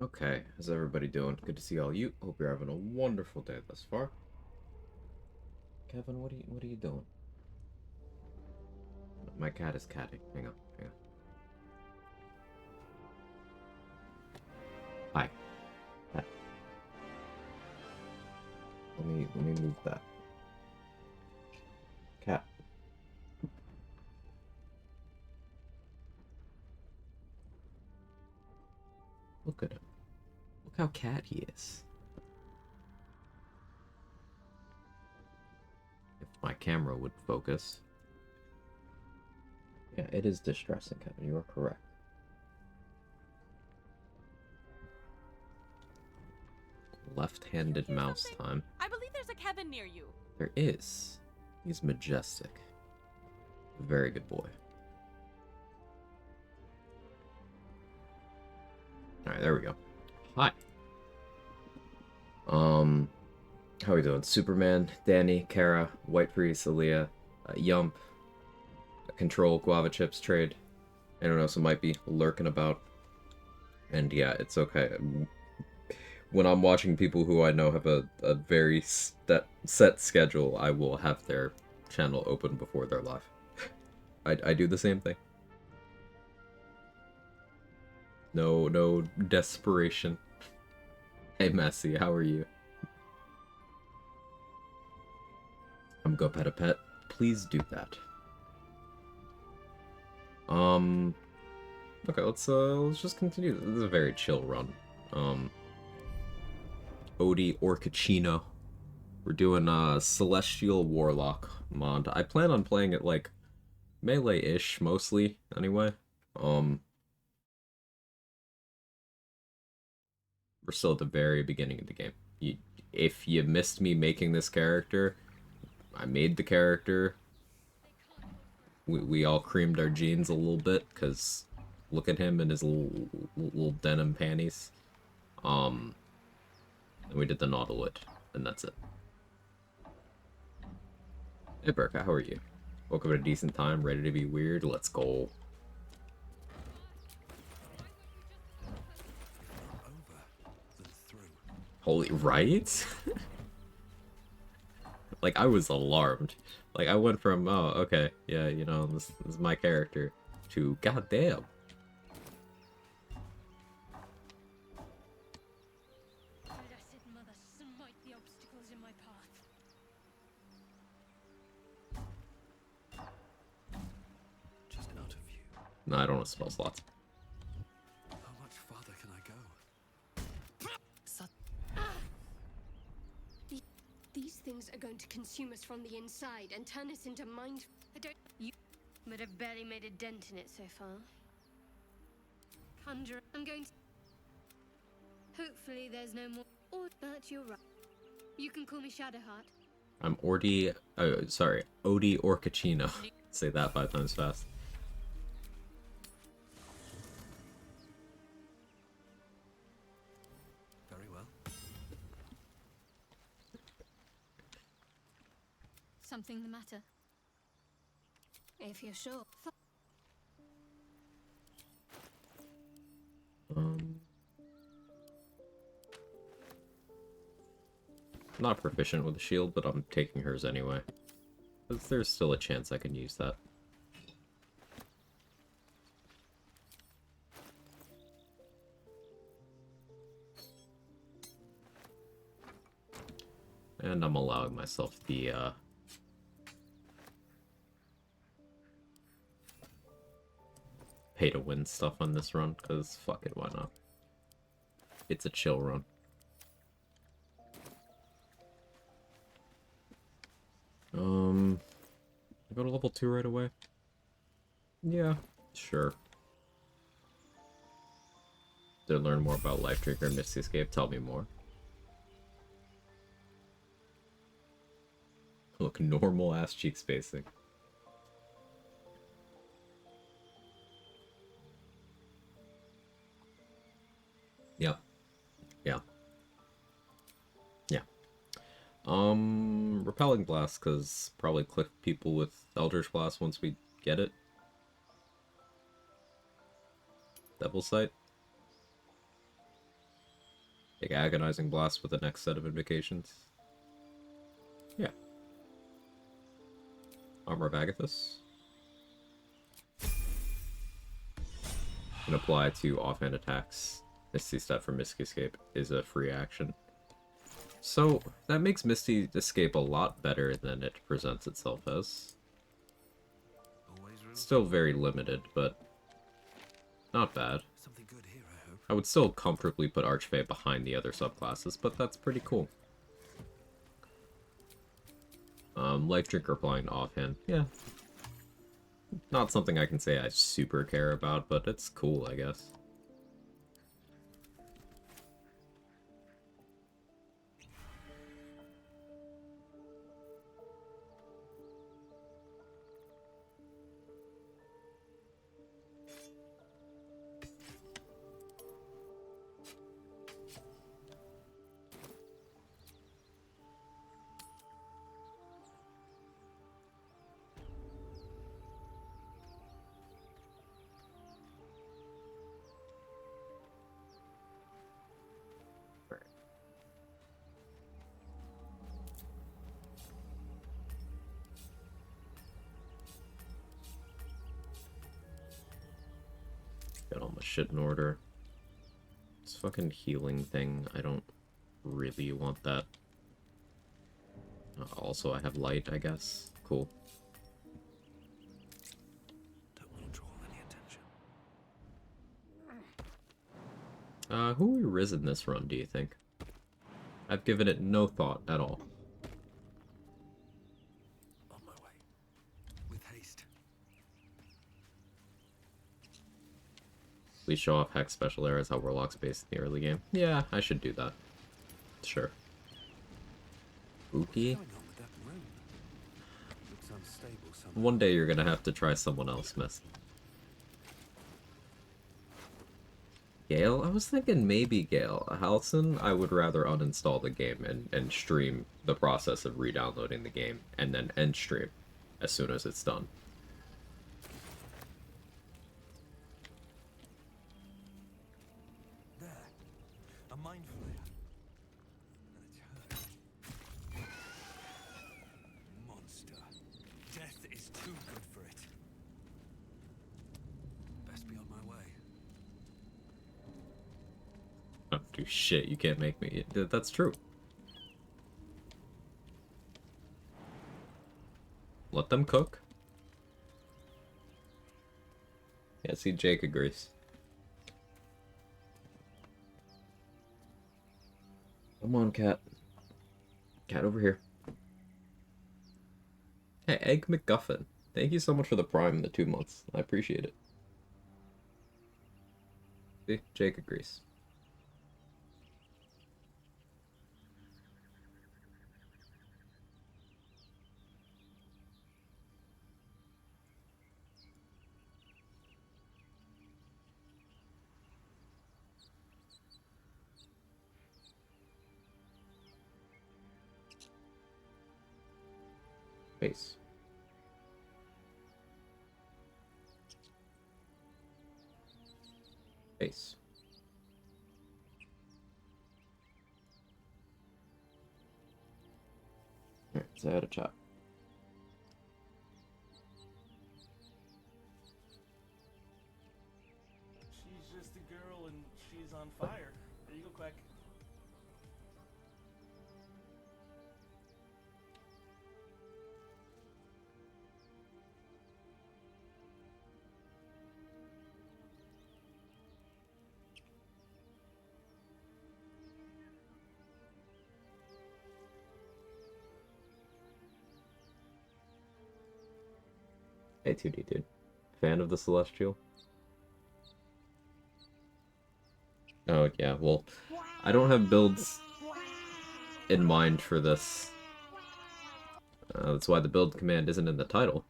Okay, how's everybody doing? Good to see all you. Hope you're having a wonderful day thus far. Kevin, what are you doing? My cat is catting. Hang on, hang on. Hi. Cat. Let me move that. Cat. Look at him. Look how cat he is. If my camera would focus. Yeah, it is distressing, Kevin. You are correct. Left-handed mouse time. I believe there's a Kevin near you. There is. He's majestic. A very good boy. Alright, there we go. Hi. How are we doing? Superman, Danny, Kara, White Priest, Aaliyah, Yump, Control, Guava Chips trade. Anyone else who might be lurking about. And yeah, it's okay. When I'm watching people who I know have a very set schedule, I will have their channel open before they're live. I do the same thing. No desperation. Hey, Messi, how are you? I'm go pet a pet. Please do that. Okay, let's just continue. This is a very chill run. Odie Orcachino. We're doing Celestial Warlock mod. I plan on playing it like melee-ish mostly, anyway. We're still at the very beginning of the game. If you missed me making this character, I made the character. We all creamed our jeans a little bit, because look at him in his little denim panties. And we did the Nautiloid, and that's it. Hey Berka, how are you? Woke up at a decent time, ready to be weird? Let's go. Holy, right? Like, I was alarmed. Like, I went from, oh, okay, yeah, you know, this is my character, to, goddamn. Just out of view. No, I don't want to spell slots. How much farther can I go? These things are going to consume us from the inside and turn us into mind. But I've barely made a dent in it so far. Conjure. I'm going to. Hopefully, there's no more. But you're right. You can call me Shadowheart. I'm Odie Orcachino. Say that 5 times fast. Very well. Something the matter? If you're sure. Not proficient with the shield, but I'm taking hers anyway. Because there's still a chance I can use that. And I'm allowing myself the, pay-to-win stuff on this run, because fuck it, why not? It's a chill run. I go to level 2 right away? Yeah, sure. Did I learn more about Life Drinker and Misty Escape? Tell me more. Look, normal ass cheek spacing. Yep. Yeah. Yeah. Repelling Blast, because probably click people with Eldritch Blast once we get it. Devil Sight. Take Agonizing Blast with the next set of invocations. Yeah. Armor of Agathis. Can apply to offhand attacks. Misty Step for Misty Escape is a free action. So, that makes Misty Escape a lot better than it presents itself as. Still very limited, but not bad. Something good here, I hope. I would still comfortably put Archfey behind the other subclasses, but that's pretty cool. Life Drinker applying to offhand. Yeah. Not something I can say I super care about, but it's cool, I guess. Got all my shit in order. This fucking healing thing, I don't really want that. Also, I have light, I guess. Cool. Don't want to draw any attention. Who we risen this run, do you think? I've given it no thought at all. On my way. With haste. Please show off Hex special areas how Warlock's based in the early game. Yeah, I should do that. Sure. Spooky. What's going on with that room? Looks unstable somehow. One day you're gonna have to try someone else, Miss. Gale? I was thinking maybe Gale. Halcyon, I would rather uninstall the game and stream the process of re-downloading the game, and then end stream as soon as it's done. There. A mind flayer. And it's hurt. Monster. Death is too good for it. Best be on my way. Don't do shit, you can't make me. That's true. Let them cook. Yeah, see, Jake agrees. Come on, cat. Cat over here. Hey, Egg McGuffin. Thank you so much for the Prime in the 2 months. I appreciate it. See, Jake agrees. Base. Base. Alright, so I had a chat. She's just a girl and she's on fire. There you go, Quag. Hey, 2D dude. Fan of the Celestial? Oh, yeah, well, I don't have builds in mind for this. That's why the build command isn't in the title.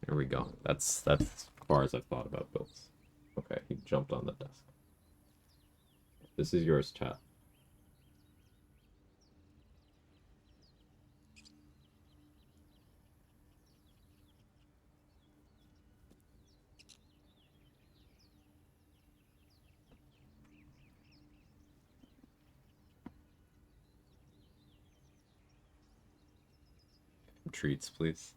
Here we go. That's as far as I've thought about builds. Okay, he jumped on the desk. This is yours, chat. Treats, please.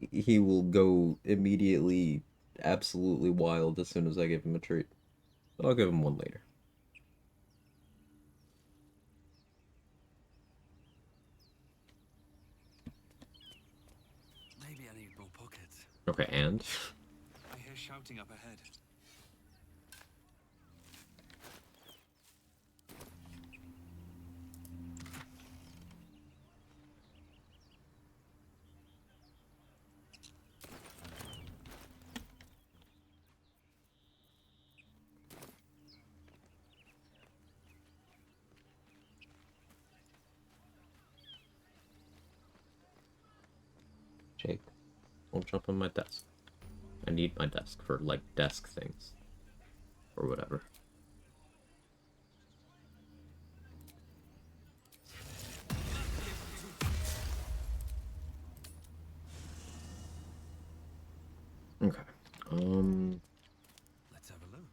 He will go immediately absolutely wild as soon as I give him a treat. But I'll give him one later. Maybe I need more pockets. Okay, and? I hear shouting up ahead. Jake, don't jump on my desk. I need my desk for, like, desk things. Or whatever. Okay. Let's have a look.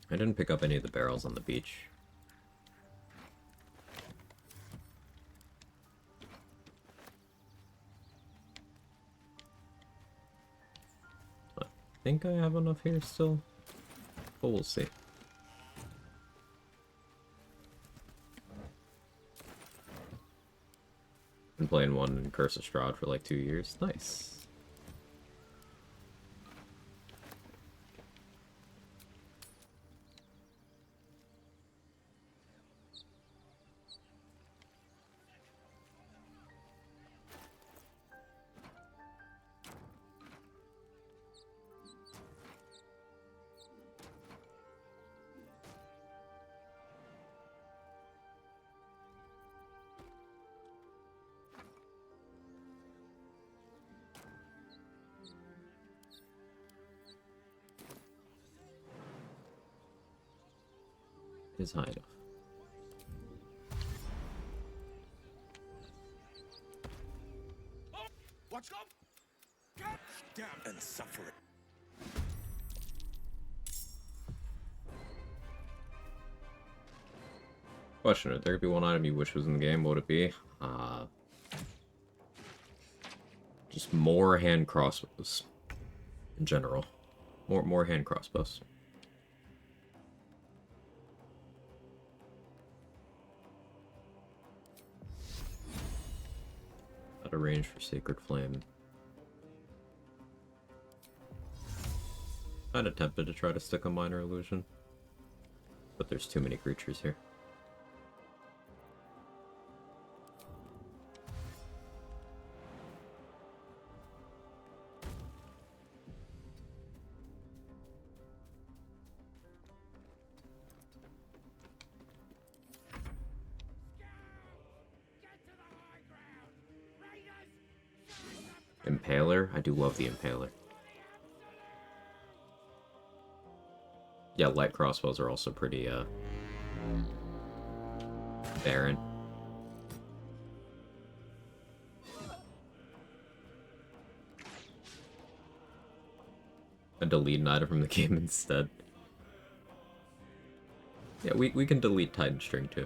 I didn't pick up any of the barrels on the beach. I think I have enough here still, but we'll see. Been playing one in Curse of Strahd for like 2 years. Nice. Is high enough. Watch up! God damn and suffer it. Question, if there could be one item you wish was in the game, what would it be? Just more hand crossbows. In general. More hand crossbows. Out of range for Sacred Flame. Kinda tempted to try to stick a Minor Illusion. But there's too many creatures here. Impaler? I do love the Impaler. Yeah, light crossbows are also pretty, barren. A delete an item from the game instead. Yeah, we can delete Titan String too.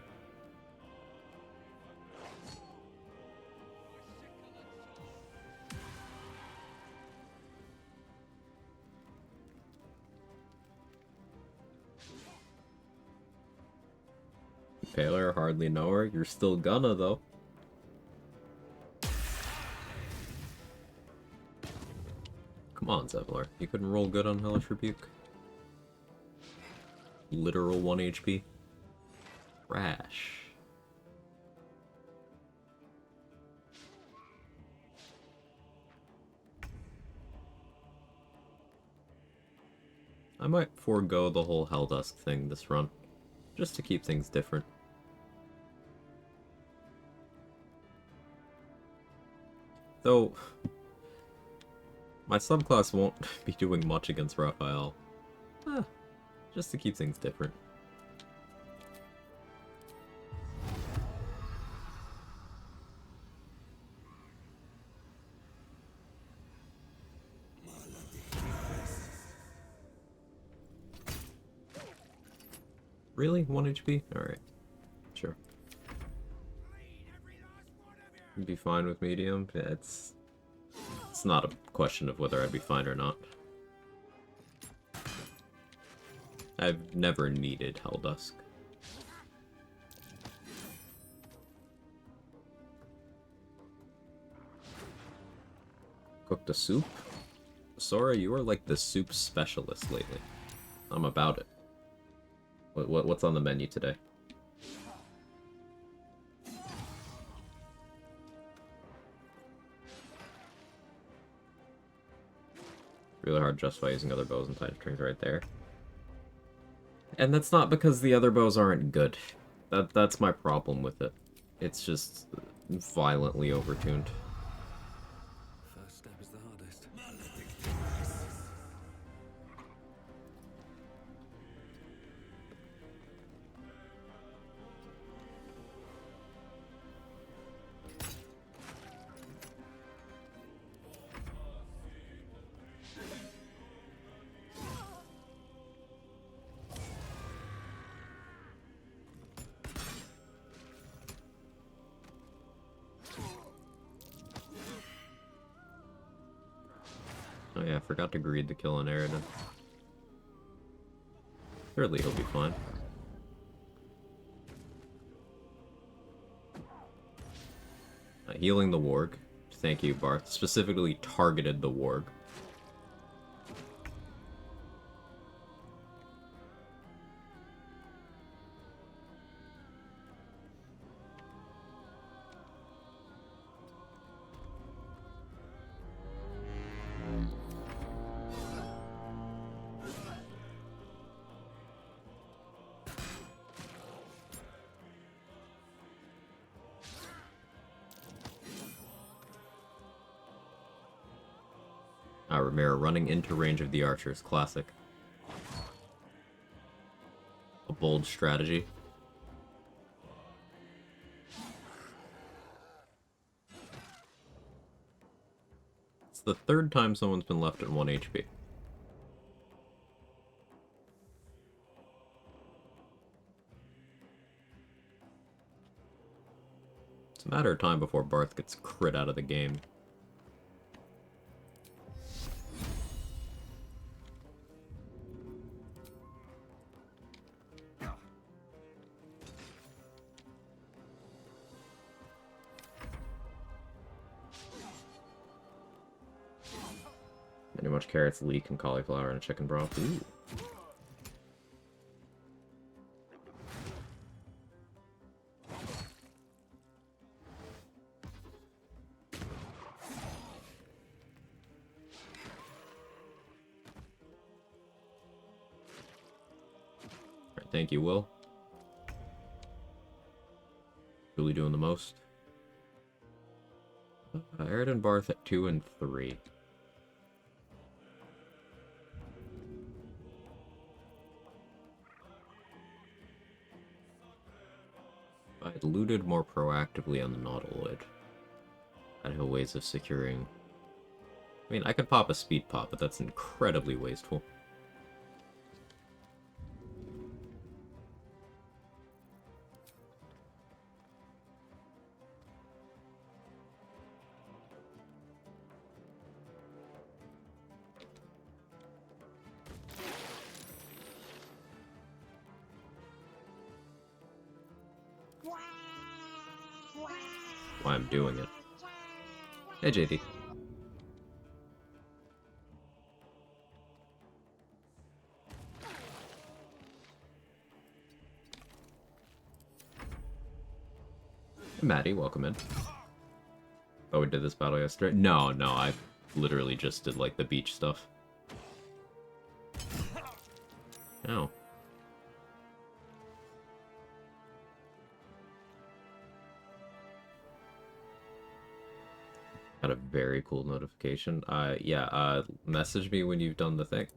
Impaler, hardly know her. You're still gonna, though. Come on, Zevlor. You couldn't roll good on Hellish Rebuke. Literal 1 HP. Rash. I might forego the whole Helldusk thing this run, just to keep things different. Though, my subclass won't be doing much against Raphael. Just to keep things different. Really? 1 HP? Alright. Sure. You'd be fine with medium? Yeah, it's not a question of whether I'd be fine or not. I've never needed Helldusk. Cooked a soup? Sora, you are like the soup specialist lately. I'm about it. What's on the menu today? Really hard to justify using other bows and time strings right there. And that's not because the other bows aren't good. That's my problem with it. It's just violently overtuned. First step is the hardest. Oh yeah, I forgot to greed the kill on Aridin. Surely he'll be fine. Healing the warg. Thank you, Barth. Specifically targeted the warg. Ramiro running into range of the archers. Classic. A bold strategy. It's the third time someone's been left at 1 HP. It's a matter of time before Barth gets crit out of the game. Pretty much carrots, leek, and cauliflower, and a chicken broth. Ooh. Alright, thank you, Will. Really doing the most. Aridin Barth at 2 and 3. I had looted more proactively on the Nautiloid. I'd have ways of securing... I mean, I could pop a speed pop, but that's incredibly wasteful. Why I'm doing it. Hey, JD. Hey, Maddie, welcome in. Oh, we did this battle yesterday? No, I literally just did, like, the beach stuff. Oh. Got a very cool notification. Yeah, message me when you've done the thing.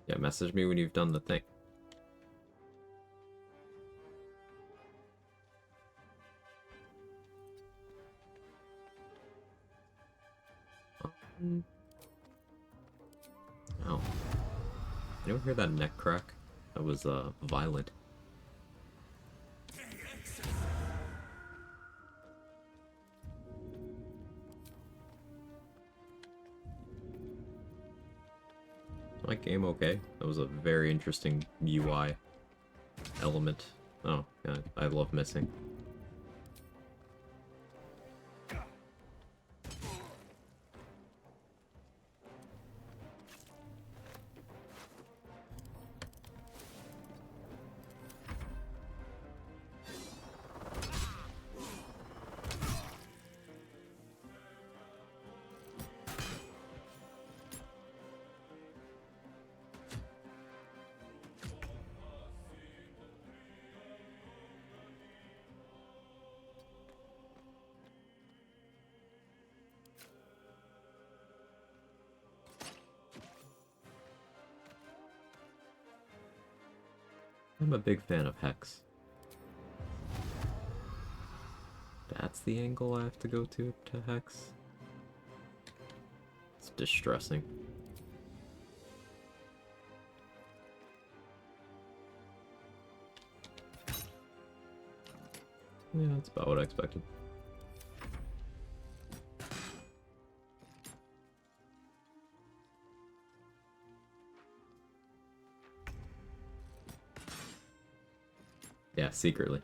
Yeah, message me when you've done the thing. Ow. Anyone hear that neck crack? That was, violent. My game okay? That was a very interesting UI element. Oh, God, I love missing. I'm a big fan of Hex. That's the angle I have to go to Hex? It's distressing. Yeah, that's about what I expected. Yeah, secretly.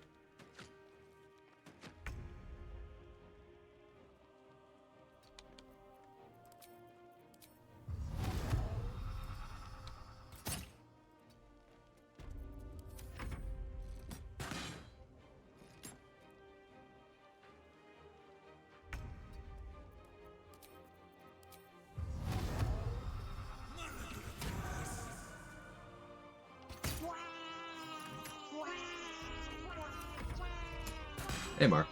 Hey, Mark.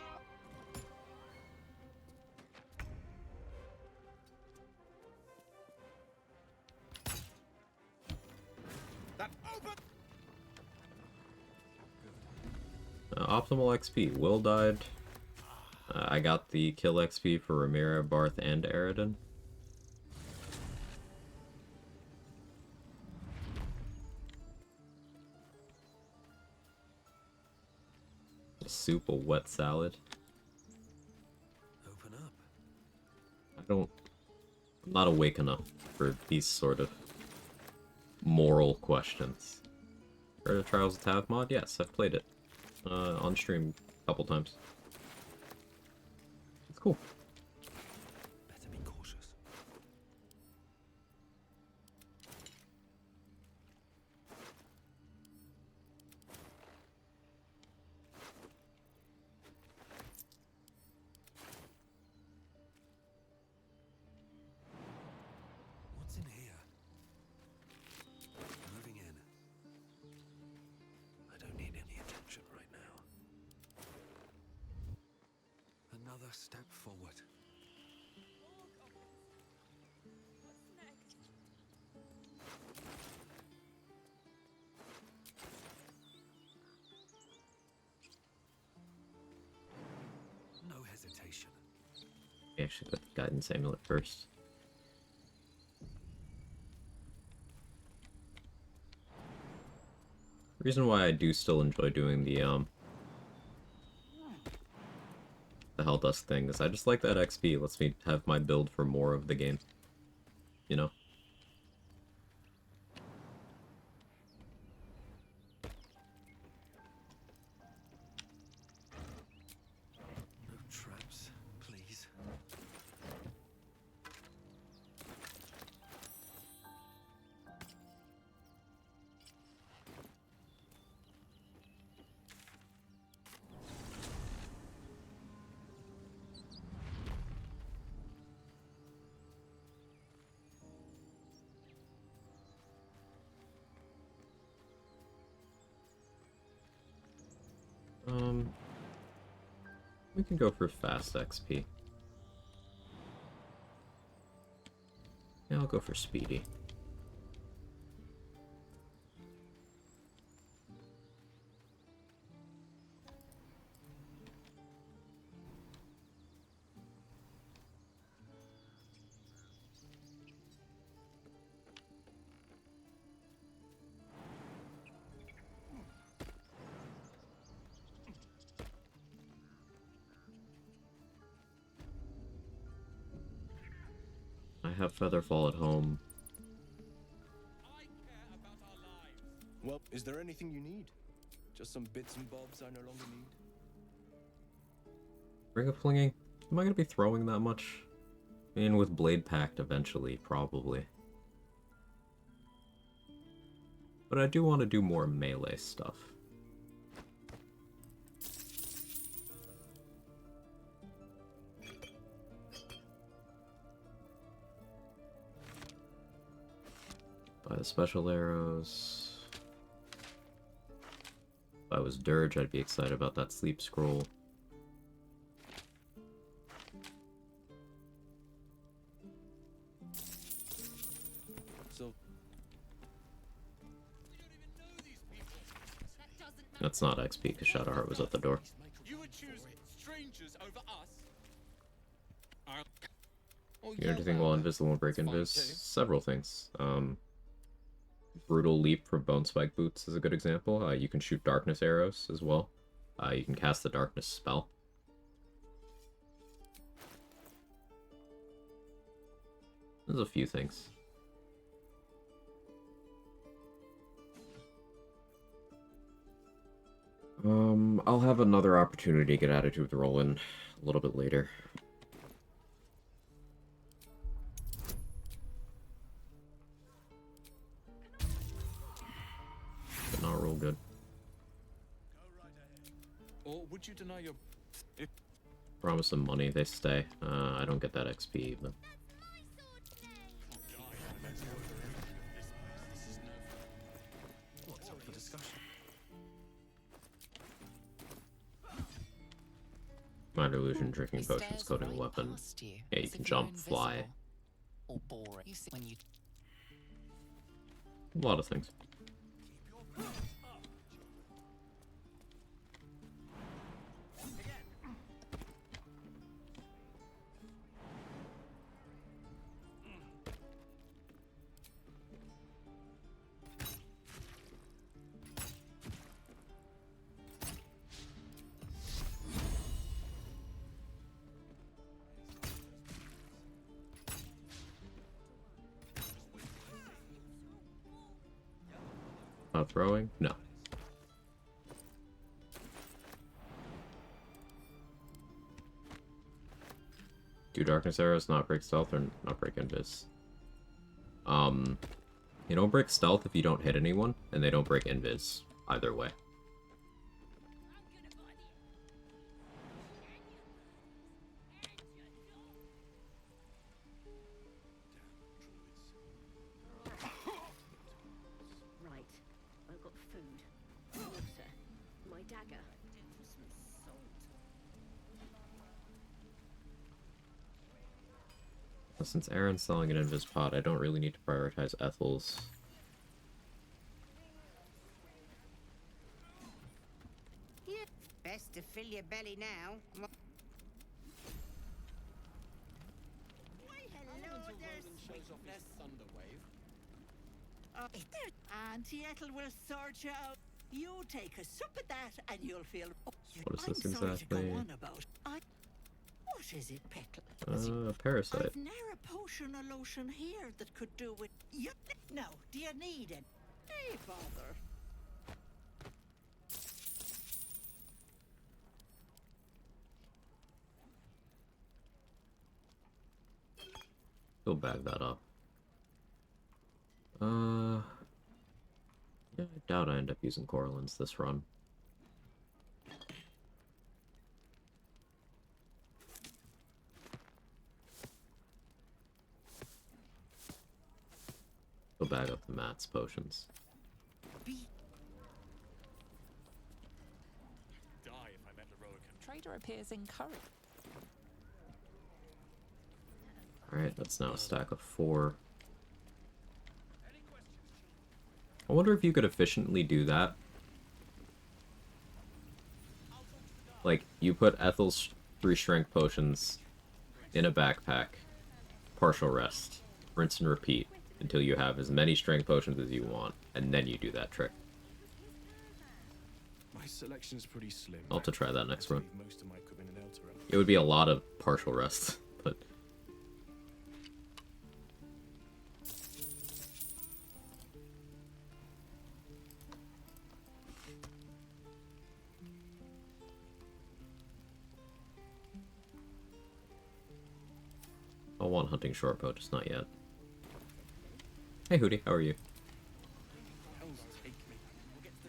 Optimal XP. Will died. I got the kill XP for Ramira, Barth, and Aridin. A soup, a wet salad. Open up. I'm not awake enough for these sort of moral questions. Heard of Trials of Tav mod? Yes, I've played it. On stream a couple times. It's cool. Better be cautious. What's in here? Moving in. I don't need any attention right now. Another step forward. No hesitation. Yeah, should put the guidance amulet first. Reason why I do still enjoy doing the Hell Dust thing is I just like that XP. Lets me have my build for more of the game. You know? No traps, please. We can go for fast XP. Yeah, I'll go for speedy. have Featherfall at home. Well, is there anything you need? Just some bits and bobs I no longer need? Ring of Flinging? Am I gonna be throwing that much? I mean, with Blade Pact eventually, probably. But I do want to do more melee stuff. Buy the special arrows. If I was Dirge, I'd be excited about that sleep scroll. So That's not XP because Shadowheart was at the door. You would choose strangers over us? You know anything while invisible and break invis? Several things. Brutal Leap from Bone Spike Boots is a good example. You can shoot darkness arrows as well. You can cast the darkness spell. There's a few things. I'll have another opportunity to get Attitude rolling a little bit later. But not real good. Or would you deny your... Promise them money, they stay. I don't get that XP, but... What's up for discussion? Mind illusion, drinking potions, coating a weapon. Yeah, you can jump, fly. Or boring. You see when you A lot of things. Not throwing? No. Do darkness arrows not break stealth or not break invis? You don't break stealth if you don't hit anyone, and they don't break invis either way. Right. I've got food, water, my dagger, some salt. Since Aaron's selling an invis pot, I don't really need to prioritize Ethel's. Yeah. Best to fill your belly now. Why, hello there, sweetness. Auntie Ethel will sort you out. You take a sup at that and you'll feel... What is this I'm sorry to go exactly? on about. What is it, Petal? Parasite. I've ne'er a potion or lotion here that could do with... You... No, do you need it? Hey, bother. Go bag that up. Yeah, I doubt I end up using Coralins this run. Go bag up the Matt's potions. Die if I met Heroica. trader appears encouraged. Alright, that's now a stack of 4. I wonder if you could efficiently do that. Like, you put Ethel's 3 strength potions in a backpack, partial rest, rinse and repeat until you have as many strength potions as you want, and then you do that trick. my selection's pretty slim. I'll have to try that next run. Most of my equipment in Elturel. It would be a lot of partial rest, but on hunting shortbow, just not yet. Hey Hootie, how are you?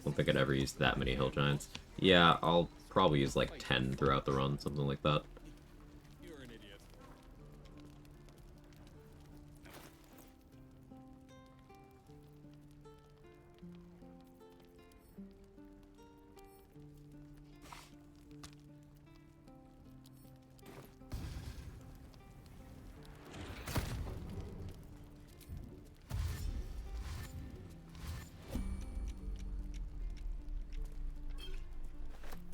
Don't think I'd ever use that many hill giants. Yeah, I'll probably use like 10 throughout the run, something like that. You're an idiot.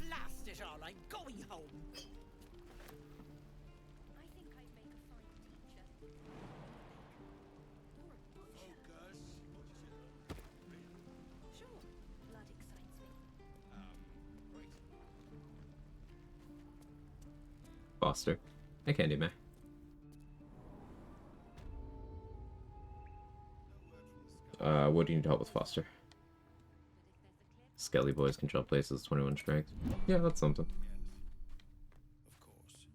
Blast it all, I'm going home. I think I'd make a fine teacher. Or a butcher. Sure, blood excites me. Foster. Hey Candy May. What do you need help with, Foster? Skelly boys can jump places, 21 strength. Yeah, that's something. Of course.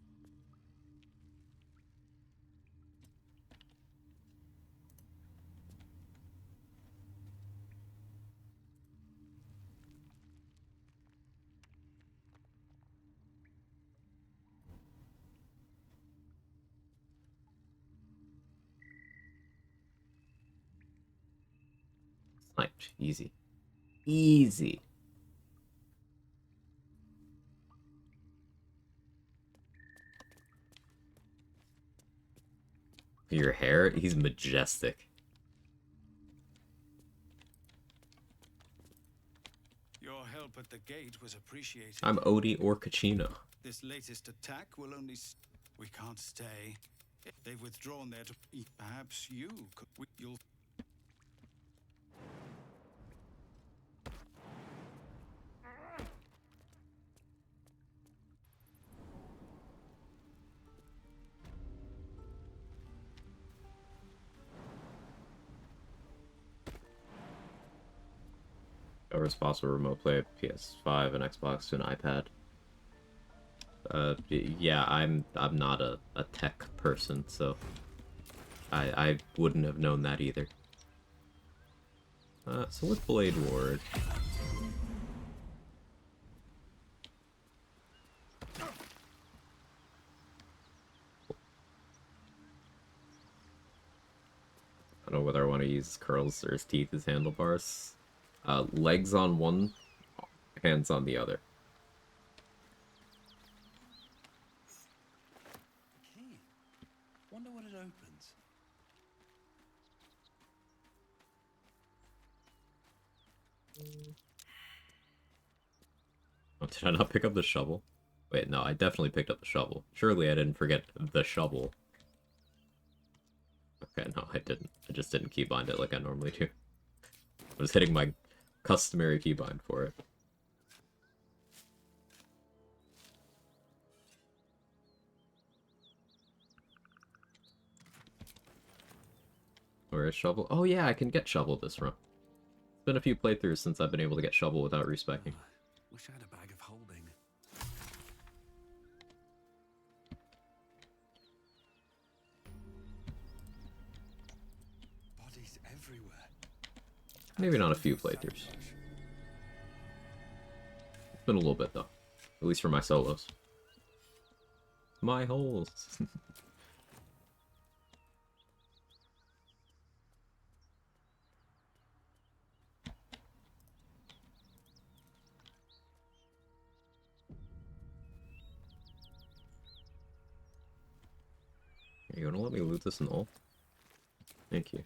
Sniped. Easy. Easy. Your hair? He's majestic. Your help at the gate was appreciated. I'm Odie or Kachino. This latest attack will only... We can't stay. They've withdrawn there to... Perhaps you could... You'll... Or as possible remote play PS5 and Xbox to an iPad. Yeah, I'm not a tech person, so I wouldn't have known that either. So with Blade Ward, I don't know whether I want to use his curls or his teeth as handlebars. Legs on one, hands on the other. Key. Wonder what it opens. Oh, did I not pick up the shovel? Wait, no, I definitely picked up the shovel. Surely I didn't forget the shovel. Okay, no, I didn't. I just didn't keybind it like I normally do. I was hitting my customary keybind for it. Where is shovel? Oh yeah, I can get shovel this run. It's been a few playthroughs since I've been able to get shovel without respecking. Wish I had a bag of holding. Bodies everywhere. Maybe not a few playthroughs. It's been a little bit though. At least for my solos. My holes. Are you gonna let me loot this in all? Thank you.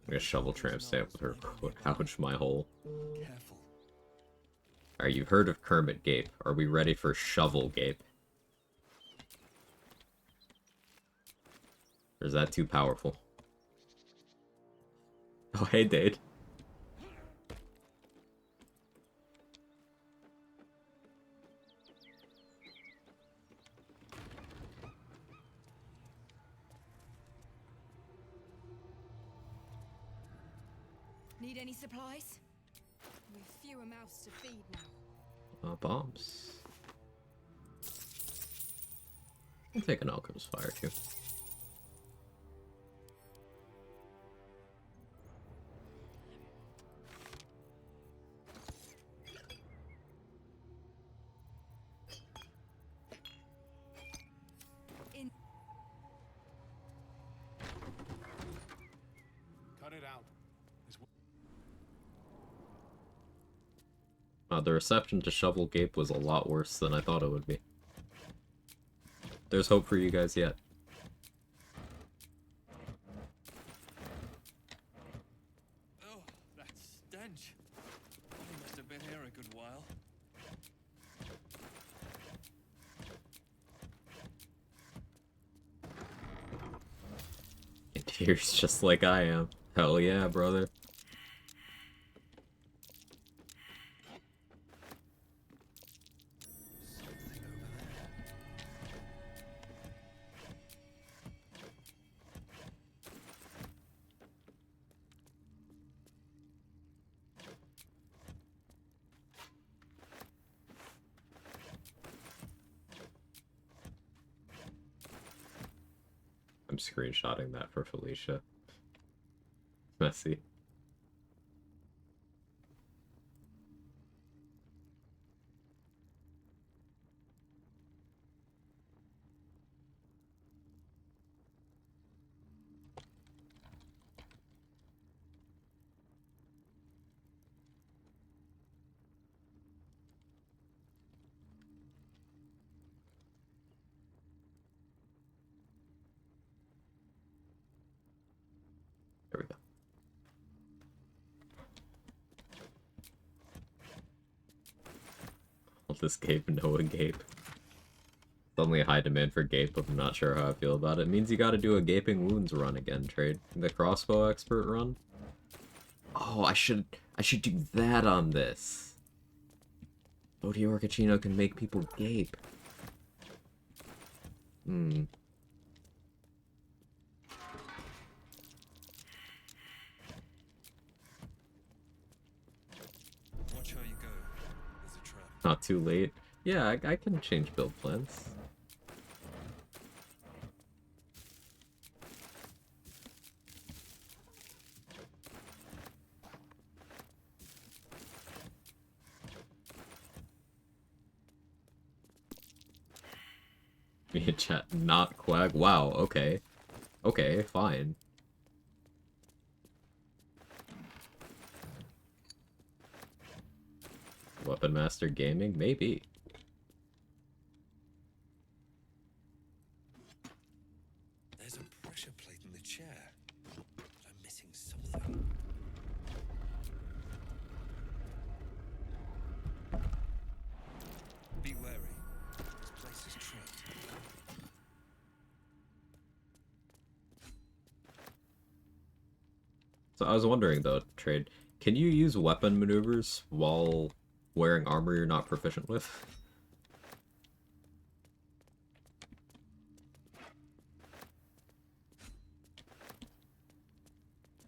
I'm gonna shovel tramp stay up with her. Ouch, my hole. Careful. Alright, you've heard of Kermit Gape. Are we ready for Shovel Gape? Or is that too powerful? Oh, hey, Dade. Need any supplies? fewer mouths to feed now. Bombs. I'll take an Alchemist Fire too. Cut it out. The reception to Shovel Gape was a lot worse than I thought it would be. There's hope for you guys yet. Oh, that stench. He must have been here a good while. In tears just like I am. Hell yeah, brother. I'm screenshotting that for Felicia. Messy. There we go. All this Gape, Noah Gape. Suddenly a high demand for Gape, but I'm not sure how I feel about it. It means you gotta do a Gaping Wounds run again, Trade. The Crossbow Expert run? Oh, I should do that on this. Bodhi Orcachino can make people gape. Hmm. Watch how you go. There's a trap. Not too late. Yeah, I can change build plans. Me in chat, not Quag. Wow, okay. Okay, fine. Weapon Master Gaming? Maybe. There's a pressure plate in the chair. But I'm missing something. Be wary. This place is trapped. So I was wondering though, Trade, can you use weapon maneuvers while wearing armor you're not proficient with?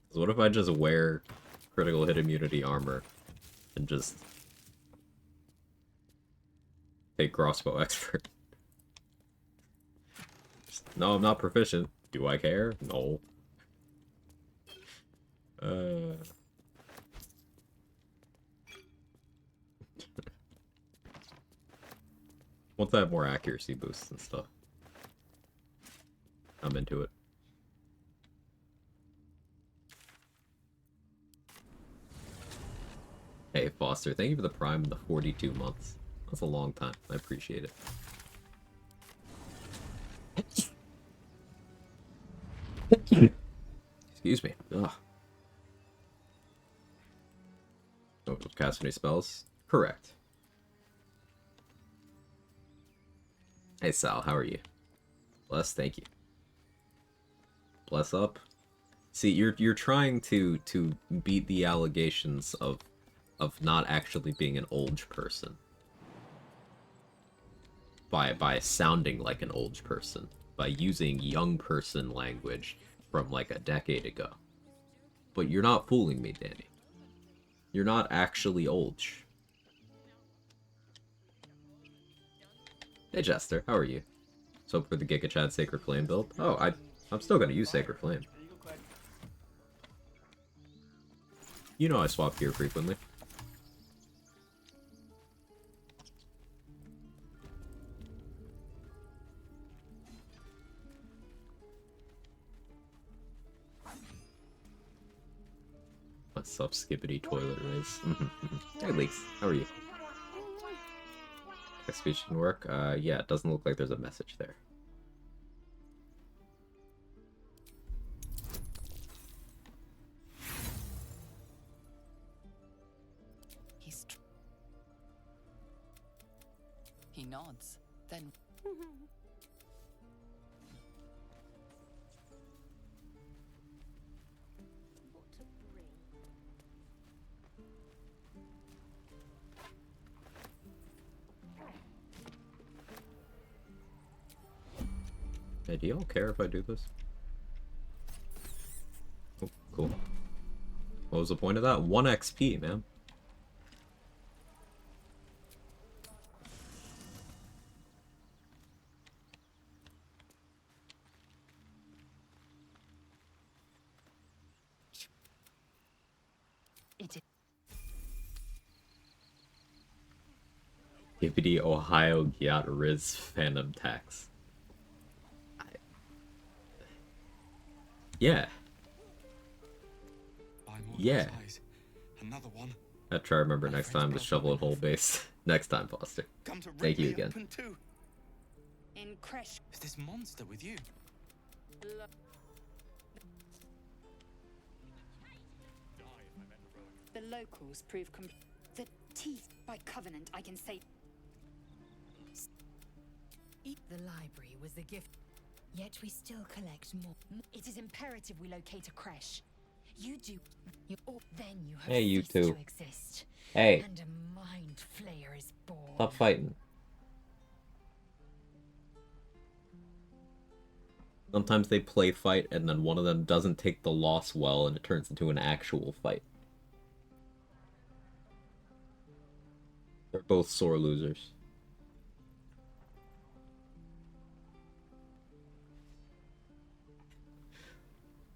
'Cause what if I just wear critical hit immunity armor and just take crossbow expert? No, I'm not proficient. Do I care? No. Once I have more accuracy boosts and stuff, I'm into it. Hey, Foster, thank you for the Prime and the 42 months. That's a long time. I appreciate it. Excuse me. Ugh. Oh, cast any spells? Correct. Hey Sal, how are you? Bless, thank you. Bless up. See, you're trying to beat the allegations of not actually being an old person by sounding like an old person, by using young person language from like a decade ago. But you're not fooling me, Danny. You're not actually old. Hey Jester, how are you? So for the Giga Chad Sacred Flame build? Oh, I'm still gonna use Sacred Flame. There you go, Quag. You know I swap gear frequently. What's up, Skippity Toilet Race? Hey Leaks, how are you? Text speech can work? Yeah, it doesn't look like there's a message there. He nods, then What to bring? Hey, do y'all care if I do this? Oh, cool. What was the point of that? 1 XP, man. It is. Hippity Ohio Gyat Riz Phantom Tax. Yeah. Yeah. Another one. I try to remember next time to shovel a whole base. Next time, Foster. Come to Thank you rip me again. open too. In Kresh. Is this monster with you? The locals prove the teeth by covenant. I can say. The library was the gift, yet we still collect more. It is imperative we locate a Kresh. You do. Then you have Hey, you ceased two. to exist. Hey. And a mind flayer is born. Stop fighting. Sometimes they play fight and then one of them doesn't take the loss well and it turns into an actual fight. They're both sore losers.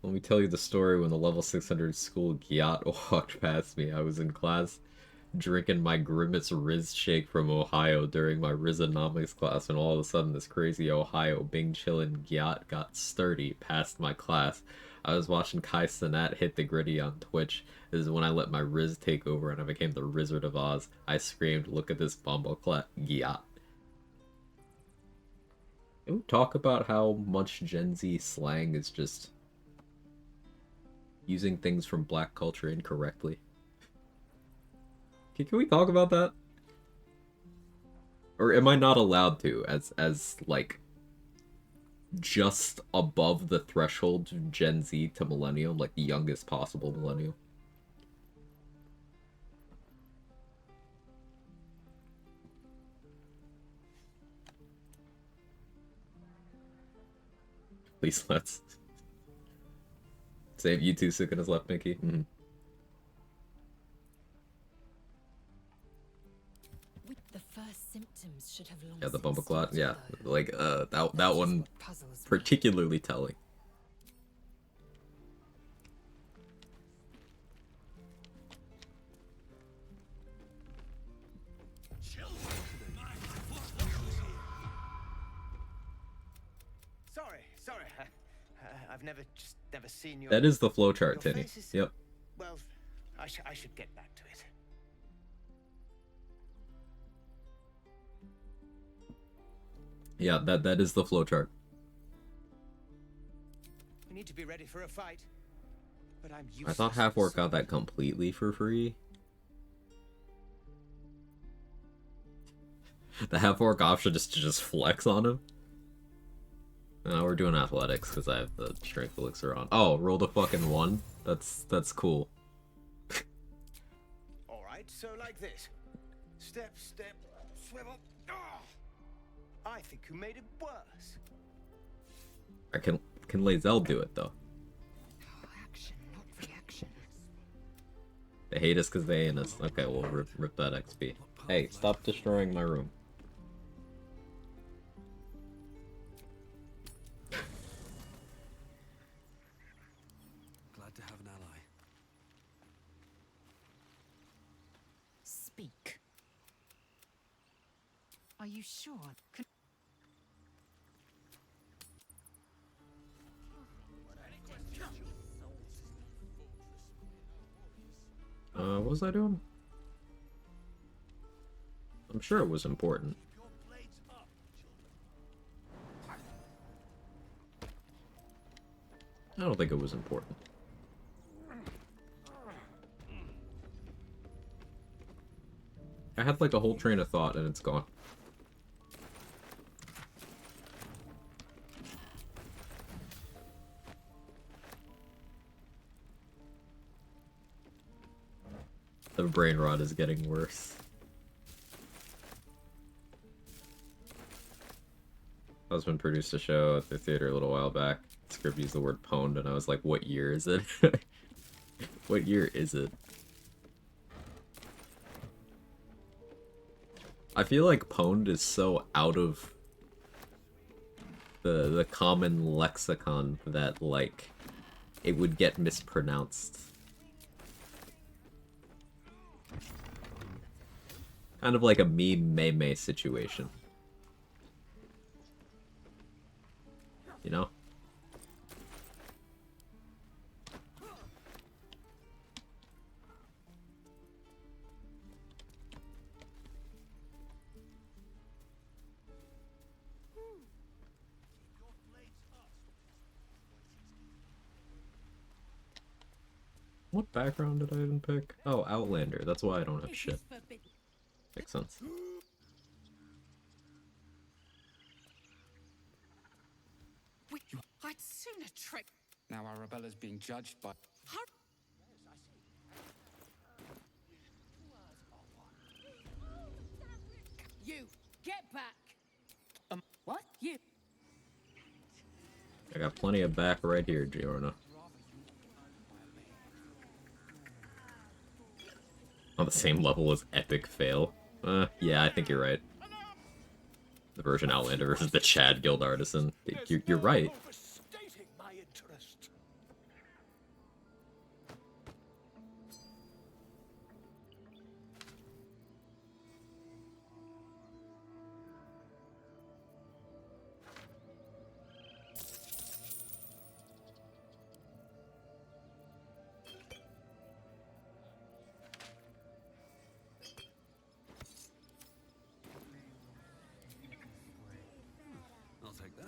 Let me tell you the story when the level 600 school Gyat walked past me. I was in class drinking my Grimace Riz shake from Ohio during my Rizonomics class, and all of a sudden this crazy Ohio Bing Chillin' Gyat got sturdy past my class. I was watching Kai Cenat hit the gritty on Twitch. This is when I let my Riz take over and I became the Wizard of Oz. I screamed, "Look at this bumbleclap Gyat." Can we talk about how much Gen Z slang is just using things from black culture incorrectly? Can we talk about that? Or am I not allowed to, as like, just above the threshold of Gen Z to Millennium, like the youngest possible Millennium? Please let's. Save you two Sukin has left, Mickey. The first symptoms should have long Yeah, the since bumbleclot. started, Yeah, though. like that That is one what puzzles me. particularly telling. Sorry. I've never seen your. That is the flowchart, your Tinny. face is- Yep. Well, I should get back to it. Yeah, that is the flowchart. We need to be ready for a fight. But I'm I thought useless Half with Orc got that completely for free. The Half Orc option is to just flex on him. No, we're doing athletics because I have the strength elixir on. Oh, roll the fucking 1. That's cool. All right, so like this. Step, swivel. Ah! I think you made it worse. I can Lae'zel do it though. Action, not reaction. They hate us because they hate us. Okay, we'll rip that XP. Hey, stop destroying my room. speak. Are you sure? What was I doing? I'm sure it was important. I don't think it was important. I had like a whole train of thought and it's gone. The brain rot is getting worse. Husband produced a show at the theater a little while back. The script used the word pwned, and I was like, what year is it? What year is it? I feel like pwned is so out of the common lexicon that, like, it would get mispronounced. Kind of like a meme meme situation. You know? What background did I even pick? Oh, Outlander. That's why I don't have shit. Makes sense. I'd sooner trick. Now Arabella's being judged by... You, get back! What? You? I got plenty of back right here, Giorno. On the same level as Epic Fail. Yeah, I think you're right. The version Outlander versus the Chad Guild Artisan. You're right. I'll take that.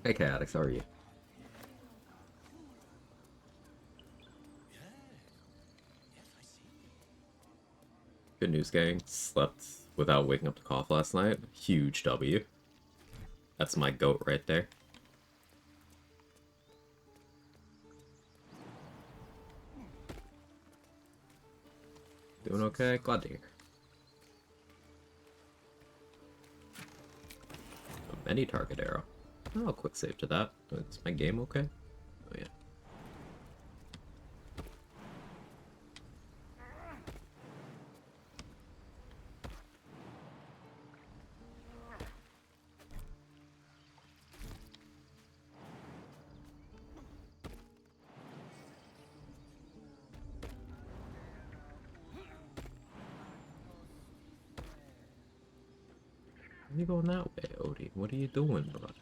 Hey, Chaotix, how are you? Good news, gang. Slept without waking up to cough last night. Huge W. That's my goat right there. Doing okay? Glad to hear. A many target arrow. Oh, quick save to that. Is my game okay? Oh yeah. Why are you going that way, Odie? What are you doing, bud?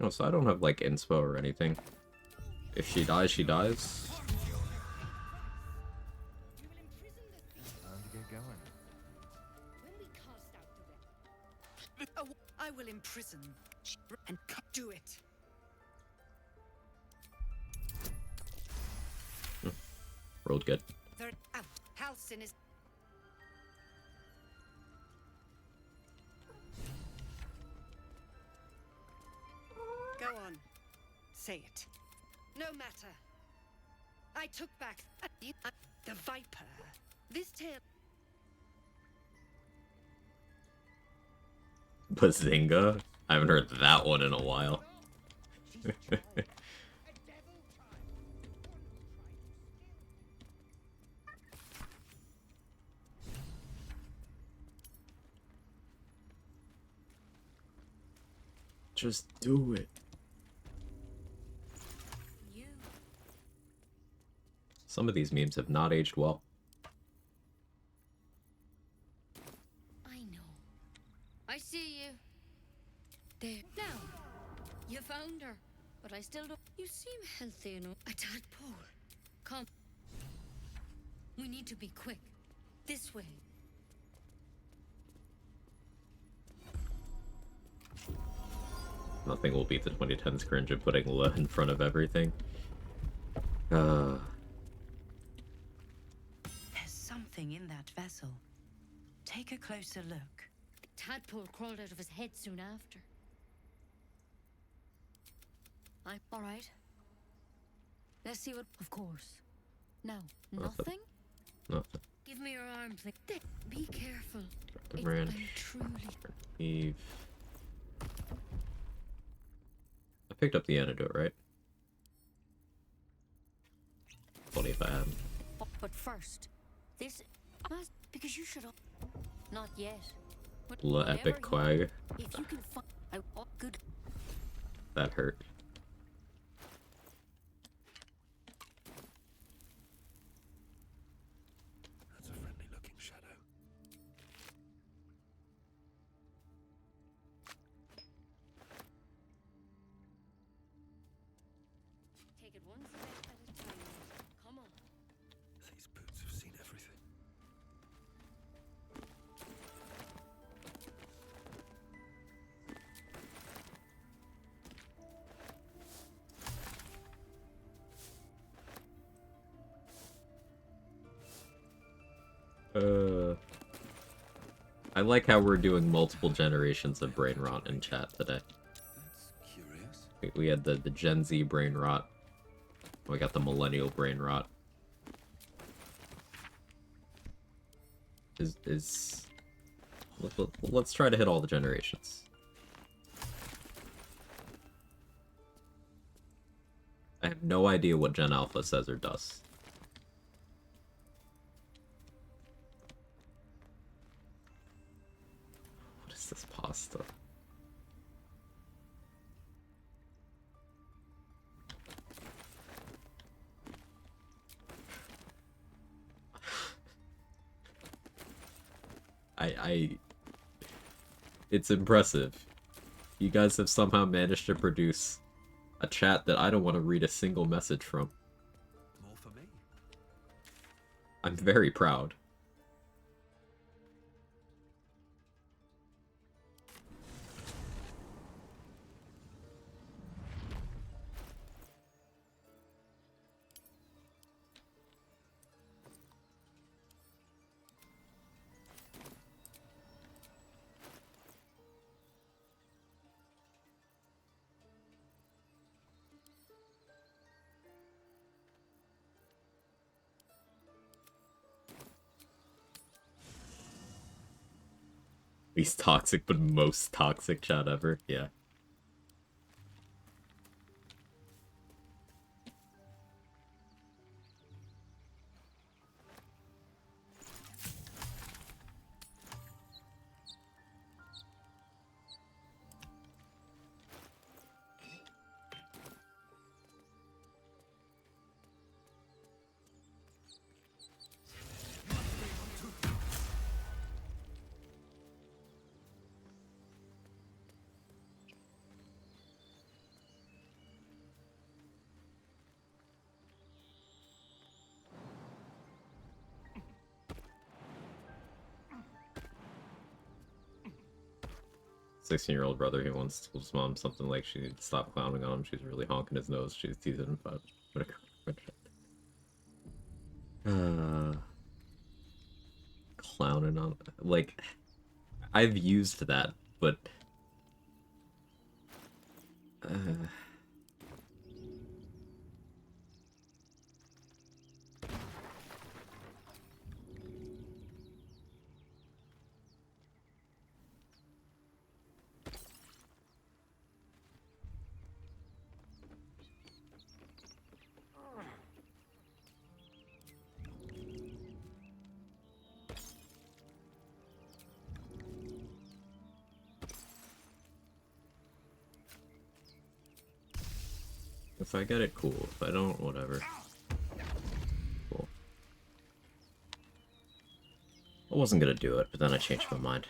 No, so I don't have, like, inspo or anything. If she dies, she dies. Time to get going. Oh, I will imprison and do it. Rolled good. They're out. Halcyon is. Go on. Say it. No matter. I took back the Viper. This tale. Bazinga? I haven't heard that one in a while. Just do it. Some of these memes have not aged well. I know. I see you. There. Now, you found her. But I still don't. You seem healthy enough. A tadpole. Come. We need to be quick. This way. Nothing will beat the 2010s cringe of putting "le" in front of everything. There's something in that vessel. Take a closer look. The tadpole crawled out of his head soon after. I'm all right. Let's see what. Of course. Now, nothing. Nothing. Give me your arm, please. Be careful. The ranch. I'm truly. Eve. I picked up the antidote, right? Funny if I haven't. But first, this must because you should. Not yet. Le epic Quag. If you can find, good. That hurt. That's a friendly looking shadow. Take it one step at a time. Come on. These boots have seen everything. I like how we're doing multiple generations of brain rot in chat today. That's curious. We had the Gen Z brain rot. We got the millennial brain rot. Let's try to hit all the generations. I have no idea what Gen Alpha says or does. What is this pasta? It's impressive. You guys have somehow managed to produce a chat that I don't want to read a single message from. More for me. I'm very proud. Least toxic, but most toxic chat ever. Yeah. Sixteen-year-old brother, he once told his mom something like she needed to stop clowning on him. She's really honking his nose. She's teasing him about clowning on, like, I've used that, but If I get it, cool. If I don't, whatever. Cool. I wasn't gonna do it, but then I changed my mind.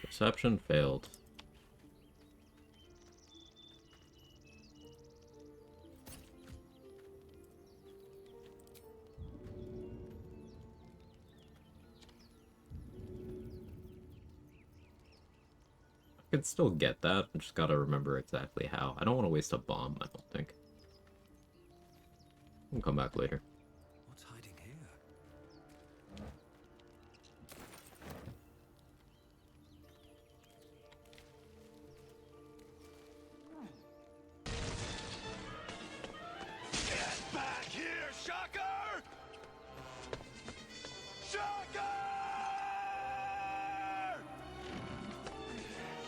Perception failed. I can still get that, I just gotta remember exactly how. I don't want to waste a bomb, I don't think. We'll come back later. What's hiding here? Get back here, Shocker! Shocker!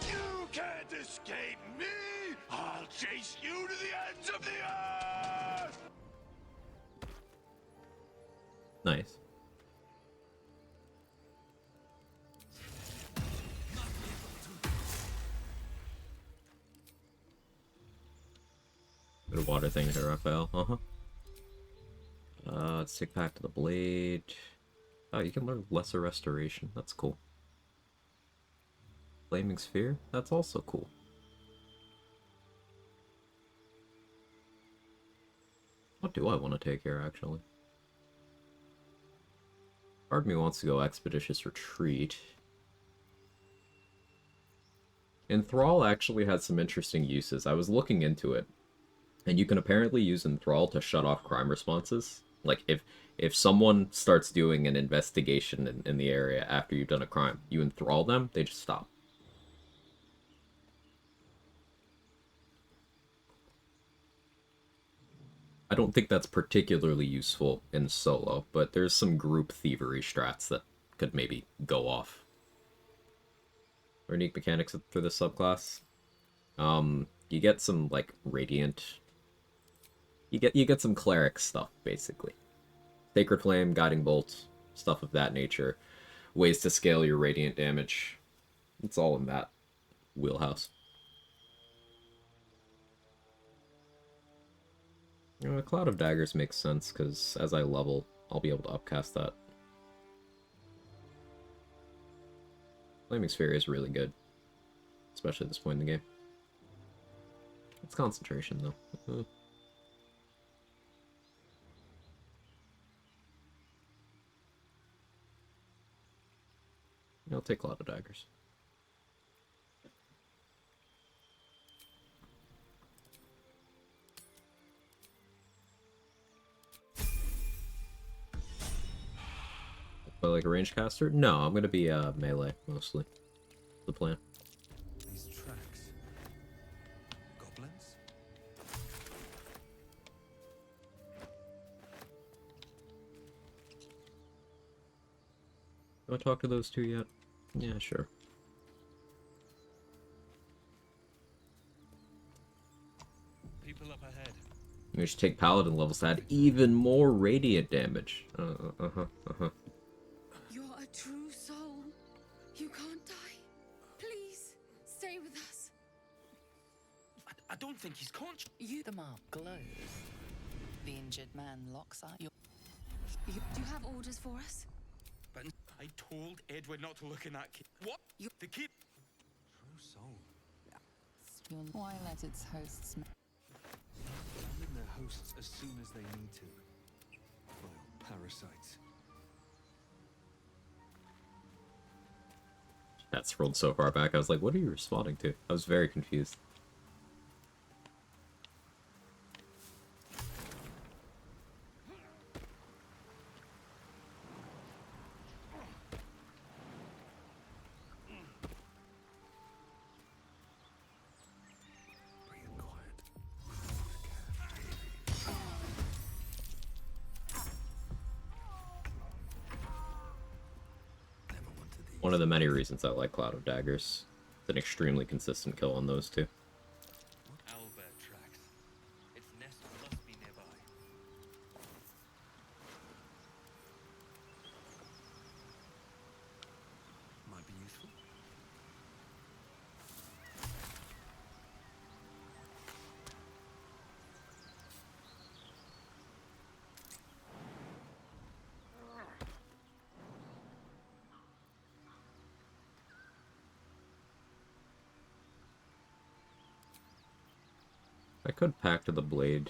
You can't escape me! I'll chase you to the ends of the earth! Nice. Bit of water thing here, Raphael. Let's take back to the blade. Oh, you can learn lesser restoration. That's cool. Flaming sphere? That's also cool. What do I want to take here, actually? Part of me wants to go Expeditious Retreat. Enthrall actually has some interesting uses. I was looking into it, and you can apparently use Enthrall to shut off crime responses. Like, if someone starts doing an investigation in the area after you've done a crime, you enthrall them, they just stop. I don't think that's particularly useful in solo, but there's some group thievery strats that could maybe go off. Unique mechanics for this subclass. You get some, like, radiant... You get some cleric stuff, basically. Sacred Flame, Guiding Bolt, stuff of that nature. Ways to scale your radiant damage. It's all in that wheelhouse. Cloud of Daggers makes sense, because as I level, I'll be able to upcast that. Flaming Sphere is really good. Especially at this point in the game. It's concentration, though. I'll take Cloud of Daggers. But like a ranged caster? No, I'm gonna be melee mostly. The plan. These tracks. Goblins? Do I talk to those two yet? Yeah, sure. People up ahead. We should take paladin levels to add even more radiant damage. You're a true soul. You can't die. Please, stay with us. I don't think he's conscious. The mark glows. The injured man locks up. Do you have orders for us? But I told Edward not to look in that kid. What? The kid? True soul. Why let its hosts... Summon their hosts as soon as they need to. Vile parasites. That scrolled so far back, I was like, what are you responding to? I was very confused. One of the many reasons I like Cloud of Daggers. It's an extremely consistent kill on those two. Owlbear tracks. Its nest must be nearby. Might be useful. I could pack to the blade.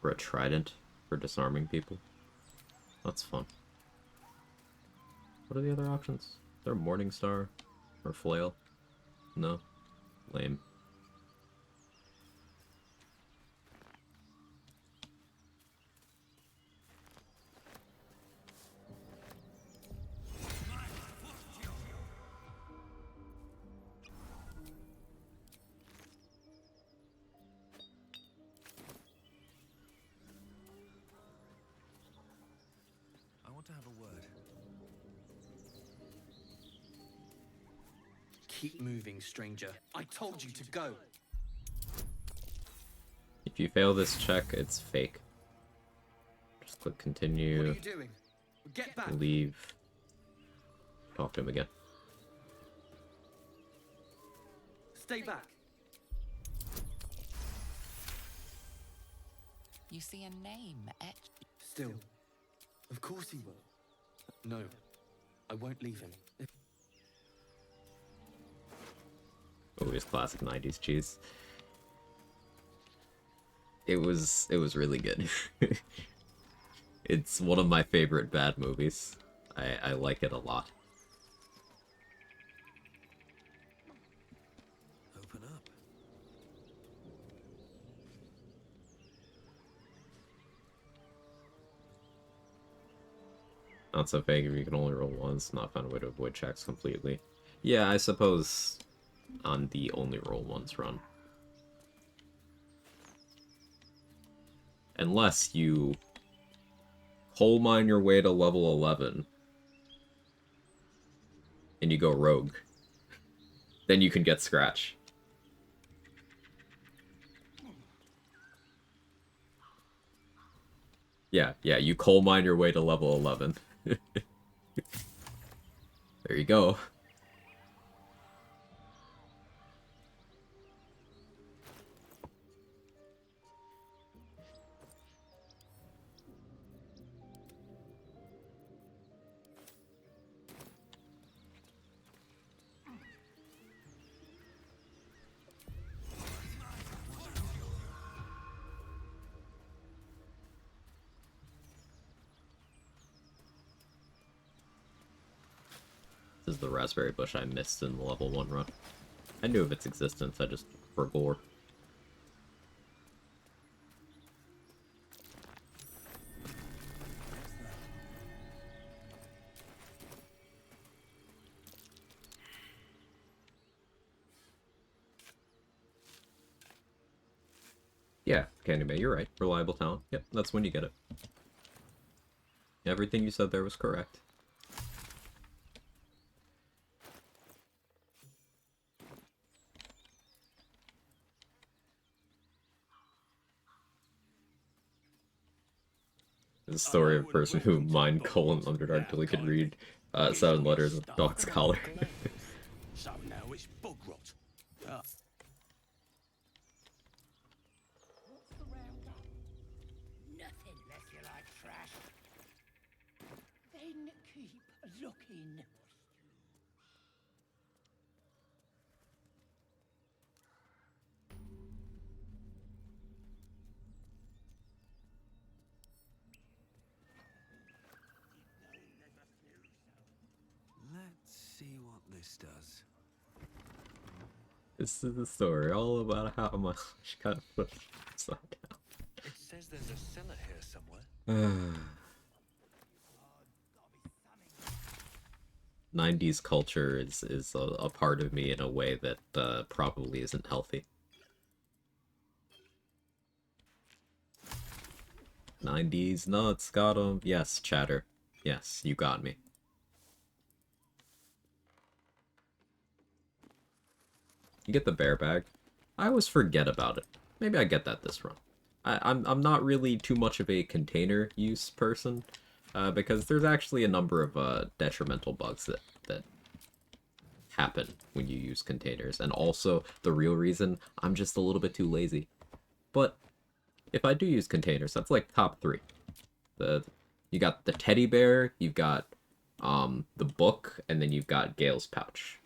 Or a trident for disarming people. That's fun. What are the other options? Is there a Morning Star? Or Flail? No. Lame. I want to have a word. Keep moving, stranger. I told you to go. If you fail this check, it's fake. Just click continue. What are you doing? Get back. Leave. Talk to him again. Stay back. You see a name etched. Still. Of course he will. No. I won't leave him. Always classic 90s cheese. It was really good. It's one of my favorite bad movies. I like it a lot. Open up. Not so vague if you can only roll once, not find a way to avoid checks completely. Yeah, I suppose on the only roll once run. Unless you coal mine your way to level 11 and you go rogue. Then you can get scratch. Yeah, you coal mine your way to level 11. There you go. This is the raspberry bush I missed in the level 1 run. I knew of its existence, I just forgot. Yeah, Candyman, you're right. Reliable talent. Yep, that's when you get it. Everything you said there was correct. The story of a person who mined coal in Underdark till he could read 7 letters of dog's collar. So now it's bug rot. Nothing less you like trash. Then keep looking. Let's see what this does. This is the story all about how much kind of pushed upside down. It says there's a cellar here somewhere. 90s culture is a part of me in a way that probably isn't healthy. 90s nuts, got 'em. Yes, chatter. Yes, you got me. You get the bear bag. I always forget about it. Maybe I get that this run. I'm not really too much of a container use person, because there's actually a number of detrimental bugs that happen when you use containers, and also the real reason I'm just a little bit too lazy. But if I do use containers, that's like top 3. You got the teddy bear, you've got the book, and then you've got Gale's pouch.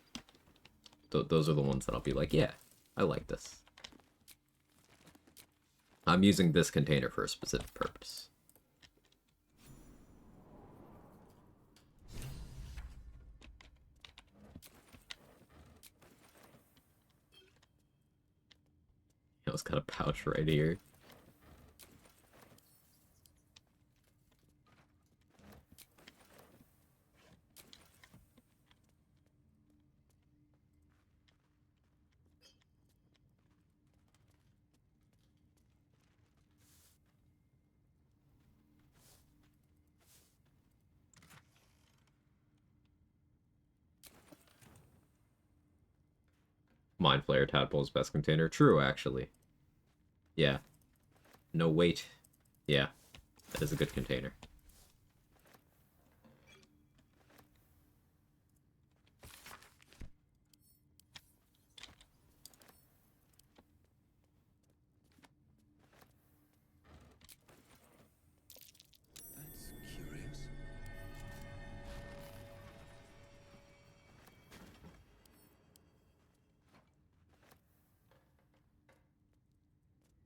those are the ones that I'll be like, yeah, I like this. I'm using this container for a specific purpose. It's got a pouch right here. Mind Flayer Tadpole's best container. True, actually. Yeah. No weight. Yeah. That is a good container.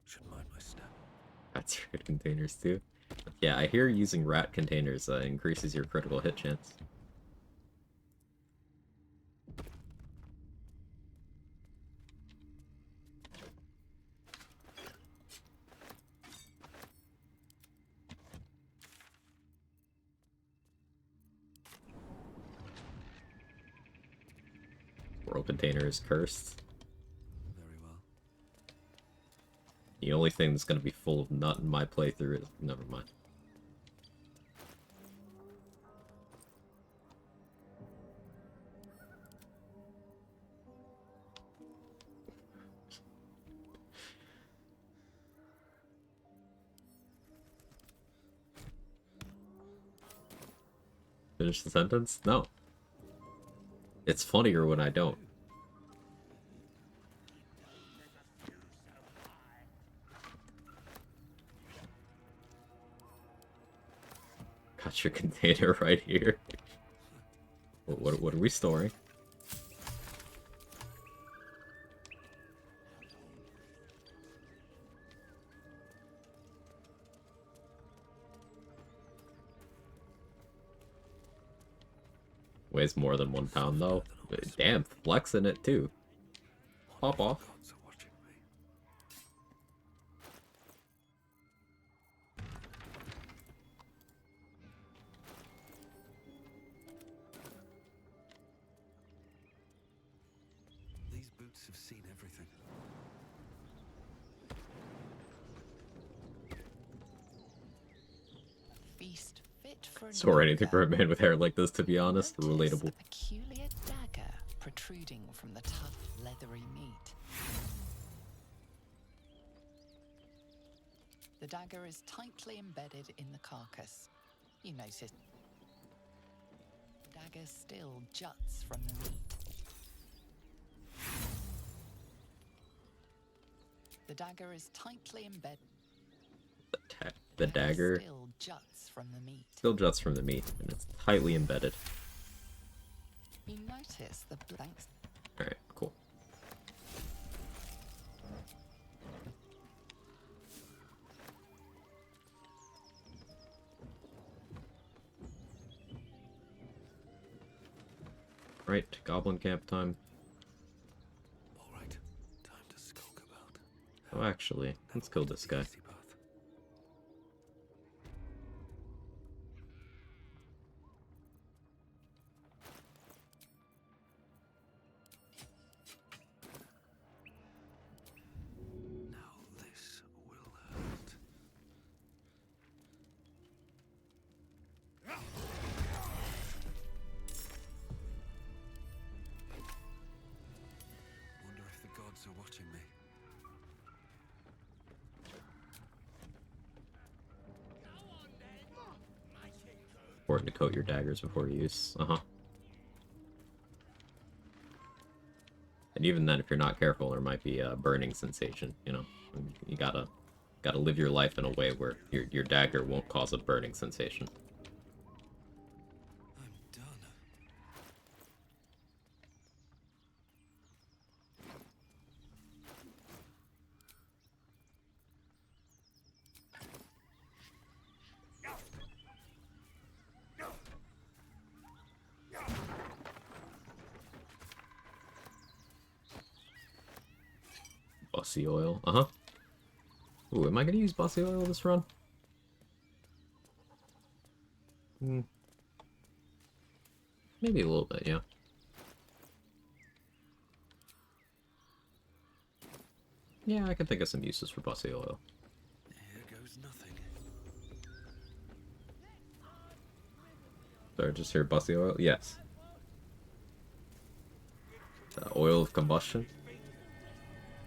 Should mind my step. That's good containers too. Yeah, I hear using rat containers increases your critical hit chance. World container is cursed. Very well. The only thing that's gonna be full of nut in my playthrough is... never mind. Finish the sentence? No. It's funnier when I don't. Got your container right here. What are we storing? Weighs more than 1 pound though. Damn, flexing it too. Pop off. These boots have seen everything. Feast fit for Score anything for a man with hair like this, to be honest. Relatable. a peculiar dagger protruding from the tough, leathery meat. The dagger is tightly embedded in the carcass. You notice the dagger still juts from the meat. The dagger is tightly embedded. The dagger still juts from the meat. still juts from the meat, and it's tightly embedded. You notice the blanks. Alright, cool. Right, goblin camp time. Alright, time to skulk about. Oh, actually, let's kill this guy. Wonder if the gods are watching me. Important to coat your daggers before use. And even then, if you're not careful, there might be a burning sensation, you know? You gotta live your life in a way where your dagger won't cause a burning sensation. Bussy oil. Uh-huh. Ooh, am I gonna use Bussy oil this run? Maybe a little bit, yeah. Yeah, I can think of some uses for Bussy oil. Here goes nothing. Sorry, just hear Bussy oil? Yes. Oil of combustion?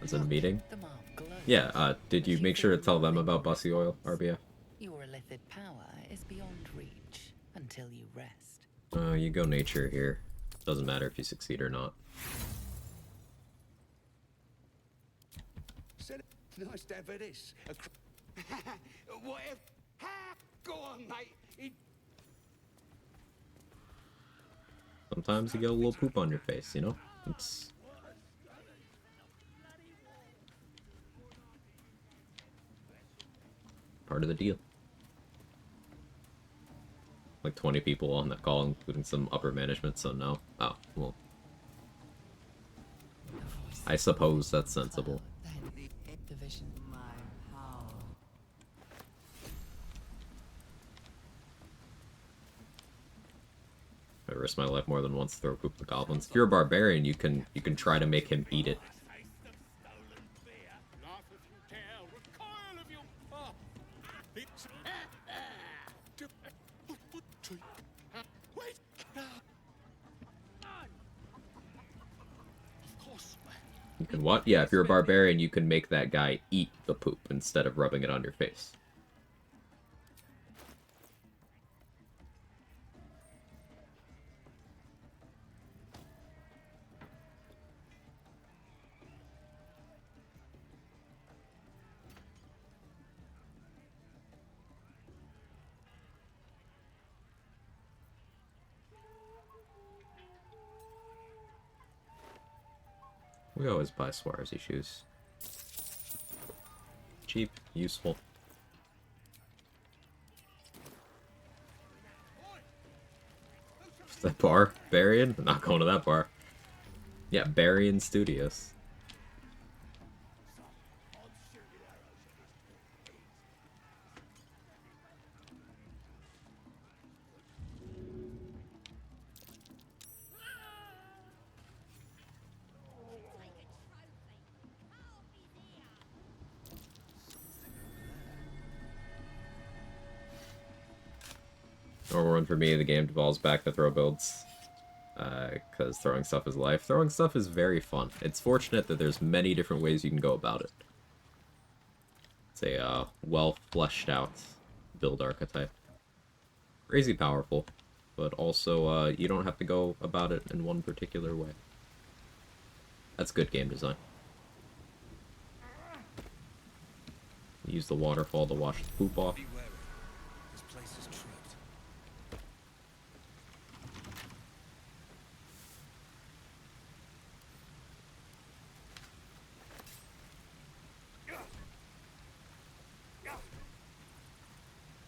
As in a meeting? Yeah, did you make sure to tell them about Bussy oil, RBF? Your illithid power is beyond reach until you rest. You go nature here. Doesn't matter if you succeed or not. Nice to have this. Whatever. Go on, mate. Sometimes you get a little poop on your face, you know? It's part of the deal. Like 20 people on that call, including some upper management, so no. Oh, well. I suppose that's sensible. I risk my life more than once to throw poop at goblins. If you're a barbarian, you can try to make him eat it. You can what? Yeah, if you're a barbarian, you can make that guy eat the poop instead of rubbing it on your face. We always buy Swarzy shoes. Cheap, useful. Is that bar? Barian? I'm not going to that bar. Yeah, Barian Studios. Normal run for me, the game devolves back to throw builds. Because throwing stuff is life. Throwing stuff is very fun. It's fortunate that there's many different ways you can go about it. It's a well fleshed out build archetype. Crazy powerful, but also you don't have to go about it in one particular way. That's good game design. Use the waterfall to wash the poop off. This place is tripped.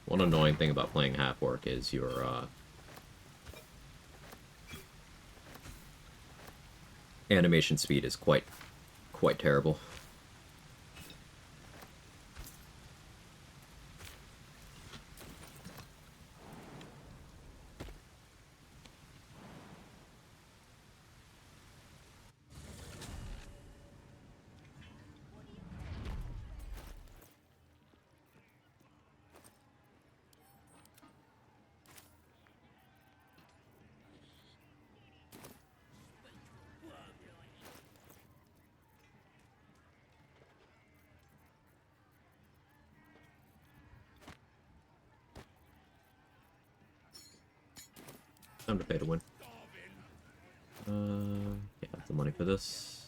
One annoying thing about playing half-orc is your animation speed is quite terrible. Time to pay to win. Yeah, the money for this.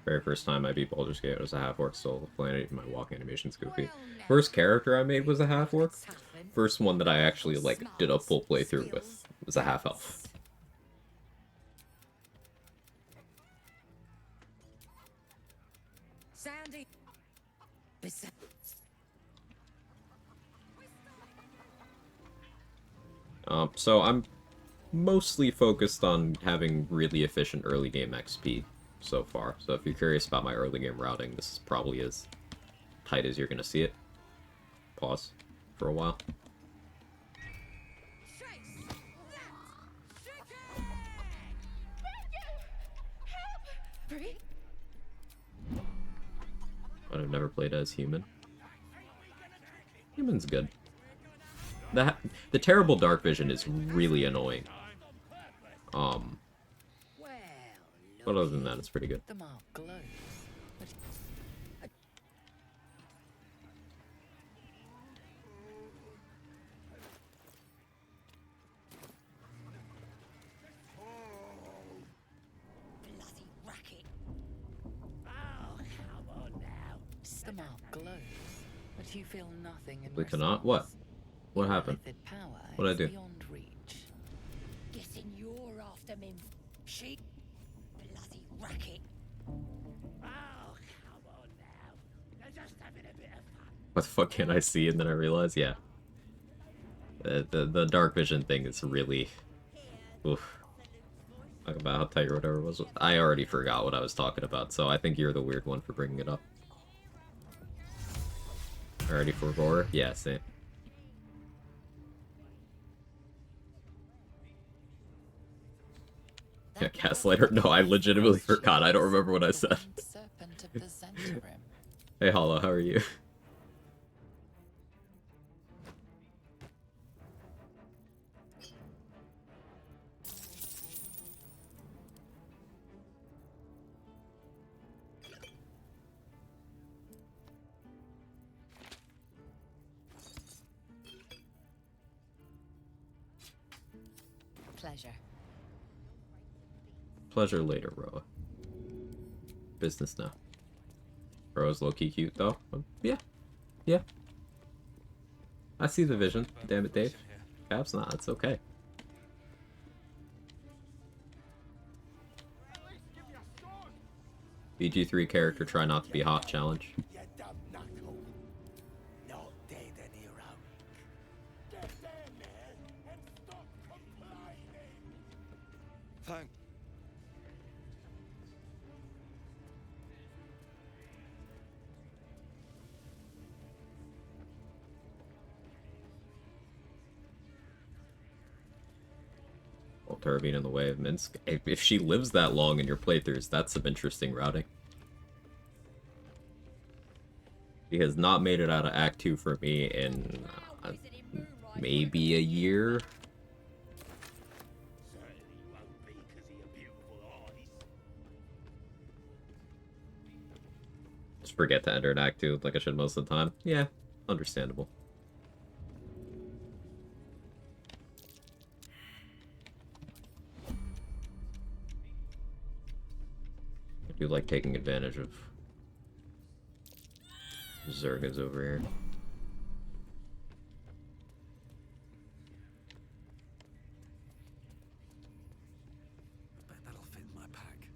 Very first time I beat Baldur's Gate, it was a half-orc soul planet. My walk animation's goofy. First character I made was a half-orc. First one that I actually, like, did a full playthrough with was a half-elf. Sandy. So I'm mostly focused on having really efficient early game XP so far. So if you're curious about my early game routing, this is probably as tight as you're gonna see it. Pause for a while. But I've never played as human. Human's good. The terrible dark vision is really annoying. But other than that, it's pretty good. The mark glows. Bloody racket. Oh, come on now. The mark glows, but you feel nothing in We cannot? What? What happened? What'd I do? beyond reach. Guessing you're after me. She. Bloody racket. Oh, come on now. They're just having a bit of fun. What the fuck can I see? And then I realize, yeah. The dark vision thing is really... Oof. Talk about how tight or whatever it was. I already forgot what I was talking about, so I think you're the weird one for bringing it up. Already for horror? Yeah, same. Yeah, Gaslighter? No, I legitimately forgot. I don't remember what I said. Serpent of the Zentarim. Hey, Hollow, how are you? Pleasure. Pleasure later, Roa. Business now. Roa's low-key cute, though. Yeah. Yeah. I see the vision. Damn it, Dave. Cap's not. It's okay. BG3 character try not to be hot challenge. Thank. Well, Turbine in the way of Minsk. If she lives that long in your playthroughs, that's some interesting routing. She has not made it out of Act 2 for me in maybe a year. Just forget to enter an Act 2 like I should most of the time. Yeah, understandable. I do like taking advantage of Zergas over here. Bet that'll fit in my pack.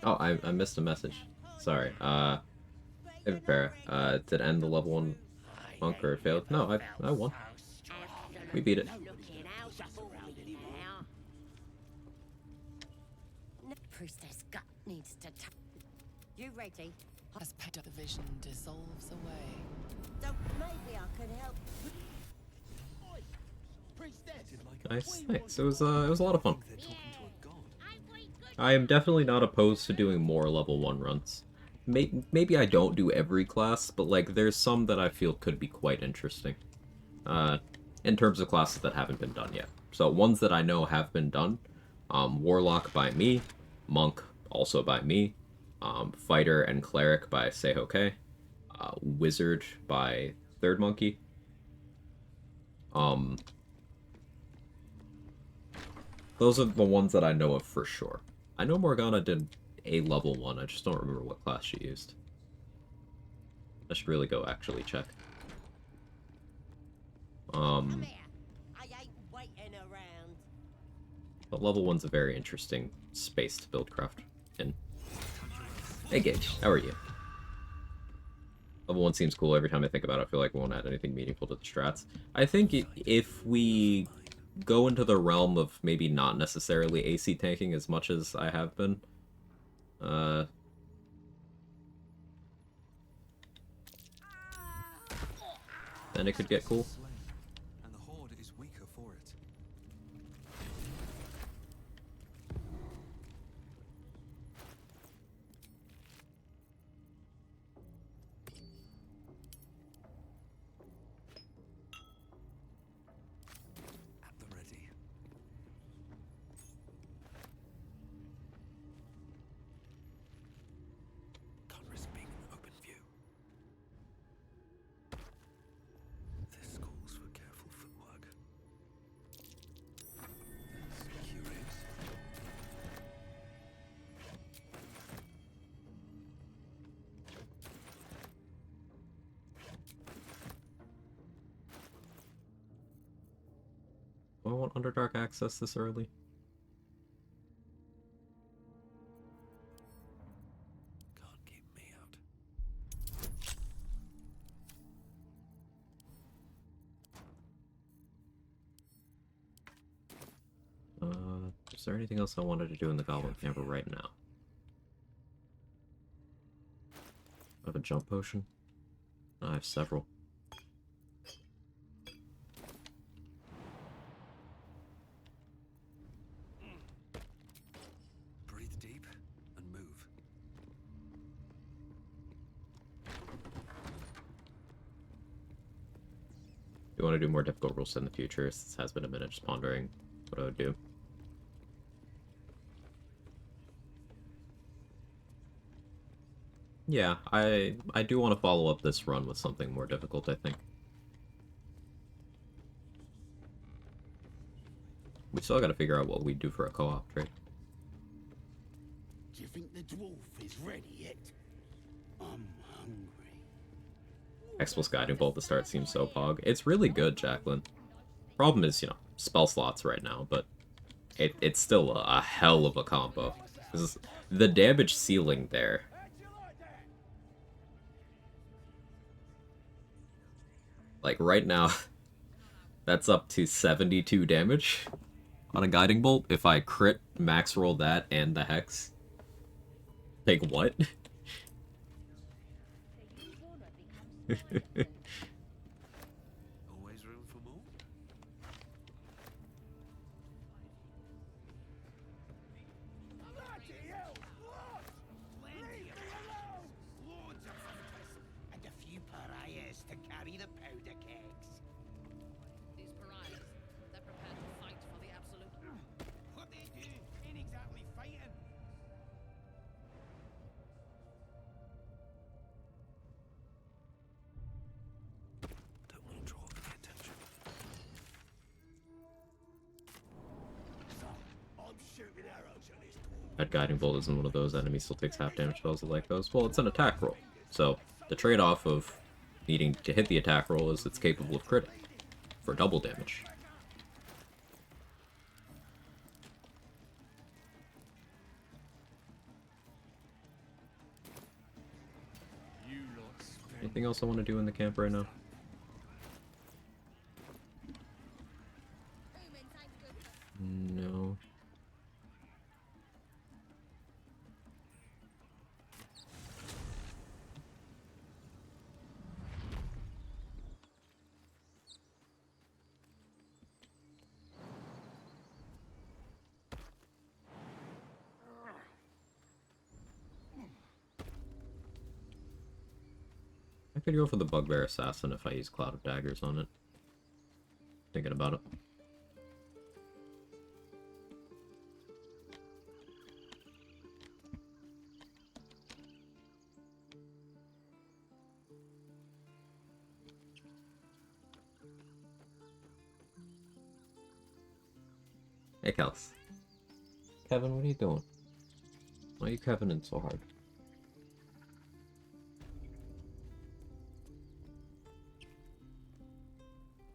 Oh, I missed a message. Sorry. Hey, Prepara, did it end the level 1 monk or it failed? No, I won. We beat it. Priestess gut needs to. You ready? As the vision dissolves away. So maybe I could help. Nice, thanks. It was a lot of fun. I am definitely not opposed to doing more level 1 runs. Maybe I don't do every class, but like there's some that I feel could be quite interesting. In terms of classes that haven't been done yet. So ones that I know have been done. Warlock by me, Monk also by me, Fighter and Cleric by Seihoke, Wizard by Third Monkey. Those are the ones that I know of for sure. I know Morgana did a level 1, I just don't remember what class she used. I should really go actually check. But level 1's a very interesting space to build craft in. Hey Gage, how are you? Level 1 seems cool. Every time I think about it, I feel like it won't add anything meaningful to the strats. I think if we go into the realm of maybe not necessarily AC tanking as much as I have been, then it could get cool. And the Horde is weaker for it. At the ready. Can't risk being in open view. This calls for careful footwork. There's curious. Do I want Underdark access this early? Can't keep me out. Is there anything else I wanted to do in the Goblin Camper right now? I have a jump potion. I have several. Breathe deep and move. Do you want to do more difficult rules in the future? This has been a minute just pondering what I would do. Yeah, I do want to follow up this run with something more difficult, I think. We still gotta figure out what we do for a co-op trade. Do you think the dwarf is ready yet? I'm hungry. Expulse Guiding Bolt at the start seems so pog. It's really good, Jacqueline. Problem is, you know, spell slots right now, but it's still a hell of a combo. The damage ceiling there. Like, right now, that's up to 72 damage on a Guiding Bolt. If I crit, max roll that and the Hex. Like, what? Always room for more? Bloody hell! What? Leave me alone! Loads of focus and a few pariahs to carry the powder kegs. These pariahs, they're prepared to fight for the absolute. What they do ain't exactly fighting. Don't want to draw any attention. So, I'm shooting arrows at this That Guiding Bolt isn't one of those enemies still takes half damage spells like those. Well, it's an attack roll. So, the trade-off of needing to hit the attack roll is it's capable of critting for double damage. Anything else I want to do in the camp right now? No. I could go for the Bugbear Assassin if I use Cloud of Daggers on it. Thinking about it. Hey, Kels. Kevin, what are you doing? Why are you Kevining so hard?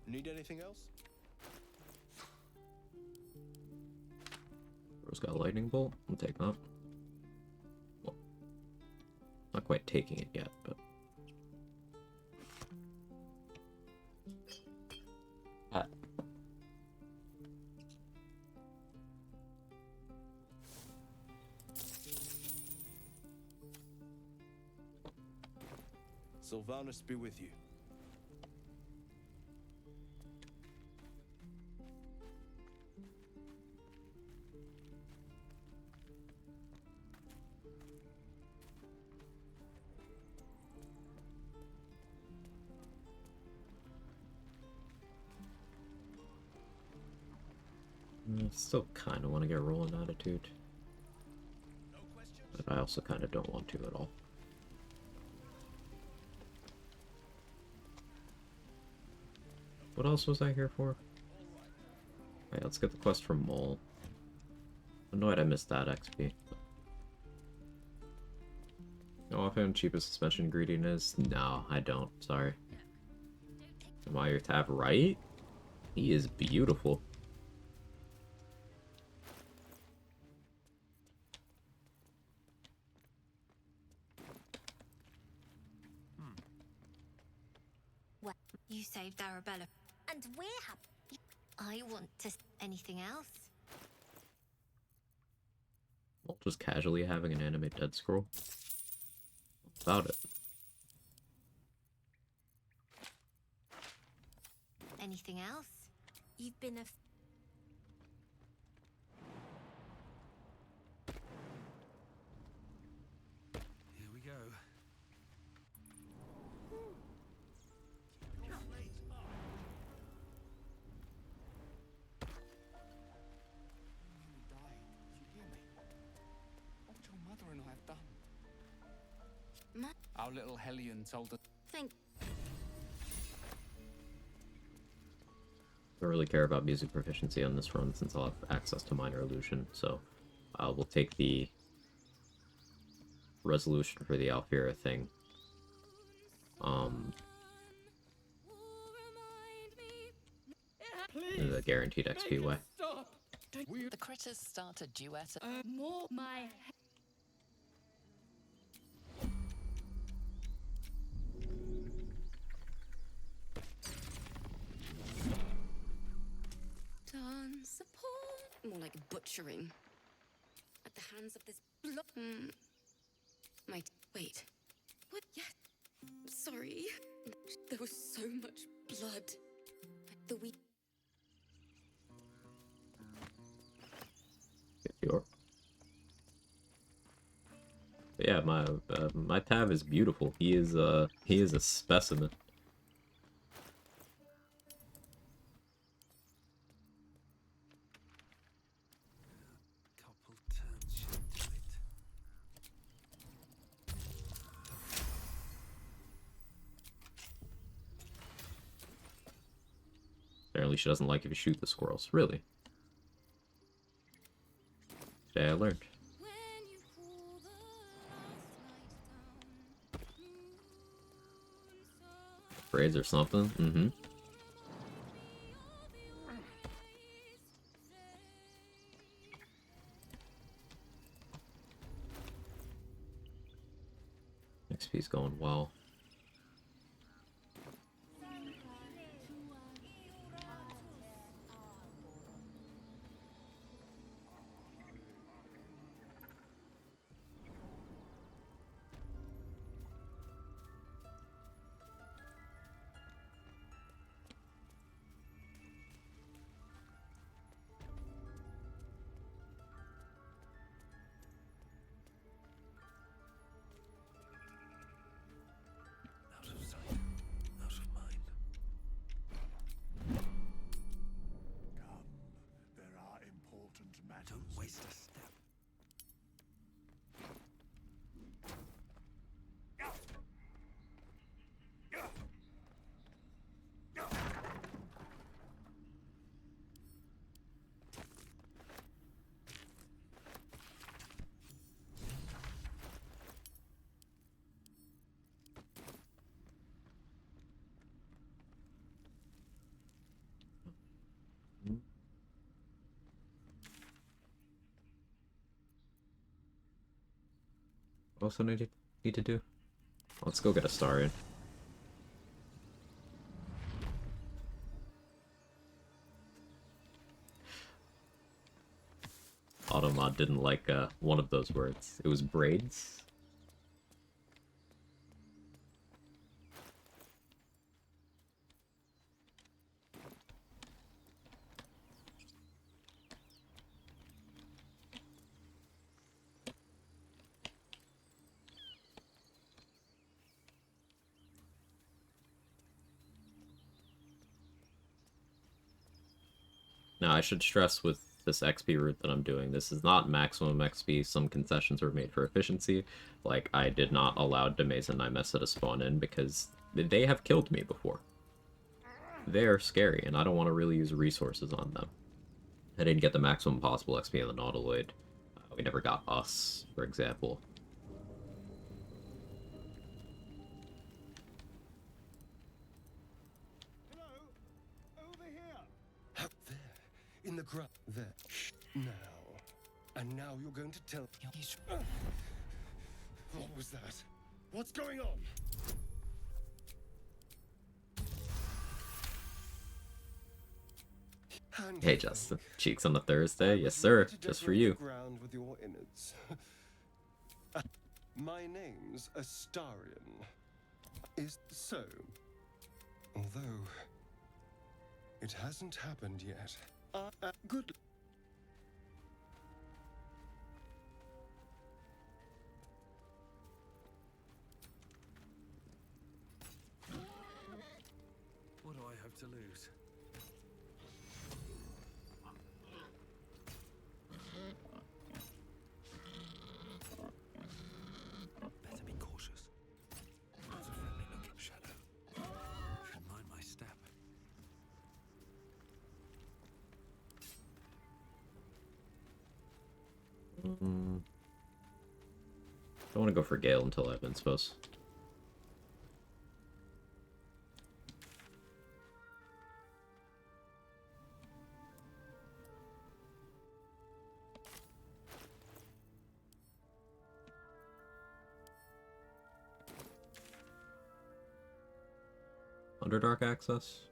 Need anything else? Rose got a Lightning Bolt. I'll take that. Well, not quite taking it yet, but Sylvanus be with you. I still kind of want to get rolling attitude. But I also kind of don't want to at all. What else was I here for? Alright, let's get the quest from Mole. Annoyed I missed that XP. Know offhand cheapest suspension ingredient is? No, I don't. Sorry. Am I your tab right? He is beautiful. Well, you saved Arabella. And we're happy. I want to... Anything else? Well, just casually having an anime dead scroll. About it. Anything else? You've been a... Here we go. Nearly died. Did you hear me? What your mother and I have done? Our little Hellion told us. Think. I don't really care about music proficiency on this run since I'll have access to Minor Illusion, so we'll take the resolution for the Alfira thing. The guaranteed XP way. The critters start a duet. More my... Done support. More like butchering. At the hands of this blood. Wait. What? Yeah. Sorry. There was so much blood. The week. Sure. But yeah, my tab is beautiful. He is a specimen. Couple turns should do it. Apparently she doesn't like if you shoot the squirrels. Really? Today I learned. Braids or something? Mm-hmm. XP's going well. Out of sight, out of mind. Come, there are important matters. Don't waste a step. What else do I need to do? Let's go get a star in. Automod didn't like one of those words. It was braids. Now, I should stress with this XP route that I'm doing, this is not maximum XP. Some concessions were made for efficiency. Like, I did not allow Demaze and Nymessa to spawn in because they have killed me before. They are scary, and I don't want to really use resources on them. I didn't get the maximum possible XP in the Nautiloid. We never got us, for example. In the ground. There. Now. And now you're going to tell... What was that? What's going on? Hey, Justin. Cheeks on a Thursday? Yes, sir. Just for you. Ground with your innards. My name's Astarion. Is so. Although... it hasn't happened yet. Good. What do I have to lose? Better be cautious. That's a friendly looking shadow. Should mind my step. Don't want to go for Gale until I've been supposed. Underdark access?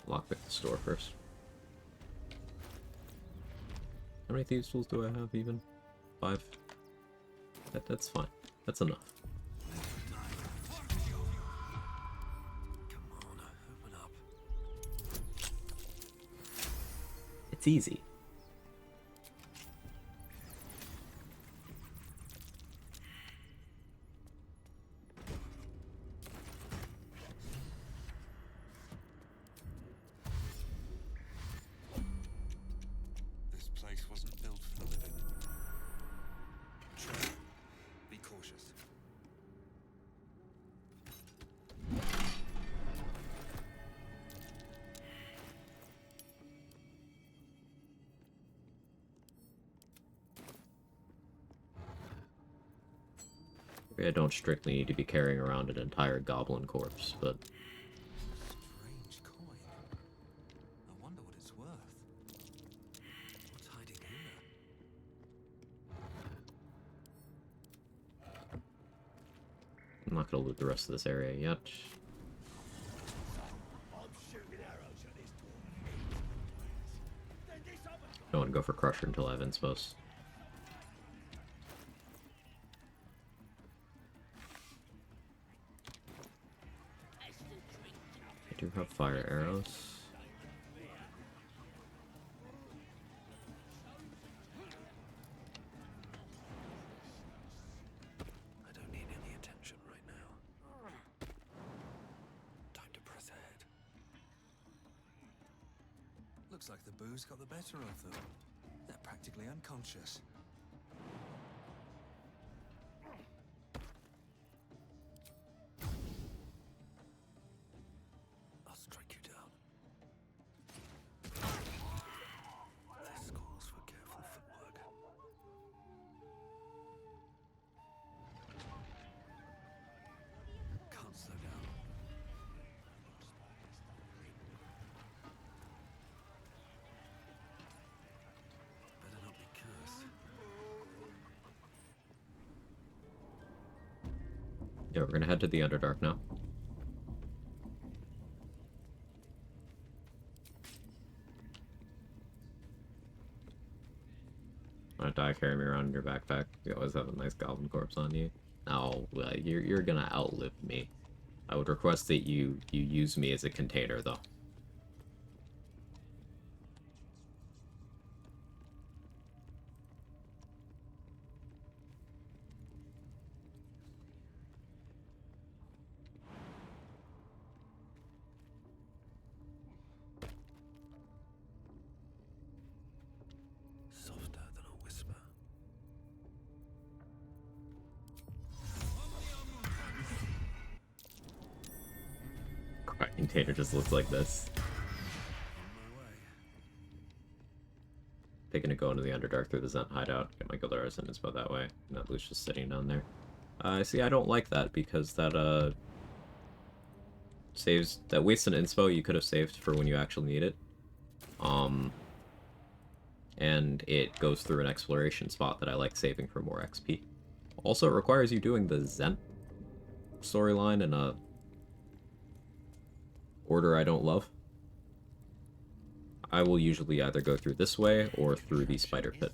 Lockpick the store first. How many thieves tools do I have even? 5? That's fine. That's enough. Come on, open up. It's easy. This place wasn't built for the living. Try. Be cautious. I don't strictly need to be carrying around an entire goblin corpse, but... Strange coin. I wonder what it's worth. What's hiding here? I'm not gonna loot the rest of this area yet. Don't want to go for Crusher until I've insposed. I do have fire arrows. I don't need any attention right now. Time to press ahead. Looks like the booze got the better of them. They're practically unconscious. I'll strike you down. This calls for careful footwork. Can't slow down. Better not be cursed. Yeah, we're gonna head to the Underdark now. Wanna die, carry me around in your backpack. You always have a nice goblin corpse on you. No, you're gonna outlive me. I would request that you use me as a container, though. Tater just looks like this. Picking to go into the Underdark through the Zent hideout. Get my Gildaris and inspo that way. Not Luce just sitting down there. See, I don't like that because that, saves... That wastes an inspo you could have saved for when you actually need it. And it goes through an exploration spot that I like saving for more XP. Also, it requires you doing the Zent storyline in a order I don't love. I will usually either go through this way or through the spider pit.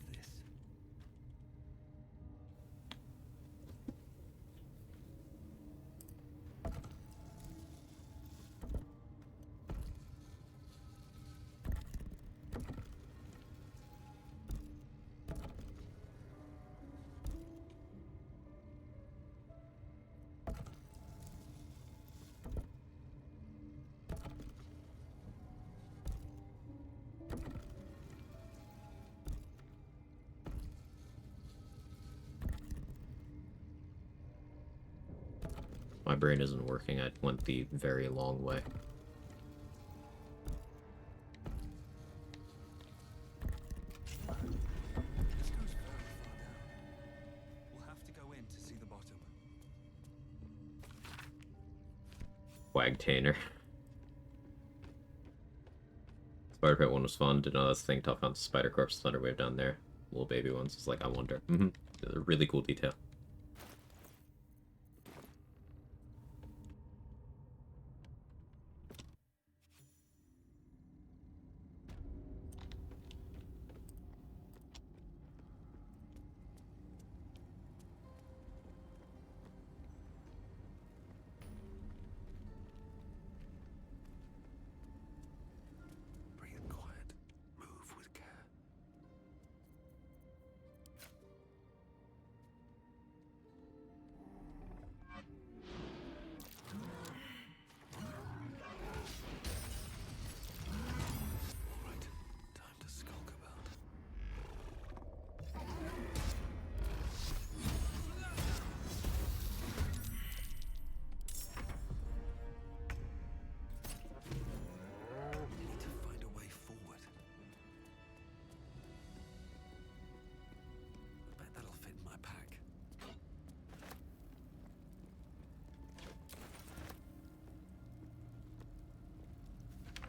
My brain isn't working, I went the very long way. We'll have to go in to see the bottom. Quag Tainer. Spider Pit one was fun. Didn't know that's the thing. Tough on Spider Corpse, Thunderwave down there. Little baby ones. It's like, I wonder. A really cool detail.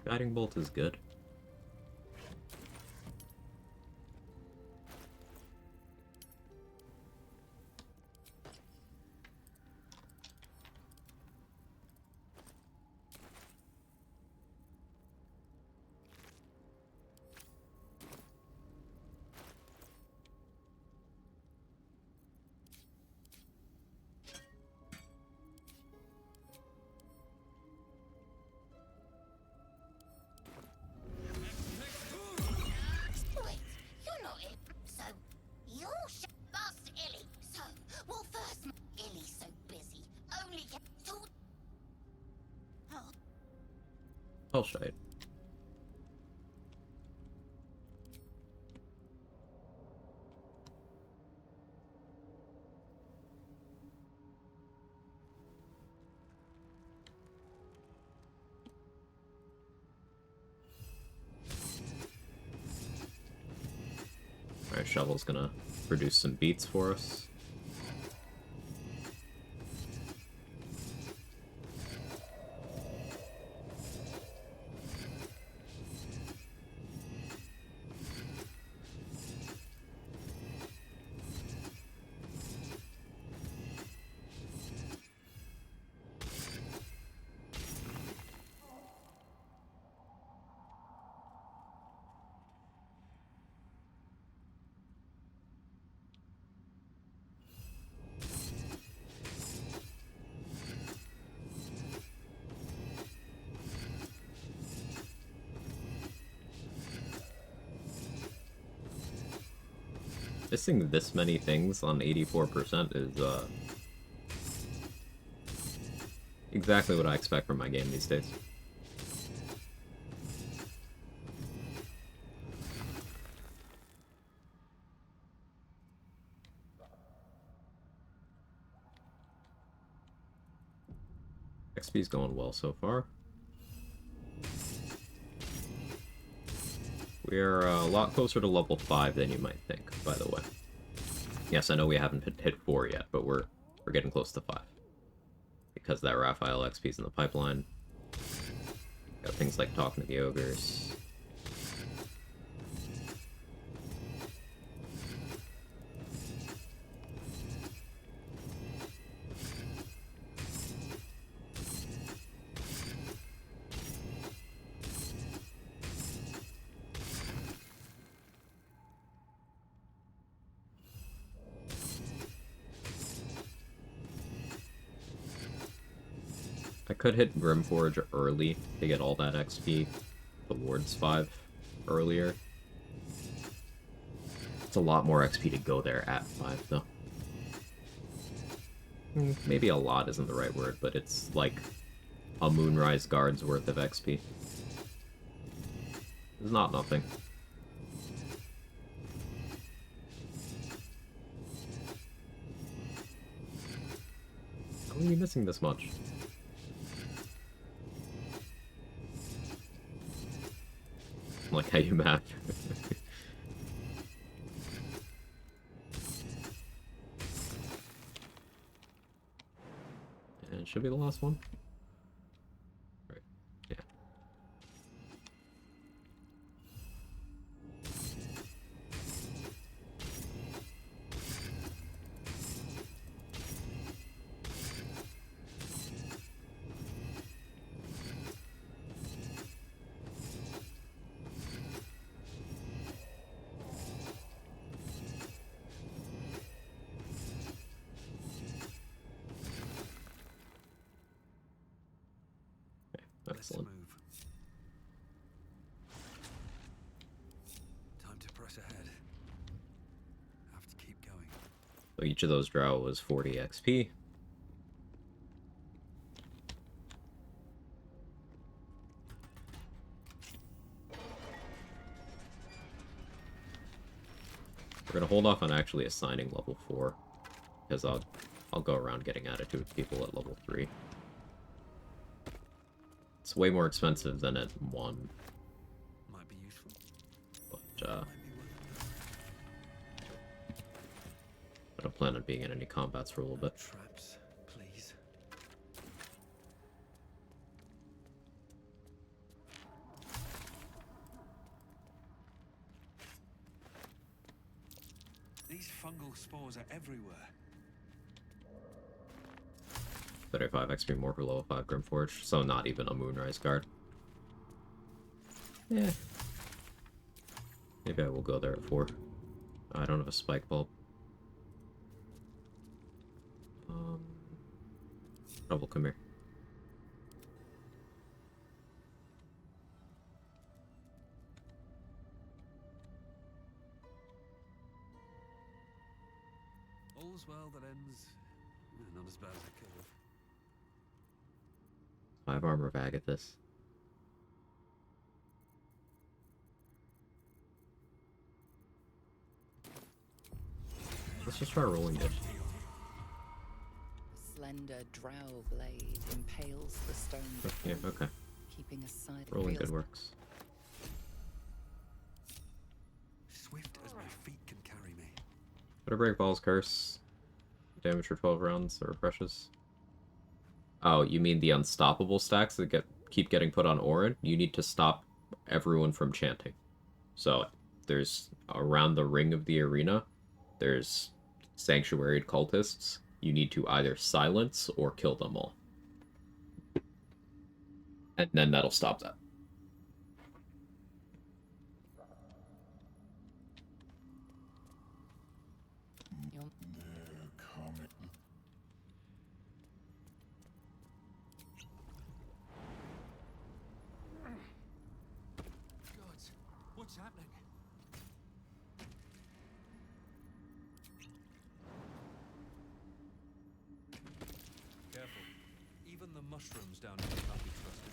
Guiding Bolt is good. Wait, you're not it. So, you're Master Illy. So, well, first, Illy's so busy. Only get thought. I'll show it. Alright, Shovel's gonna produce some beats for us. Missing this many things on 84% is, exactly what I expect from my game these days. XP's going well so far. We're a lot closer to level 5 than you might think, by the way. Yes, I know we haven't hit 4 yet, but we're getting close to 5. Because that Raphael XP's in the pipeline. Got things like talking to the ogres. I could hit Grimforge early to get all that XP towards 5 earlier. It's a lot more XP to go there at 5, though. Maybe a lot isn't the right word, but it's like a Moonrise Guard's worth of XP. It's not nothing. How are you missing this much? Like how you map. And it should be the last one. Right. Yeah. Excellent. Time to press ahead. Have to keep going. So each of those drow was 40 XP. We're gonna hold off on actually assigning level 4, because I'll go around getting attitude with people at level 3. It's way more expensive than at 1. Might be useful. But I don't plan on being in any combats for a little bit. Traps, please. These fungal spores are everywhere. 35 XP more for level 5 Grimforge, so not even a Moonrise Guard. Yeah. Maybe I will go there at 4. I don't have a spike bulb. Trouble, come here. All's well that ends not as bad as it could have. 5 armor of Agathis. Let's just try rolling it. Slender drow blade impales the stone before Yeah, okay. keeping aside. Rolling good works. Swift as my feet can carry me. Better break Ball's Curse. Damage for 12 rounds that refreshes. Oh, you mean the unstoppable stacks that keep getting put on Orin? You need to stop everyone from chanting. So, there's around the ring of the arena, there's sanctuaried cultists. You need to either silence or kill them all. And then that'll stop that. Gods, what's happening? Careful. Even the mushrooms down here can't be trusted.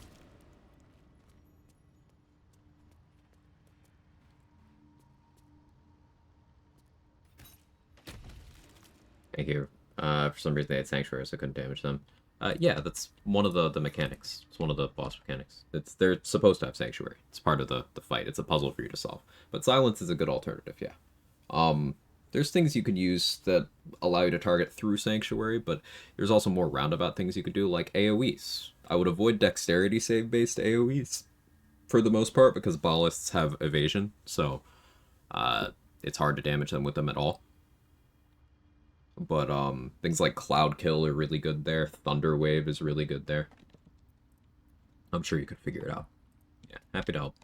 Thank you. For some reason they had sanctuaries, so I couldn't damage them. Yeah, that's one of the mechanics. It's one of the boss mechanics. They're supposed to have Sanctuary. It's part of the fight. It's a puzzle for you to solve. But Silence is a good alternative, yeah. There's things you could use that allow you to target through Sanctuary, but there's also more roundabout things you could do, like AoEs. I would avoid dexterity save-based AoEs for the most part, because ballists have evasion, so it's hard to damage them with them at all. But things like Cloud Kill are really good there. Thunder Wave is really good there. I'm sure you could figure it out. Yeah, happy to help.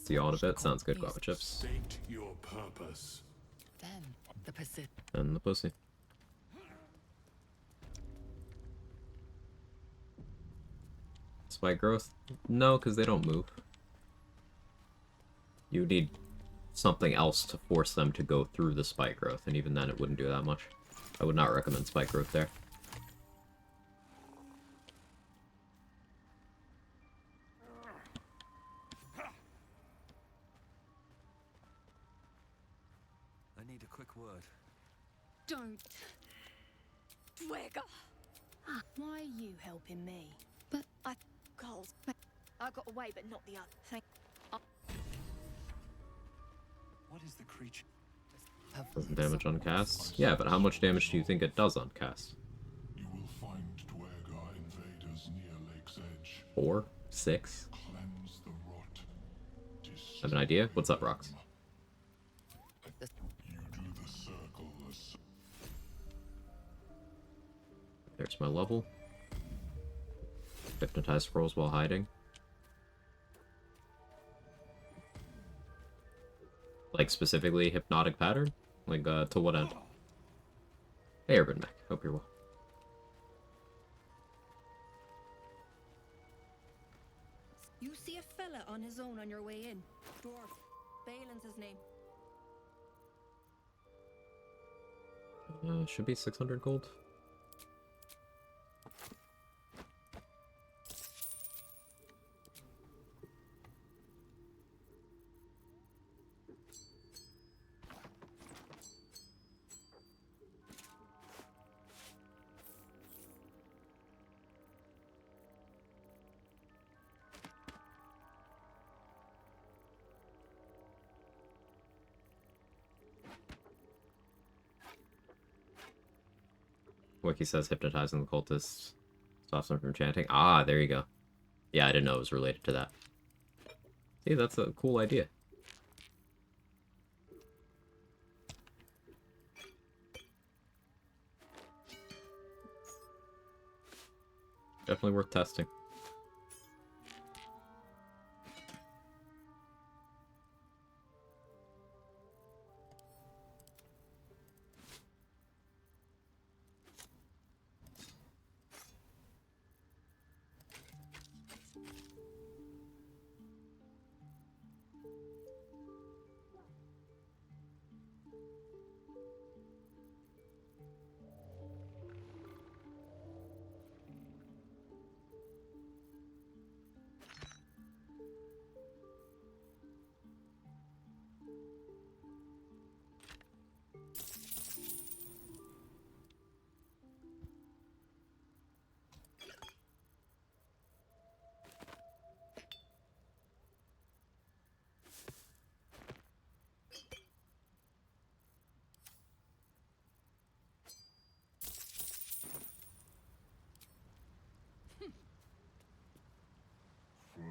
See you all in a bit. Sounds good, Guava Chips. State your purpose. Then the Pacific. And the pussy. Spike growth? No, because they don't move. You need something else to force them to go through the spike growth, and even then it wouldn't do that much. I would not recommend spike growth there. I need a quick word. Don't. Dwagger. Why are you helping me? But I got away, but not the other. What is the creature? Doesn't damage on casts? Yeah, but how much damage do you think it does on cast? You will find Dwagger invaders near Lake's Edge. 4? 6? Cleanse the rot. Have an idea? What's up, Rocks? You do the circle. There's my level. Hypnotize scrolls while hiding. Like, specifically hypnotic pattern? Like, to what end? Hey, Urban Mech. Hope you're well. You see a fella on his own on your way in. Dwarf. Balin's his name. Should be 600 gold. Wiki says hypnotizing the cultists stops them from chanting. Ah, there you go. Yeah, I didn't know it was related to that. See, that's a cool idea. Definitely worth testing.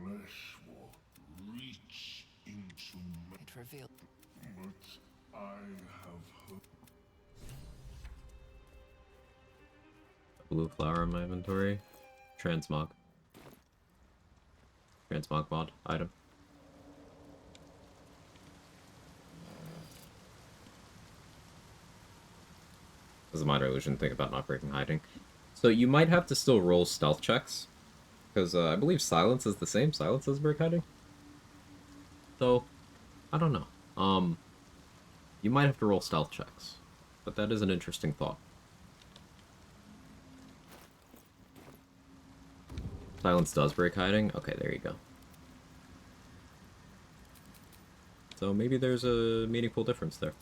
Flesh will reach into me. It revealed. But I have heard. Blue flower in my inventory. Transmog. Transmog mod item. As a minor illusion, think about not breaking hiding. So you might have to still roll stealth checks. Because I believe silence is the same. Silence does break hiding. So, I don't know. You might have to roll stealth checks. But that is an interesting thought. Silence does break hiding? Okay, there you go. So maybe there's a meaningful difference there.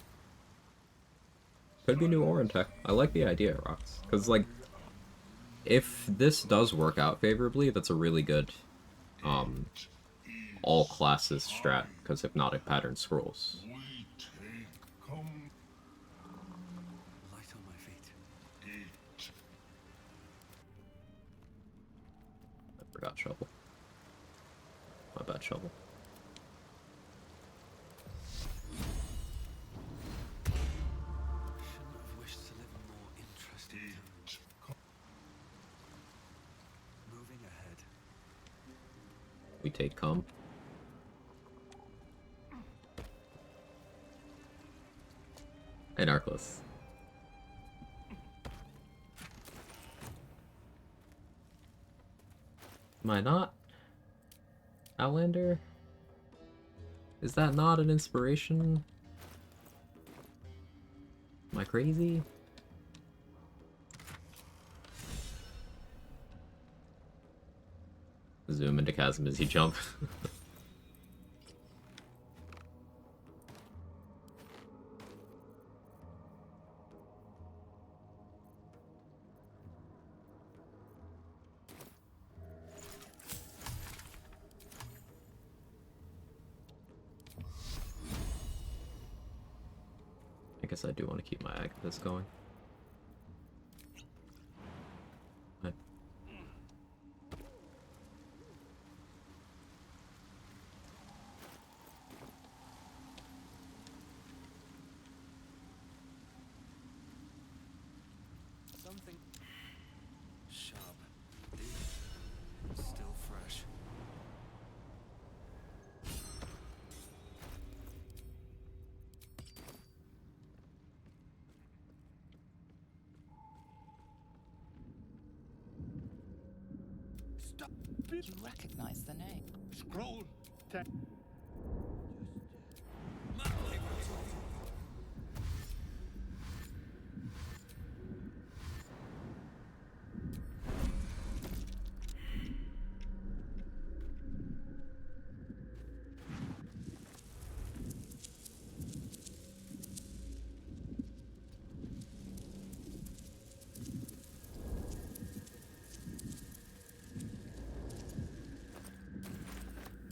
Could be new Orin tech. I like the idea, Rocks. Because, like, if this does work out favorably, that's a really good, all classes strat, because Hypnotic Pattern scrolls. Light on my feet. I forgot Shovel. My bad, Shovel. Shouldn't have wished to live a more interesting time. Moving ahead. We take calm. And Arclus. Am I not? Outlander? Is that not an inspiration? Am I crazy? Zoom into chasm as you jump. I guess I do want to keep my Agathis going. Right. Something sharp, deep, still fresh. Stop! You recognize the name. Scroll.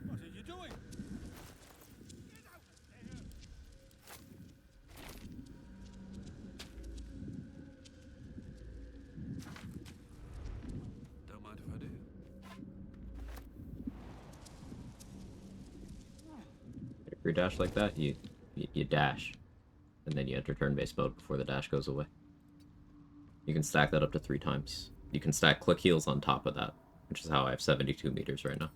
What are you doing? Don't mind if I do. If you dash like that, you dash. And then you enter turn-based mode before the dash goes away. You can stack that up to 3 times. You can stack click heals on top of that, which is how I have 72 meters right now.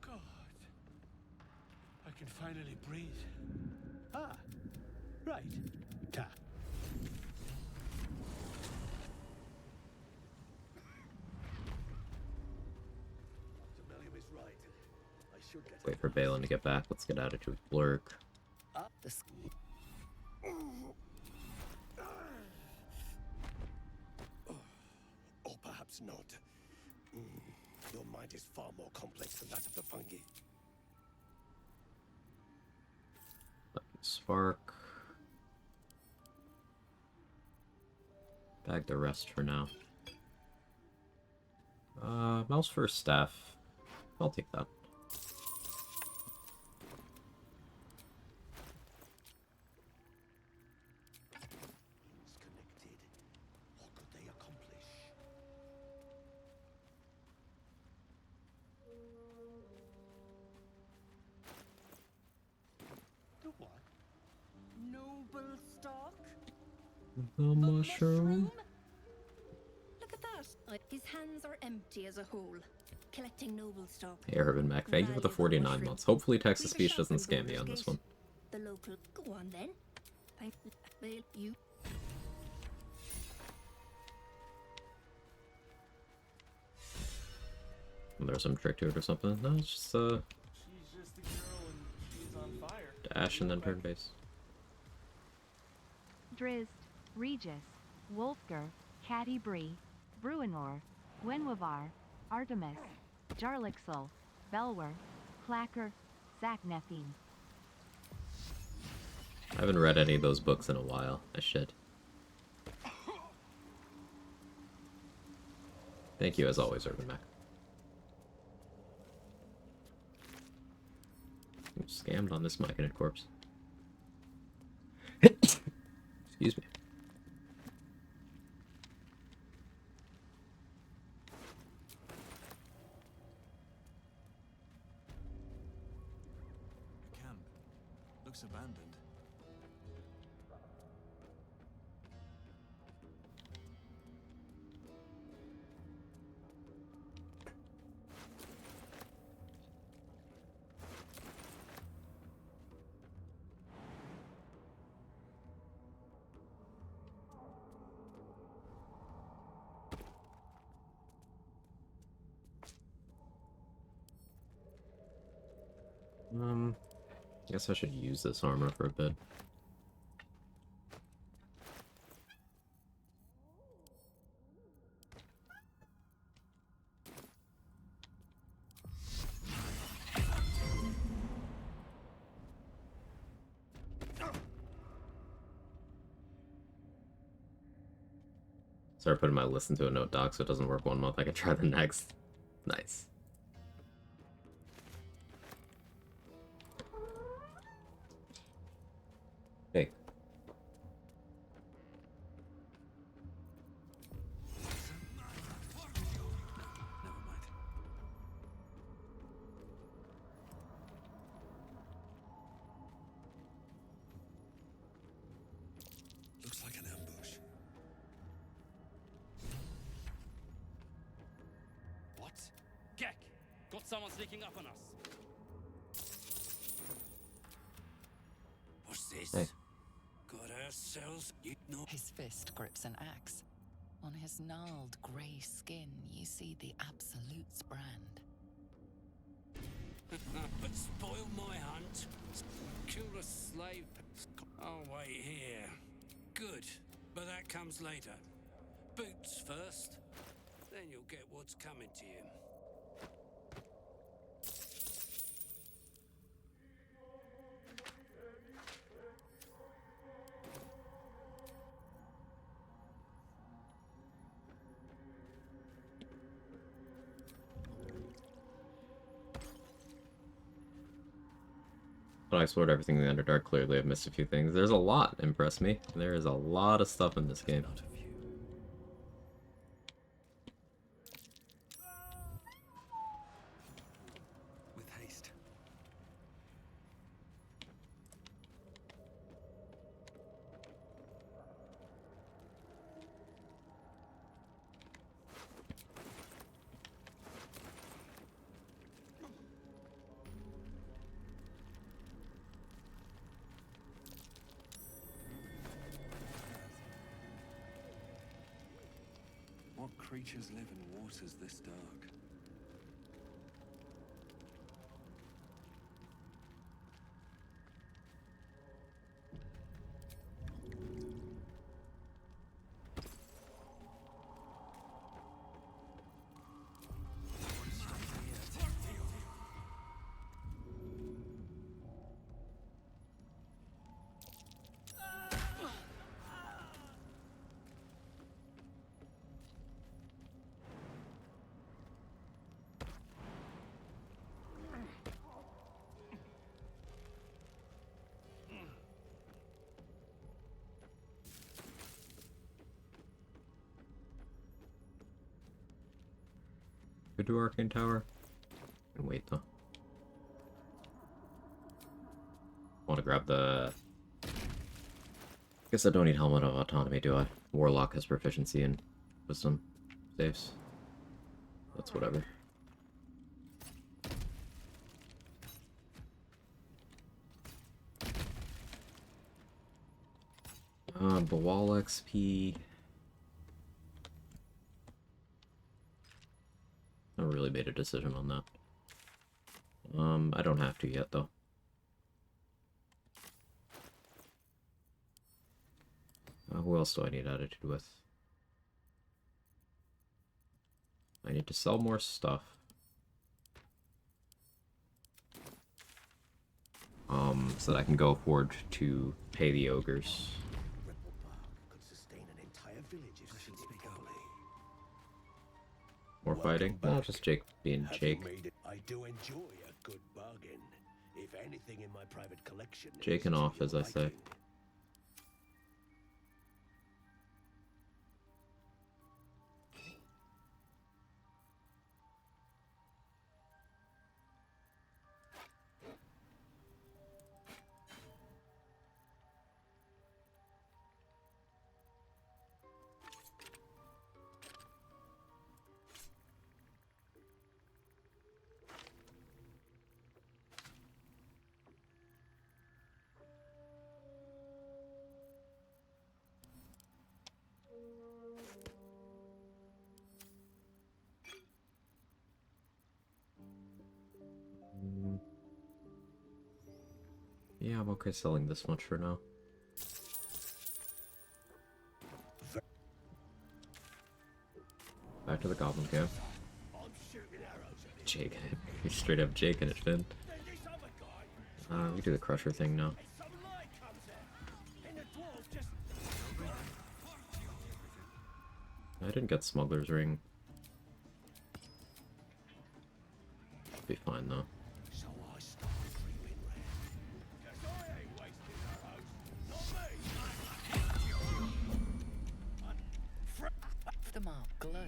God. I can finally breathe. Ah. Right. Ta. Demelium is right. I should get Wait for Balin to get back. Let's get out of to Blurk. Up the Or perhaps not. Your mind is far more complex than that of the fungi. Spark. Bag the rest for now. Mouse first staff. I'll take that. Disconnected. What could they accomplish? The what? Noble stock? The mushroom. Look at that. His hands are empty as a whole. Collecting noble stock. Hey, Urban Mac, thank you for the 49 months. Hopefully text-to-speech doesn't scam me on this one. The local. Go on then. Thank you. There's some trick to it or something. No, it's just She's just a girl and she's on fire. dash and then turn base. Drizzt, Regis. Wolfgar, Catti Bree, Bruinor, Wenwavar, Artemis, Jarlixel, Belwer, Clacker, Zaknethine. I haven't read any of those books in a while. I should. Thank you, as always, Urban Mac. I'm scammed on this Myconid corpse. Excuse me. Camp. Looks abandoned. Guess I should use this armor for a bit. Start putting my listen to a note doc so it doesn't work 1 month. I can try the next. Nice. Hey. Looks like an ambush. What? Gek! Got someone sneaking up on us. What's this? Hey. Got ourselves, you know. His fist grips an axe. On his gnarled grey skin, you see the Absolute's brand. But spoil my hunt. Kill the slave. I'll wait here. Good, but that comes later. Boots first, then you'll get what's coming to you. But I explored everything in the Underdark. Clearly, I've missed a few things. There's a lot, impressed me. There is a lot of stuff in this game. With haste. What creatures live in waters this dark? Could do Arcane Tower. And wait though. Want to grab the... Guess I don't need Helmet of Autonomy, do I? Warlock has proficiency in wisdom saves. That's whatever. Bawal XP. I haven't really made a decision on that. I don't have to yet, though. Who else do I need attitude with? I need to sell more stuff. So that I can go afford to pay the ogres. More fighting? No, just Jake being Jake. I do enjoy a good bargain. If anything in my private collection. Jaking off, as I say. Yeah, I'm okay selling this much for now. Back to the goblin camp. Jake, he's straight up Jake and it, Finn. We do the crusher thing now. I didn't get smuggler's ring. Should be fine though. The mark glows.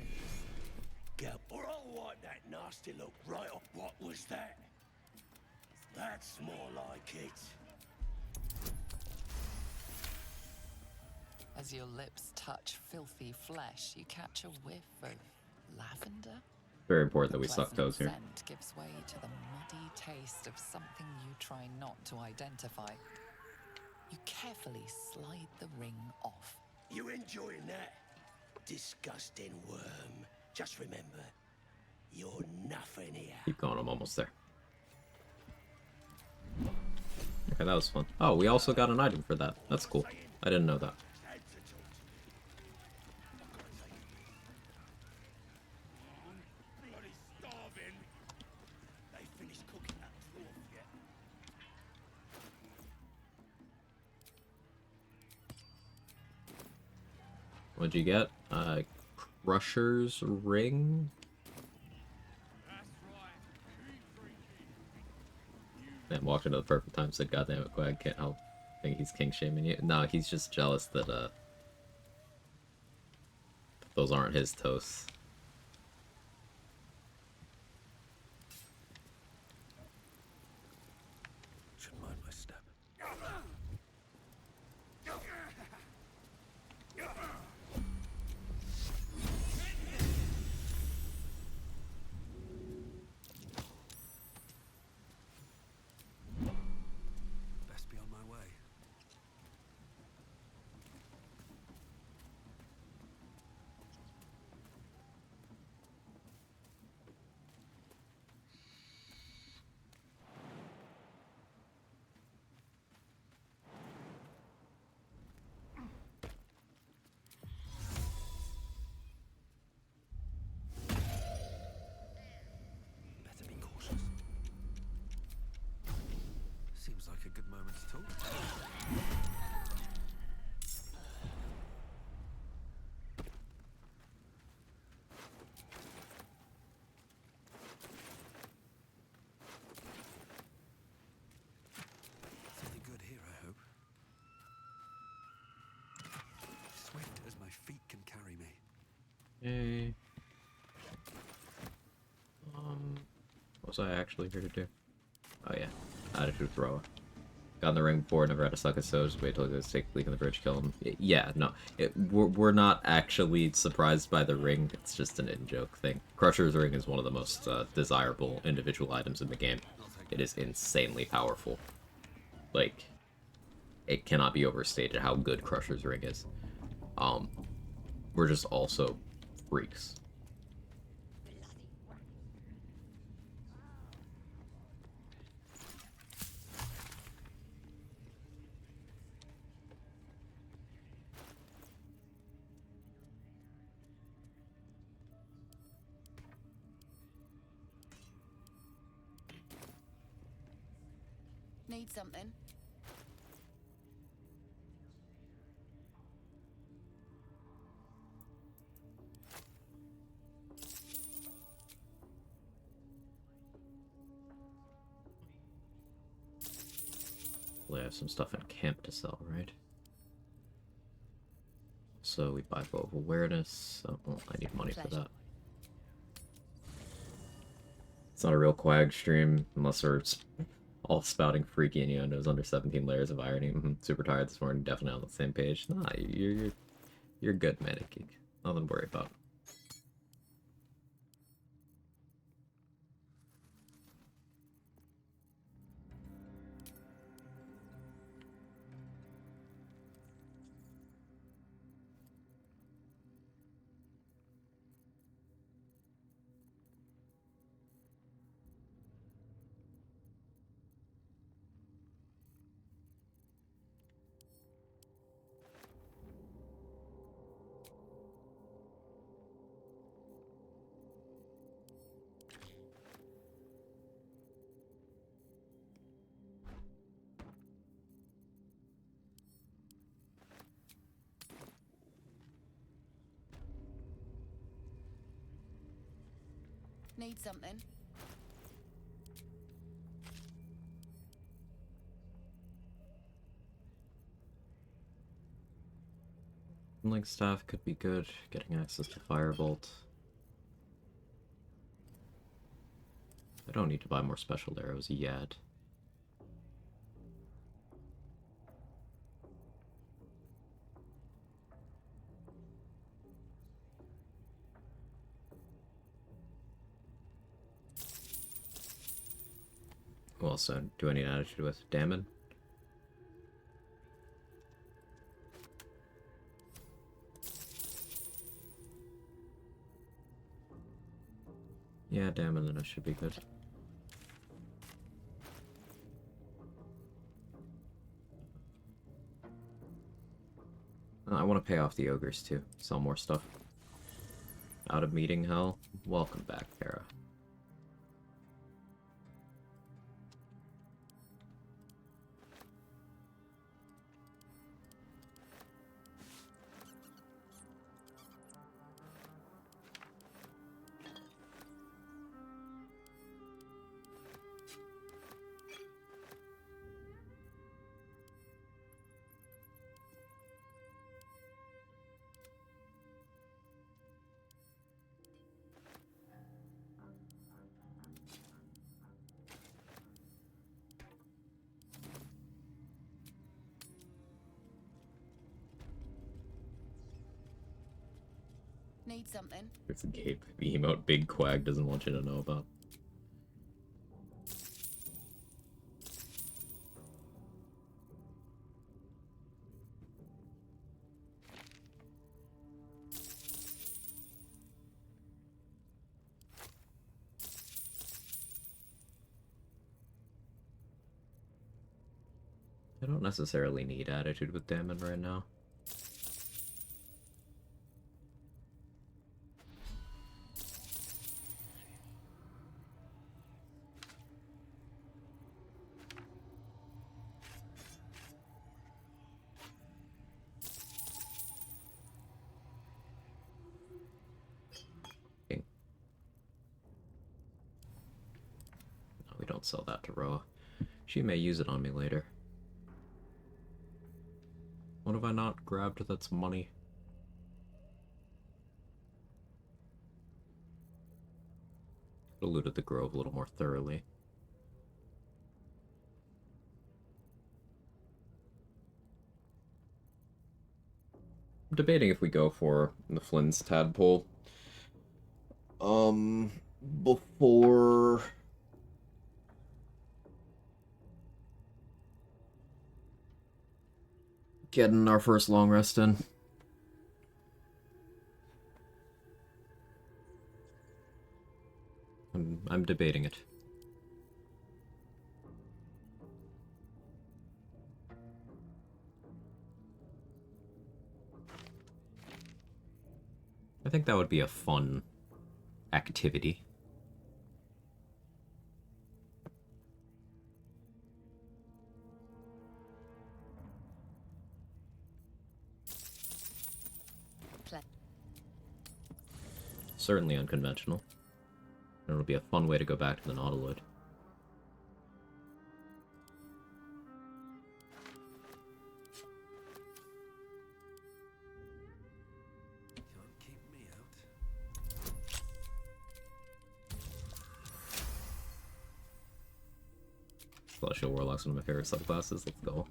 Go, or I'll wipe that nasty look right off. What was that? That's more like it. As your lips touch filthy flesh, you catch a whiff of lavender. Very important that we The suck toes here. pleasant scent gives way to the muddy taste of something you try not to identify. You carefully slide the ring off. You enjoying that? Disgusting worm. Just remember, you're nothing here. Keep going, I'm almost there. Okay, that was fun. Oh, we also got an item for that. That's cool. I didn't know that. What'd you get? Crusher's ring? Man, walked into the perfect time, said, "Goddamn it, Quag, can't help. Think he's king shaming you." No, he's just jealous that, those aren't his toasts. Should mind my step. Best be on my way. Better be cautious. Seems like a good moment to talk. Something good here, I hope. Swift as my feet can carry me. Hey. What was I actually here to do? Oh yeah, attitude thrower. Got in the ring before, never had to suck a so, just wait till it take leak in the bridge, kill him. Yeah, no, we're not actually surprised by the ring, it's just an in-joke thing. Crusher's ring is one of the most desirable individual items in the game. It is insanely powerful. Like, it cannot be overstated how good Crusher's ring is. We're just also freaks. Need something? We have some stuff in camp to sell, right? So we buy bow of awareness. Oh, I need money for that. It's not a real Quag stream unless we're all spouting freaky innuendos under 17 layers of irony. Super tired this morning, definitely on the same page. Nah, you're good, Manic Geek. Nothing to worry about. Need something? Link staff could be good. Getting access to Firebolt. I don't need to buy more special arrows yet. Well, so do I need attitude with Damon? Yeah, Damon, then it should be good. I want to pay off the ogres too. Sell more stuff. Out of meeting hell. Welcome back, Kara. Need something? It's a gape emote Big Quag doesn't want you to know about. I don't necessarily need attitude with Damon right now. No, we don't sell that to Roa. She may use it on me later. What have I not grabbed that's money? Could've looted the grove a little more thoroughly. I'm debating if we go for the Flynn's tadpole. Before... getting our first long rest in. I'm debating it. I think that would be a fun activity. certainly unconventional. And it'll be a fun way to go back to the Nautiloid. Can't keep me out. Celestial Warlock's one of my favorite subclasses. Let's go.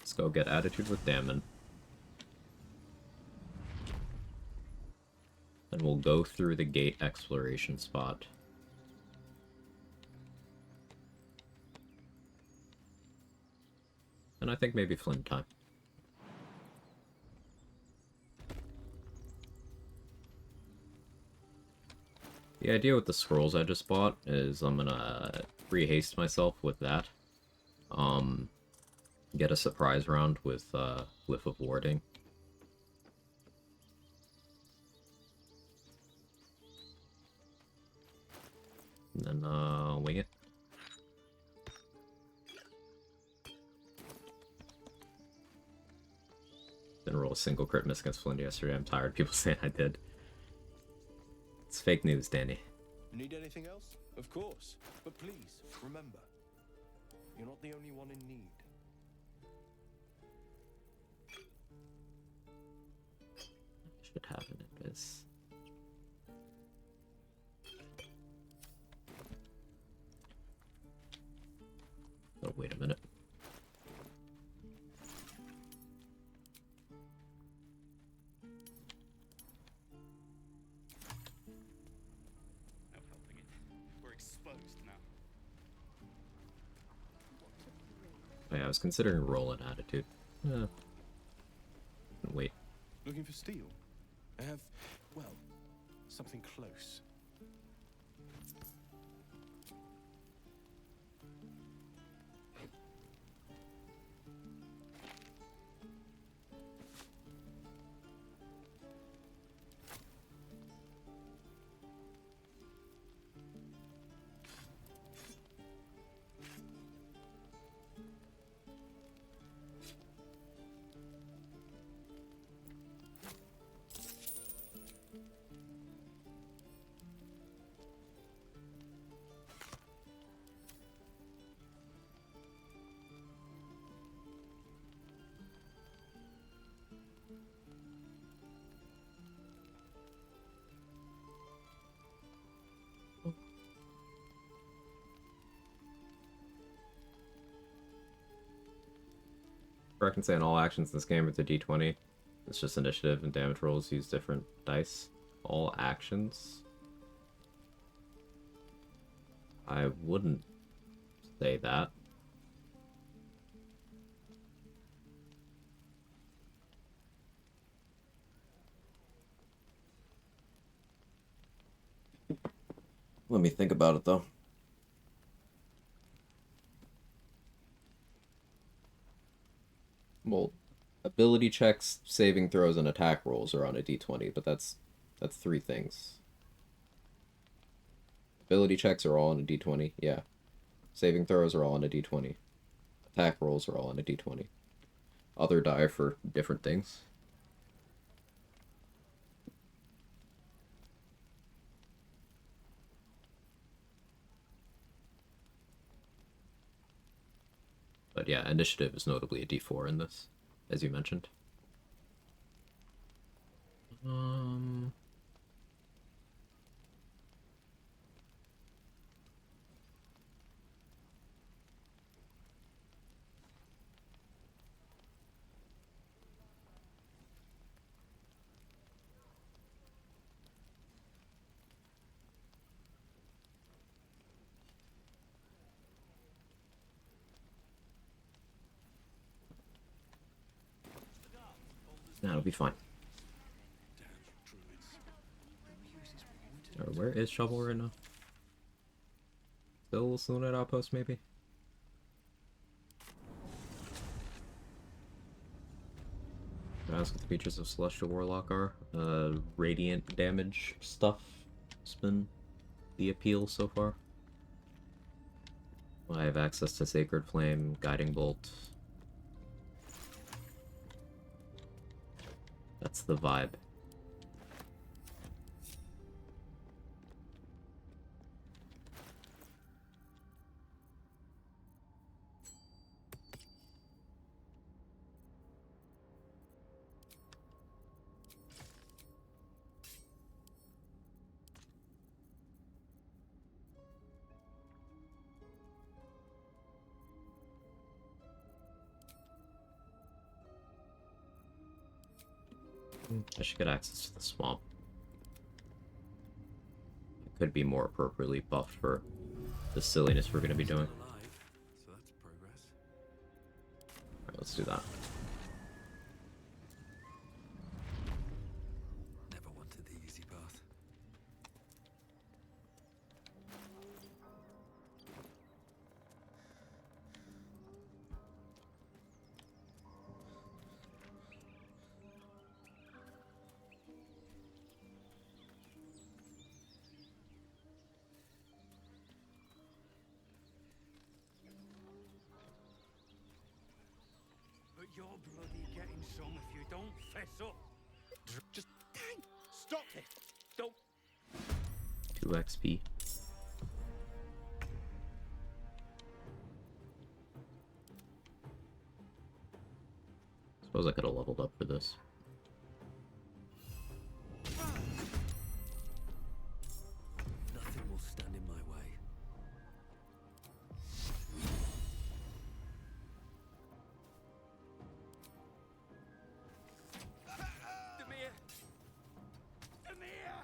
Let's go get Attitude with Damon. And we'll go through the gate exploration spot. And I think maybe Flint time. The idea with the scrolls I just bought is I'm gonna pre-haste myself with that. Get a surprise round with Glyph of Warding. And then wing it. Didn't roll a single crit miss against Flint yesterday. I'm tired of people saying I did. It's fake news, Danny. Need anything else? Of course. But please, remember, you're not the only one in need. Should have an Abyss. Oh, wait a minute. No helping it. We're exposed now. Oh, yeah, I was considering rolling Attitude. Wait. Looking for steel? I have, well, something close. Correct in saying all actions in this game are the d20. It's just initiative and damage rolls use different dice. All actions? I wouldn't say that. Let me think about it though. Well, ability checks, saving throws, and attack rolls are on a d20, but that's three things. Ability checks are all on a d20, yeah. Saving throws are all on a d20. Attack rolls are all on a d20. Other die for different things. But yeah, initiative is notably a d4 in this, as you mentioned. That'll be fine. Where is Shovel right now? Still Saloon Outpost, maybe? Ask what the features of Celestial Warlock are. Radiant damage stuff. It's been the appeal so far. I have access to Sacred Flame, Guiding Bolt. That's the vibe. I should get access to the swamp. It could be more appropriately buffed for the silliness we're going to be doing. So that's progress. Alright, let's do that. Never wanted the easy path. But you're bloody getting some if you don't fess up. Just stop it. Don't. 2 XP. Suppose I could have leveled up for this. Nothing will stand in my way. Demir! Demir!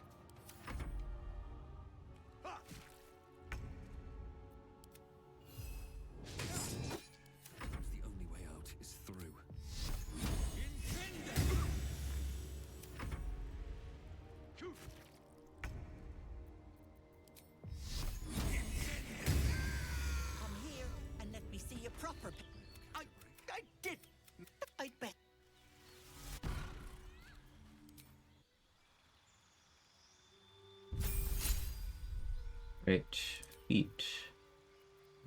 Ah! The only way out is through. Come here and let me see you proper. I did. I bet. Right, feet.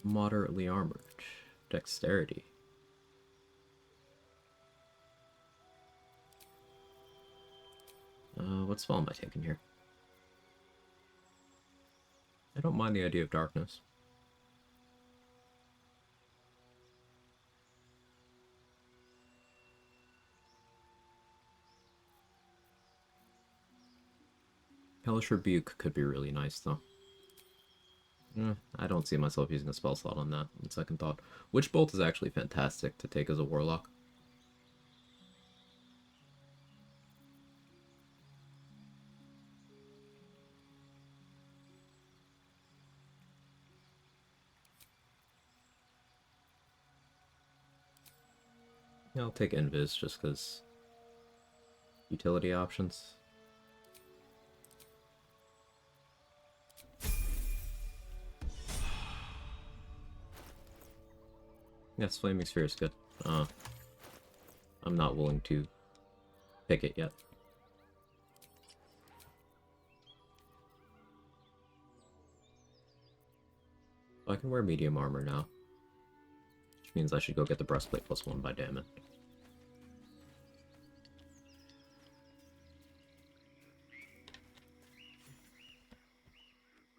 Moderately armored. Dexterity. What spell am I taking here? I don't mind the idea of darkness. Hellish Rebuke could be really nice, though. I don't see myself using a spell slot on that, on second thought. Witch Bolt is actually fantastic to take as a Warlock. Yeah, I'll take Invis just because utility options. Yes, Flaming Sphere is good. I'm not willing to pick it yet. I can wear medium armor now, which means I should go get the breastplate +1 by damage.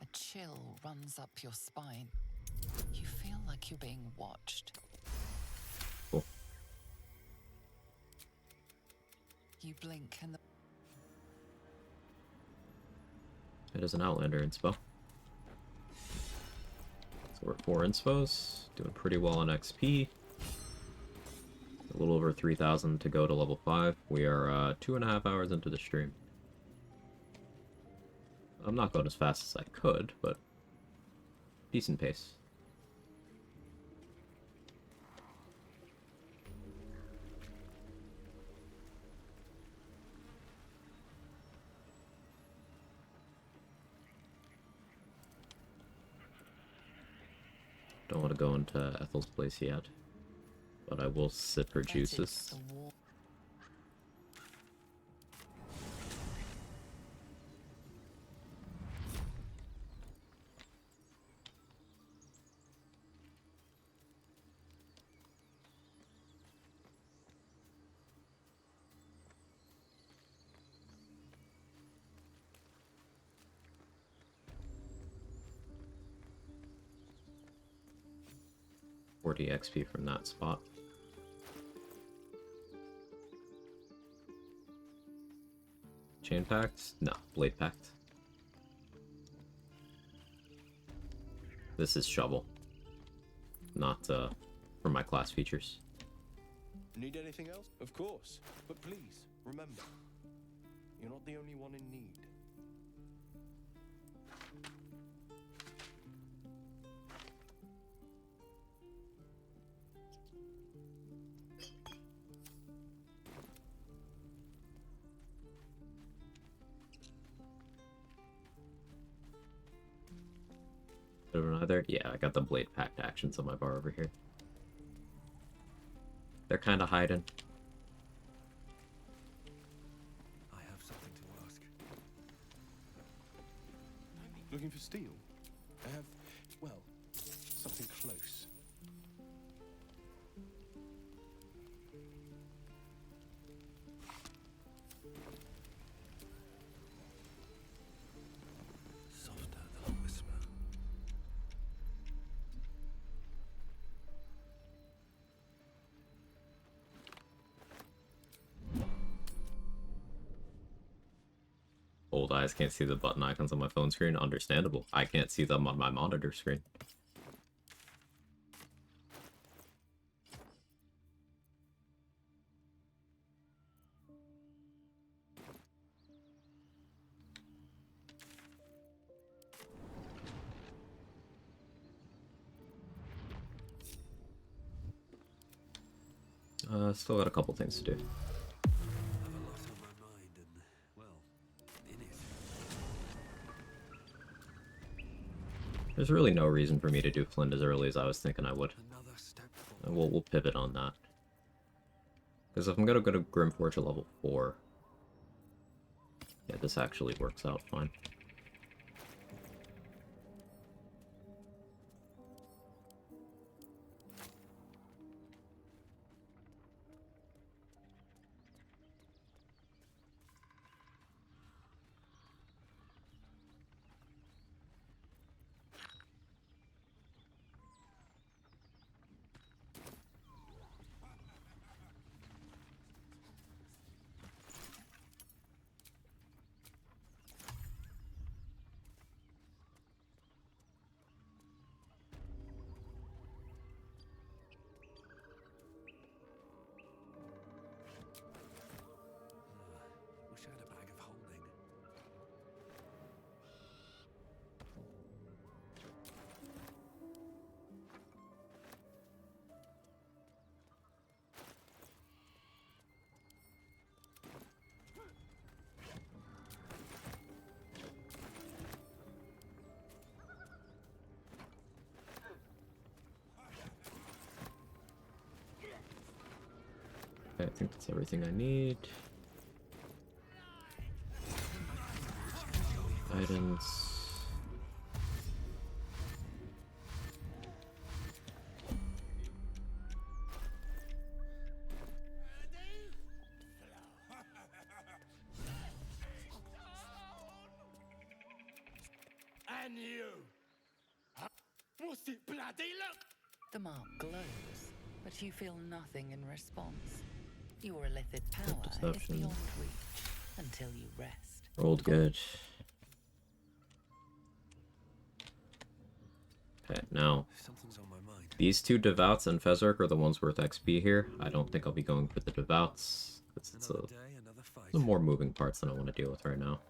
A chill runs up your spine. You feel like you're being watched. Cool. You blink and the It is an Outlander inspo. So we're 4 inspos, doing pretty well on XP. A little over 3,000 to go to level 5. We are 2.5 hours into the stream. I'm not going as fast as I could, but decent pace. Don't want to go into Ethel's place yet, but I will sip her juices. 40 XP from that spot. Chain pact? No, blade pact. This is shovel. Not for my class features. Need anything else? Of course. But please, remember, you're not the only one in need. Bit of another? Yeah, I got the blade pact actions on my bar over here. They're kind of hiding. I have something to ask. Looking for steel? I have, well, something close. Softer than a whisper. Old eyes can't see the button icons on my phone screen. Understandable. I can't see them on my monitor screen. Still got a couple things to do. There's really no reason for me to do Flint as early as I was thinking I would. And we'll pivot on that. Because if I'm gonna go to Grimforge at level 4, yeah, this actually works out fine. Wish I had a bag of holding. Okay, I think that's everything I need. Items. And you! What's it bloody look? The mark glows, but you feel nothing in response. Your illithid power is Deception. beyond reach until you rest. Rolled good. Okay, now Something's on my mind. these two Devouts and Fezark are the ones worth XP here. I don't think I'll be going for the Devouts. It's Another day, another fight. some more moving parts than I want to deal with right now.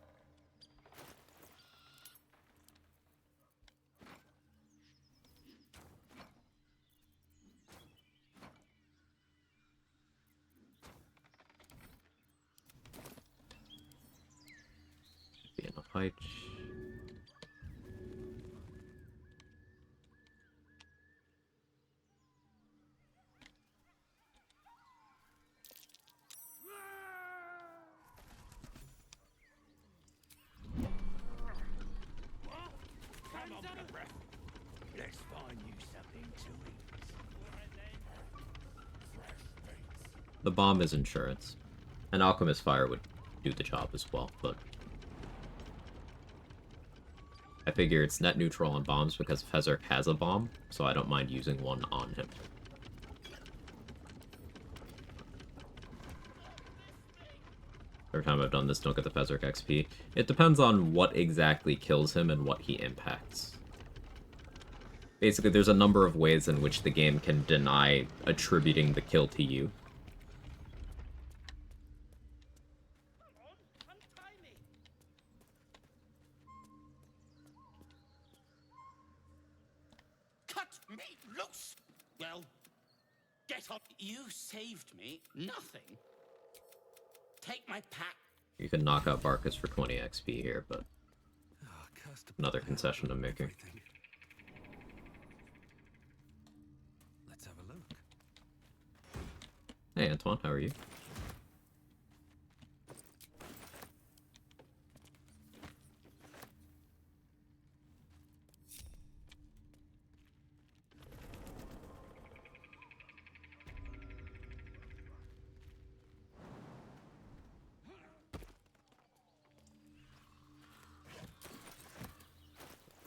Should be enough height. Come on, breath. Let's find you something to eat. The bomb is insurance. An Alchemist Fire would do the job as well, but I figure it's net neutral on bombs because Fezzik has a bomb, so I don't mind using one on him. Every time I've done this, don't get the Fezzik XP. It depends on what exactly kills him and what he impacts. Basically, there's a number of ways in which the game can deny attributing the kill to you. Cut me loose! Well, get up. You saved me. Nothing. Take my pack. You can knock out Barkus for 20 XP here, but another concession I'm making. Let's have a look. Hey Antoine, how are you?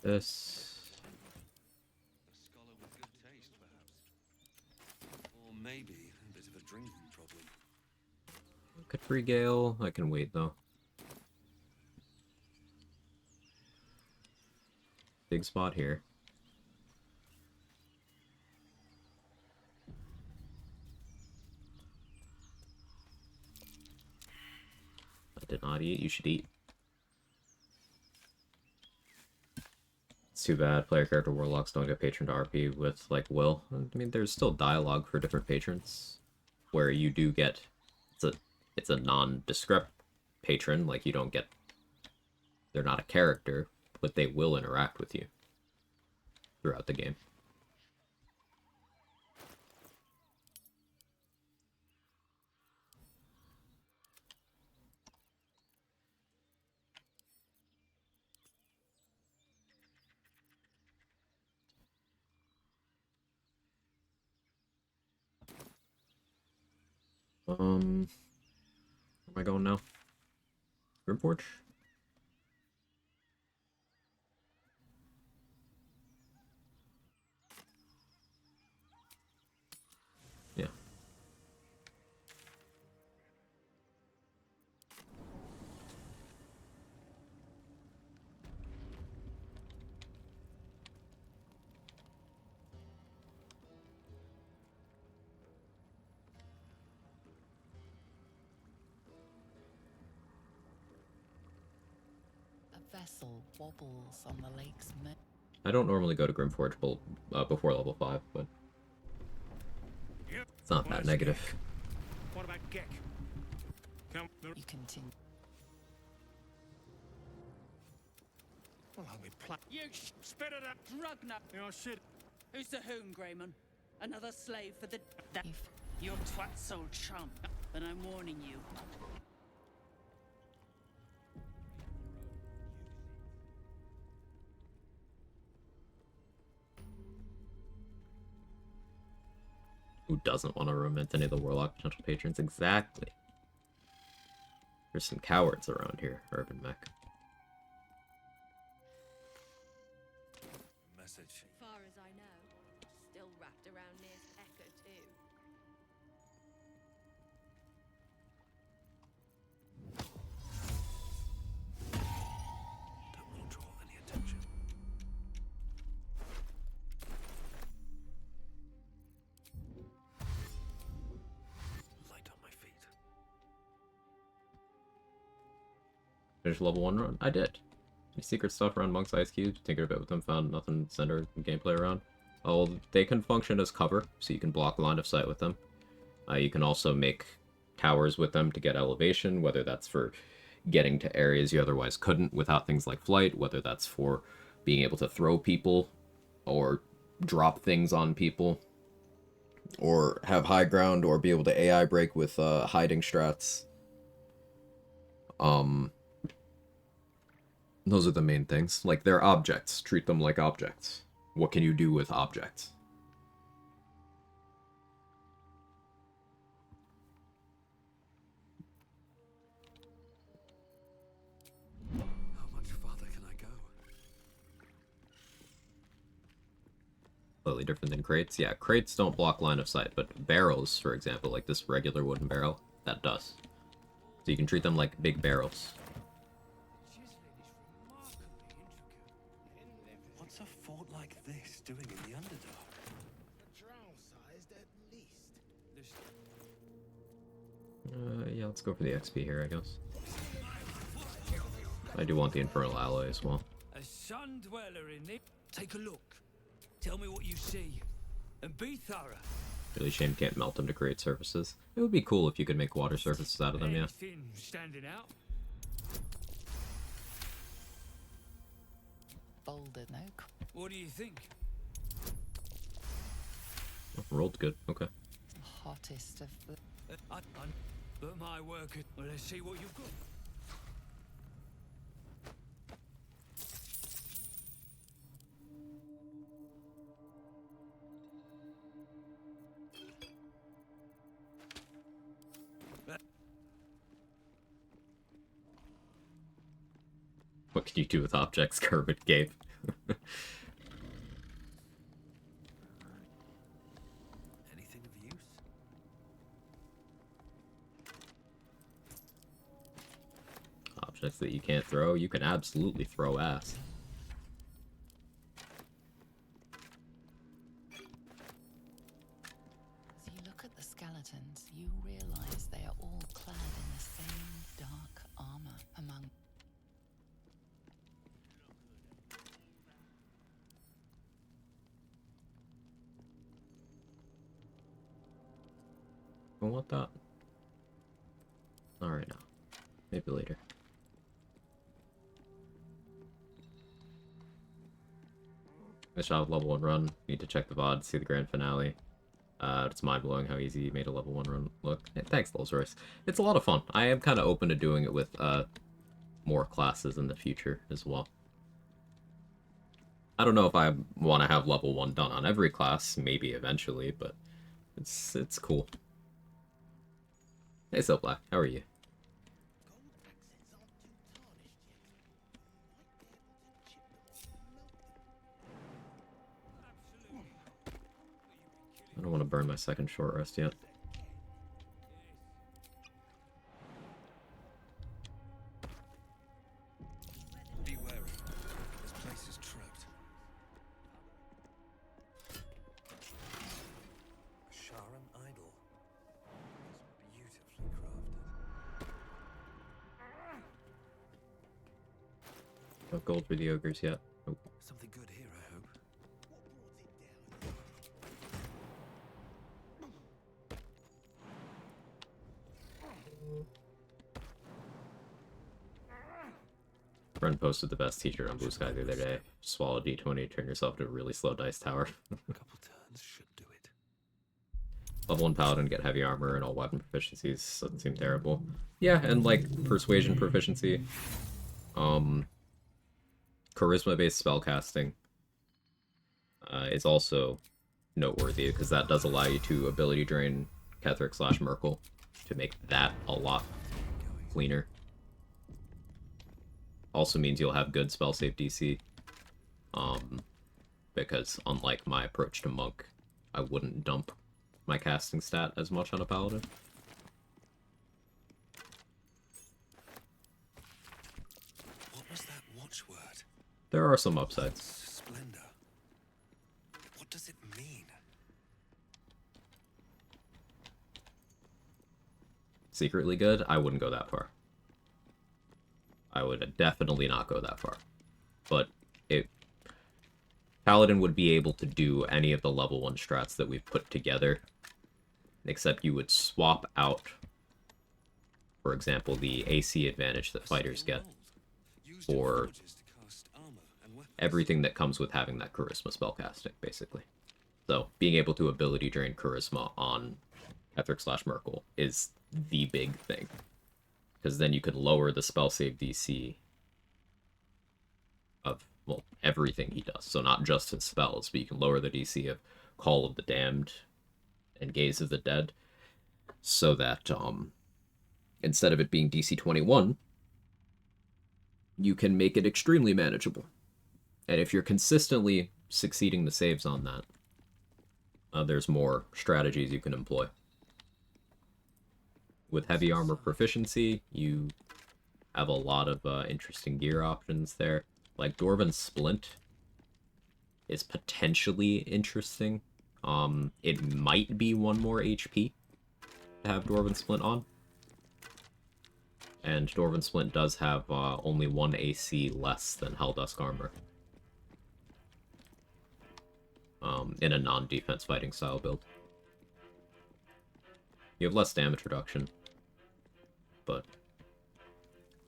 This. A scholar with good taste, perhaps. Or maybe a bit of a drinking problem. Could free Gale. I can wait though. Big spot here. I did not eat. You should eat. It's too bad player character Warlocks don't get patron to RP with, like, Will. I mean, there's still dialogue for different patrons, where you do get... It's a nondescript patron, like, you don't get... They're not a character, but they will interact with you throughout the game. Where am I going now? Grimforge? Yeah. A vessel wobbles on the lake's mid. I don't normally go to Grimforge before level 5, but it's not that negative. What about Gek? You continue. Well, I'll be You spit it up. drug nut. Oh shit. Who's the hoon, Greyman? Another slave for the... Your twat's old chum. But I'm warning you. Who doesn't want to romance any of the Warlock potential patrons? Exactly. There's some cowards around here, Urban Mech. Message. Far as I know, still wrapped around near Echo too. Don't want to draw any attention. Light on my feet. Finish level 1 run? I did. Any secret stuff around Monk's Ice Cubes? Tinkered a bit with them, found nothing center gameplay around. Oh, they can function as cover, so you can block line of sight with them. You can also make towers with them to get elevation, whether that's for getting to areas you otherwise couldn't without things like flight, whether that's for being able to throw people or drop things on people, or have high ground, or be able to AI break with hiding strats. Those are the main things. Like, they're objects. Treat them like objects. What can you do with objects? How much farther can I go? Slightly different than crates. Yeah, crates don't block line of sight, but barrels, for example, like this regular wooden barrel, that does. So you can treat them like big barrels. What's a fort like this doing in the Underdark? Drow-sized at least. Yeah, let's go for the XP here, I guess. I do want the Infernal Alloy as well. A sun dweller in it. Take a look. Tell me what you see. And be thorough. Really shame can't melt them to create surfaces. It would be cool if you could make water surfaces out of them, yeah. Anything standing out? Boulder, no. What do you think? Oh, rolled good, okay. Hottest of the... But my work... Well, let's see what you've got. What can you do with objects, Kermit Gabe? Anything of use? Objects that you can't throw? You can absolutely throw ass. So you look at the skeletons, you realize they are all clad in the same dark armor among... I want that. Not right now. Maybe later. I shot a level 1 run. Need to check the VOD, see the grand finale. It's mind-blowing how easy you made a level 1 run look. Hey, thanks, Rolls Royce. It's a lot of fun. I am kind of open to doing it with more classes in the future as well. I don't know if I want to have level 1 done on every class, maybe eventually, but it's cool. Hey, So Black, how are you? I don't want to burn my second short rest yet. Be wary. This place is trapped. A Sharan idol. It's beautifully crafted. No gold for the ogres yet. Nope. Something good here, I hope. Friend posted the best t-shirt on Blue Sky the other day. Swallow D20, turn yourself to a really slow dice tower. Couple turns should do it. Level 1 paladin, get heavy armor and all weapon proficiencies. Doesn't seem terrible. Yeah, and like persuasion proficiency. Charisma-based spellcasting is also noteworthy because that does allow you to ability drain Ketheric / Merkel to make that a lot cleaner. Also means you'll have good spell save DC. Because unlike my approach to Monk, I wouldn't dump my casting stat as much on a paladin. What was that watchword? There are some upsides. Splendor. What does it mean? Secretly good? I wouldn't go that far. I would definitely not go that far. But Paladin would be able to do any of the level 1 strats that we've put together, except you would swap out, for example, the AC advantage that fighters get, for everything that comes with having that charisma spellcasting, basically. So, being able to ability drain charisma on Ketheric / Merkel is the big thing. Because then you could lower the spell save DC of, well, everything he does. So not just his spells, but you can lower the DC of Call of the Damned and Gaze of the Dead. So that, instead of it being DC 21, you can make it extremely manageable. And if you're consistently succeeding the saves on that, there's more strategies you can employ. With heavy armor proficiency, you have a lot of interesting gear options there. Like Dwarven Splint is potentially interesting. It might be 1 more HP to have Dwarven Splint on. And Dwarven Splint does have only 1 AC less than Helldusk armor. In a non-defense fighting style build. You have less damage reduction, but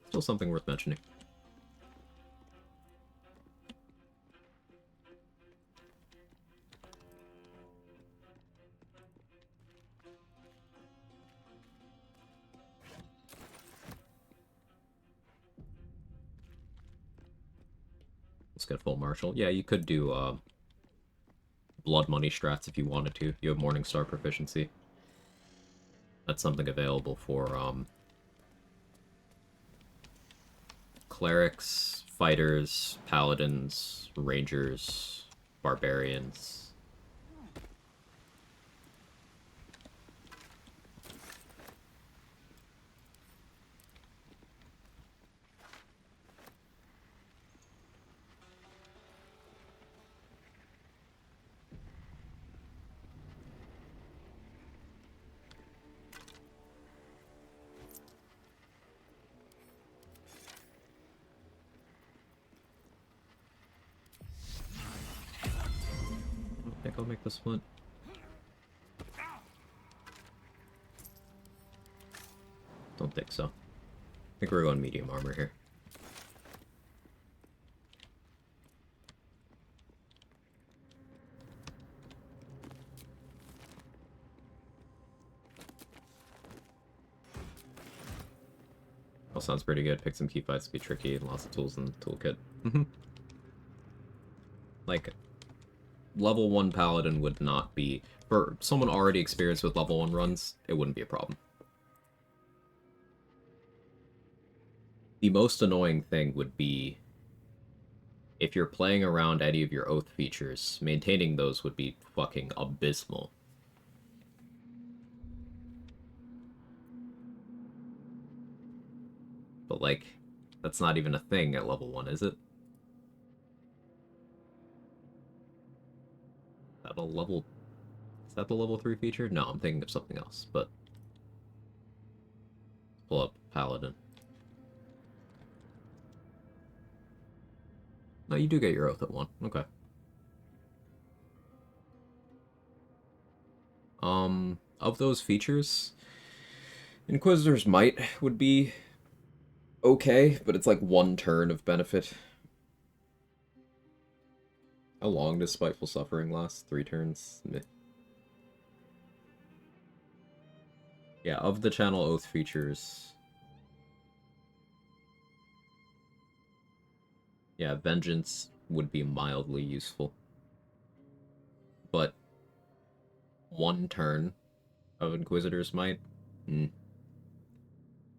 still something worth mentioning. Let's get full martial. Yeah, you could do blood money strats if you wanted to. You have Morningstar proficiency. That's something available for clerics, fighters, paladins, rangers, barbarians. I think I'll make the splint. Don't think so. I think we're going medium armor here. Well, sounds pretty good. Pick some key fights to be tricky and lots of tools in the toolkit. Like, level 1 paladin would not be... For someone already experienced with level 1 runs, it wouldn't be a problem. The most annoying thing would be if you're playing around any of your oath features, maintaining those would be fucking abysmal. But, like, that's not even a thing at level 1, is it? Is that the level 3 feature? No, I'm thinking of something else, but... Pull up Paladin. No, you do get your oath at 1. Okay. Of those features, Inquisitor's Might would be okay, but it's like 1 turn of benefit. How long does Spiteful Suffering last? 3 turns? Meh. Yeah, of the channel oath features... Yeah, Vengeance would be mildly useful. But 1 turn of Inquisitor's Might?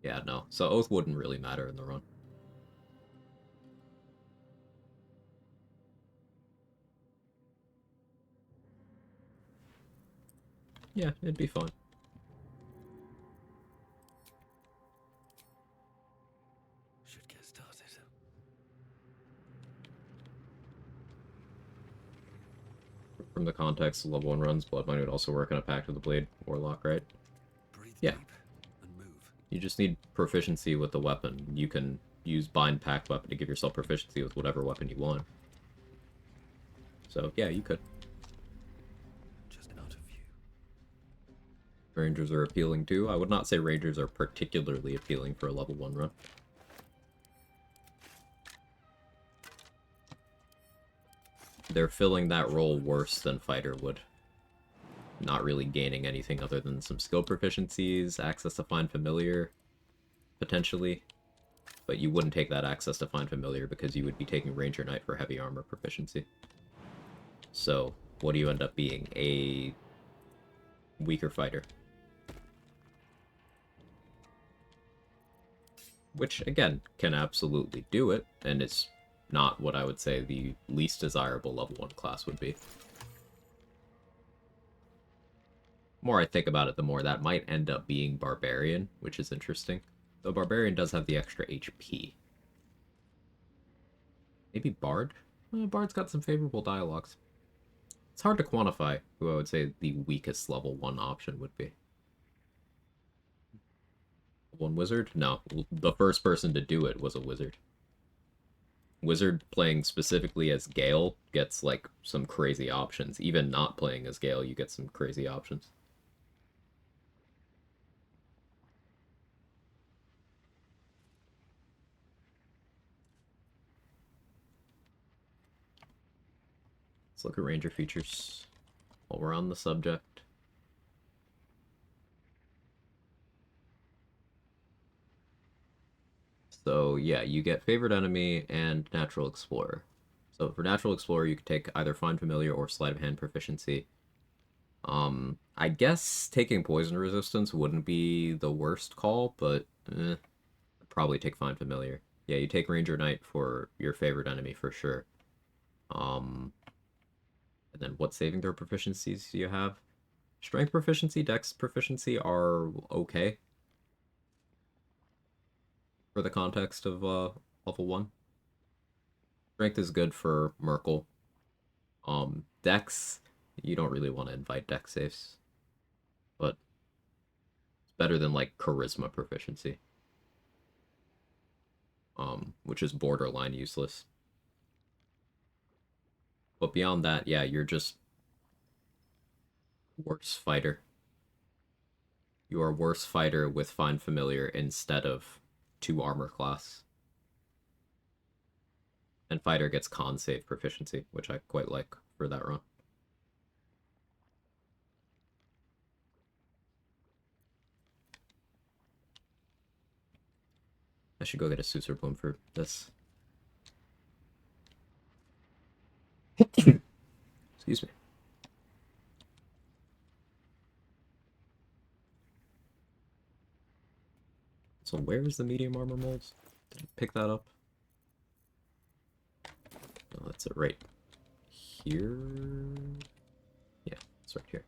Yeah, no. So Oath wouldn't really matter in the run. Yeah, it'd be fun. Should get started. From the context of level 1 runs, Blood Money would also work on a Pact of the Blade Warlock, right? Yeah. You just need proficiency with the weapon. You can use Bind Pact weapon to give yourself proficiency with whatever weapon you want. So, yeah, you could. Just out of view. Rangers are appealing too. I would not say Rangers are particularly appealing for a level 1 run. They're filling that role worse than Fighter would. Not really gaining anything other than some skill proficiencies, access to Find Familiar, potentially. But you wouldn't take that access to Find Familiar because you would be taking Ranger Knight for heavy armor proficiency. So, what do you end up being? A weaker fighter. Which, again, can absolutely do it, and it's not what I would say the least desirable level 1 class would be. more I think about it, the more that might end up being Barbarian, which is interesting. Though Barbarian does have the extra HP. Maybe Bard? Bard's got some favorable dialogues. It's hard to quantify who I would say the weakest level 1 option would be. One wizard? No, the first person to do it was a wizard. Wizard playing specifically as Gale gets, like, some crazy options. Even not playing as Gale, you get some crazy options. Let's look at ranger features while we're on the subject. So yeah, you get favorite enemy and natural explorer. So for natural explorer, you could take either find familiar or sleight of hand proficiency. I guess taking poison resistance wouldn't be the worst call, but I'd probably take find familiar. Yeah, you take ranger knight for your favorite enemy for sure. And then what saving throw proficiencies do you have? Strength proficiency, dex proficiency are okay for the context of level 1. Strength is good for Merkel. Dex, you don't really want to invite dex saves. But it's better than, like, charisma proficiency. Which is borderline useless. But beyond that, yeah, you're just worse fighter. You are worse fighter with find familiar instead of 2 armor class. And fighter gets con save proficiency, which I quite like for that run. I should go get a Susur Bloom for this. Excuse me. So where is the medium armor molds? Did I pick that up? Oh, that's it right here. Yeah, it's right here.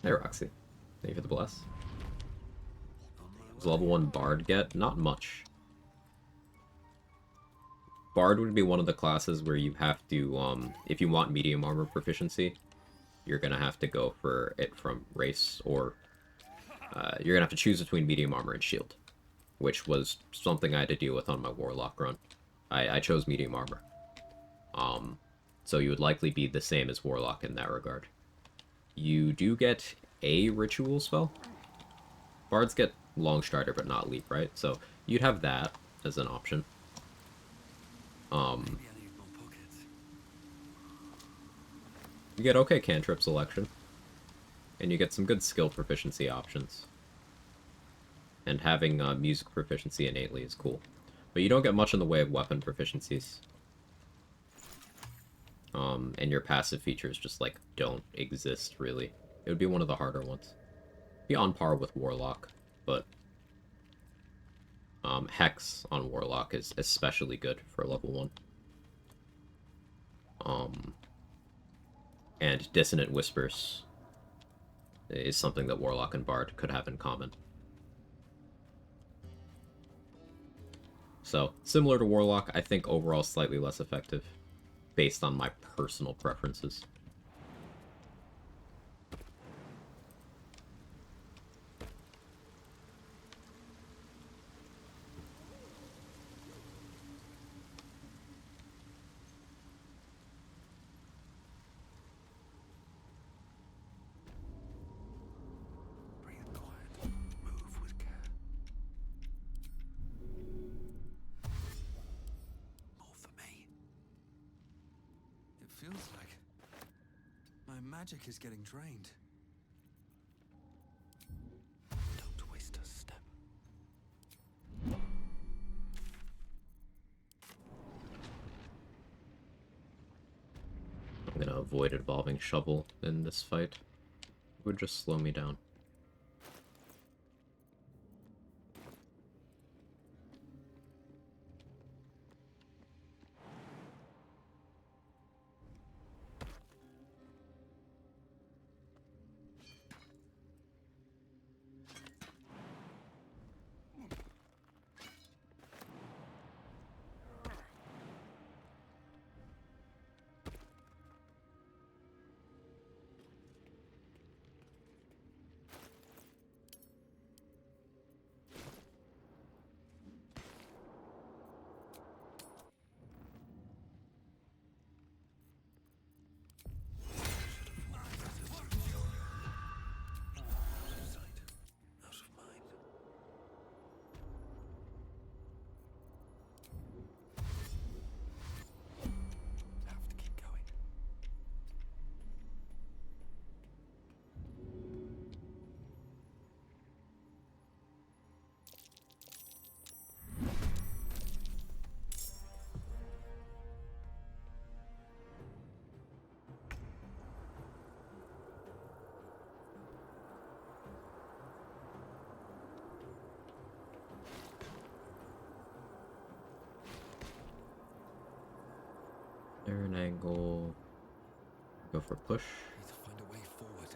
Hey, Roxy. Thank you for the bless. Does level 1 Bard get? Not much. Bard would be one of the classes where you have to, if you want medium armor proficiency, you're gonna have to go for it from race, or you're gonna have to choose between medium armor and shield, which was something I had to deal with on my Warlock run. I chose medium armor. So you would likely be the same as Warlock in that regard. You do get a ritual spell. Bards get Long Strider, but not Leap, right? So you'd have that as an option. You get okay cantrip selection. And you get some good skill proficiency options. And having music proficiency innately is cool. But you don't get much in the way of weapon proficiencies. And your passive features just, like, don't exist, really. It would be one of the harder ones. Be on par with Warlock, but Hex on Warlock is especially good for level 1. And Dissonant Whispers is something that Warlock and Bard could have in common. So, similar to Warlock, I think overall slightly less effective, based on my personal preferences. Feels like my magic is getting drained. Don't waste a step. I'm gonna avoid involving Shovel in this fight. It would just slow me down. there, an angle. Go for push. Need to find a way forward.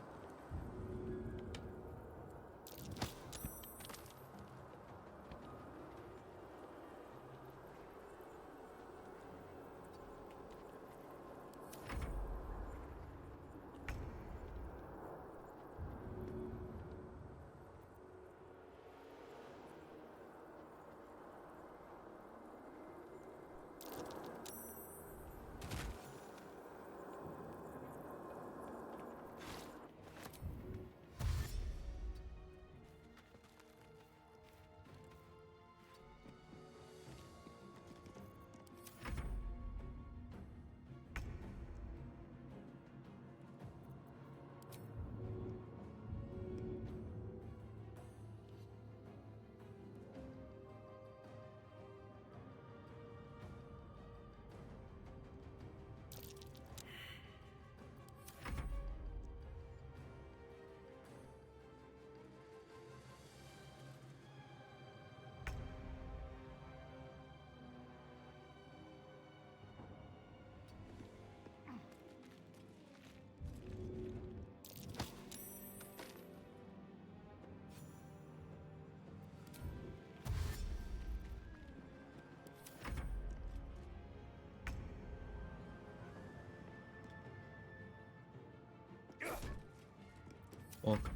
Walk.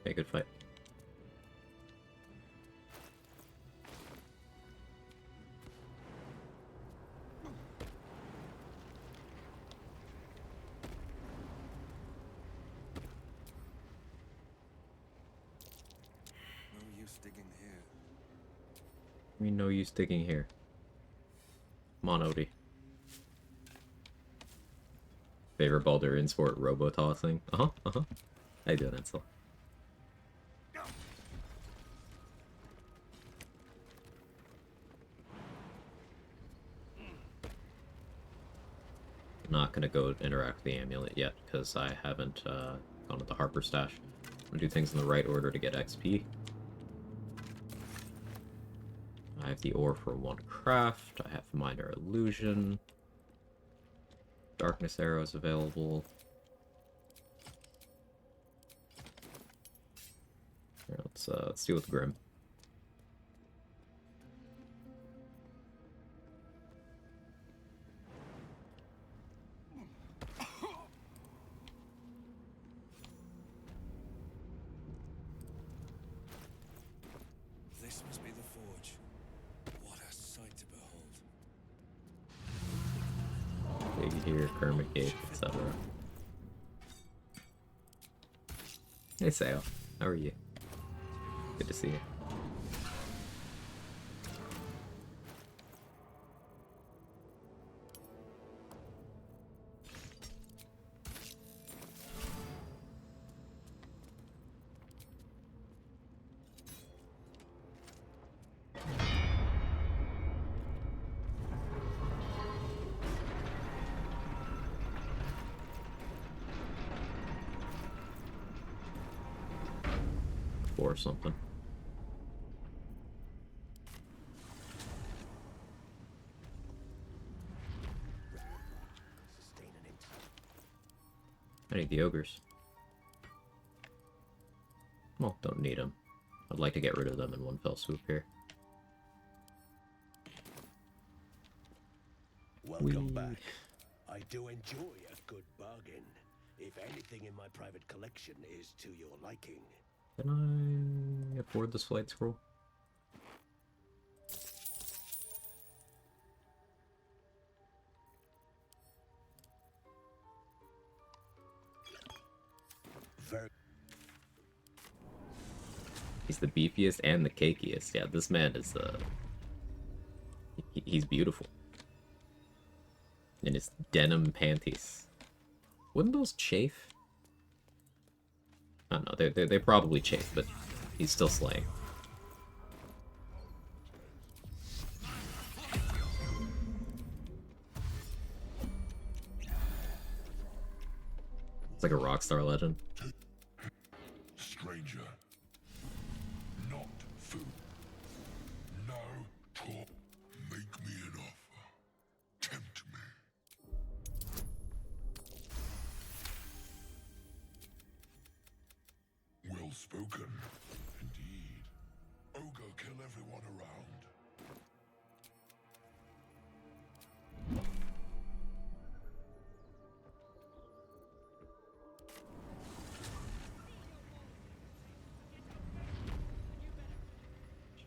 Okay, good fight. No use digging here. I mean, no use digging here. Come on, Odie. Favorite Baldurian sport, robo-tossing. How you doing, Ansel? Not gonna go interact with the amulet yet, because I haven't gone with the Harper stash. I'm gonna do things in the right order to get XP. I have the ore for 1 craft, I have minor illusion. Darkness arrows available. Here, let's deal with Grim. This must be the forge. What a sight to behold. Big here, Kermit Gate, etc. Hey Sayo, how are you? Good to see you. Or something. I need the ogres. Well, don't need them. I'd like to get rid of them in one fell swoop here. Welcome back. I do enjoy a good bargain. If anything in my private collection is to your liking. Can I afford this flight scroll? He's the beefiest and the cakiest. Yeah, this man is he's beautiful. In his denim panties. Wouldn't those chafe? I don't know, they probably chafe, but he's still slaying. It's like a Rockstar legend. Stranger. Not food. No talk. Make me an offer. Tempt me. Well spoken. Indeed. Ogre kill everyone around.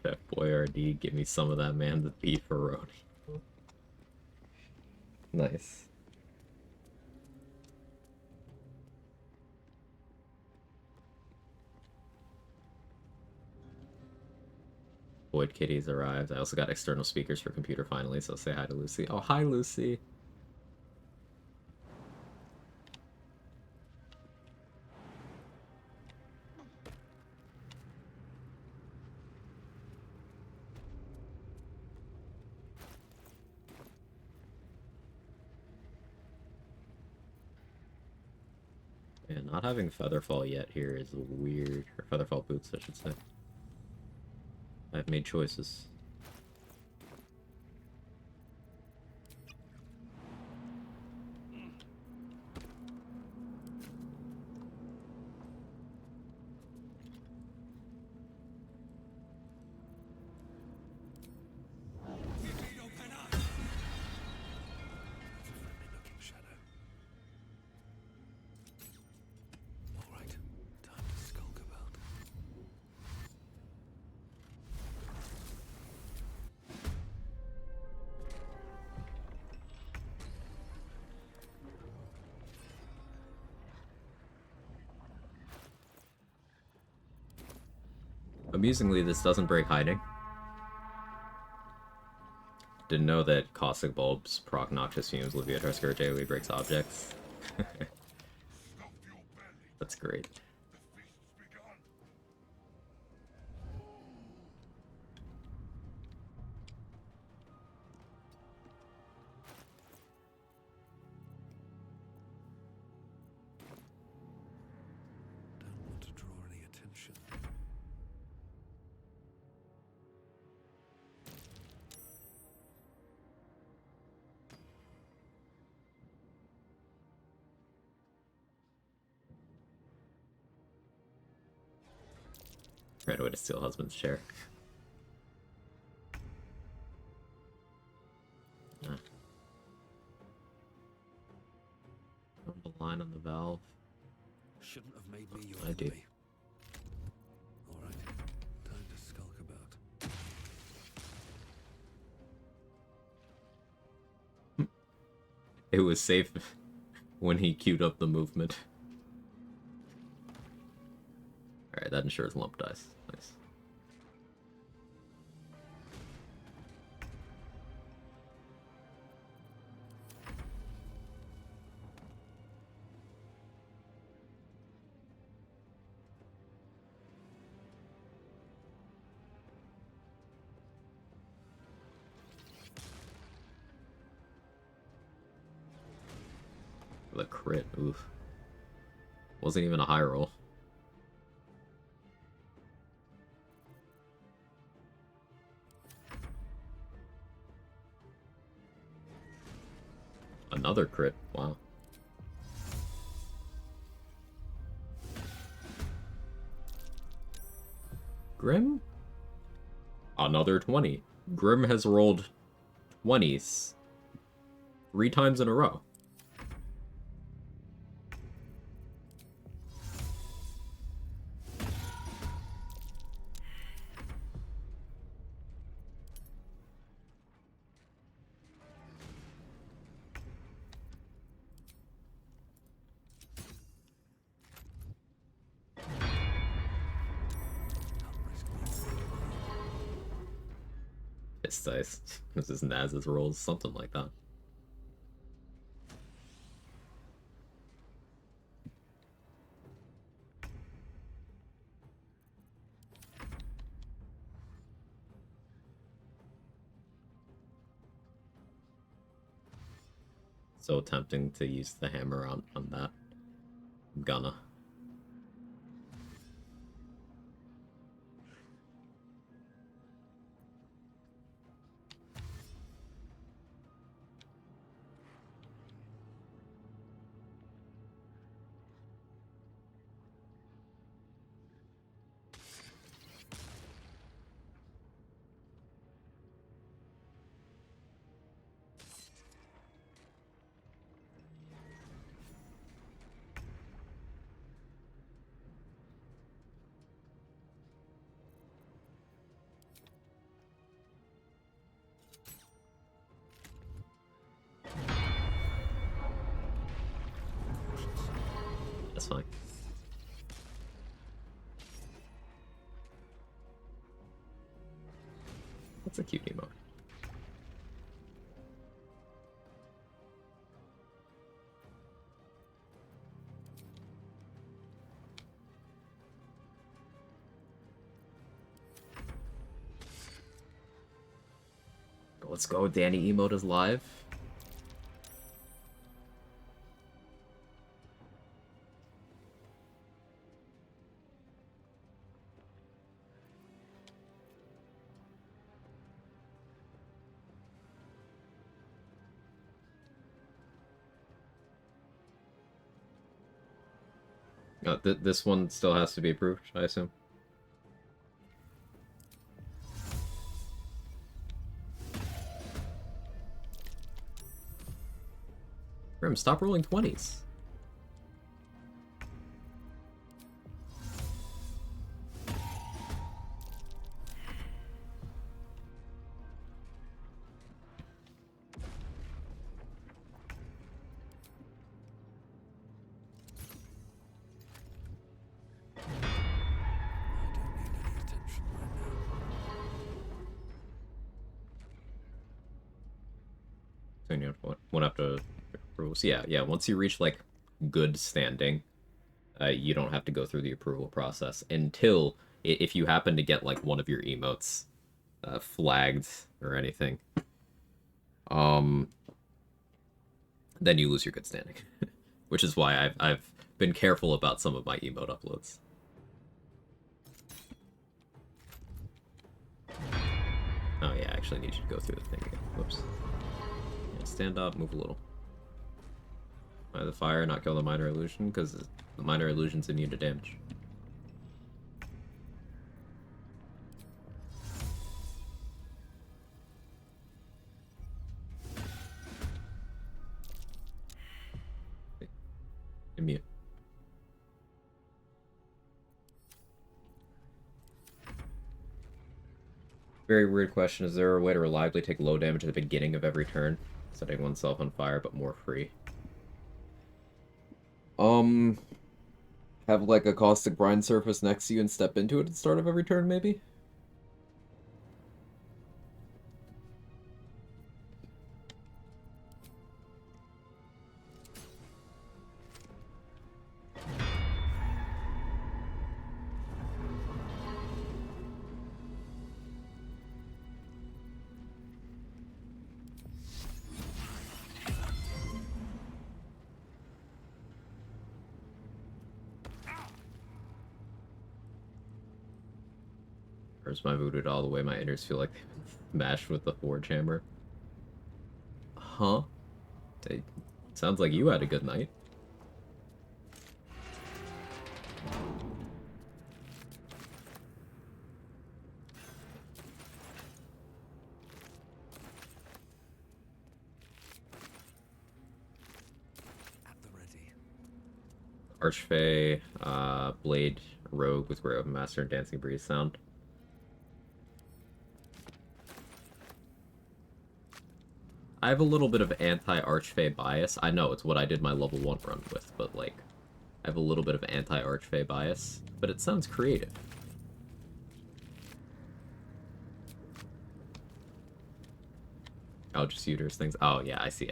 Chef Boyardee, give me some of that, man. The beefaroni. Nice. Void Kitty's arrived. I also got external speakers for computer finally, so say hi to Lucy. Oh, hi, Lucy. Yeah, not having Featherfall yet here is weird. Or Featherfall boots, I should say. I've made choices. Amusingly, this doesn't break hiding. Didn't know that caustic bulbs proc noxious fumes, Leviatar daily breaks objects. That's great. Don't want to draw any attention. Right away to steal husband's chair. Ah. The line on the valve. Shouldn't have made me your I do. enemy. All right, time to skulk about. It was safe when he queued up the movement. Alright, that ensures lump dice. Nice. The crit, oof. Wasn't even a high roll. Another crit, wow. Grim? Another 20. Grim has rolled 20s 3 times in a row. Piss dice. This is Naz's rolls, something like that. So tempting to use the hammer on that. gonna. That's fine. That's a cute emote. Let's go, Danny emote is live. This one still has to be approved, I assume. Grim, stop rolling 20s. So, you know, one after approvals. Yeah. Once you reach like good standing, you don't have to go through the approval process until if you happen to get like one of your emotes flagged or anything. Then you lose your good standing, which is why I've been careful about some of my emote uploads. Oh yeah, I actually need you to go through the thing again. Whoops. Yeah, stand up, move a little. By the fire, not kill the minor illusion, because the minor illusion's immune to damage. Immune. Very weird question. Is there a way to reliably take low damage at the beginning of every turn, setting oneself on fire but more free? Have like a caustic brine surface next to you and step into it at the start of every turn, maybe? Where's my voodoo all the way? My inners feel like they've been mashed with the forge hammer. Huh? Sounds like you had a good night. At the ready. Archfey, Blade, Rogue with Grey Open Master and Dancing Breeze sound. I have a little bit of anti-Archfey bias. I know, it's what I did my level 1 run with, but, like, I have a little bit of anti-Archfey bias, but it sounds creative. Oh, just Uterus things? Oh, yeah, I see.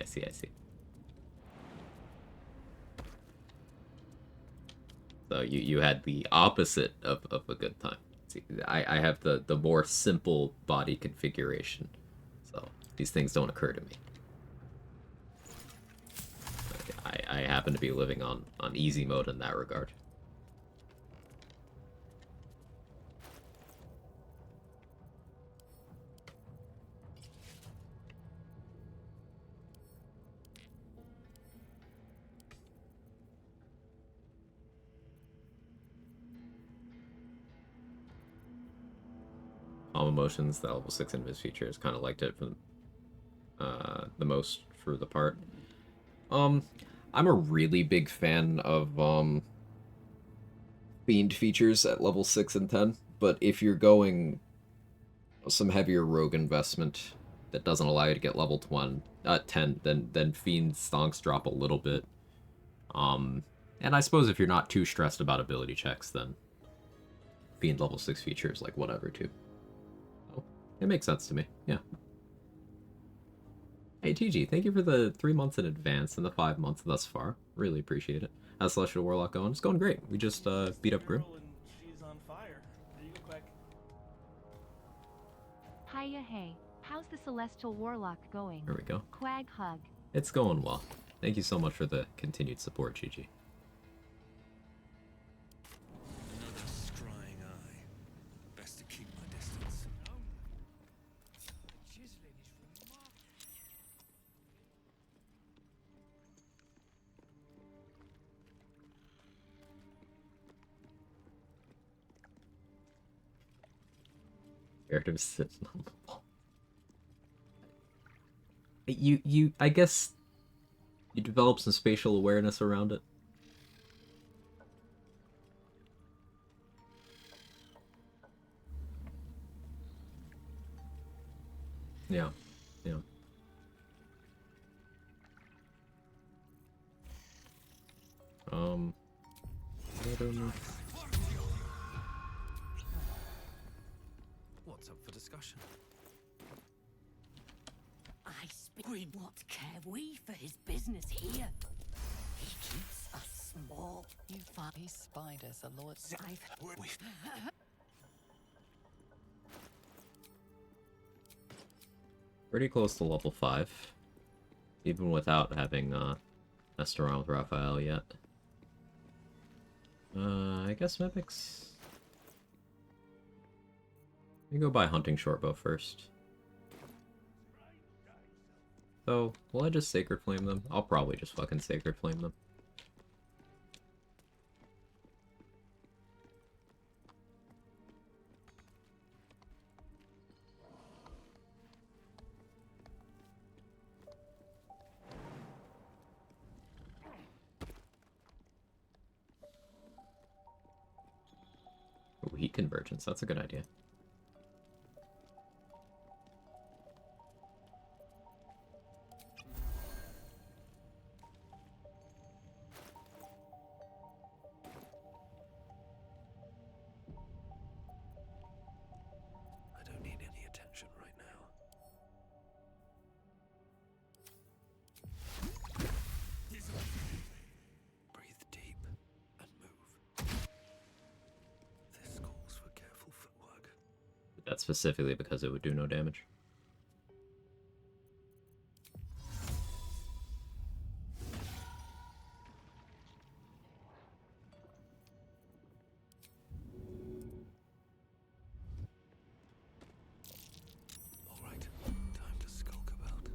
So you had the opposite of a good time. See, I have the more simple body configuration, so these things don't occur to me. I have happen to be living on easy mode in that regard. Calm Emotions, the level 6 Invis features, kind of liked it for the most for the part. I'm a really big fan of Fiend features at level 6 and 10, but if you're going some heavier rogue investment that doesn't allow you to get level 10, then Fiend stonks drop a little bit. And I suppose if you're not too stressed about ability checks, then Fiend level 6 features, like, whatever, too. Oh, it makes sense to me, yeah. Hey, TG, thank you for the 3 months in advance and the 5 months thus far. Really appreciate it. How's Celestial Warlock going? It's going great. We just beat up Grim. She's on fire. There you go, Quag. Hiya, hey. How's the Celestial Warlock going? There we go. Quag hug. It's going well. Thank you so much for the continued support, GG. Another scrying eye. Best to keep my distance. Characters sitting on the wall. I guess you develop some spatial awareness around it. Yeah, yeah. I don't know. What's up for discussion? I speak. What care we for his business here? He keeps us small. You find these spiders are Lord. Pretty close to level 5. Even without having messed around with Raphael yet. I guess Mimics. Let me go buy Hunting Shortbow first. So, will I just Sacred Flame them? I'll probably just fucking Sacred Flame them. Ooh, Heat Convergence, that's a good idea. I don't need any attention right now. Breathe deep and move. This calls for careful footwork. That's specifically because it would do no damage. All right, time to skulk about.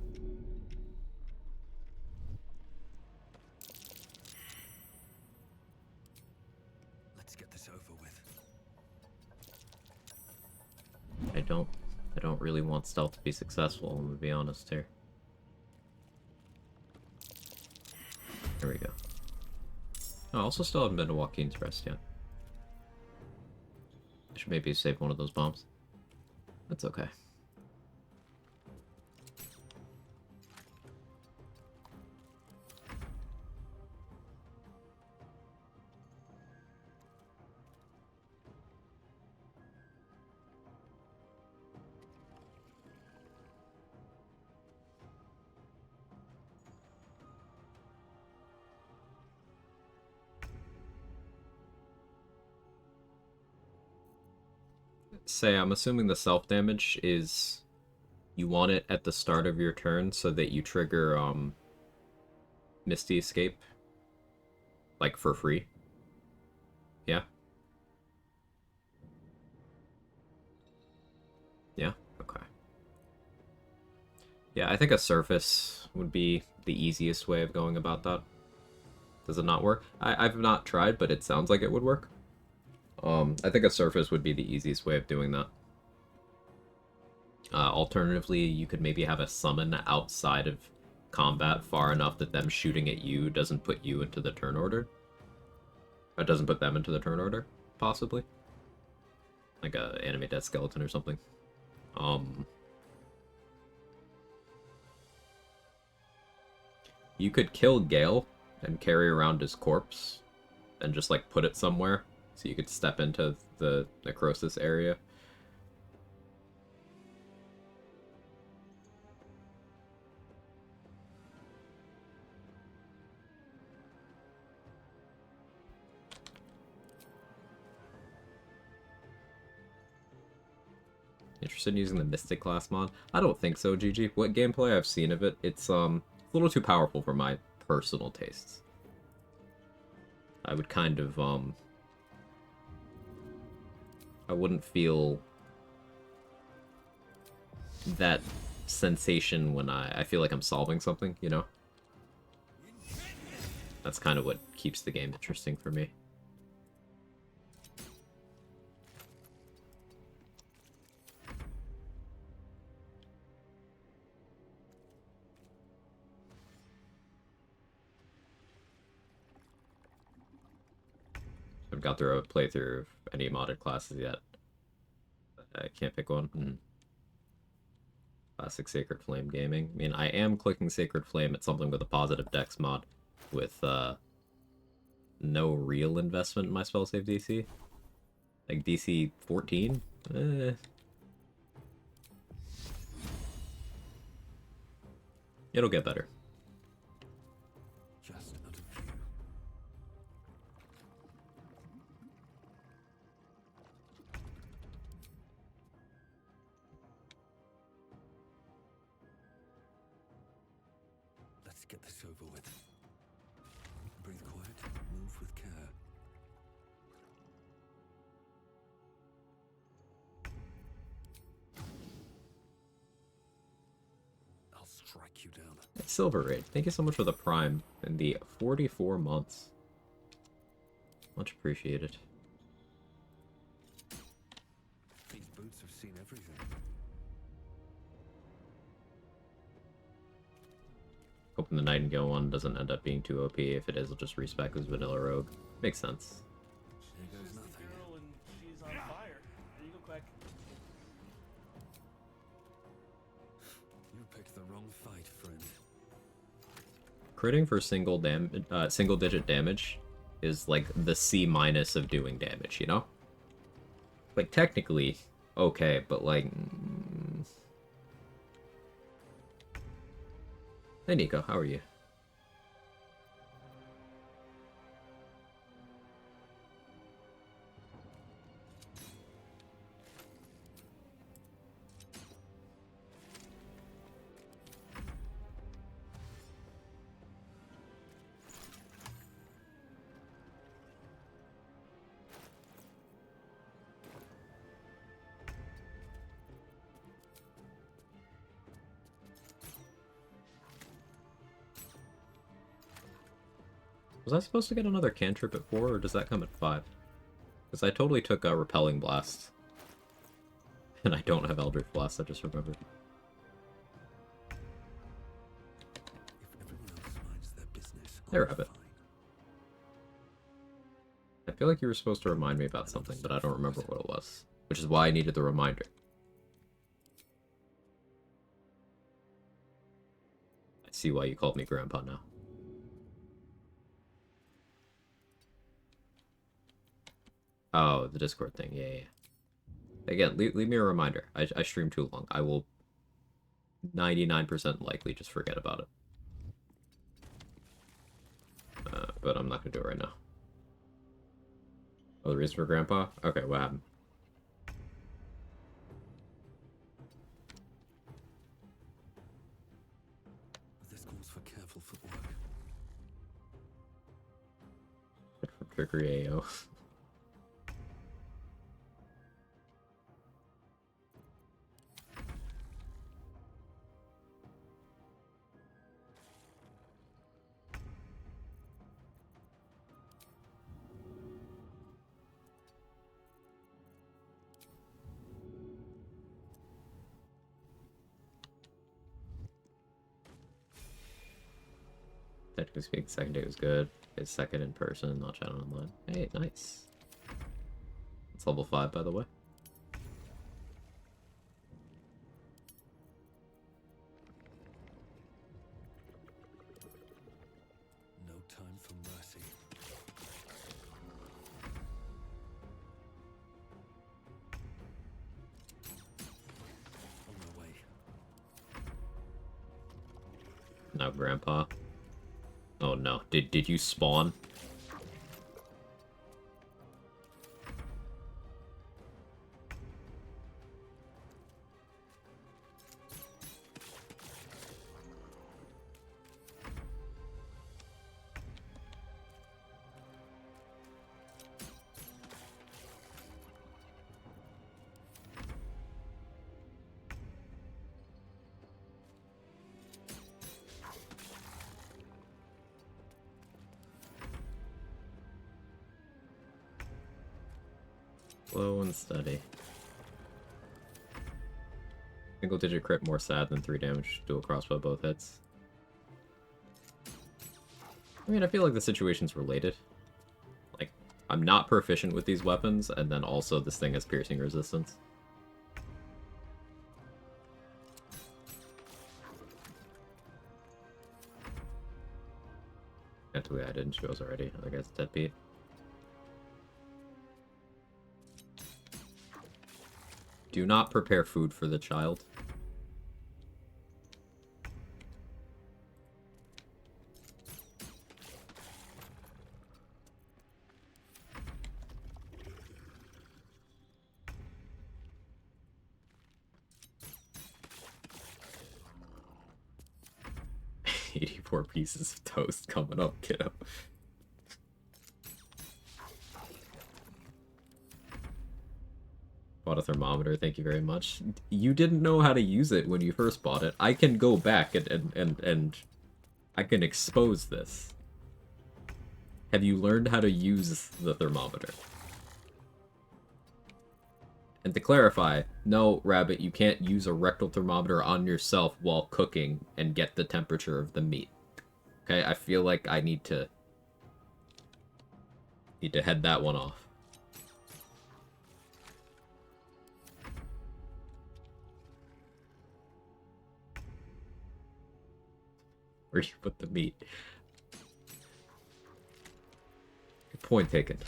Let's get this over with. I don't really want stealth to be successful, I'm gonna be honest here. There we go. Oh, I also still haven't been to Joaquin's Rest yet. I should maybe save one of those bombs. That's okay. Say, I'm assuming the self-damage is... You want it at the start of your turn so that you trigger, Misty Escape Like, for free? Yeah? Yeah? Okay. Yeah, I think a surface would be the easiest way of going about that. Does it not work? I've not tried, but it sounds like it would work. I think a surface would be the easiest way of doing that. Alternatively, you could maybe have a summon outside of combat far enough that them shooting at you doesn't put you into the turn order. Or doesn't put them into the turn order, possibly. Like a anime death skeleton or something. You could kill Gale and carry around his corpse and just like put it somewhere so you could step into the necrosis area. Interested in using the Mystic class mod? I don't think so, GG. What gameplay I've seen of it, it's a little too powerful for my personal tastes. I would kind of I wouldn't feel that sensation when I feel like I'm solving something, you know? That's kind of what keeps the game interesting for me. I've got through a playthrough of any modded classes yet. I can't pick one. Classic Sacred Flame Gaming. I mean, I am clicking Sacred Flame at something with a positive dex mod with no real investment in my spell save DC. Like DC 14? It'll get better. Just out of view. Let's get this over with. Breathe quiet, move with care. I'll strike you down. Silver Raid, thank you so much for the Prime and the 44 months. Much appreciated. These boots have seen everything. Hoping the Nightingale one doesn't end up being too OP. If it is, I'll just respec as Vanilla Rogue. Makes sense. There goes She's the nothing. girl and she's on fire. There you go, Quag. You picked the wrong fight, friend. Critting for single digit damage is like the C- of doing damage, you know? Like technically okay, but like Hey Nico, how are you? Was I supposed to get another cantrip at 4, or does that come at 5? Because I totally took a Repelling Blast. And I don't have Eldritch Blast, I just remembered. If everyone else minds their business, There, Rabbit. I feel like you were supposed to remind me about something, but I don't remember what it was. Which is why I needed the reminder. I see why you called me Grandpa now. Oh, the Discord thing. Yeah. Again, leave me a reminder. I stream too long. I will 99% likely just forget about it. But I'm not going to do it right now. Oh, the reason for Grandpa? Okay, what happened? This calls for careful footwork. Trickery AO. Technically speaking, second day was good. It's second in person, not chatting online. Hey, nice. It's level 5, by the way. No time for mercy. On my way. Now, Grandpa. Oh no! Did you spawn? Slow and steady. Single digit crit more sad than 3 damage. Dual crossbow both hits. I mean, I feel like the situation's related. Like, I'm not proficient with these weapons, and then also this thing has piercing resistance. Actually, I didn't show us already. Other guy's dead beat. Do not prepare food for the child. 84 pieces of toast coming up, kiddo. Bought a thermometer, thank you very much. You didn't know how to use it when you first bought it. I can go back and I can expose this. Have you learned how to use the thermometer? And to clarify, no, Rabbit, you can't use a rectal thermometer on yourself while cooking and get the temperature of the meat. Okay, I feel like I need to head that one off. Where do you put the meat? Good point taken.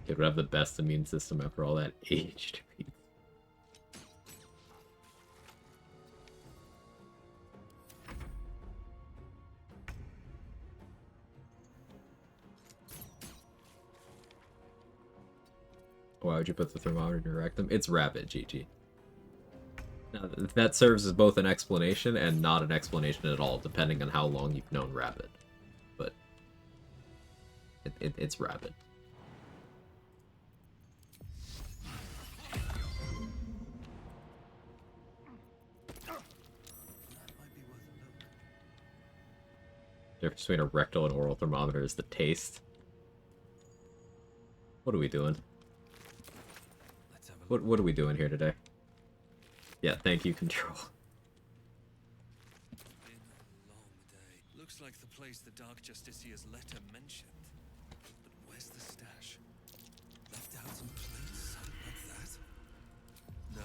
Kid would have the best immune system after all that aged meat. Why would you put the thermometer to rectum? It's Rabbit, GG. Now, that serves as both an explanation and not an explanation at all, depending on how long you've known Rabbit. But it's Rabbit. Difference between a rectal and oral thermometer is the taste. What are we doing? What are we doing here today? Yeah, thank you, Control. Been a long day. Looks like the place the Dark Justicia's letter mentioned. But where's the stash? Left out in plain sight like that? No,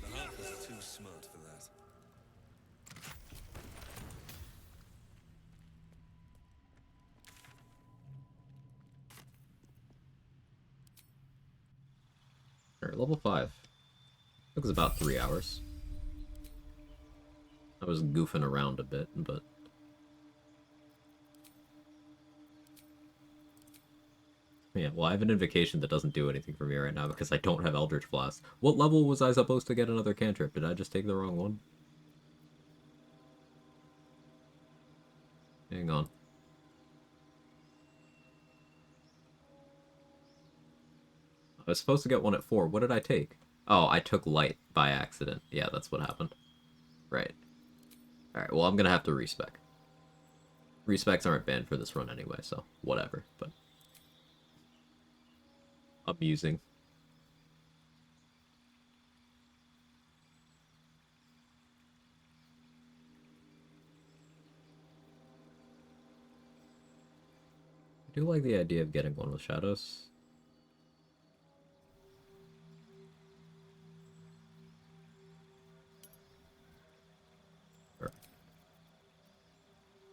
the Harp is too smart for that. Alright, level 5. Took us about 3 hours. I was goofing around a bit, but... Yeah, well, I have an invocation that doesn't do anything for me right now because I don't have Eldritch Blast. What level was I supposed to get another cantrip? Did I just take the wrong one? Hang on. I was supposed to get one at 4. What did I take? Oh, I took light by accident. Yeah, that's what happened. Right. Alright, well, I'm gonna have to respec. Respecs aren't banned for this run anyway, so whatever, but... amusing. I do like the idea of getting one with shadows. Sure.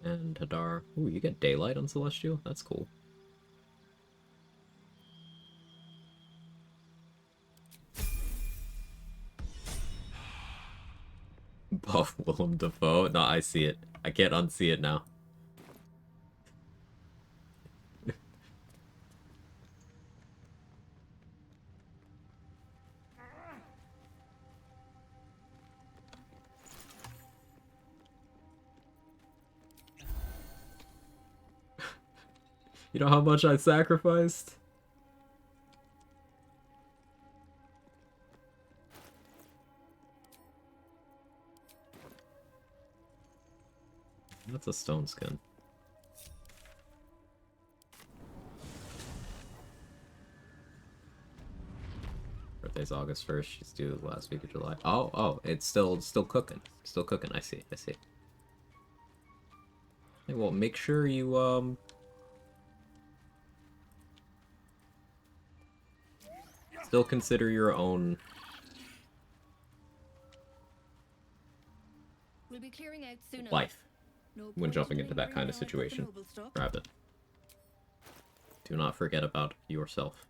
And Hadar. Ooh, you get daylight on Celestial? That's cool. Buff Willem Dafoe? No, I see it. I can't unsee it now. You know how much I sacrificed? That's a stone skin. Birthday's August 1st. She's due the last week of July. Oh, it's still cooking. Still cooking. I see. Hey, well, make sure you still consider your own We'll be clearing out soon enough. life No when point jumping in into that lingering kind of around with the situation. noble stuff. Grab it. Do not forget about yourself.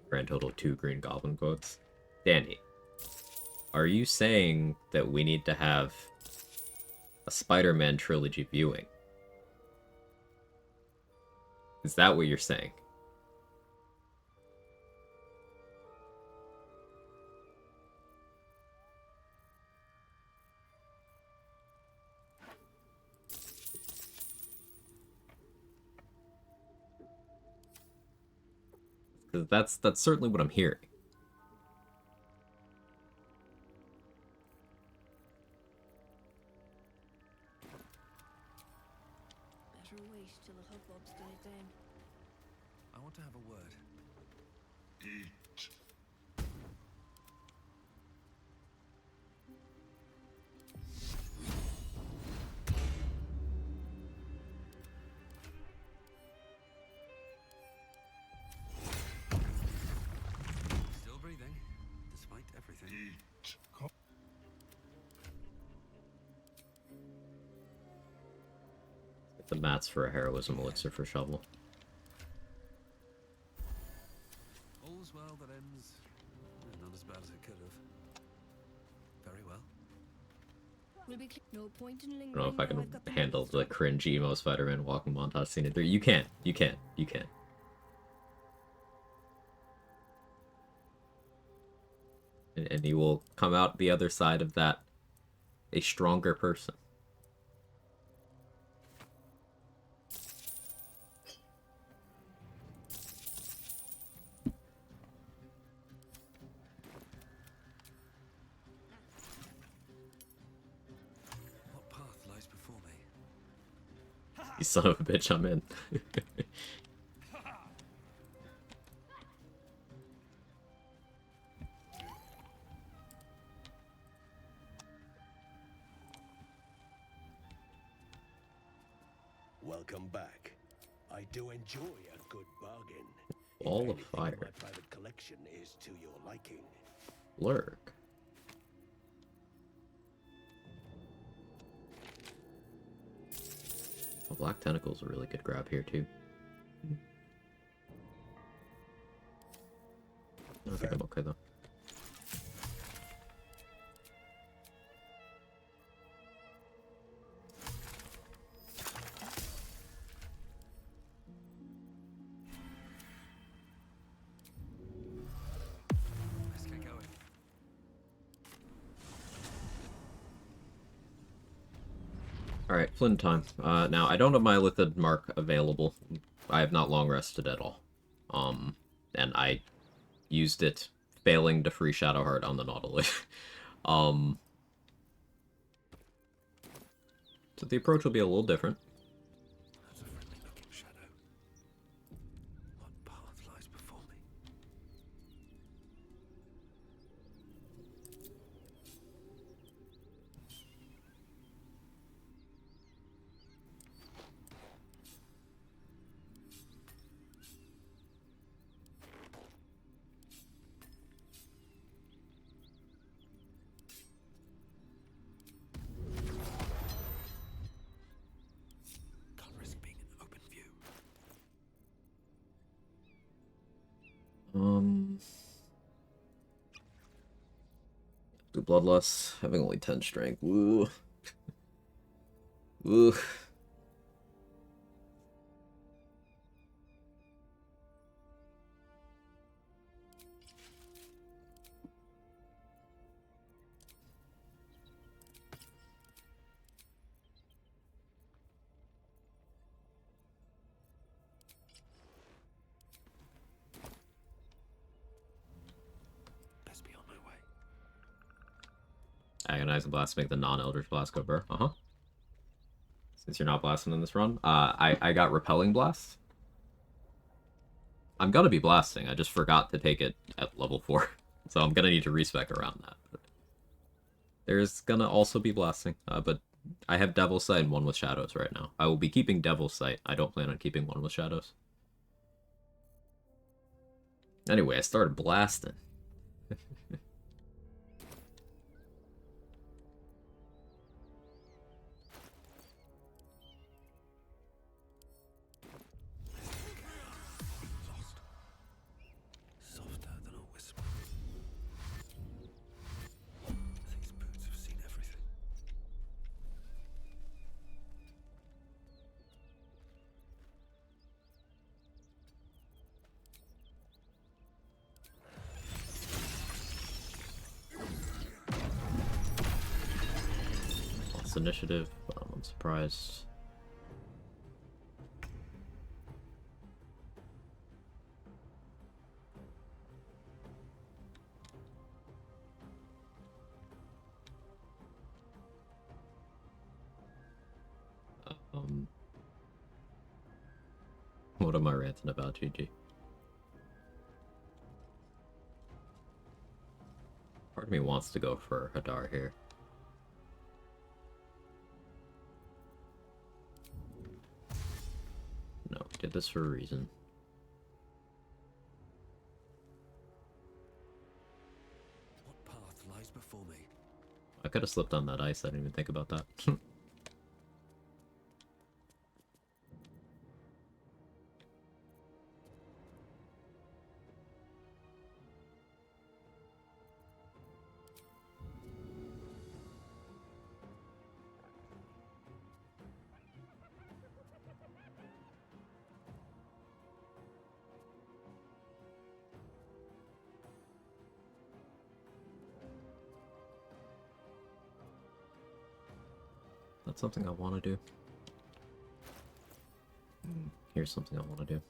Grand total 2 green goblin quotes. Danny, are you saying that we need to have a Spider-Man trilogy viewing? Is that what you're saying? Because that's certainly what I'm hearing. Better wait till the hubbub's died down. I want to have a word. Eat. Still breathing, despite everything. Eat. Get the mats for a heroism elixir for shovel. All's well that ends not as bad as it could have. Very well. We'll be no point in I lingering. don't know if I now can I've got the handle noble the stuff. cringe emo Spider-Man walking montage scene in 3. You can. And you will come out the other side of that a stronger person. What path lies before me? You son of a bitch, I'm in. Welcome back. I do enjoy a good bargain. Ball of Anything in fire. my private collection is to your liking. Lurk. Well, Black Tentacle's a really good grab here, too. I think I'm okay, though. Let's get going. Alright, Flynn time. Now, I don't have my Lithid Mark available. I have not long rested at all. And I used it failing to free Shadowheart on the Nautilus. So the approach will be a little different. That's a friendly looking shadow. What path lies before me? Can't risk being in open view. Do Bloodlust, having only 10 strength. Woo. Woo. Best be on my way. Agonizing Blast make the non-Eldritch Blast go burr. Uh-huh. Since you're not blasting in this run. I got Repelling Blast. I'm gonna be blasting, I just forgot to take it at level 4. So I'm gonna need to respec around that. But there's gonna also be blasting, but I have Devil's Sight and one with Shadows right now. I will be keeping Devil's Sight. I don't plan on keeping one with Shadows. Anyway, I started blasting. Lost. Softer than a whisper. These boots have seen everything. Lost initiative, but I'm unsurprised. What am I ranting about, GG? Part of me wants to go for Hadar here. No, we did this for a reason. What path lies before me? I could have slipped on that ice, I didn't even think about that. That's something I want to do. Here's something I want to do.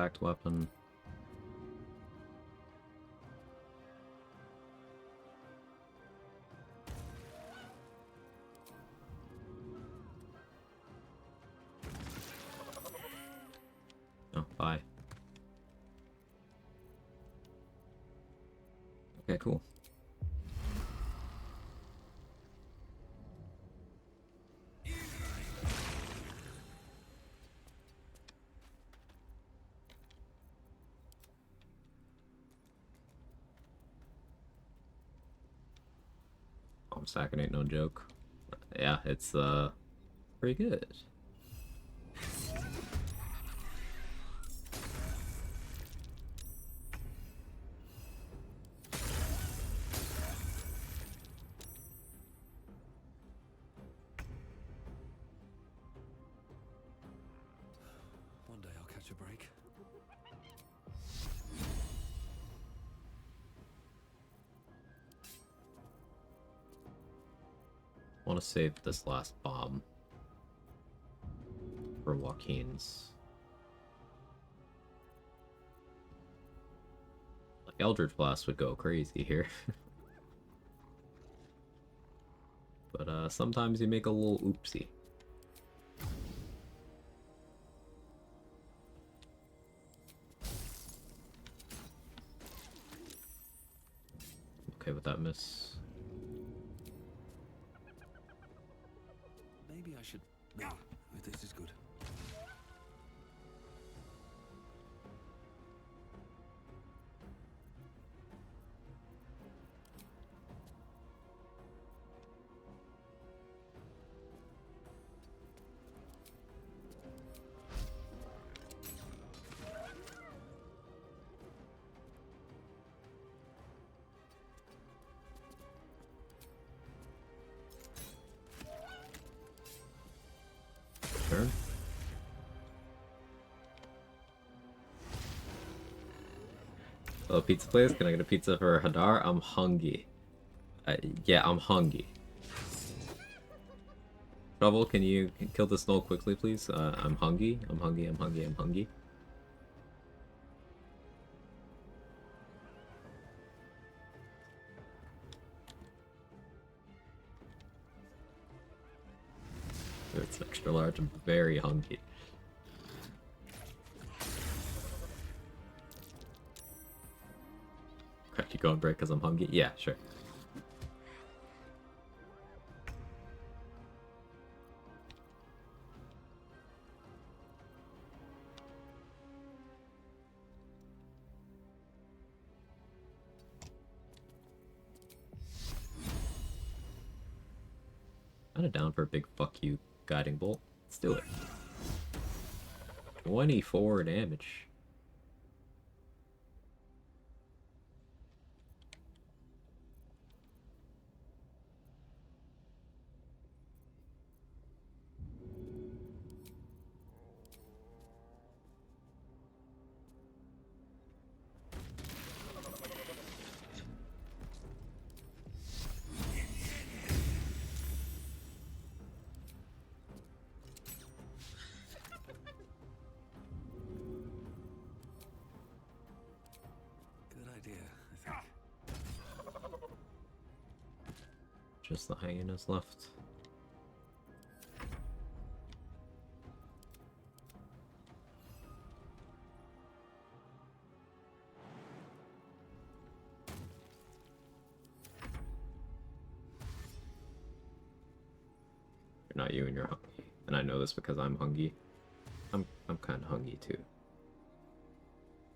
Compact weapon. Oh, bye. Okay, cool. Bomb stacking ain't no joke. Yeah, it's pretty good. One day I'll catch a break. I want to save this last bomb for Joaquin's. Like Eldritch Blast would go crazy here. But sometimes you make a little oopsie. Okay with that miss. Maybe I should. No, this is good. Turn. Hello, pizza place. Can I get a pizza for Hadar? I'm hungry. Yeah, I'm hungry. Trouble, can you kill the snow quickly, please? I'm hungry. I'm hungry. I'm hungry. I'm hungry. It's extra large. I'm very hungry. Crack, you go on break because I'm hungry? Yeah, sure. Kinda down for a big fuck you guiding bolt. Let's do it. 24 damage. Just the hyenas left. You're not you and you're hungry. And I know this because I'm hungry. I'm kinda hungry too.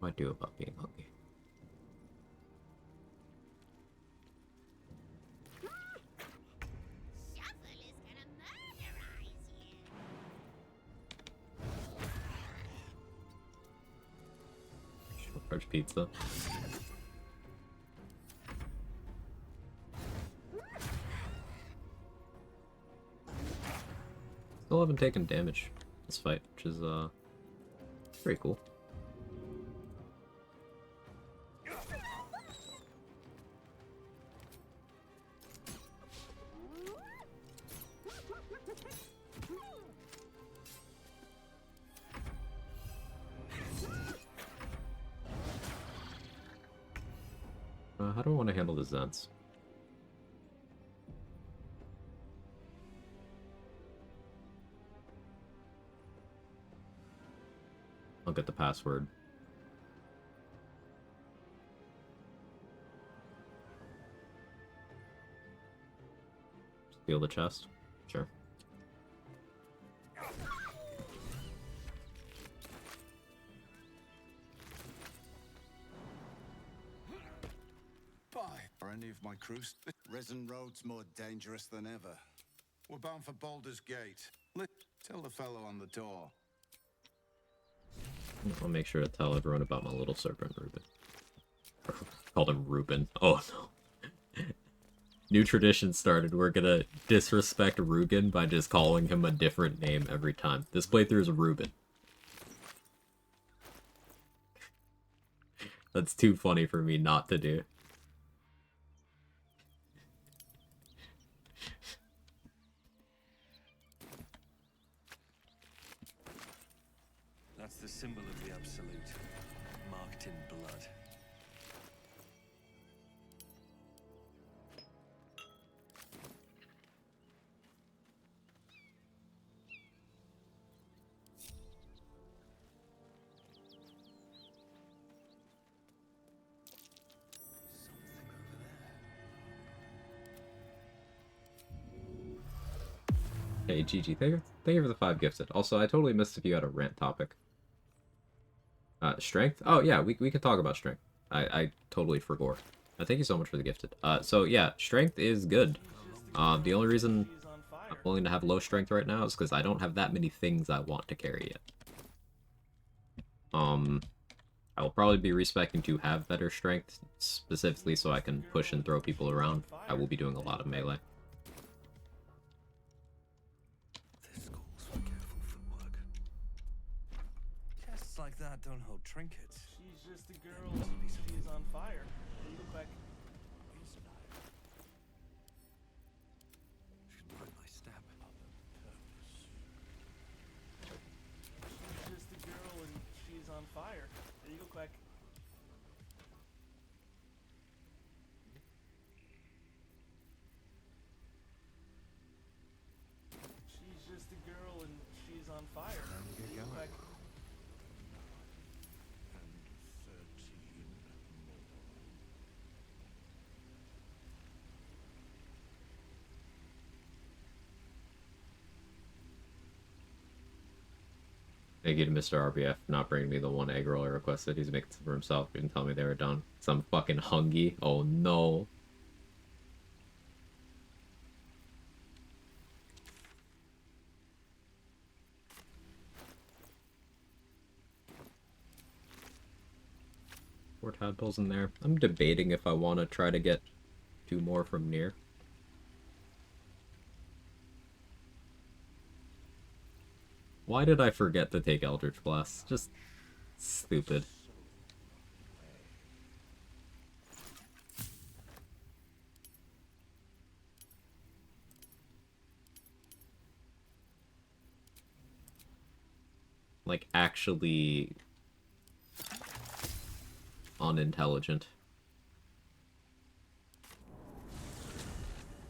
What do I do about being hungry? Large pizza. Still haven't taken damage this fight, which is pretty cool. How do I want to handle the Zents? I'll get the password. Steal the chest? Sure. Bye. Are any of my crews? Risen Road's more dangerous than ever. We're bound for Baldur's Gate. Tell the fellow on the door. I'll make sure to tell everyone about my little serpent, Reuben. Called him Reuben. Oh no. New tradition started. We're gonna disrespect Rugen by just calling him a different name every time. This playthrough is Reuben. That's too funny for me not to do. That's the symbol of the Absolute, marked in blood. Hey, GG, thank you for the 5 gifted. Also, I totally missed if you had a rant topic. Strength? Oh, yeah, we can talk about strength. I totally forgot. Thank you so much for the gifted. So, yeah, strength is good. The only reason I'm willing to have low strength right now is because I don't have that many things I want to carry yet. I will probably be respecting to have better strength, specifically so I can push and throw people around. I will be doing a lot of melee. Chests like that don't hold trinkets. She's just a girl and she's on fire. You look like... Should mind my step. She's just a girl and she's on fire. You look like... She's just a girl and she's on fire. You look like... Thank you to Mr. RBF for not bringing me the 1 egg roll I requested. He's making some for himself. He didn't tell me they were done. Some fucking hungry. Oh no. Four tadpoles in there. I'm debating if I want to try to get 2 more from near. Why did I forget to take Eldritch Blast? Just stupid. Like, actually unintelligent.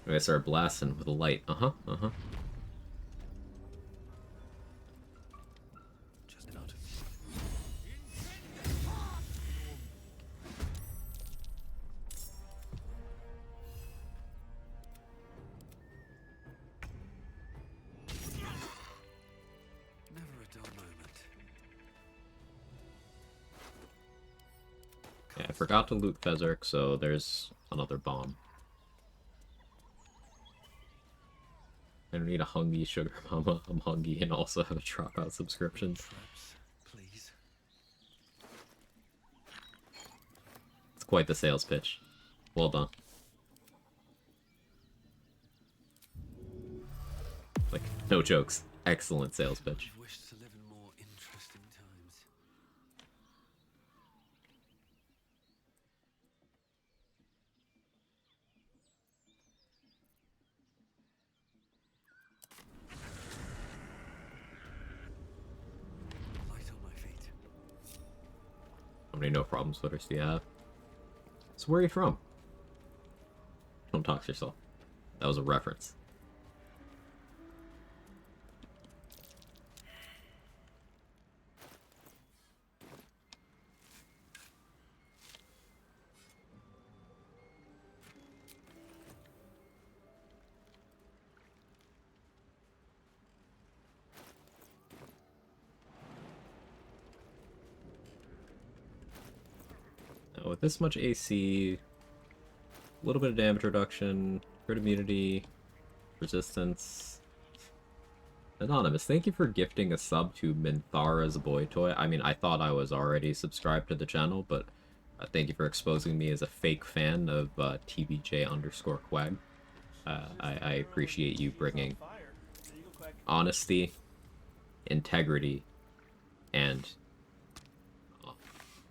I start blasting with a light. Uh-huh. Yeah, I forgot to loot Fezark, so there's another bomb. I don't need a hungry sugar mama. I'm hungry and also have a dropout subscription. Please. It's quite the sales pitch. Well done. Like, no jokes. Excellent sales pitch. I wish to live in more interesting times. Light on my feet. How many no problem sweaters do you have? So where are you from? Don't talk to yourself. That was a reference. Now, with this much AC, a little bit of damage reduction, crit immunity, resistance. Anonymous, thank you for gifting a sub to Minthara's Boy Toy. I mean, I thought I was already subscribed to the channel, but thank you for exposing me as a fake fan of TBJ_Quag. I appreciate you bringing honesty, integrity, and,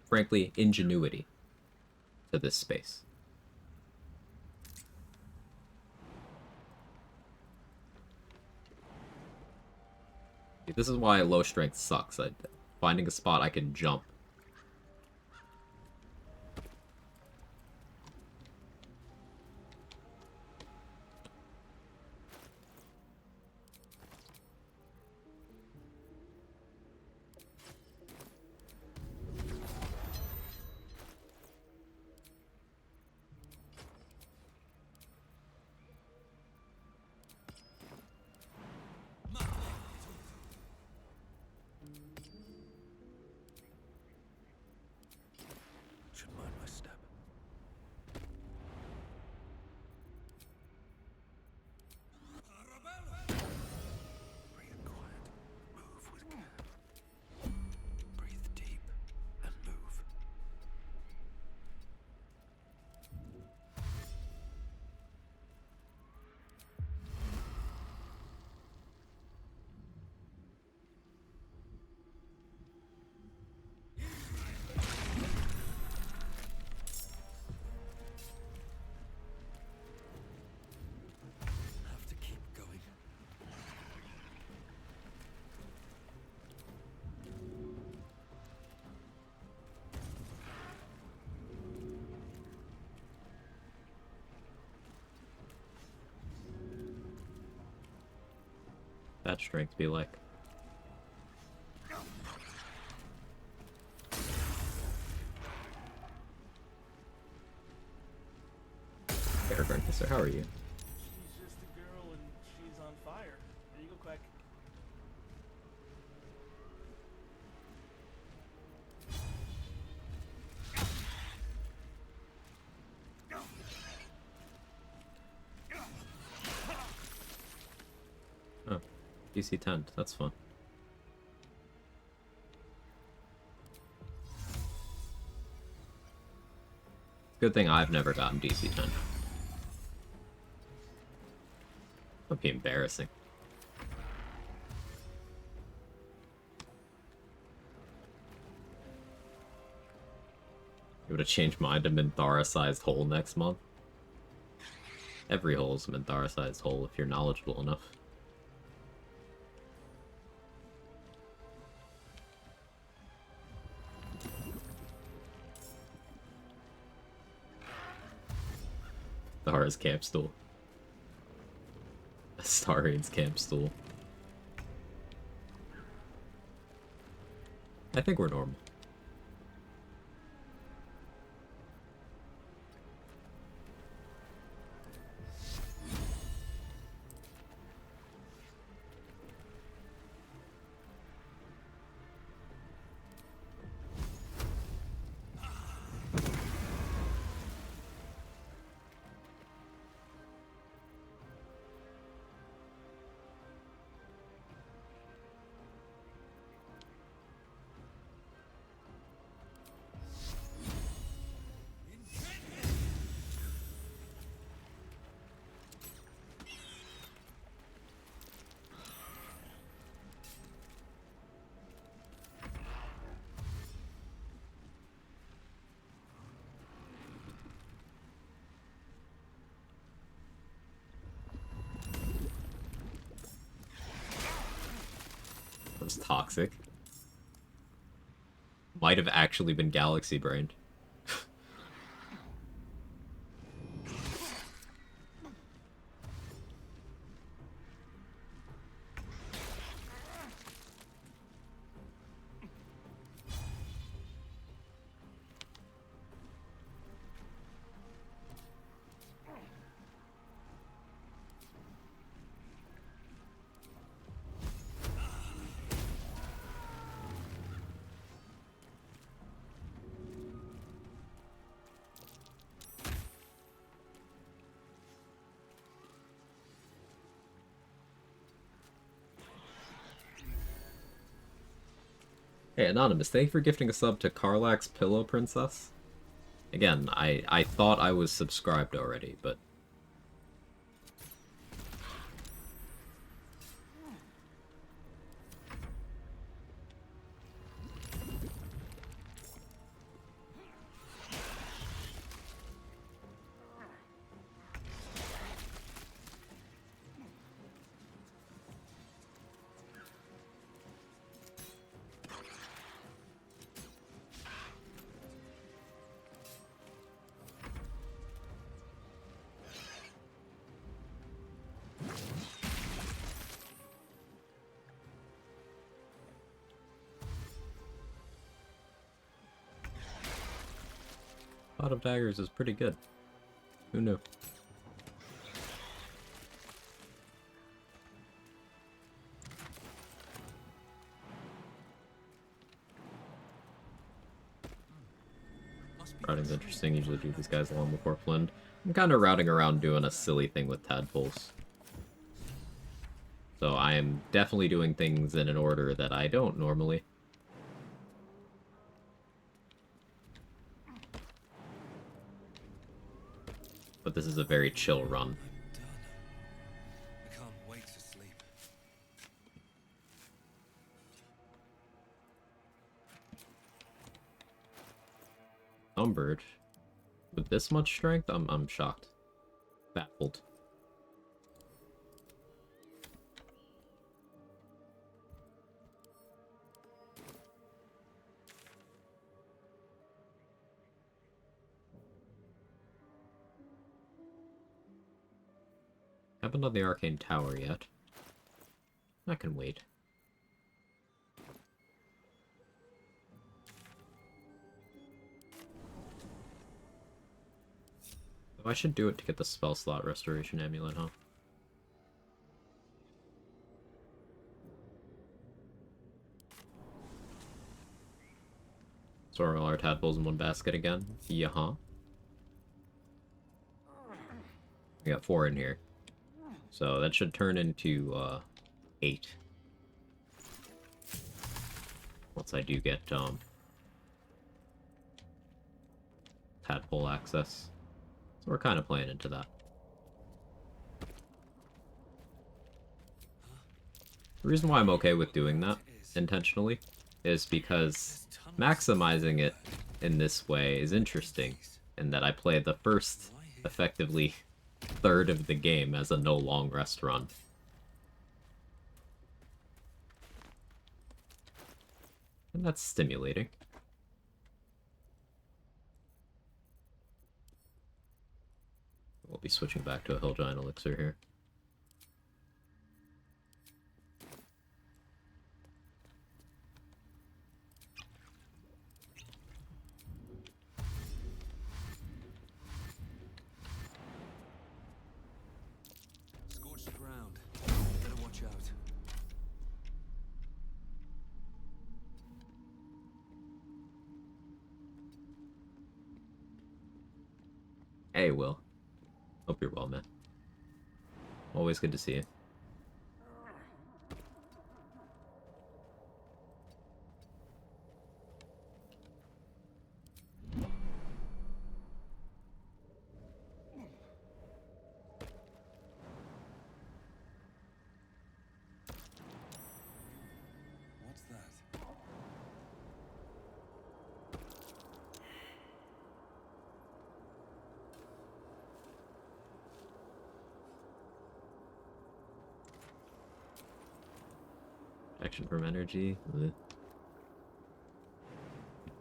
frankly, ingenuity to this space. This is why low strength sucks. Finding a spot I can jump. Should mind my step. Bring it quiet. Move with care. Breathe deep and move. Have to keep going. That strength be like. Aragorn, sir, how are you? She's just a girl and she's on fire. There you go, Quack. Oh, DC 10. That's fun. Good thing I've never gotten DC 10. That'd be embarrassing. You would have changed mine to Minthara-sized hole next month. Every hole is a Minthara-sized hole if you're knowledgeable enough. Thara's camp stool. Astarian's camp stool. I think we're normal. Was toxic. Might have actually been galaxy brained. Hey, Anonymous, thank you for gifting a sub to Karlak's Pillow Princess. Again, I thought I was subscribed already, but... Pot of Daggers is pretty good. Who knew? Routing's interesting. Usually do these guys long before Flynn. I'm kind of routing around doing a silly thing with tadpoles. So I am definitely doing things in an order that I don't normally. But this is a very chill run. I can't wait to sleep. Umbird. With this much strength, I'm shocked. Baffled. Haven't done the Arcane Tower yet. I can wait. Oh, I should do it to get the spell slot restoration amulet, huh? So are all our tadpoles in one basket again? Yeah-huh. We got 4 in here. So that should turn into 8. Once I do get tadpole access. So we're kind of playing into that. The reason why I'm okay with doing that intentionally is because maximizing it in this way is interesting, in that I play the first, effectively, third of the game as a no long rest run. And that's stimulating. We'll be switching back to a Hill Giant Elixir here. Scorched ground. Better watch out. Hey, Will. Hope you're well, man. Always good to see you. What's that? Protection from energy. Ugh.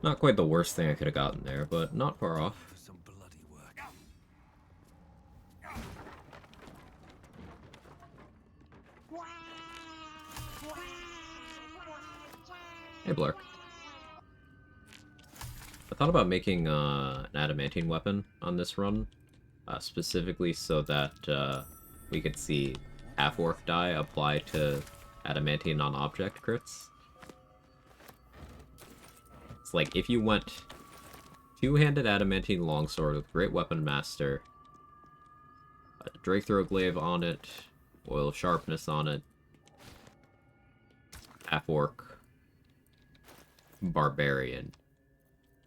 Not quite the worst thing I could have gotten there, but not far off. Some bloody work. Hey, Blark. I thought about making an adamantine weapon on this run, specifically so that we could see half-orc die apply to adamantine non-object crits. It's like, if you went two-handed adamantine longsword with Great Weapon Master, a Drake Throw Glaive on it, Oil of Sharpness on it, half-orc, barbarian.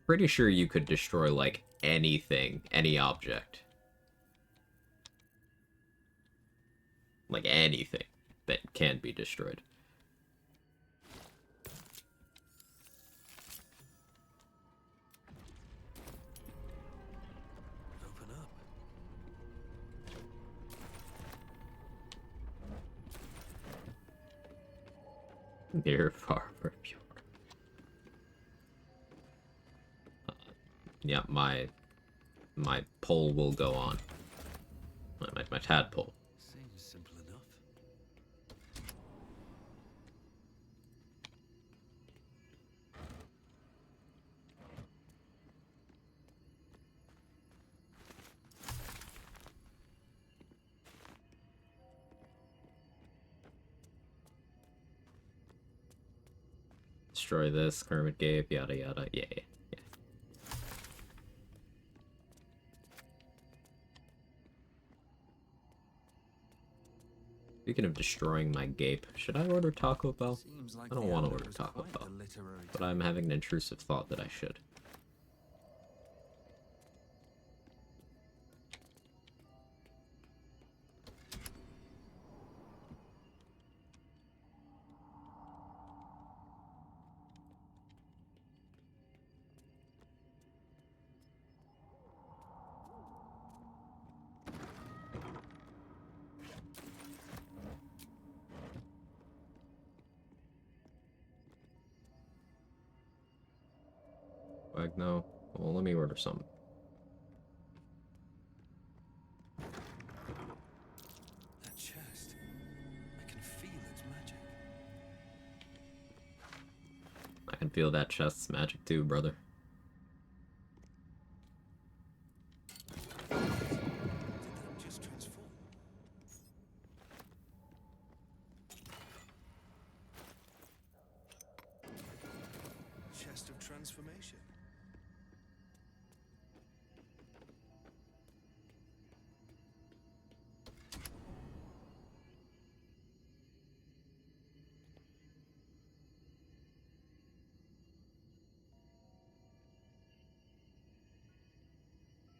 Pretty sure you could destroy, like, anything, any object. Like, anything that can be destroyed. Open up. Near Farmer Pure. Yeah, my pole will go on. My tadpole. Seems simple enough. Destroy this, Kermit Gabe, yada yada, yeah. Speaking of destroying my gape, should I order Taco Bell? Seems like I don't the want to elder order was Taco quite Bell, the literary but I'm having an intrusive thought that I should. Like, no. Well, let me order some. That chest. I can feel its magic. I can feel that chest's magic too, brother. Did that just transform? Chest of transformation.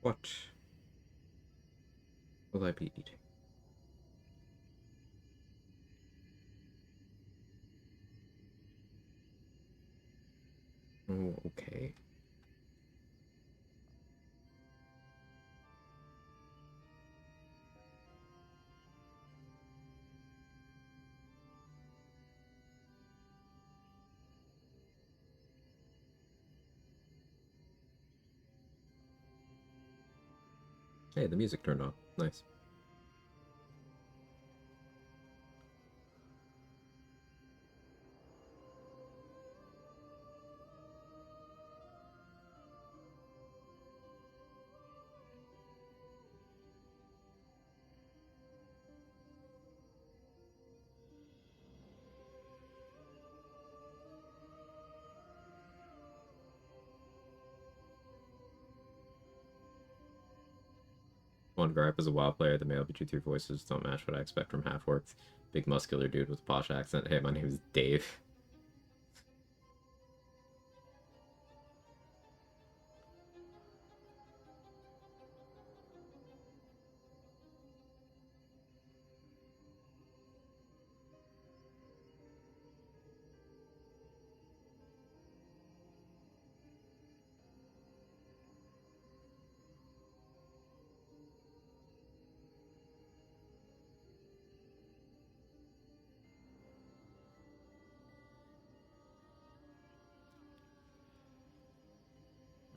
What will I be eating? Oh, okay. Hey, the music turned on. Nice. One gripe as a WoW player, the male BG3 voices don't match what I expect from half-orcs. Big muscular dude with a posh accent. Hey, my name is Dave.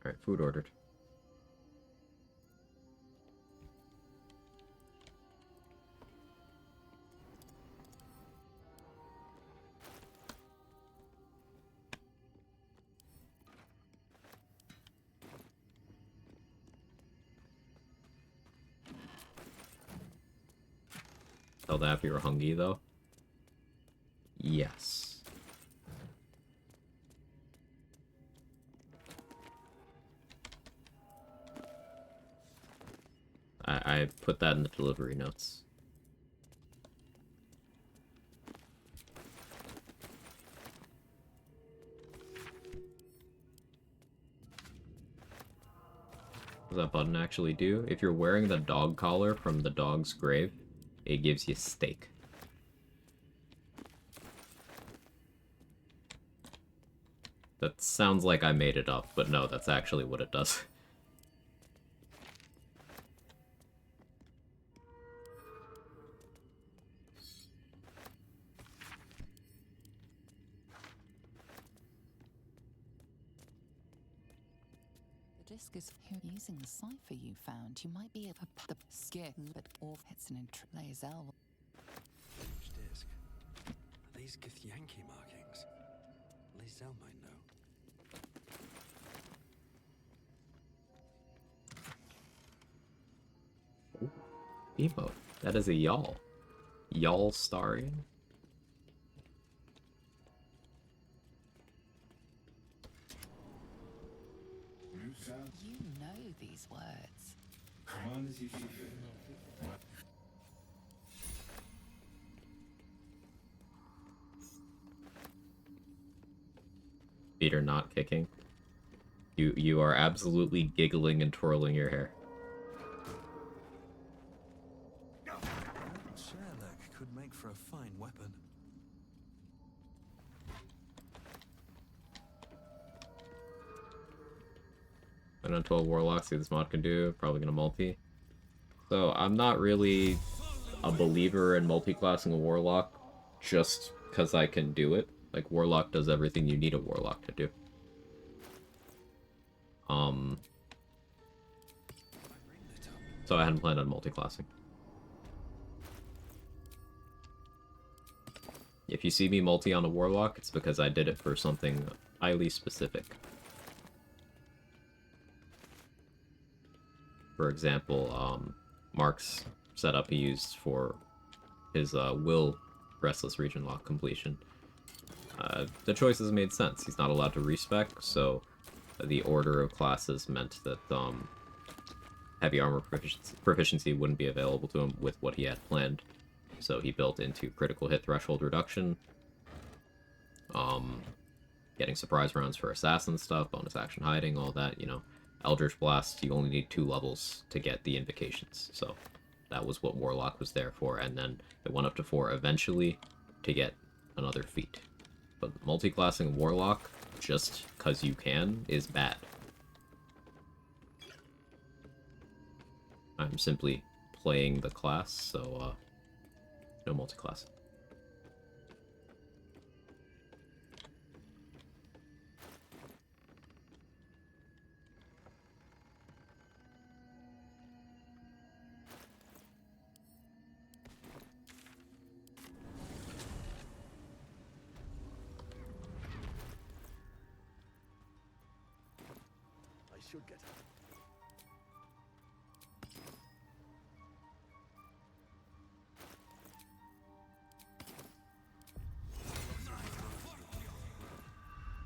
Alright, food ordered. Tell that if you were hungry, though. Yes. I put that in the delivery notes. that button actually do? If you're wearing the dog collar from the dog's grave, it gives you steak. That sounds like I made it up, but no, that's actually what it does. The disc is here using the cipher you found. You might be able to the skip, but off it's an Lazel. Which disc? Are these Githyanki markings? Lazel might know. Emote. That is a y'all. Y'all starring. You know these words. Feet are not kicking. You are absolutely giggling and twirling your hair. Sherlock could make for a fine weapon. I don't 12 Warlock, see this mod can do. Probably gonna multi. So I'm not really a believer in multi-classing a Warlock just because I can do it. Like, Warlock does everything you need a Warlock to do. So I hadn't planned on multi-classing. If you see me multi on a Warlock, it's because I did it for something highly specific. For example, Mark's setup he used for his Will Restless Region Lock completion. The choices made sense. He's not allowed to respec, so the order of classes meant that heavy armor proficiency wouldn't be available to him with what he had planned. So he built into critical hit threshold reduction, getting surprise rounds for assassin stuff, bonus action hiding, all that, you know. Eldritch Blast, you only need 2 levels to get the invocations, so that was what Warlock was there for, and then it went up to 4 eventually to get another feat. But multi-classing Warlock, just because you can, is bad. I'm simply playing the class, so no multi-classing. I should get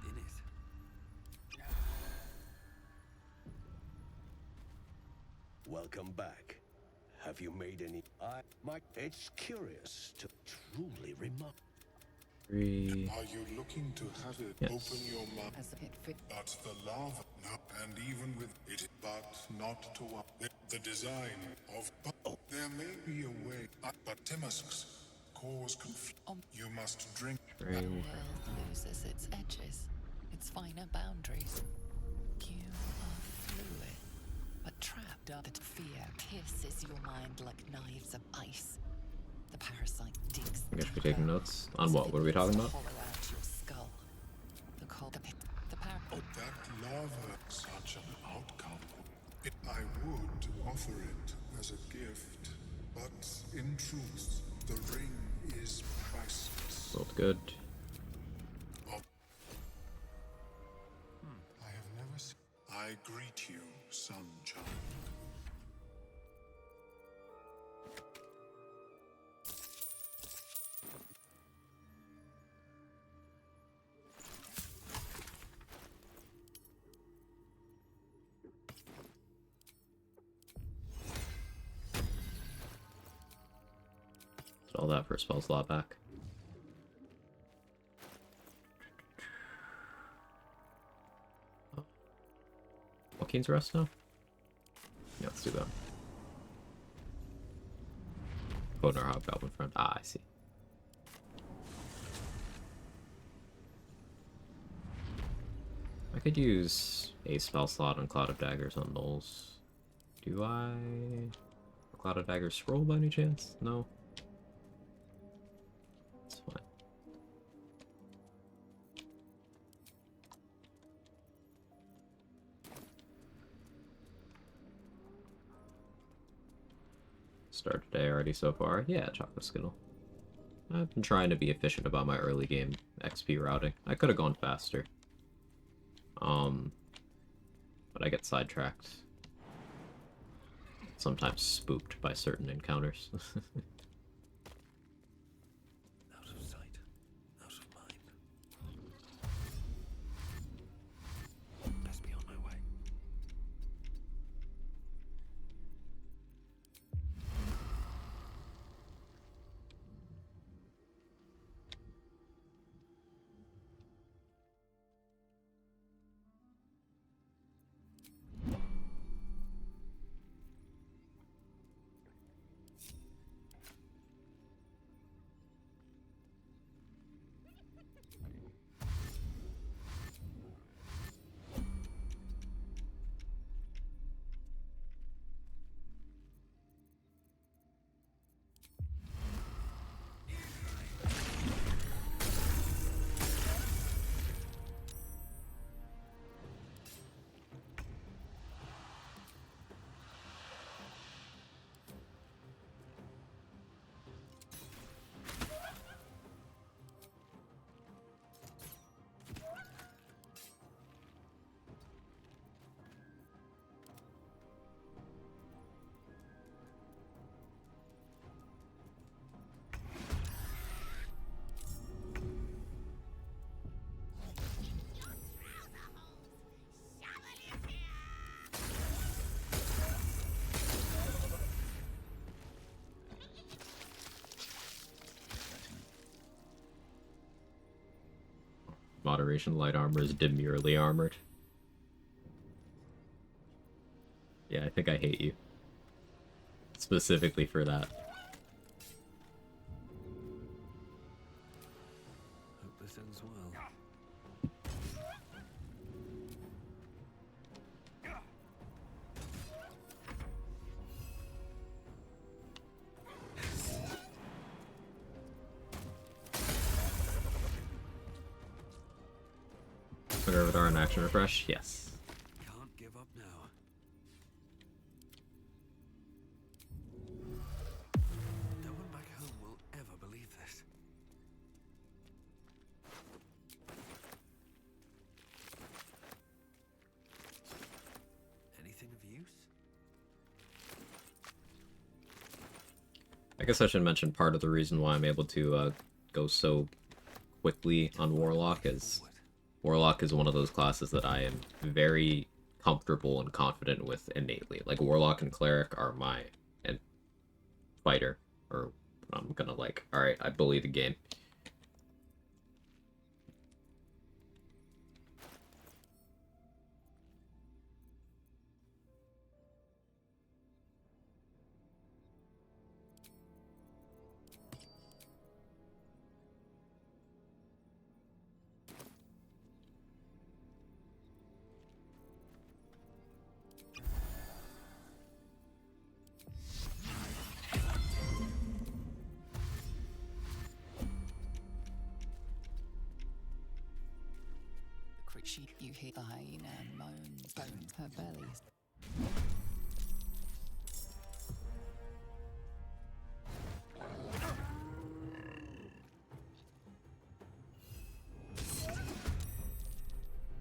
In it. Welcome back. Have you made any? It's curious to truly remark. 3. Are you looking to have it Yes. open your mouth? But the lava, no, and even with it, but not to what the design of. But there may be a way, but Timusks cause confusion. You must drink. The world loses its edges, its finer boundaries. You are fluid, but trapped up that fear pierces your mind like knives of ice. The parasite digs. I guess we're taking notes. On what? What are we talking about? Hollow out your skull. That lava, such an outcome. I would offer it as a gift, but in truth, the ring is priceless. Rolled good. I have never seen. I greet you, sunchild. All that for a spell slot back. Joaquin's rest now? Let's do that. Quoting our hobgoblin friend. Ah, I see. I could use a spell slot on Cloud of Daggers on Knowles. Do I... Cloud of Daggers scroll by any chance? No? It's fine. Start today already so far. Yeah, Chocolate Skittle. I've been trying to be efficient about my early game XP routing. I could have gone faster. But I get sidetracked. Sometimes spooked by certain encounters. Out of sight, out of mind. Best be on my way. Moderation light armor is demurely armored. Yeah, I think I hate you. Specifically for that. Hope this ends well. Put Avatar in action refresh? Yes. Can't give up now. No one back home will ever believe this. Anything of use? I guess I should mention part of the reason why I'm able to go so quickly on Warlock is Warlock is one of those classes that I am very comfortable and confident with innately. Like, Warlock and Cleric are my and fighter, or I'm gonna like, alright, I bully the game. You hear the hyena moans, bones, her bellies.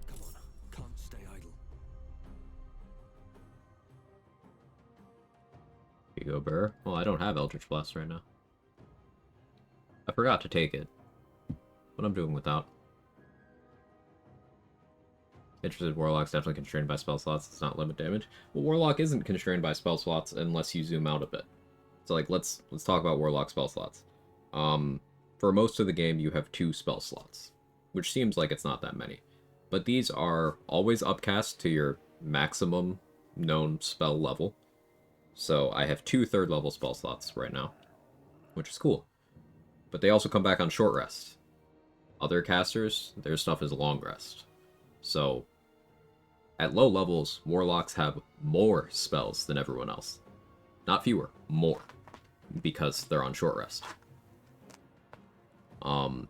Come on, can't stay idle. Here you go, Burr. Well, I don't have Eldritch Blast right now. I forgot to take it. What I'm doing without. Interested, Warlock's definitely constrained by spell slots. It's not limit damage. Well, Warlock isn't constrained by spell slots unless you zoom out a bit. So, like, let's talk about Warlock spell slots. For most of the game, you have 2 spell slots, which seems like it's not that many. But these are always upcast to your maximum known spell level, So I have 2 third level spell slots right now, which is cool. But they also come back on short rest. Other casters, their stuff is long rest. So at low levels, Warlocks have more spells than everyone else. Not fewer, more. Because they're on short rest. And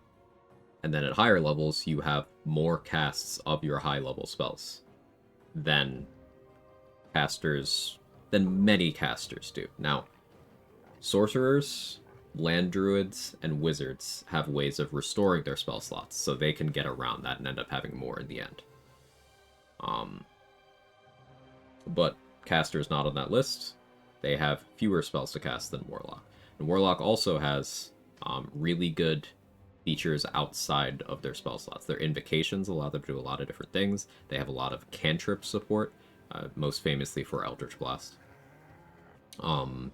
then at higher levels, you have more casts of your high level spells than many casters do. Now, sorcerers, land druids, and wizards have ways of restoring their spell slots, so they can get around that and end up having more in the end. But casters not on that list, they have fewer spells to cast than Warlock. And Warlock also has really good features outside of their spell slots. Their invocations allow them to do a lot of different things. They have a lot of cantrip support, most famously for Eldritch Blast. But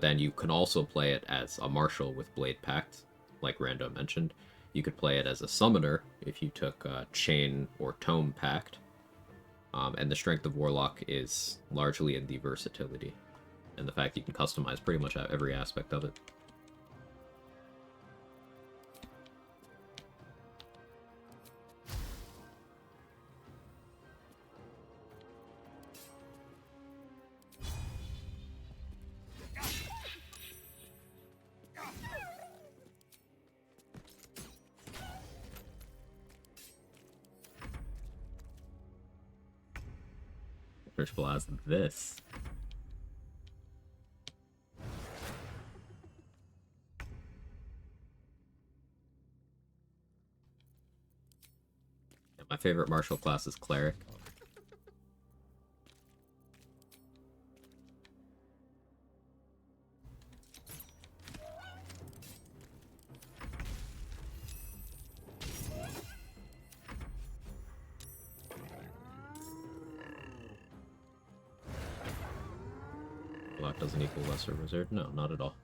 then you can also play it as a martial with Blade Pact, like Rando mentioned. You could play it as a summoner if you took Chain or Tome Pact. And the strength of Warlock is largely in the versatility and the fact you can customize pretty much every aspect of it. Eldritch Blast this. And my favorite martial class is Cleric. Black doesn't equal lesser wizard? No, not at all.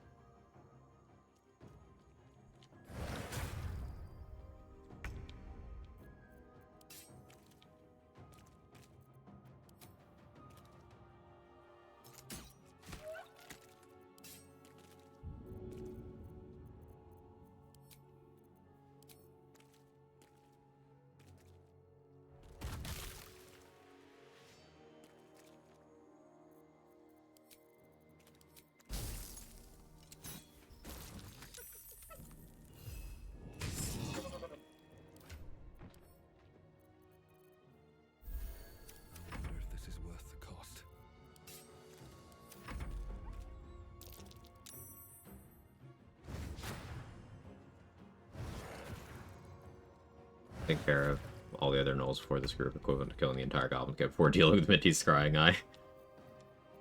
Take care of all the other gnolls before this group, equivalent to killing the entire goblin kit before dealing with Minty's scrying eye.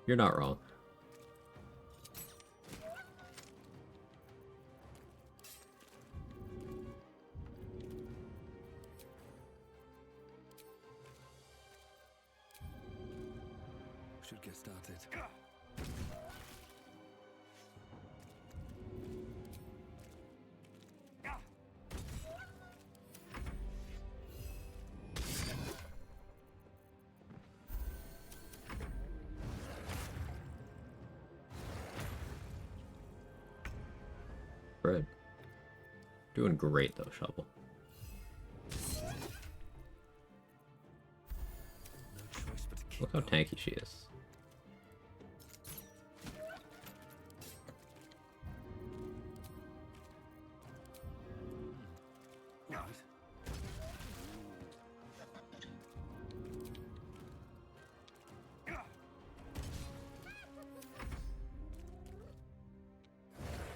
You're not wrong. Should get started. Fred. Doing great though, Shovel. Look how tanky she is.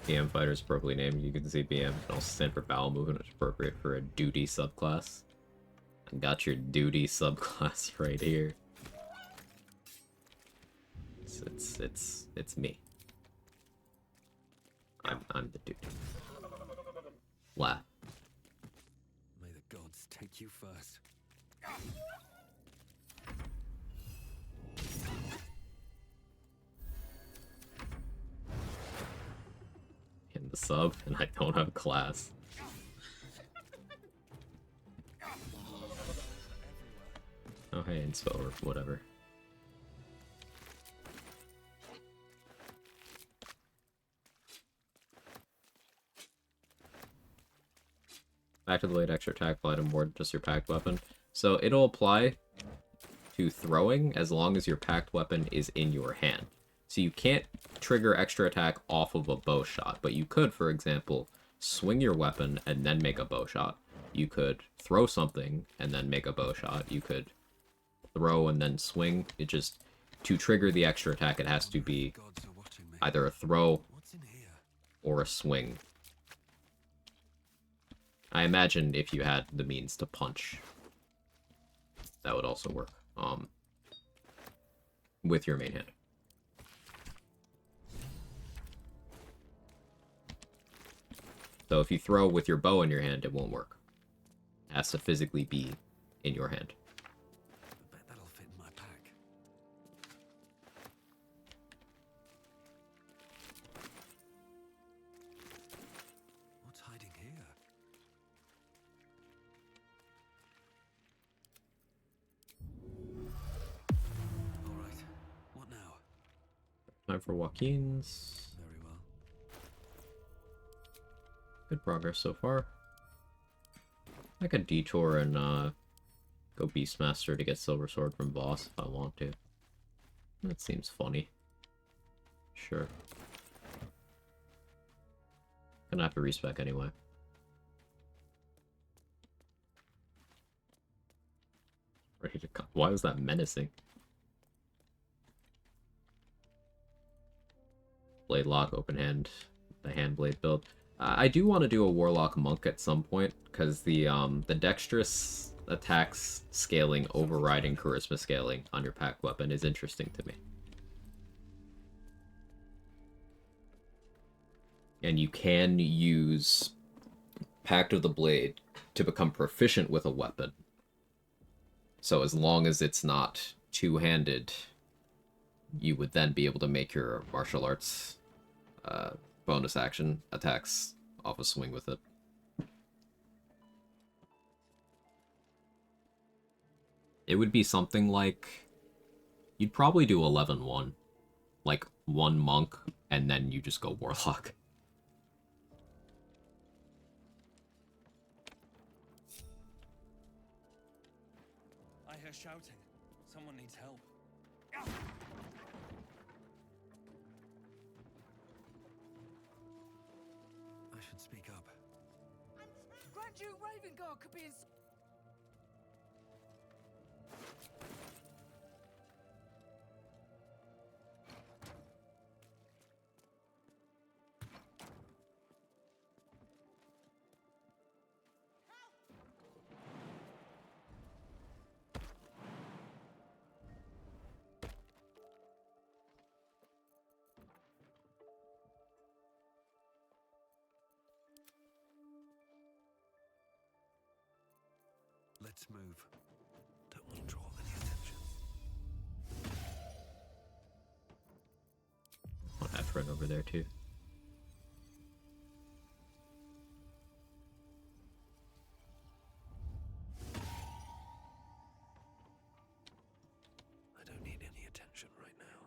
BM fighter is appropriately named. You can see BM can also stand for bowel movement, which is appropriate for a duty subclass. I got your duty subclass right here. It's me. I'm the dude. Wow. May the gods take you first. In the sub, and I don't have class. Oh hey, inspo or whatever. Pack of the Blade, extra attack, item more than just your packed weapon. So it'll apply to throwing as long as your packed weapon is in your hand. So you can't trigger extra attack off of a bow shot, but you could, for example, swing your weapon and then make a bow shot. You could throw something and then make a bow shot. You could throw and then swing. It just, to trigger the extra attack, it has to be either a throw or a swing. I imagine if you had the means to punch, that would also work. With your main hand. So if you throw with your bow in your hand, it won't work. It has to physically be in your hand. I bet that'll fit in my pack. What's hiding here? All right. What now? Time for Joaquin's. Very well. Good progress so far. I could detour and go Beastmaster to get Silver Sword from boss if I want to. That seems funny. Sure. Gonna have to respec anyway. Ready to cut. Why was that menacing? Blade lock, open hand, the hand blade build. I do want to do a Warlock Monk at some point, because the dexterous attacks scaling overriding charisma scaling on your pack weapon is interesting to me. And you can use Pact of the Blade to become proficient with a weapon. So as long as it's not two-handed, you would then be able to make your martial arts bonus action attacks off a swing with it. It would be something like... You'd probably do 11-1. Like, one monk, and then you just go Warlock. I hear shouting. Someone needs help. I should speak up. Grand Duke Ravengard could be in. Let's move. Don't want to draw any attention. I'll have to run over there too. I don't need any attention right now.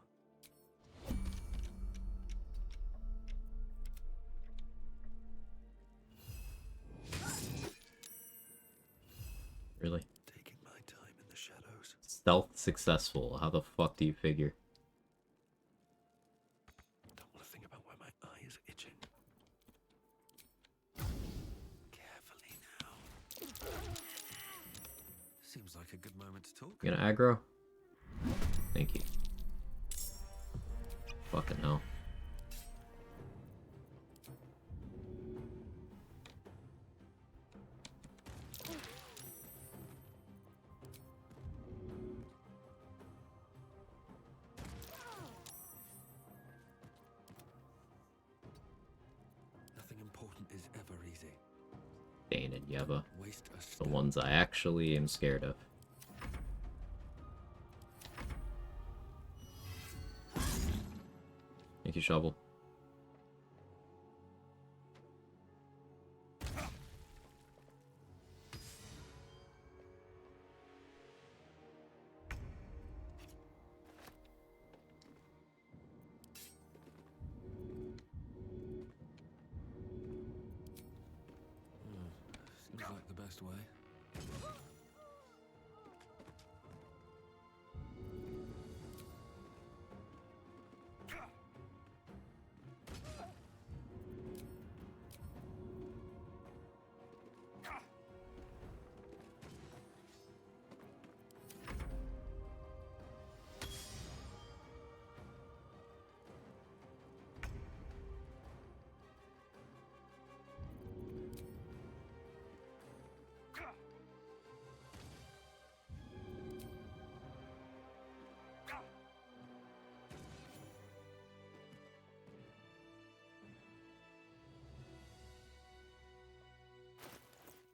Really? Taking my time in the shadows. Stealth successful. How the fuck do you figure? Don't want to think about where my eye is itching. Carefully now. Seems like a good moment to talk. You gonna aggro? Thank you. Fucking hell. Nothing important is ever easy. Dane and Yeva. Waste a The step. ones I actually am scared of. Thank you, Shovel. Seems like quickest way.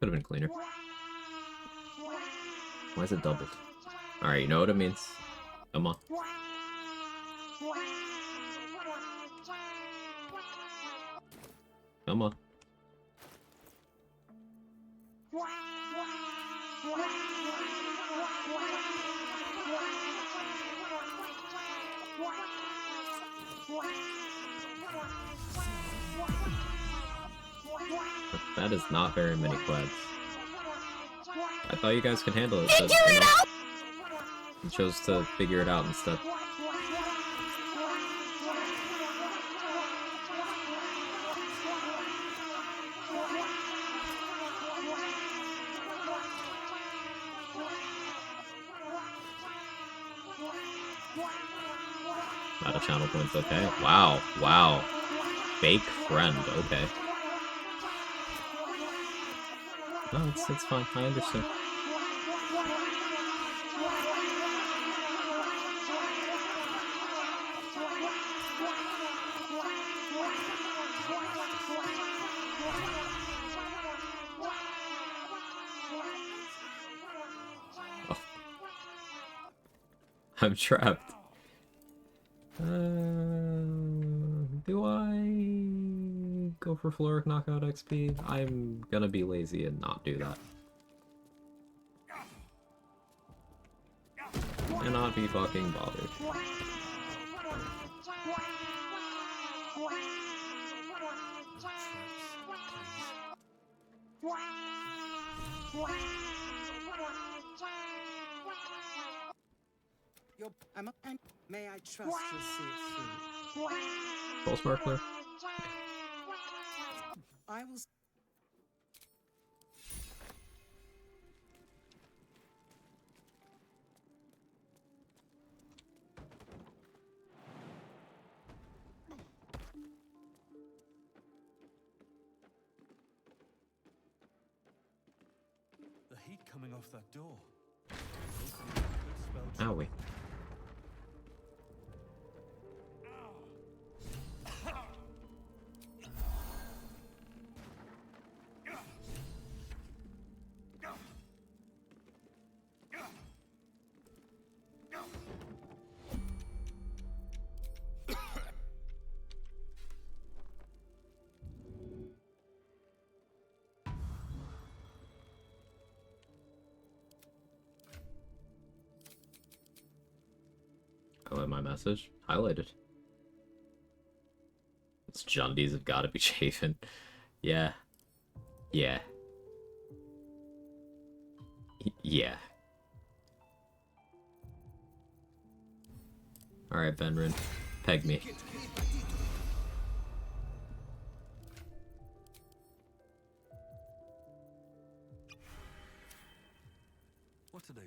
Could have been cleaner. Why is it doubled? Alright, you know what it means. Come on. Come on. That is not very many quads. I thought you guys could handle it, but you know, you chose to figure it out instead. Out of channel points, okay. Wow, wow. Fake friend, okay. No, it's fine, I understand. Oh. I'm trapped. Do I go for Floric Knockout XP? I'm gonna be lazy and not do that. And not be fucking bothered. May I trust you'll see it through? Full sparkler. I will. The heat coming off that door. Owie. Highlight my message. Highlighted. It's Jundies have got to be chafing. Yeah. Yeah. Yeah. Alright, Benrin. Peg me. What to do?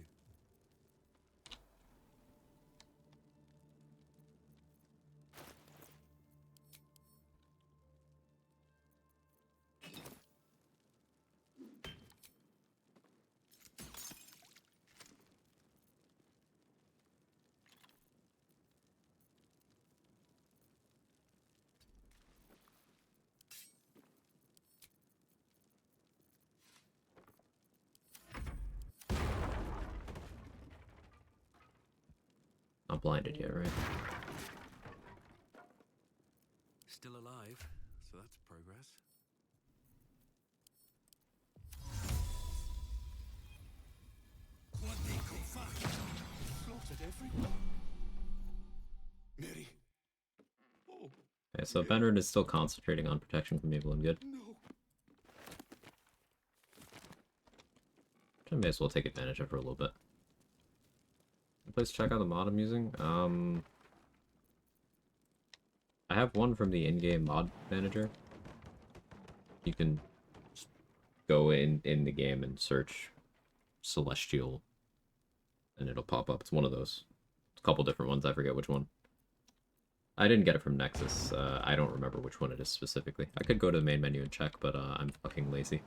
Not blinded yet, right? Still alive, so that's progress. What they call fuck? Slaughtered everyone. Mary. Oh. Okay, so Benrin is still concentrating on protection from evil and good. No. which I may as well take advantage of for a little bit. Please check out the mod I'm using. I have one from the in-game mod manager. You can go in the game and search Celestial, and it'll pop up. It's one of those. It's a couple different ones. I forget which one. I didn't get it from Nexus. I don't remember which one it is specifically. I could go to the main menu and check, but I'm fucking lazy.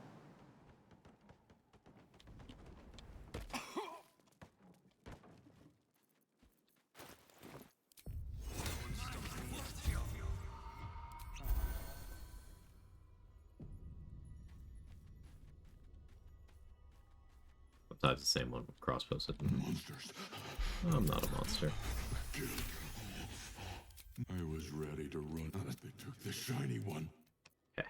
Sometimes the same one cross-posted. Monsters. I'm not a monster. I was ready to run. They took the shiny one. Okay.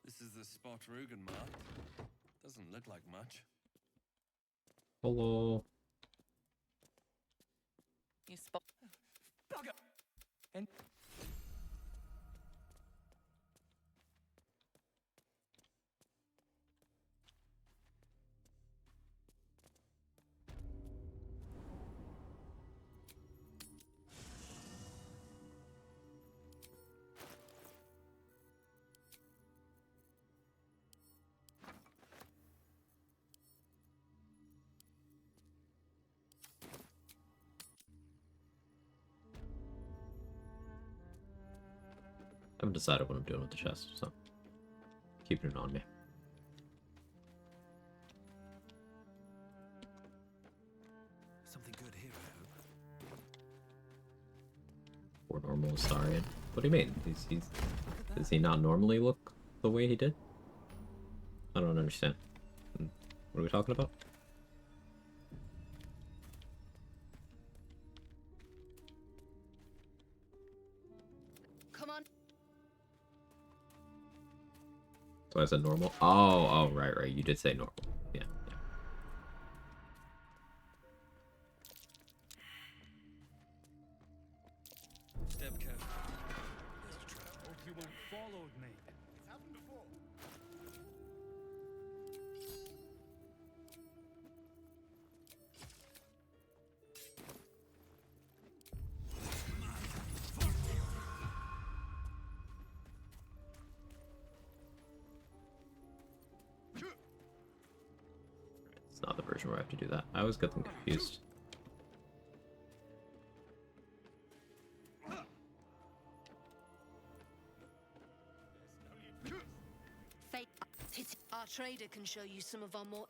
This is the spot Rugen marked. Doesn't look like much. Hello. You spot. Bugger! And I haven't decided what I'm doing with the chest, so keeping it on me. Something good here, I hope. Or normal Astarian. What do you mean? Does he not normally look the way he did? I don't understand. What are we talking about? Come on. So I said normal? Oh, right. You did say normal. Yeah. Step careful. There's a trap. hope you won't followed me. It's happened before. It's not the version where I have to do that. I always get them confused. Fate. Our trader can show you some of our more.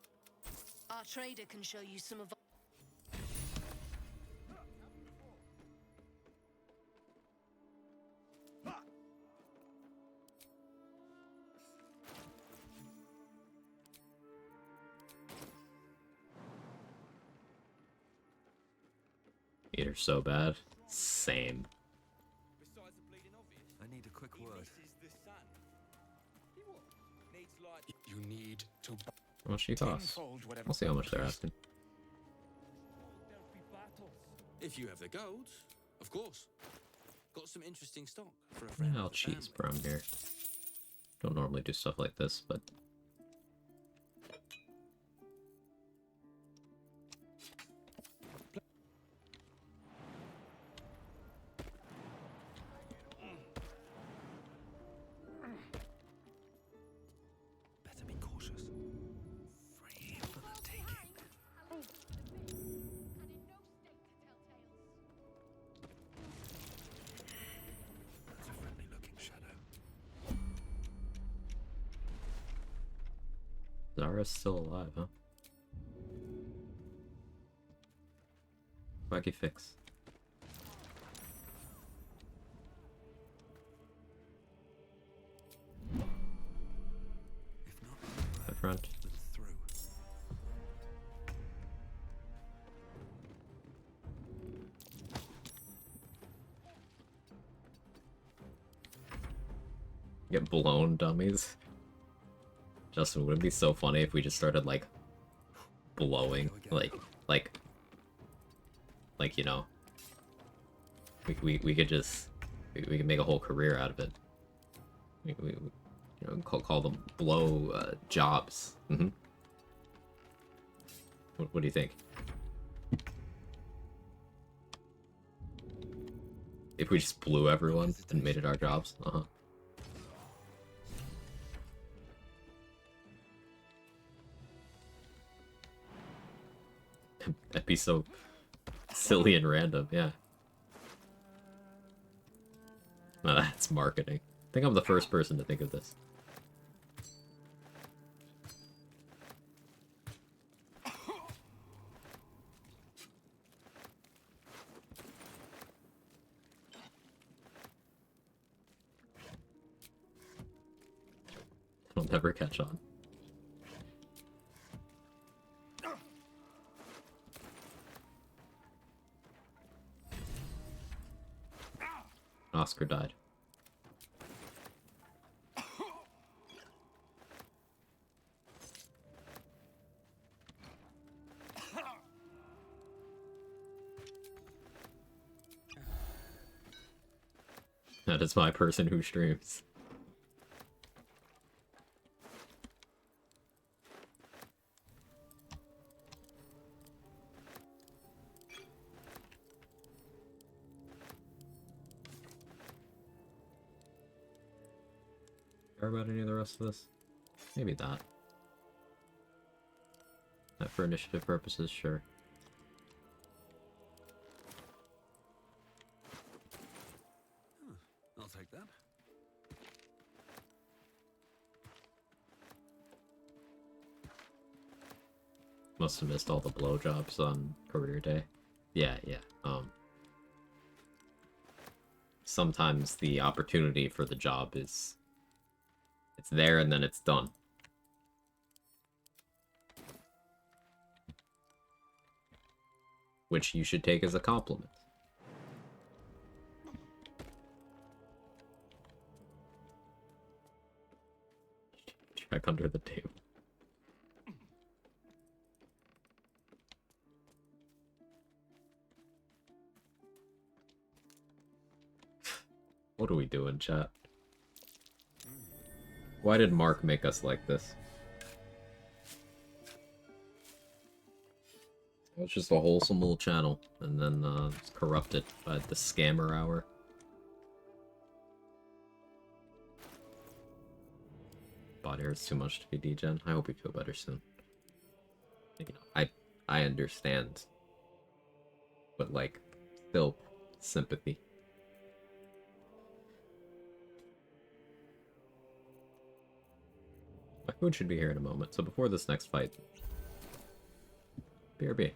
Our trader can show you some of. Either so bad. Same. Besides the bleeding obvious. I need a quick word. This is the sun. He what? Needs light. You need to. How much she costs? We'll see how much they're asking. There'll be battles. If you have the gold, of course. Got some interesting stock for a friend. I'll cheese brown here. Don't normally do stuff like this, but Better be cautious. Free for the taking. That's a friendly looking shadow. Zara's still alive, huh? Quaggy fix. Hi, friend. Get blown, dummies. Justin, would it be so funny if we just started, like, blowing? Like, you know, we could just, we could make a whole career out of it. You know, call them blow jobs. Mm-hmm. What do you think? If we just blew everyone and made it our jobs? Uh-huh. That'd be so silly and random, yeah. Well, that's marketing. I think I'm the first person to think of this. I'll never catch on. Oscar died. That is my person who streams. Care about any of the rest of this? Maybe that. That for initiative purposes, sure. I'll take that. Must have missed all the blowjobs on career day. Yeah. Sometimes the opportunity for the job is... it's there and then it's done. Which you should take as a compliment. Check under the table. What are we doing, chat? Why did Mark make us like this? It was just a wholesome little channel, and then it's corrupted by the scammer hour. Body hurts too much to be degen. I hope you feel better soon. You know, I understand, but like, still sympathy. My food should be here in a moment, so before this next fight... BRB.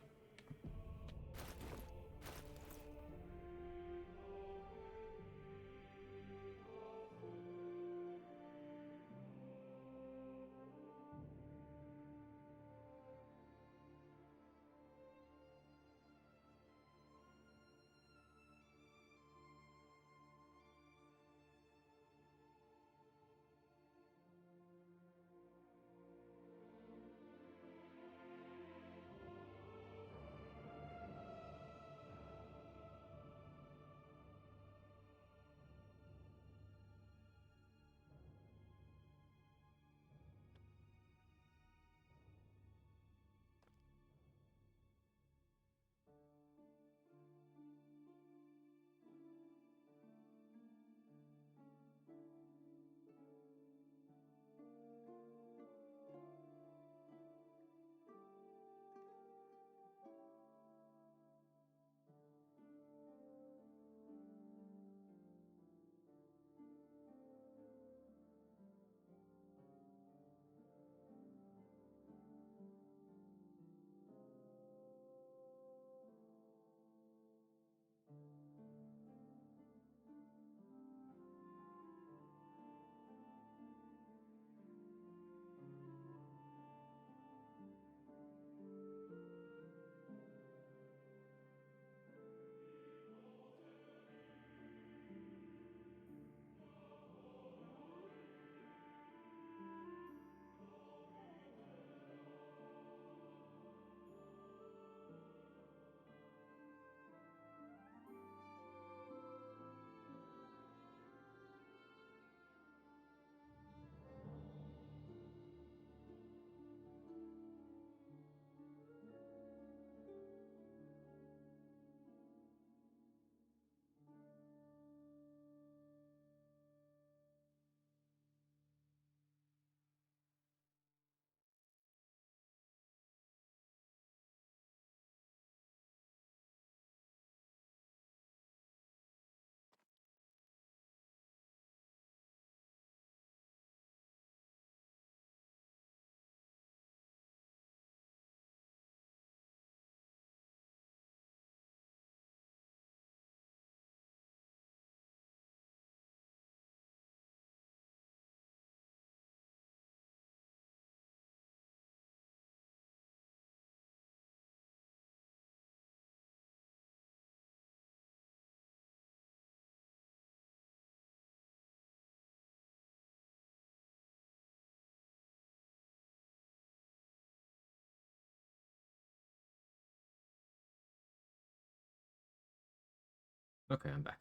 Okay, I'm back.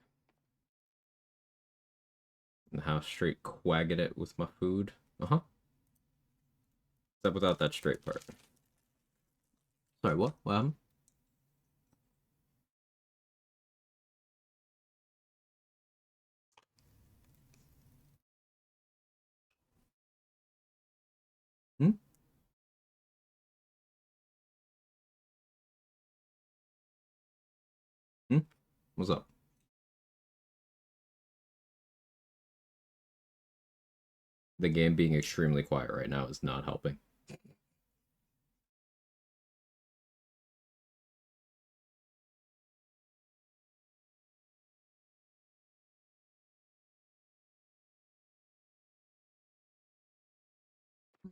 And how straight quagged it with my food. Uh-huh. Except without that straight part. Sorry, what? What happened? Hmm? Hmm? What's up? The game being extremely quiet right now is not helping.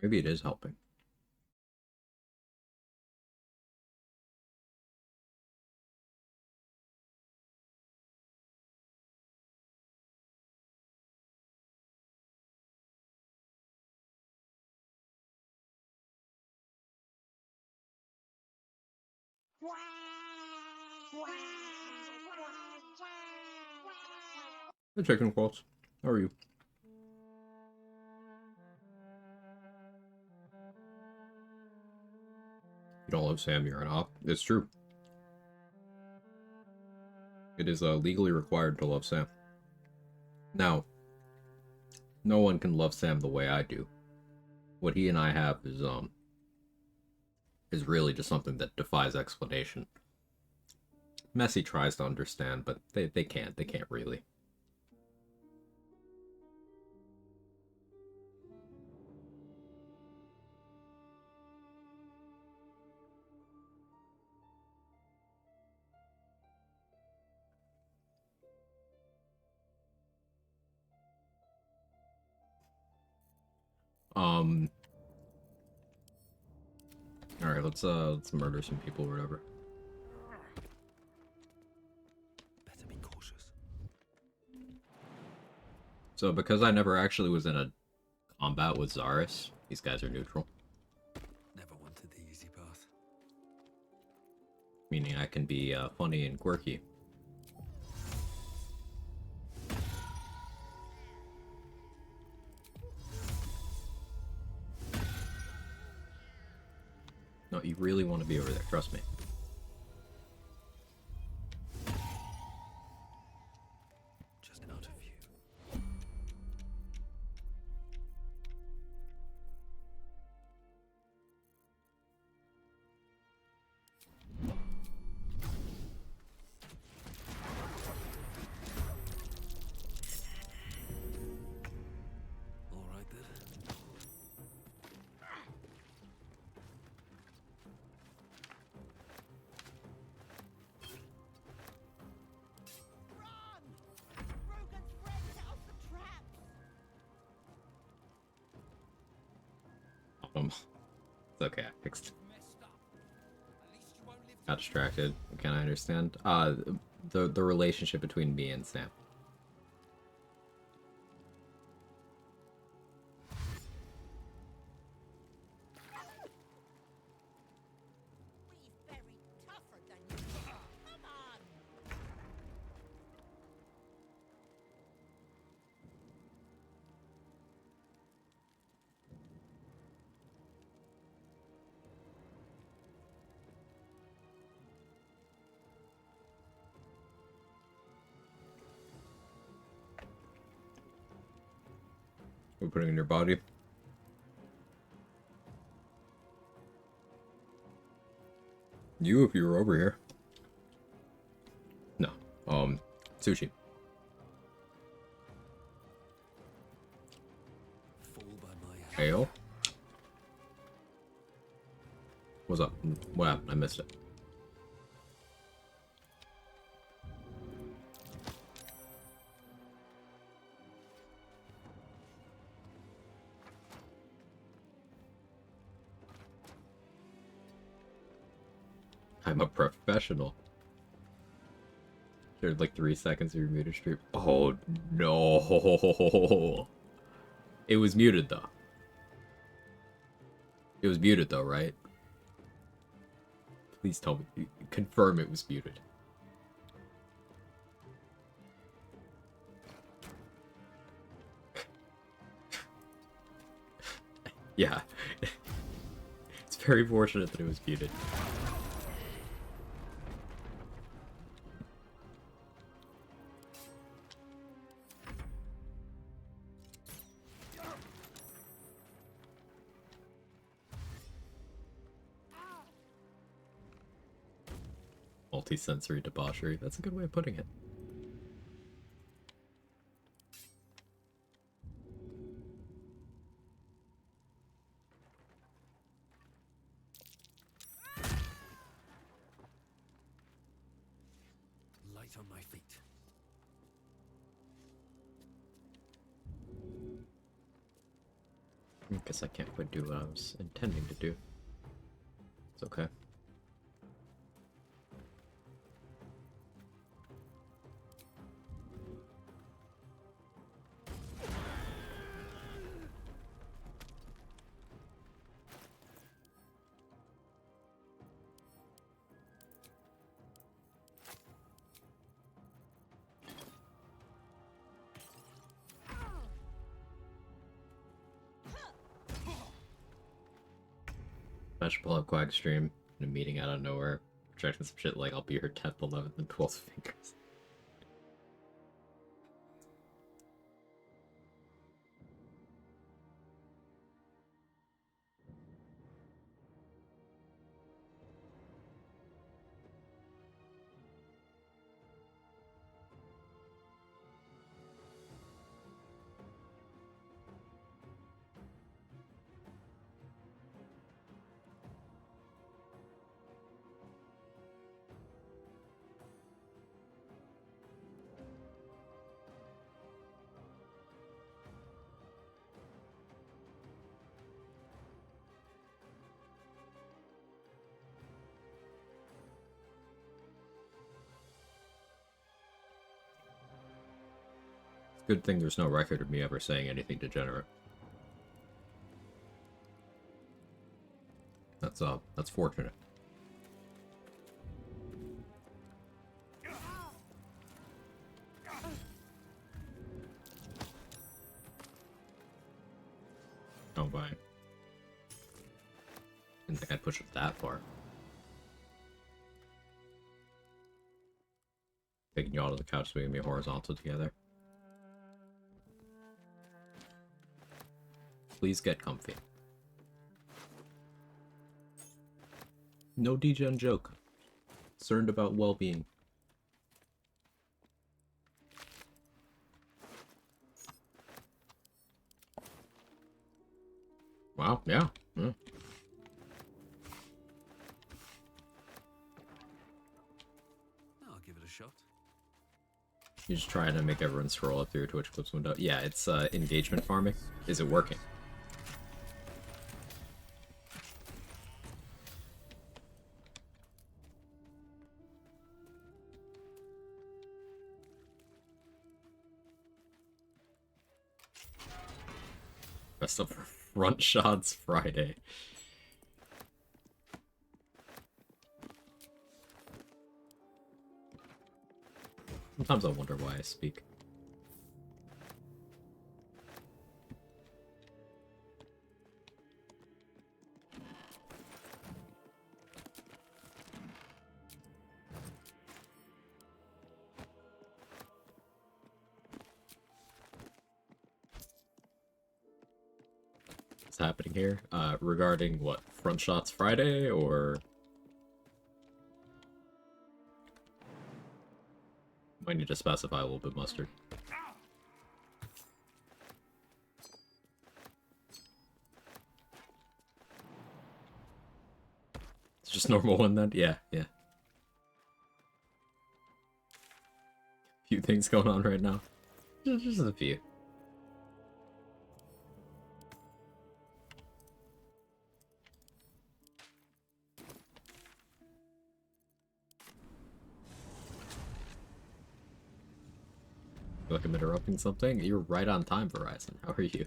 Maybe it is helping. The chicken quotes. How are you? You don't love Sam, you're an op. It's true. It is legally required to love Sam. Now, no one can love Sam the way I do. What he and I have is really just something that defies explanation. Messi tries to understand, but they can't. They can't really. All right, let's murder some people or whatever. Better be cautious. So because I never actually was in a combat with Zaris, these guys are neutral. Never wanted the easy path. Meaning I can be funny and quirky. No, you really want to be over there, trust me. Just out of view. All right then. It's okay, I fixed. Got distracted. Can I understand? The relationship between me and Sam. We're putting in your body. You, if you were over here. No. Sushi. Heyo. What's up? What happened? I missed it. I'm a professional. Shared like 3 seconds of your muted stream. Oh no. It was muted though. It was muted though, right? Please tell me. Confirm it was muted. Yeah. It's very fortunate that it was muted. Multi-sensory debauchery. That's a good way of putting it. Light on my feet. I guess I can't quite do what I was intending to do. It's okay. I should pull up Quag stream in a meeting out of nowhere, projecting some shit like I'll be her 10th, 11th, and 12th fingers. Good thing there's no record of me ever saying anything degenerate. That's fortunate. Oh, bye. Didn't think I'd push it that far. Taking you all to the couch so we can be horizontal together. Please get comfy. No degen joke. Concerned about well-being. Wow, yeah. Yeah. I'll give it a shot. You're just trying to make everyone scroll up through your Twitch clips window. Yeah, it's engagement farming. Is it working? Best of front shots Friday. Sometimes I wonder why I speak. What's happening here? Regarding what? Front shots Friday or... Might need to specify a little bit, Mustard. It's just normal one then? Yeah, yeah. Few things going on right now. Just a few. Feel like I'm interrupting something? You're right on time, Verizon. How are you?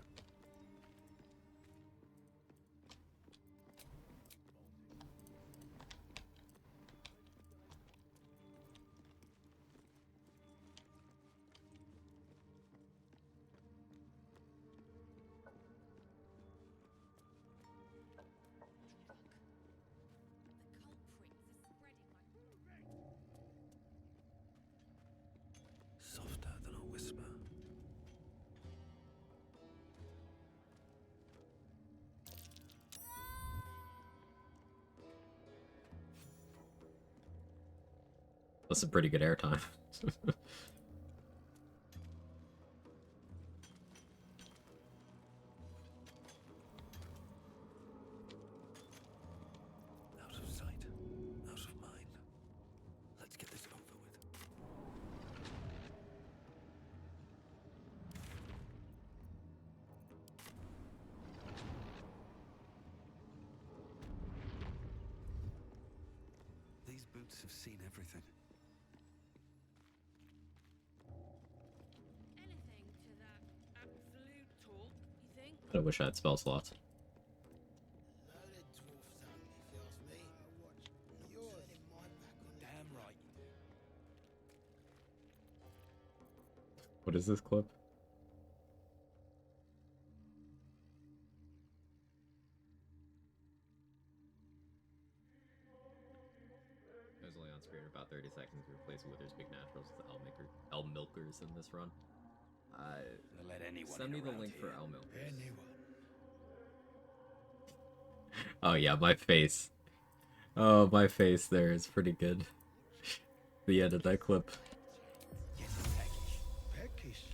That's some pretty good airtime. Out of sight, out of mind. Let's get this over with. These boots have seen everything. Anything to that absolute talk, you think? I wish I had spell slots. Damn right. What is this clip? It was only on screen for about 30 seconds. We replaced Wither's Big Naturals with L Milkers in this run. Let anyone Send me in the around link for here. L Milkers. Anyone. Oh yeah, my face. Oh, my face there is pretty good. The end of that clip. Peckish.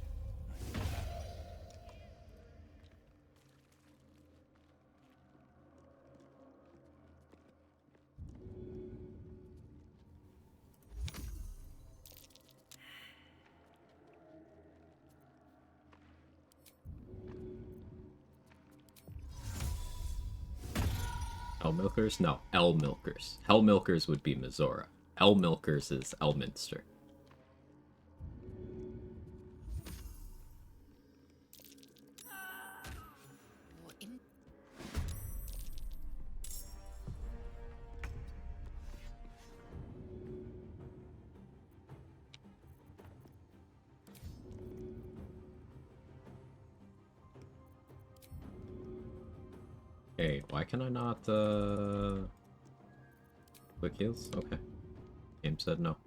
L Milkers? No, L Milkers. Hell Milkers would be Mizora. L Milkers is Elminster. Hey, why can I not, quick heals? Okay. Game said no.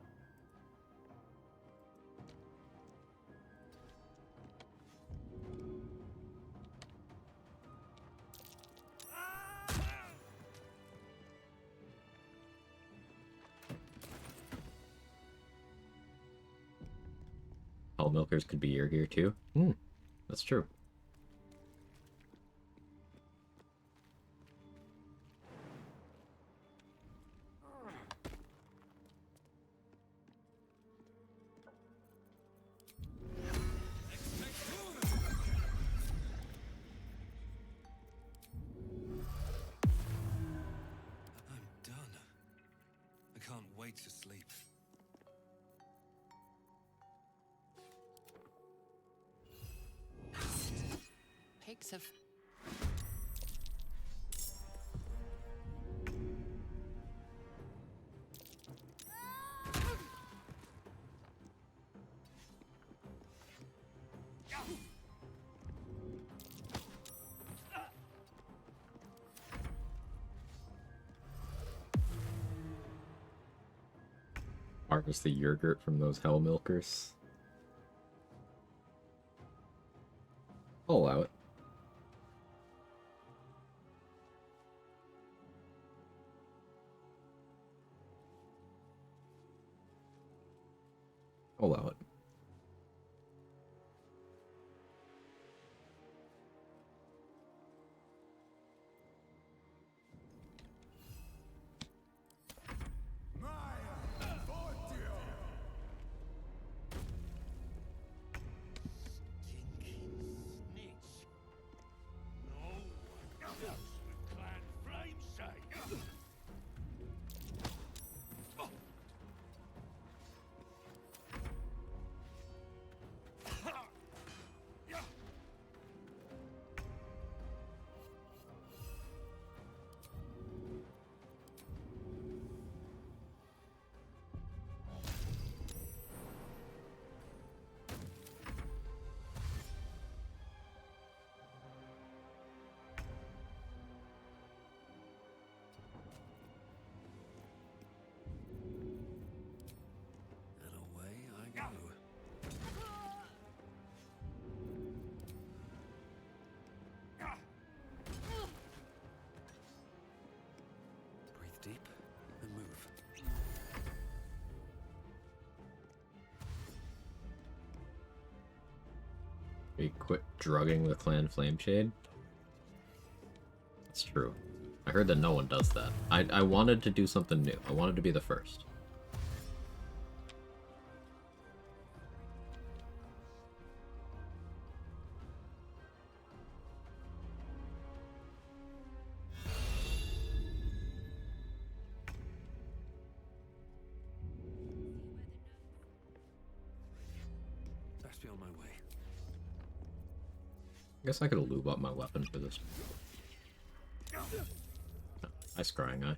Hell Milkers could be your gear too? Hmm, that's true. I'm done. I can't wait to sleep. Pigs have... Harvest the yogurt from those Hell Milkers. I'll allow it. I'll allow it. We quit drugging the clan Flameshade? That's true. I heard that no one does that. I wanted to do something new. I wanted to be the first. Best be on my way. I guess I could lube up my weapon for this. Oh, nice scrying eye.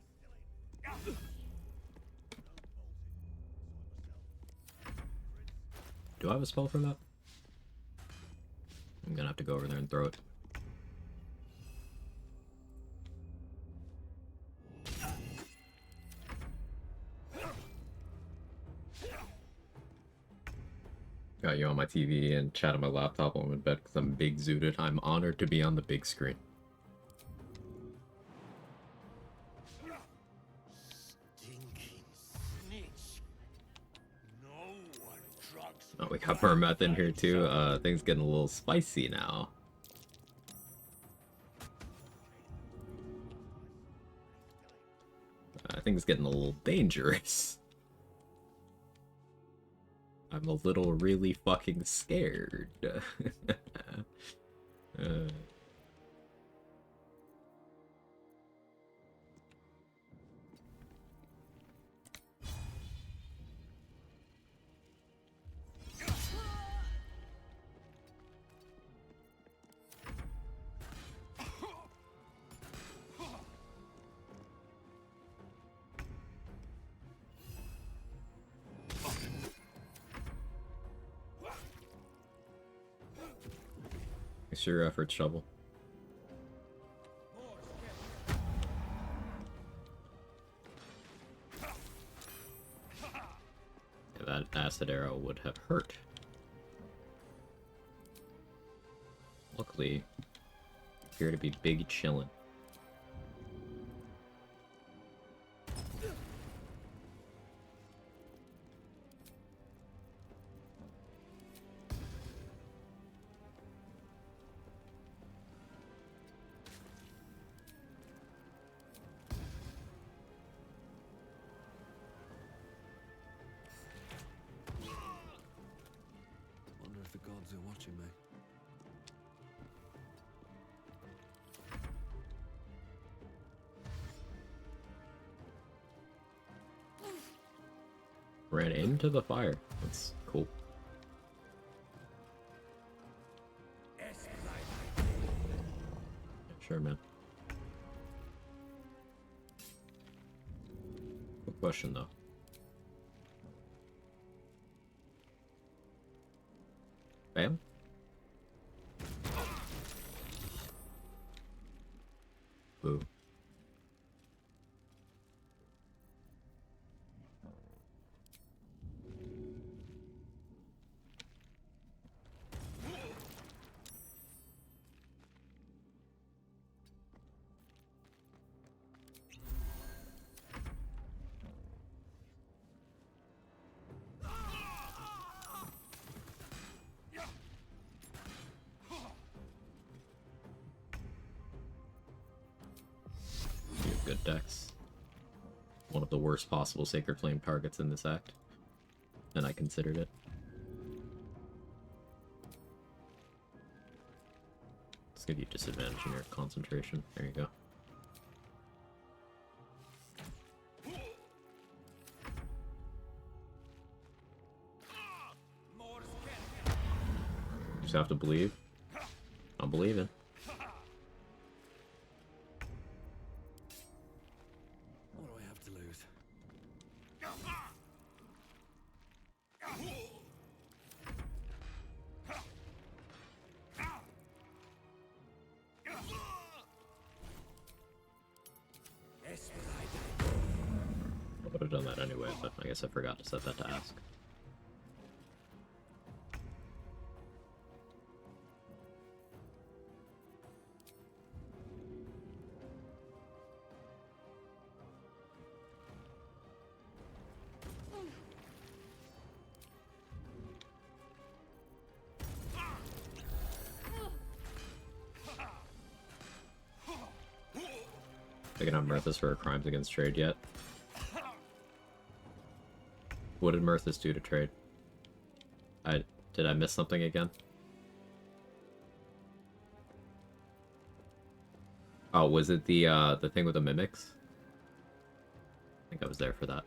Do I have a spell for that? I'm gonna have to go over there and throw it. Got you on my TV and chat on my laptop while I'm in bed because I'm big zooted. I'm honored to be on the big screen. Stinking snitch. No one drugs. Oh, we got Mermeth in here too. Things getting a little spicy now. I think it's getting a little dangerous. I'm a little really fucking scared. Thanks for your efforts, Shovel. Yeah, that acid arrow would have hurt. Luckily, appear to be big chillin'. Wonder if the gods are watching me. Ran into the fire. That's cool. Sure, man. Quick question, though. Bam? Boo. You have good decks. One of the worst possible Sacred Flame targets in this act. And I considered it. Let's give you disadvantage in your concentration. There you go. Just have to believe. I'm believing. What do I have to lose? I would have done that anyway, but I guess I forgot to set that to ask. Taking out Mirthas for her crimes against trade yet. What did Mirthas do to trade? Did I miss something again? Oh, was it the thing with the mimics? I think I was there for that.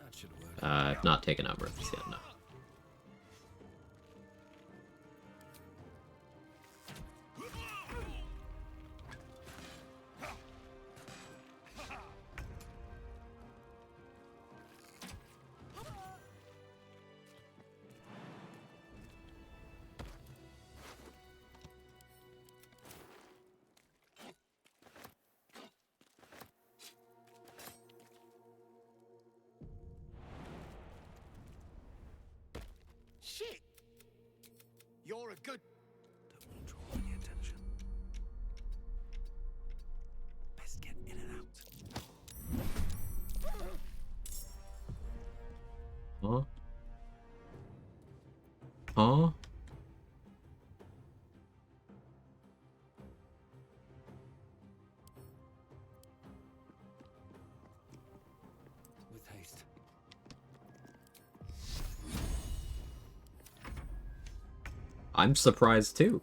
That should work. I've not taken out Mirthas yet, no. Shit! You're a good... Don't want to draw any attention. Best get in and out. Huh? Huh? With haste. I'm surprised too.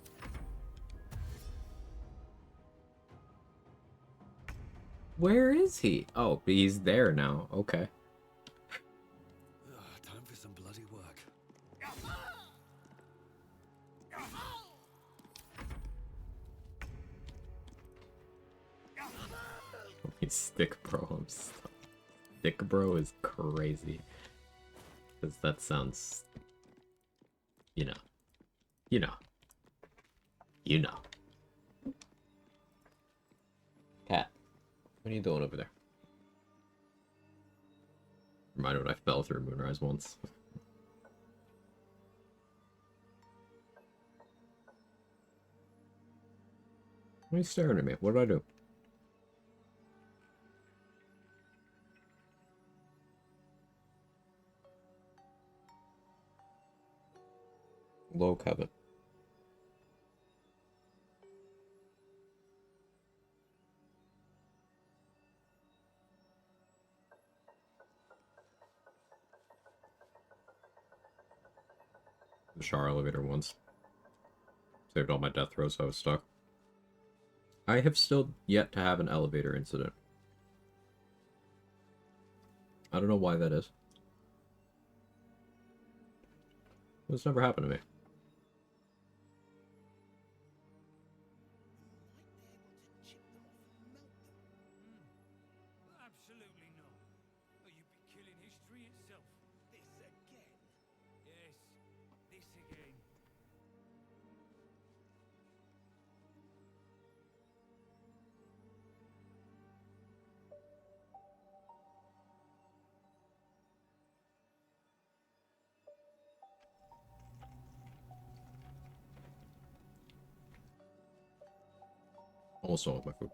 Where is he? Oh, he's there now. Okay. Time for some bloody work. Stick bro. Stick bro is crazy. Because that sounds... You know. You know. You know. Cat. What are you doing over there? Reminded when I fell through Moonrise once. Why are you staring at me? What did I do? Low covet. The shower elevator once. Saved all my death throws, so I was stuck. I have still yet to have an elevator incident. I don't know why that is. This never happened to me. Absolutely not. Or you'd be killing history itself. This again? Yes, this again. Almost done with my food.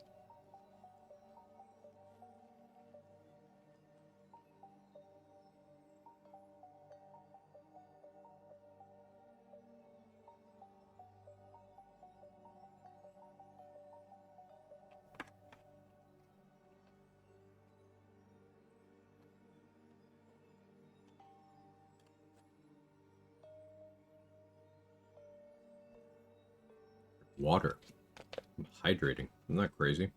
Water. I'm hydrating. Isn't that crazy?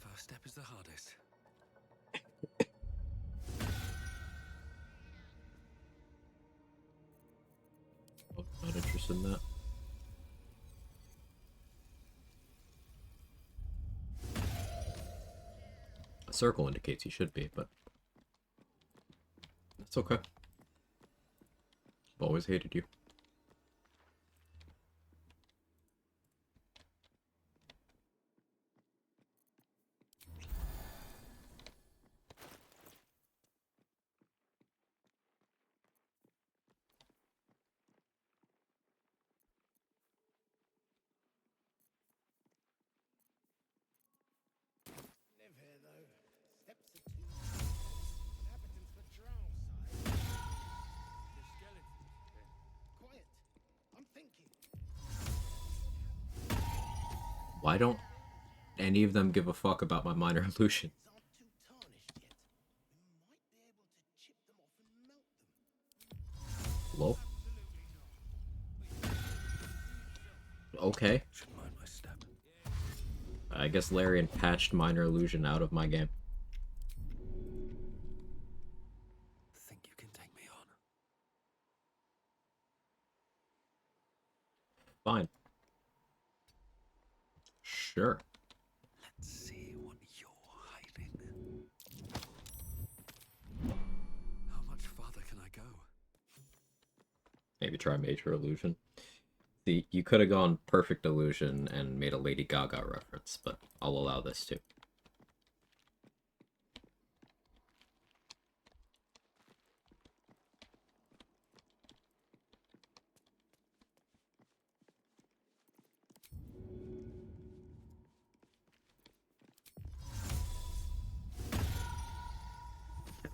First step is the hardest. Not interested in that. A circle indicates he should be, but that's okay. I've always hated you. Why don't any of them give a fuck about my minor illusion? Hello? Okay. I guess Larian patched minor illusion out of my game. Think you can take me on? Fine. Sure. Let's see what you're hiding. How much farther can I go? Maybe try major illusion. See, you could have gone perfect illusion and made a Lady Gaga reference, but I'll allow this too.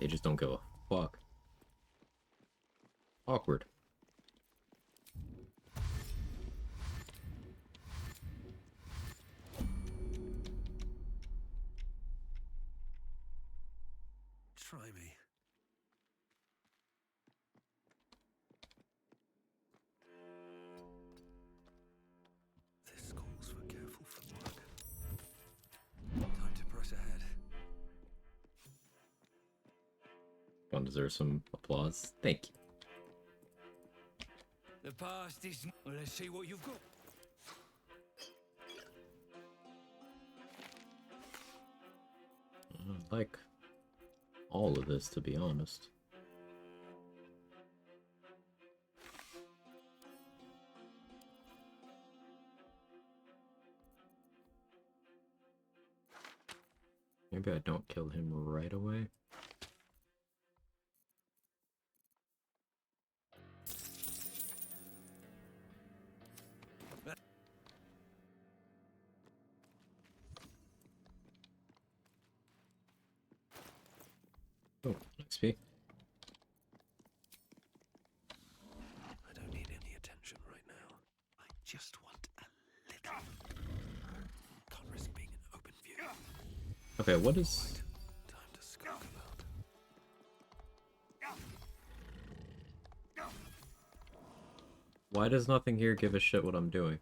They just don't give a fuck. Awkward. Try me. This calls for careful footwork. Time to press ahead. One deserves some applause. Thank you. The past is... Well, let's see what you've got. I like all of this, to be honest. Maybe I don't kill him right away. Oh, XP. I don't need any attention right now. I just want a little. Can't risk being in open view. Okay, what is... Time to skulk about. Why does nothing here give a shit what I'm doing?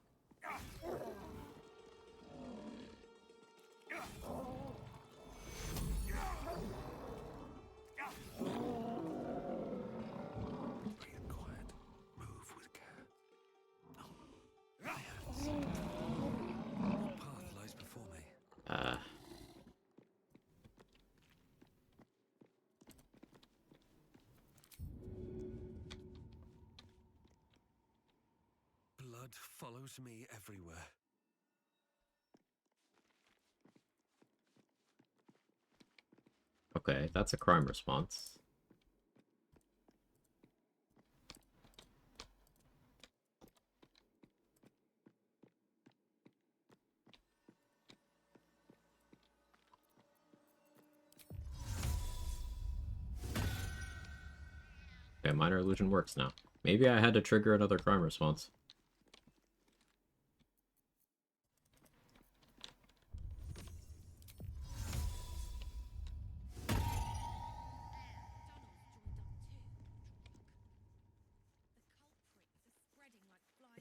Breathe quiet. Move with care. My hands. What path lies before me? Blood follows me everywhere. Okay, that's a crime response. Okay, minor illusion works now. Maybe I had to trigger another crime response.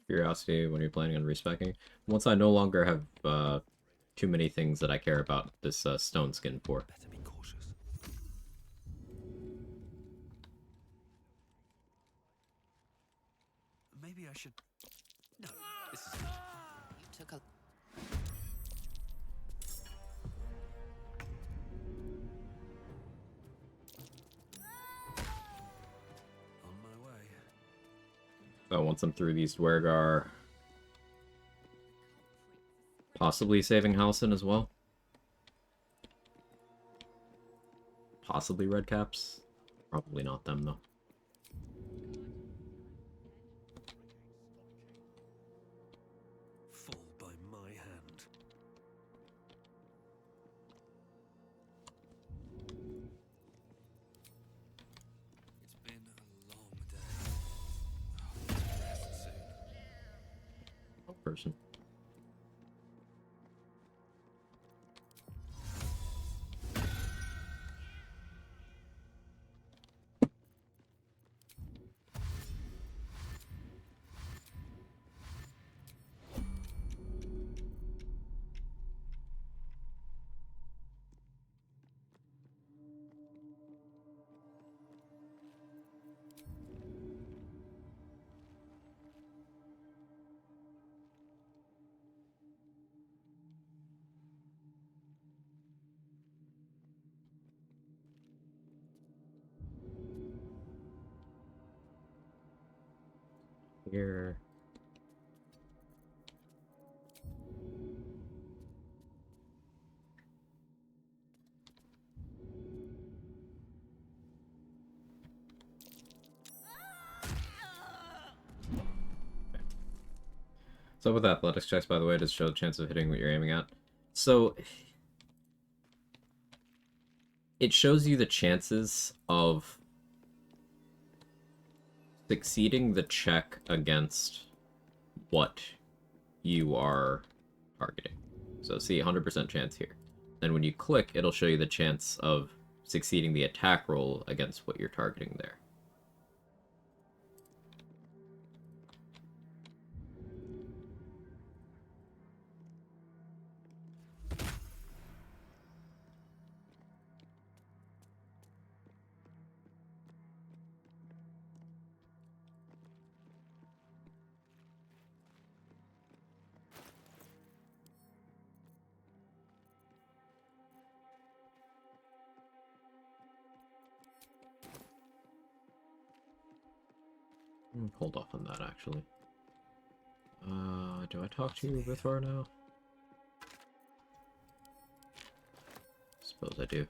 Curiosity when you're planning on respecing. Once I no longer have too many things that I care about this stone skin for. Better be cautious. Maybe I should... No, this is... You took a... On my way. So once I'm through these Dwergar... Possibly saving Halcyon as well. Possibly Red Caps. Probably not them, though. Fall by my hand. It's been a long day. Rest soon. Oh, person. here. So with athletics checks, by the way, does show the chance of hitting what you're aiming at. So it shows you the chances of succeeding the check against what you are targeting. So see, 100% chance here. Then when you click, it'll show you the chance of succeeding the attack roll against what you're targeting there. Hold off on that, actually. Do I talk to you with her now? Suppose I do.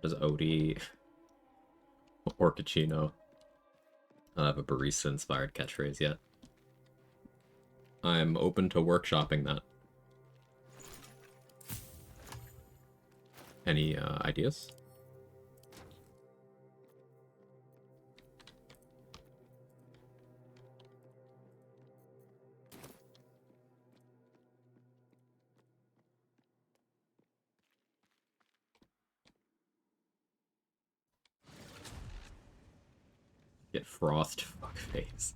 Does Odie or Kachino? I don't have a barista-inspired catchphrase yet. I'm open to workshopping that. Any ideas? Get frost fuckface.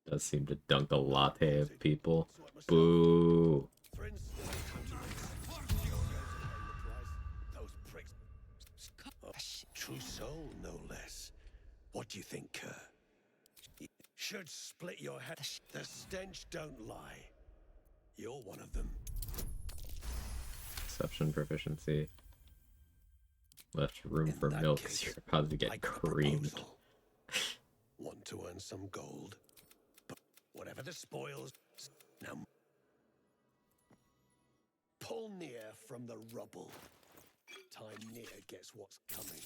Does seem to dunk a latte of people. Boo. True soul, no less. What do you think, Kerr? You should split your head. The stench don't lie. You're one of them. Perception proficiency. Left room for milk because you're about to get creamed. Want to earn some gold? But whatever the spoils, now pull near from the rubble. Time near gets what's coming.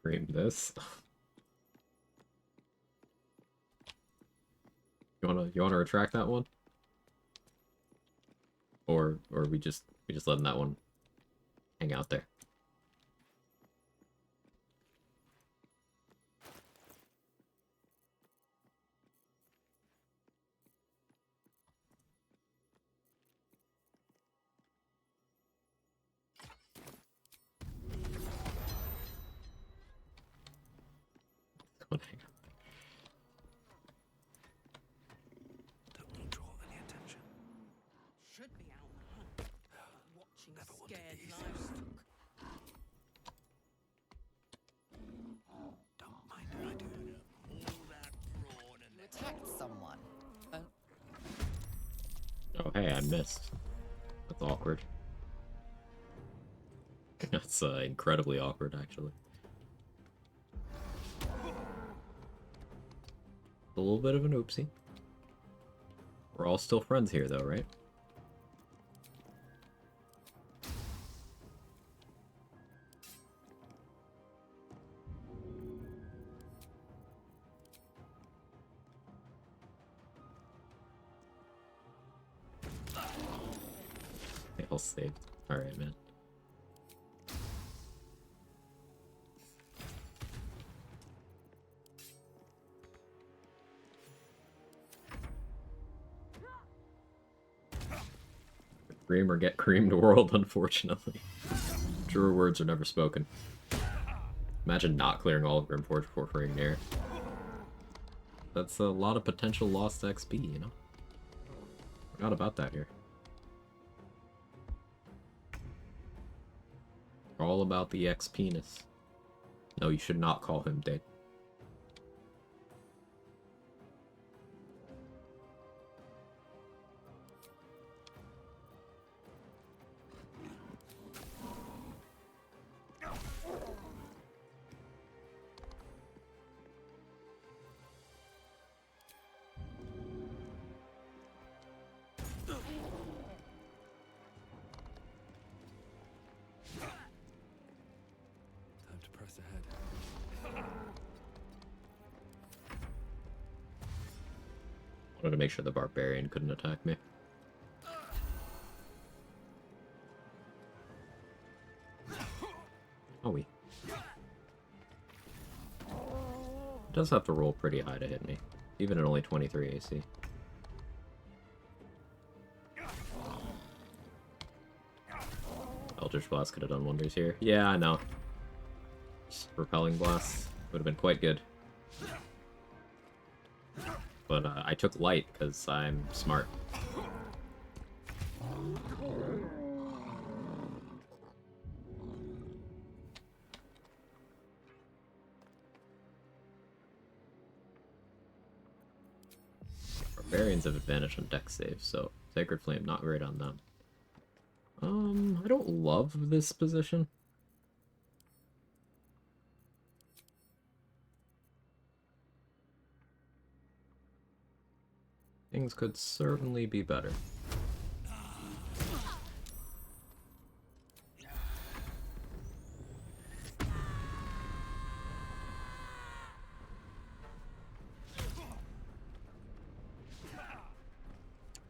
Cream this. You wanna retract that one? Or we just letting that one hang out there? Hang on. Should be out on the hunt. Watching scared livestock. Don't mind if I do. You attacked someone. Oh, hey, I missed. That's awkward. That's incredibly awkward, actually. A little bit of an oopsie. We're all still friends here, though, right? They all saved. Alright, man. Cream or get creamed world, unfortunately. Truer words are never spoken. Imagine not clearing all of Grimforge before freeing near. That's a lot of potential lost XP, you know? Forgot about that here. All about the XP-ness. No, you should not call him dead. to press ahead. Wanted to make sure the barbarian couldn't attack me. Oh, it does have to roll pretty high to hit me, even at only 23 AC. Eldritch Blast could have done wonders here. Yeah, I know. Just Repelling Blast would have been quite good. But I took light because I'm smart. Barbarians have advantage on dex saves, so Sacred Flame not great on them. I don't love this position. Things could certainly be better.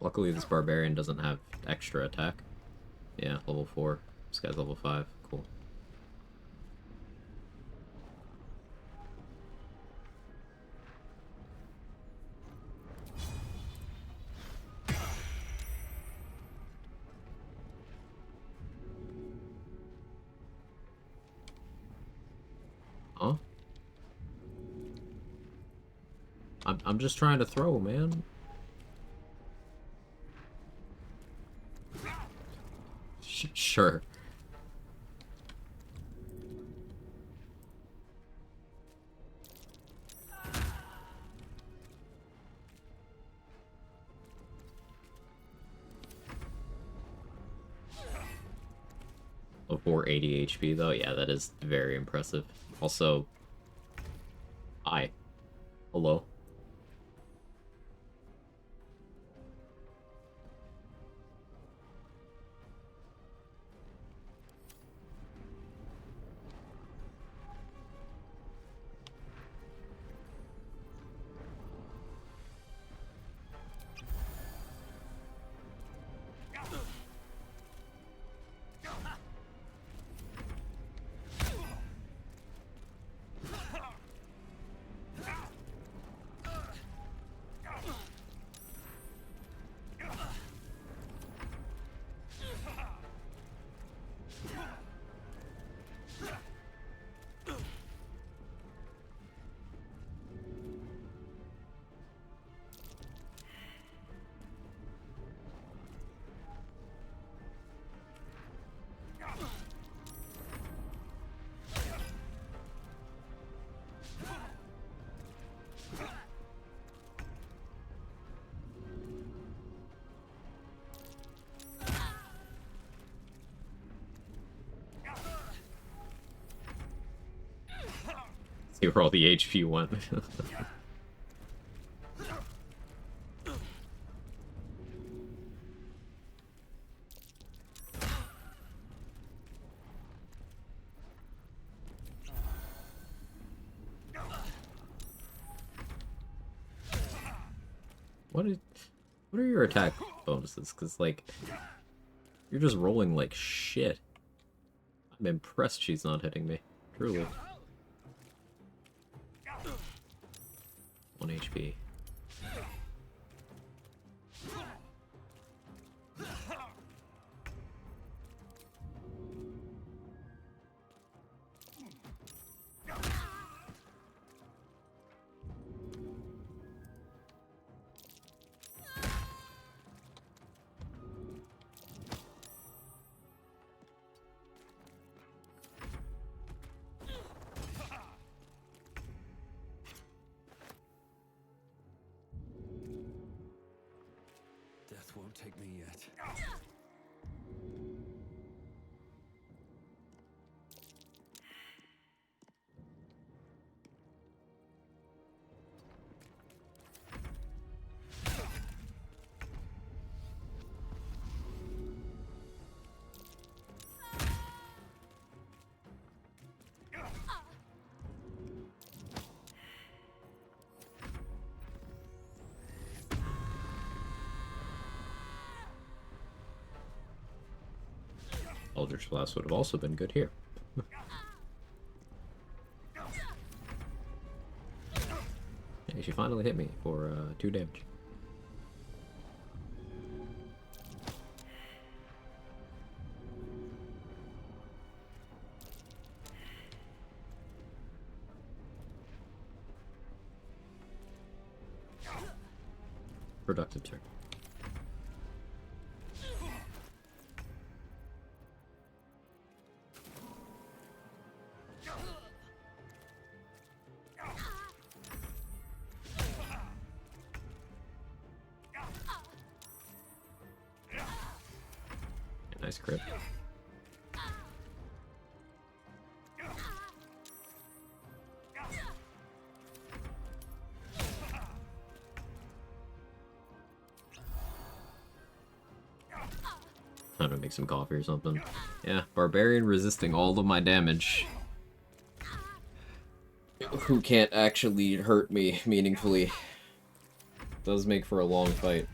Luckily, this barbarian doesn't have extra attack. Yeah, level 4. This guy's level 5. Cool. Huh? I'm just trying to throw, man. Sure. Oh, 480 HP though, yeah, that is very impressive. Also, hi. Hello. See where all the HP went. What are your attack bonuses? Because, like, you're just rolling like shit. I'm impressed she's not hitting me. Truly. 1 HP. Eldritch Blast would have also been good here. Hey, she finally hit me for 2 damage. Productive turn. Nice crit. Time to make some coffee or something. Yeah, Barbarian resisting all of my damage. Who can't actually hurt me meaningfully. Does make for a long fight.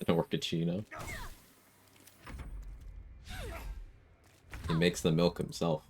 An Orcachino. He makes the milk himself.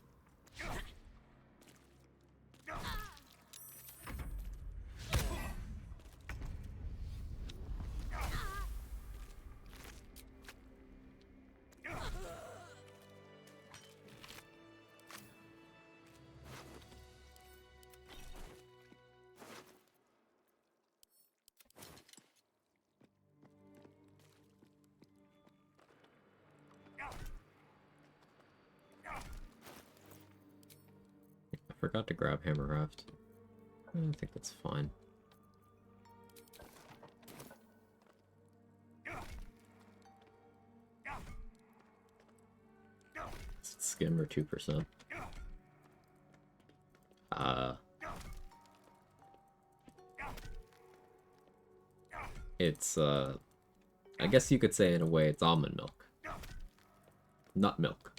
I forgot to grab Hammerhaft. I think that's fine. Skim or 2%. It's I guess you could say in a way it's almond milk. Nut milk.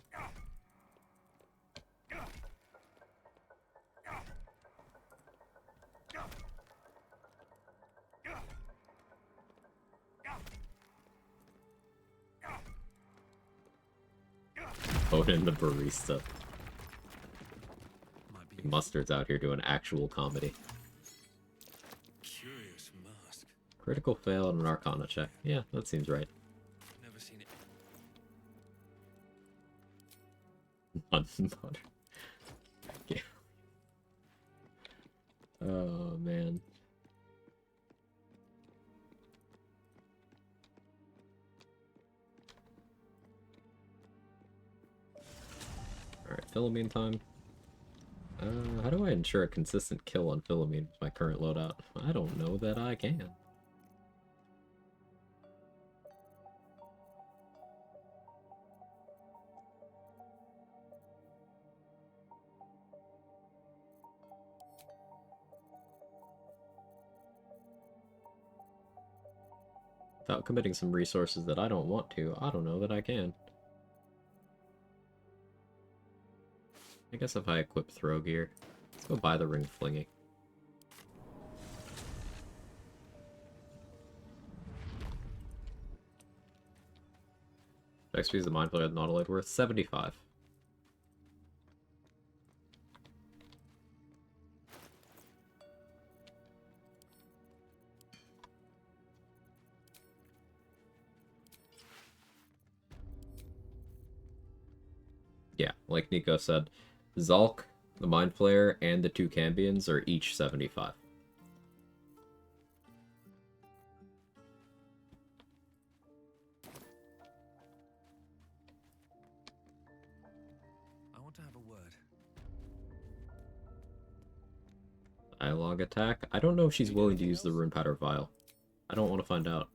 Odin the barista. Mustard's out here doing actual comedy. Curious mask. Critical fail and an Arcana check. Yeah, that seems right. Never seen it. Unbutter. Yeah. Oh man. Alright, Philomene time. How do I ensure a consistent kill on Philomene with my current loadout? I don't know that I can. Without committing some resources that I don't want to, I don't know that I can. I guess if I equip throw gear, let's go buy the ring flingy. XP is the Mind Flayer Nautiloid worth 75. Yeah, like Nico said, Zalk, the Mind Flayer, and the 2 Cambions are each 75. I want to have a word. Dialogue attack? I don't know if she's willing to use the Rune Powder Vial. I don't want to find out.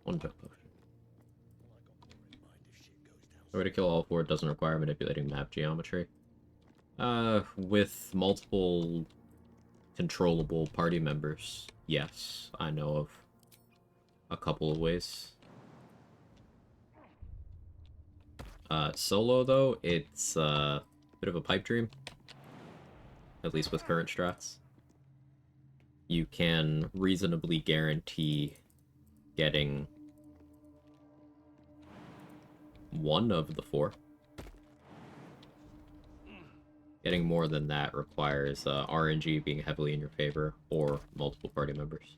One jump potion. The way to kill all 4 doesn't require manipulating map geometry. With multiple controllable party members, yes, I know of a couple of ways. Solo, though, it's a bit of a pipe dream. At least with current strats. You can reasonably guarantee getting 1 of the 4. Getting more than that requires RNG being heavily in your favor, or multiple party members.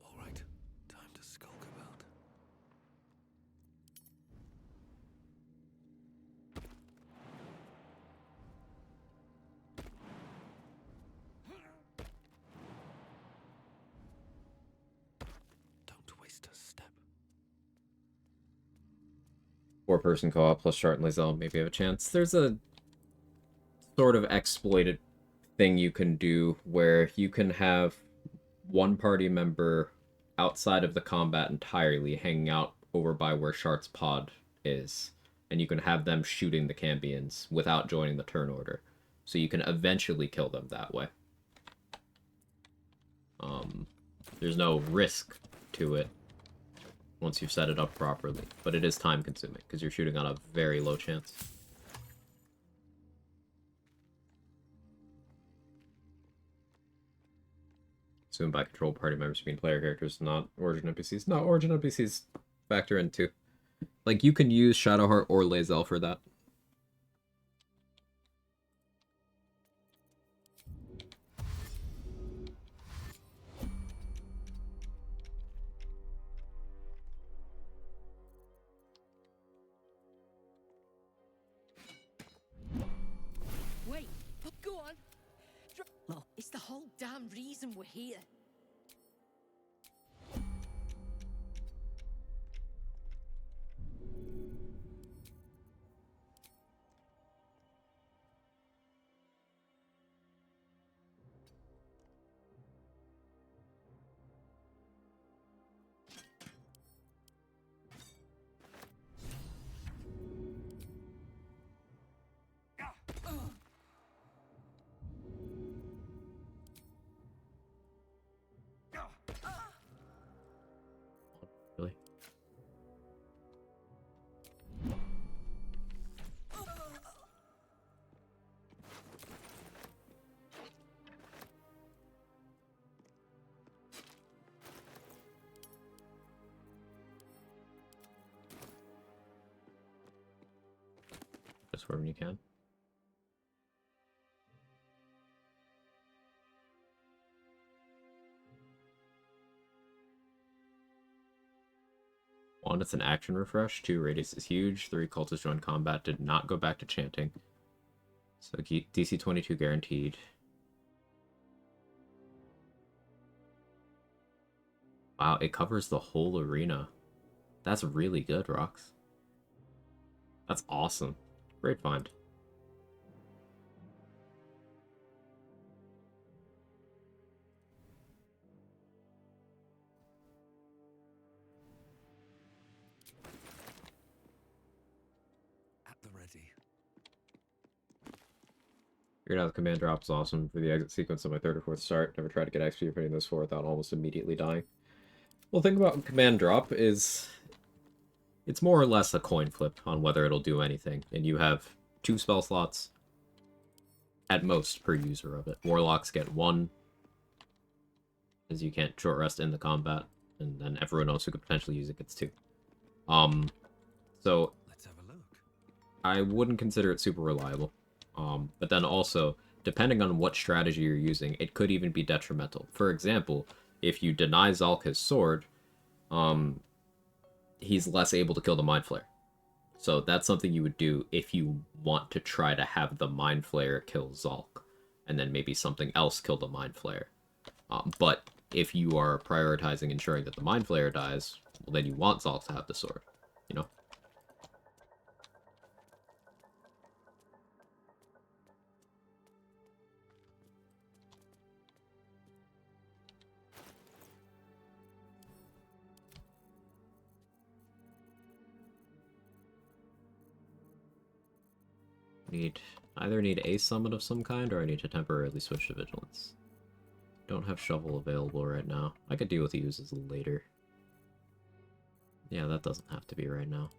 Alright, time to skulk about. Don't waste a step. 4-person co-op plus Chart and Lazelle maybe have a chance. There's a sort of exploited thing you can do where you can have one party member outside of the combat entirely hanging out over by where Chart's pod is, and you can have them shooting the Cambions without joining the turn order. So you can eventually kill them that way. There's no risk to it once you've set it up properly, but it is time consuming because you're shooting on a very low chance. Assumed by control party members being player characters, not origin NPCs. No, origin NPCs factor in too. Like, you can use Shadowheart or Lazelle for that. Wait, go on. Look, it's the whole damn reason we're here. Really? Just wherever you can. One, it's an action refresh. 2, radius is huge. 3, cultists joined combat, did not go back to chanting. So DC 22 guaranteed. Wow, it covers the whole arena. That's really good, Rox. That's awesome. Great find. At the ready. Figured out the command drop is awesome for the exit sequence on my 3rd or 4th start. Never tried to get XP putting those 4 without almost immediately dying. Well, the thing about command drop is it's more or less a coin flip on whether it'll do anything. And you have 2 spell slots at most per user of it. Warlocks get 1, as you can't short rest in the combat, and then everyone else who could potentially use it gets 2. So Let's have a look. I wouldn't consider it super reliable. But then also, depending on what strategy you're using, it could even be detrimental. For example, if you deny Zalk his sword, he's less able to kill the Mind Flayer. So that's something you would do if you want to try to have the Mind Flayer kill Zalk, and then maybe something else kill the Mind Flayer. But if you are prioritizing ensuring that the Mind Flayer dies, well, then you want Zalk to have the sword, you know? Either need a summon of some kind, or I need to temporarily switch to Vigilance. Don't have Shovel available right now. I could deal with the uses later. Yeah, that doesn't have to be right now.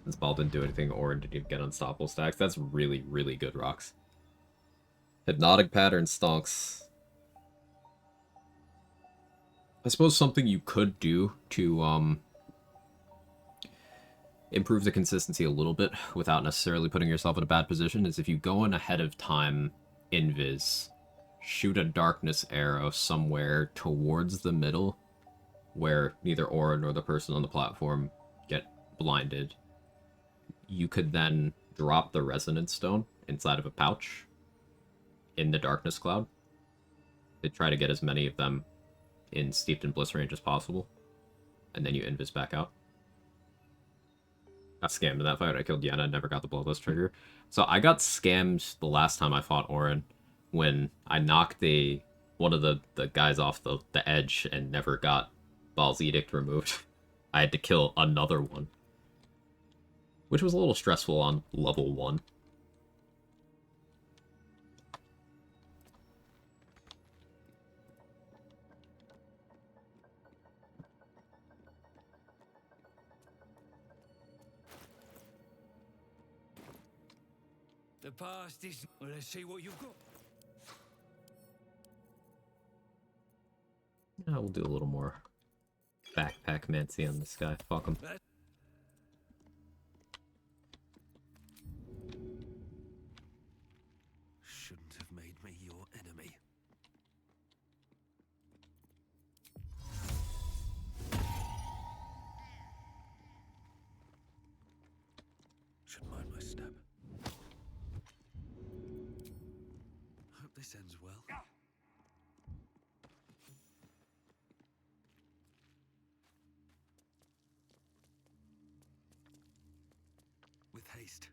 Since Ball didn't do anything, Orin didn't even get unstoppable stacks. That's really, really good rocks. Hypnotic Pattern stonks. I suppose something you could do to improve the consistency a little bit without necessarily putting yourself in a bad position is if you go in ahead of time, invis, shoot a darkness arrow somewhere towards the middle where neither Aura nor the person on the platform get blinded. You could then drop the resonance stone inside of a pouch in the darkness cloud to try to get as many of them in Steeped in Bliss range as possible, and then you invis back out. Got scammed in that fight. I killed Yenna, never got the Bloodlust trigger. So I got scammed the last time I fought Orin when I knocked one of the guys off the edge and never got Baal's Edict removed. I had to kill another one, which was a little stressful on level 1. The past is... Well, let's see what you've got. Yeah, we'll do a little more backpack Mancy on this guy. Fuck him. Shouldn't have made me your enemy. Should mind my step. Hope this ends well. With haste.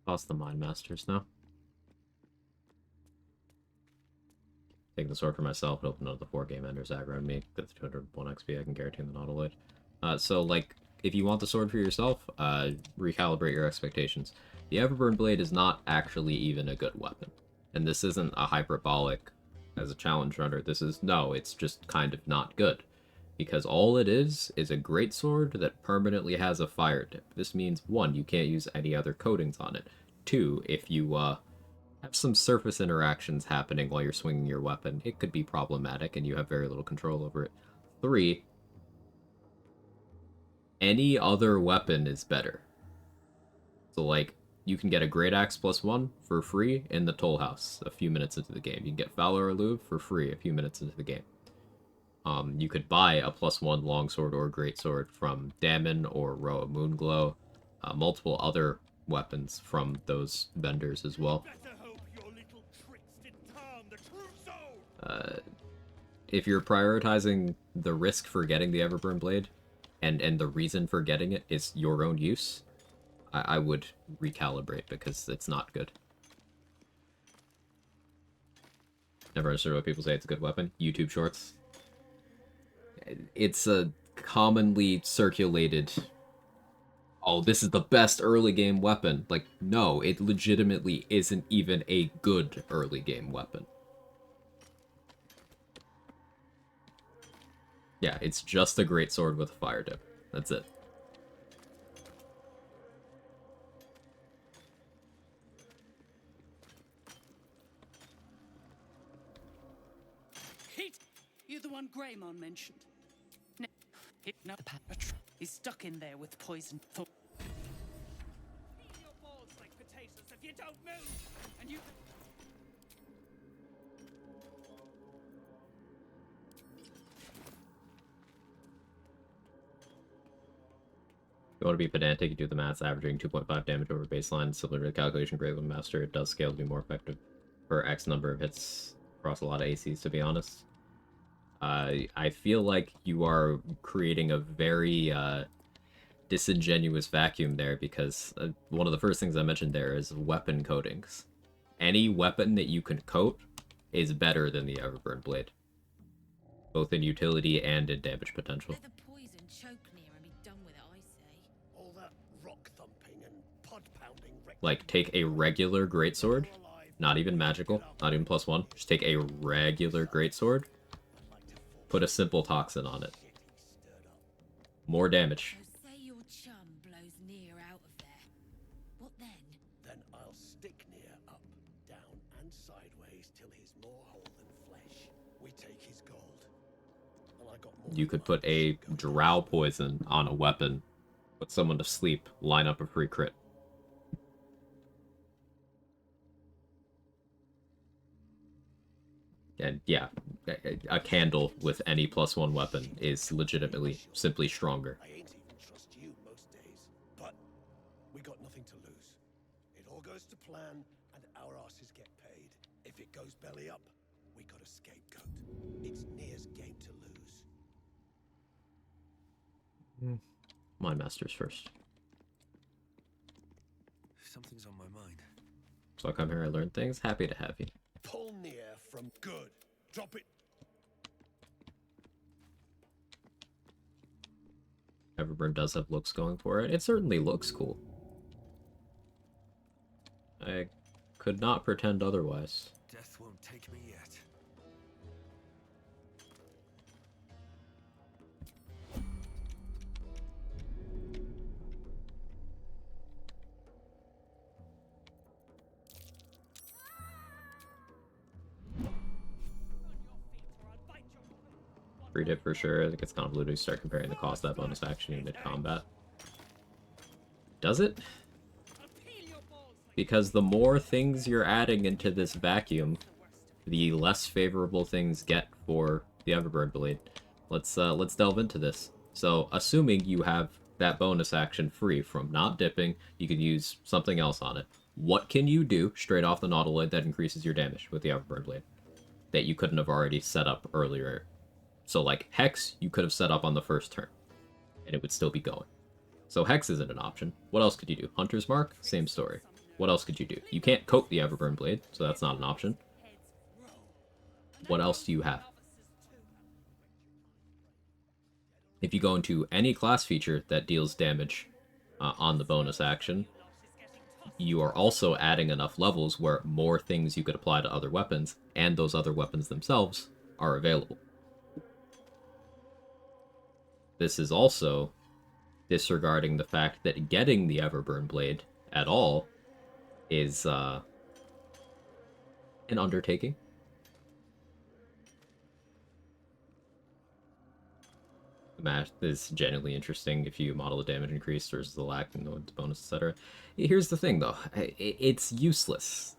Toss the Mind Masters now. Take the sword for myself and open up the 4 game enders aggro on me. Get the 201 XP, I can guarantee the Nautiloid. So, like, if you want the sword for yourself, recalibrate your expectations. The Everburn Blade is not actually even a good weapon. And this isn't a hyperbolic as a challenge runner. This is, no, it's just kind of not good. Because all it is a great sword that permanently has a fire dip. This means, 1, you can't use any other coatings on it. 2, if you have some surface interactions happening while you're swinging your weapon, it could be problematic and you have very little control over it. 3, any other weapon is better. So, like, you can get a Great Axe +1 for free in the Toll House a few minutes into the game. You can get Fowler or Louvre for free a few minutes into the game. You could buy a +1 longsword or greatsword from Damon or Roa Moonglow, multiple other weapons from those vendors as well. If you're prioritizing the risk for getting the Everburn Blade, and the reason for getting it is your own use, I would recalibrate because it's not good. Never understood why people say it's a good weapon. YouTube shorts. It's a commonly circulated, oh, this is the best early game weapon. Like, no, it legitimately isn't even a good early game weapon. Yeah, it's just a great sword with a fire dip. That's it. Hit! You're the one Greymon mentioned. No, he's stuck in there with poison. Eat your balls like potatoes if you don't move! And you... you want to be pedantic, you do the maths, averaging 2.5 damage over baseline, similar to the calculation Grey Weapon Master. It does scale to be more effective for X number of hits across a lot of ACs, to be honest. I feel like you are creating a very disingenuous vacuum there, because one of the first things I mentioned there is weapon coatings. Any weapon that you can coat is better than the Everburn Blade, both in utility and in damage potential. Let the poison choke near and be done with it, I say. All that rock thumping and pod pounding. Like, take a regular greatsword, not even magical, not even +1, just take a regular greatsword, put a simple toxin on it. More damage. So say your chum blows near out of there. What then? Then I'll stick near up, down, and sideways till he's more whole than flesh. We take his gold. And I got more. You could put a drow poison on a weapon, put someone to sleep, line up a free crit. And yeah, a candle with any +1 weapon is legitimately simply stronger. I ain't even trust you most days, but we got nothing to lose. It all goes to plan, and our asses get paid. If it goes belly up, we got a scapegoat. It's Nia's game to lose. Mind Masters first. Something's on my mind. So I come here, I learn things. Happy to have you. Pull Nia from good. Drop it. Everburn does have looks going for it. It certainly looks cool. I could not pretend otherwise. Death won't take me yet. Read it for sure. I think it's convoluted to start comparing the cost of that bonus action in mid-combat. Does it? Because the more things you're adding into this vacuum, the less favorable things get for the Everburn Blade. Let's delve into this. So, assuming you have that bonus action free from not dipping, you could use something else on it. What can you do straight off the Nautiloid that increases your damage with the Everburn Blade that you couldn't have already set up earlier? So, like, Hex, you could have set up on the first turn, and it would still be going. So Hex isn't an option. What else could you do? Hunter's Mark? Same story. What else could you do? You can't coat the Everburn Blade, so that's not an option. What else do you have? If you go into any class feature that deals damage on the bonus action, you are also adding enough levels where more things you could apply to other weapons, and those other weapons themselves are available. This is also disregarding the fact that getting the Everburn Blade at all is an undertaking. The match is genuinely interesting if you model the damage increase versus the lack and the bonus, etc. Here's the thing, though. It's useless.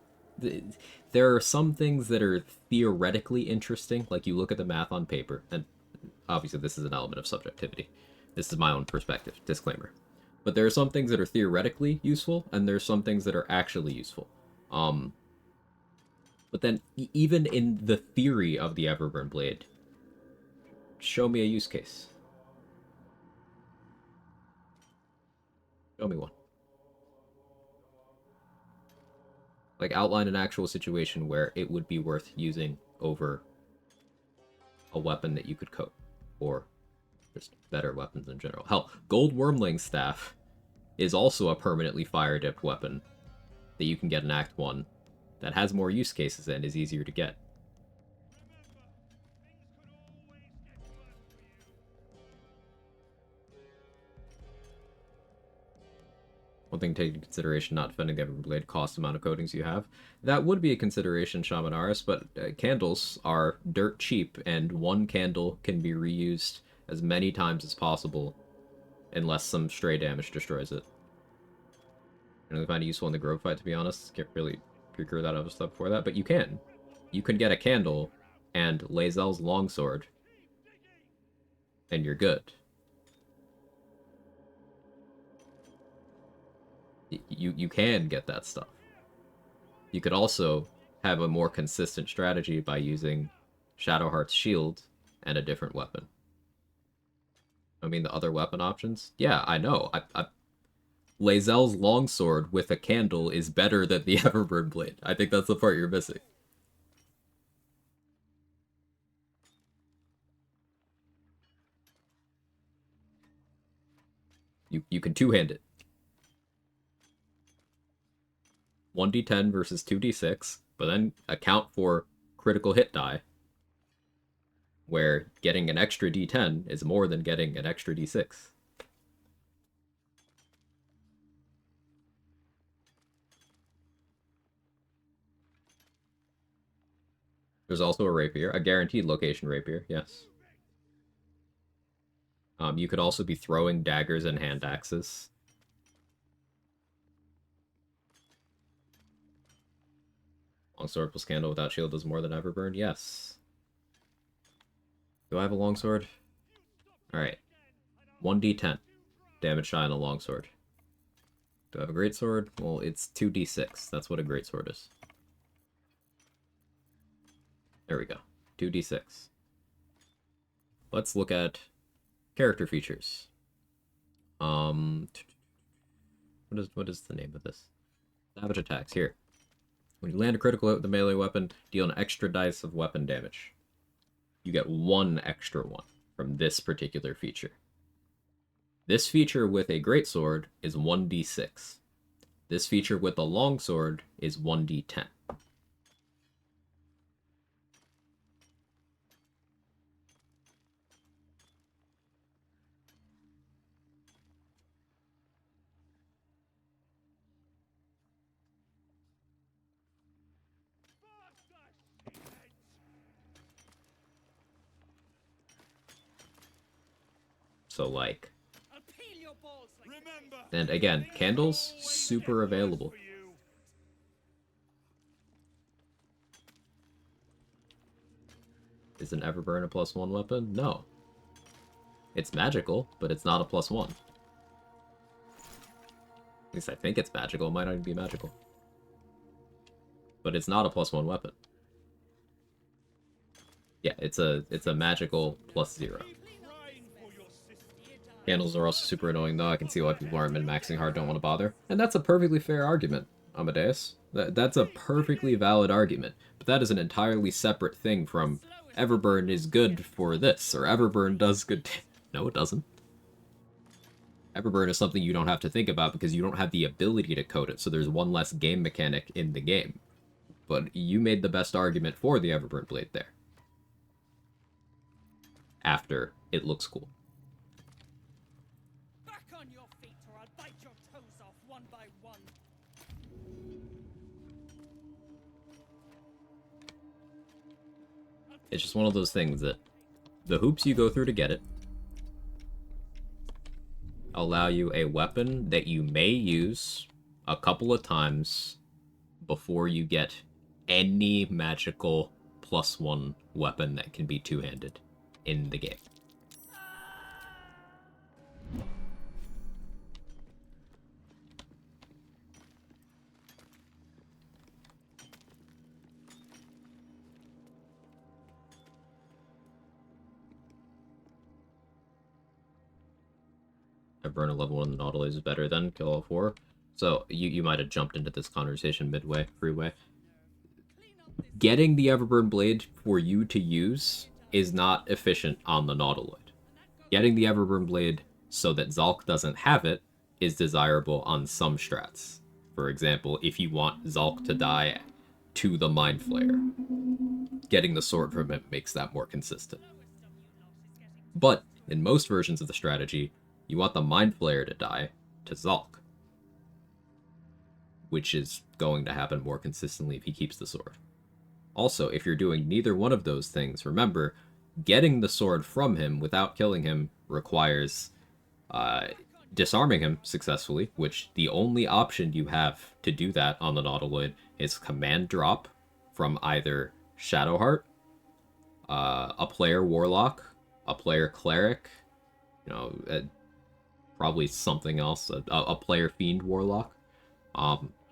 There are some things that are theoretically interesting, like you look at the math on paper, and obviously this is an element of subjectivity. This is my own perspective, disclaimer. But there are some things that are theoretically useful, and there are some things that are actually useful. But then, even in the theory of the Everburn Blade, show me a use case. Show me one. Like, outline an actual situation where it would be worth using over a weapon that you could coat, or just better weapons in general. Hell, Gold Wormling Staff is also a permanently fire-dipped weapon that you can get in Act 1 that has more use cases and is easier to get. One thing to take into consideration, not defending the Everburn Blade, cost amount of coatings you have. That would be a consideration, Shamanaris, but candles are dirt cheap, and one candle can be reused as many times as possible, unless some stray damage destroys it. I don't really find it useful in the Grove fight, to be honest. Can't really procure that other stuff before that, but you can. You can get a candle and Lae'zel's longsword, and you're good. You can get that stuff. You could also have a more consistent strategy by using Shadowheart's shield and a different weapon. I mean, the other weapon options? Yeah, I know. Lae'zel's longsword with a candle is better than the Everburn blade. I think that's the part you're missing. You can two-hand it. 1d10 versus 2d6, but then account for critical hit die, where getting an extra d10 is more than getting an extra d6. There's also a rapier, a guaranteed location rapier, yes. You could also be throwing daggers and hand axes. Longsword plus candle without shield does more than Everburn, yes. Do I have a longsword? Alright. 1d10 damage die on a longsword. Do I have a greatsword? Well, it's 2d6. That's what a greatsword is. There we go. 2d6. Let's look at character features. What is the name of this? Savage attacks, here. When you land a critical hit with a melee weapon, deal an extra dice of weapon damage. You get one extra one from this particular feature. This feature with a greatsword is 1d6. This feature with a longsword is 1d10. So, like... And again, candles, super available. Is an Everburn a +1 weapon? No. It's magical, but it's not a +1. At least I think it's magical. It might not even be magical. But it's not a +1 weapon. Yeah, it's a magical +0. Candles are also super annoying, though. I can see why people aren't min-maxing hard, don't want to bother. And that's a perfectly fair argument, Amadeus. That's a perfectly valid argument. But that is an entirely separate thing from Everburn is good for this, or Everburn does good... No, it doesn't. Everburn is something you don't have to think about because you don't have the ability to code it, so there's one less game mechanic in the game. But you made the best argument for the Everburn blade there. After it looks cool. It's just one of those things that the hoops you go through to get it allow you a weapon that you may use a couple of times before you get any magical +1 weapon that can be two-handed in the game. Burn a level 1 in the Nautilus is better than kill all 4. So you might have jumped into this conversation midway, freeway. Getting the Everburn blade for you to use is not efficient on the Nautiloid. Getting the Everburn blade so that Zalk doesn't have it is desirable on some strats. For example, if you want Zalk to die to the Mind Flayer, getting the sword from it makes that more consistent. But in most versions of the strategy, you want the Mind Flayer to die to Zalk, which is going to happen more consistently if he keeps the sword. Also, if you're doing neither one of those things, remember, getting the sword from him without killing him requires disarming him successfully, which the only option you have to do that on the Nautiloid is command drop from either Shadowheart, a player Warlock, a player Cleric, probably something else, a player Fiend Warlock.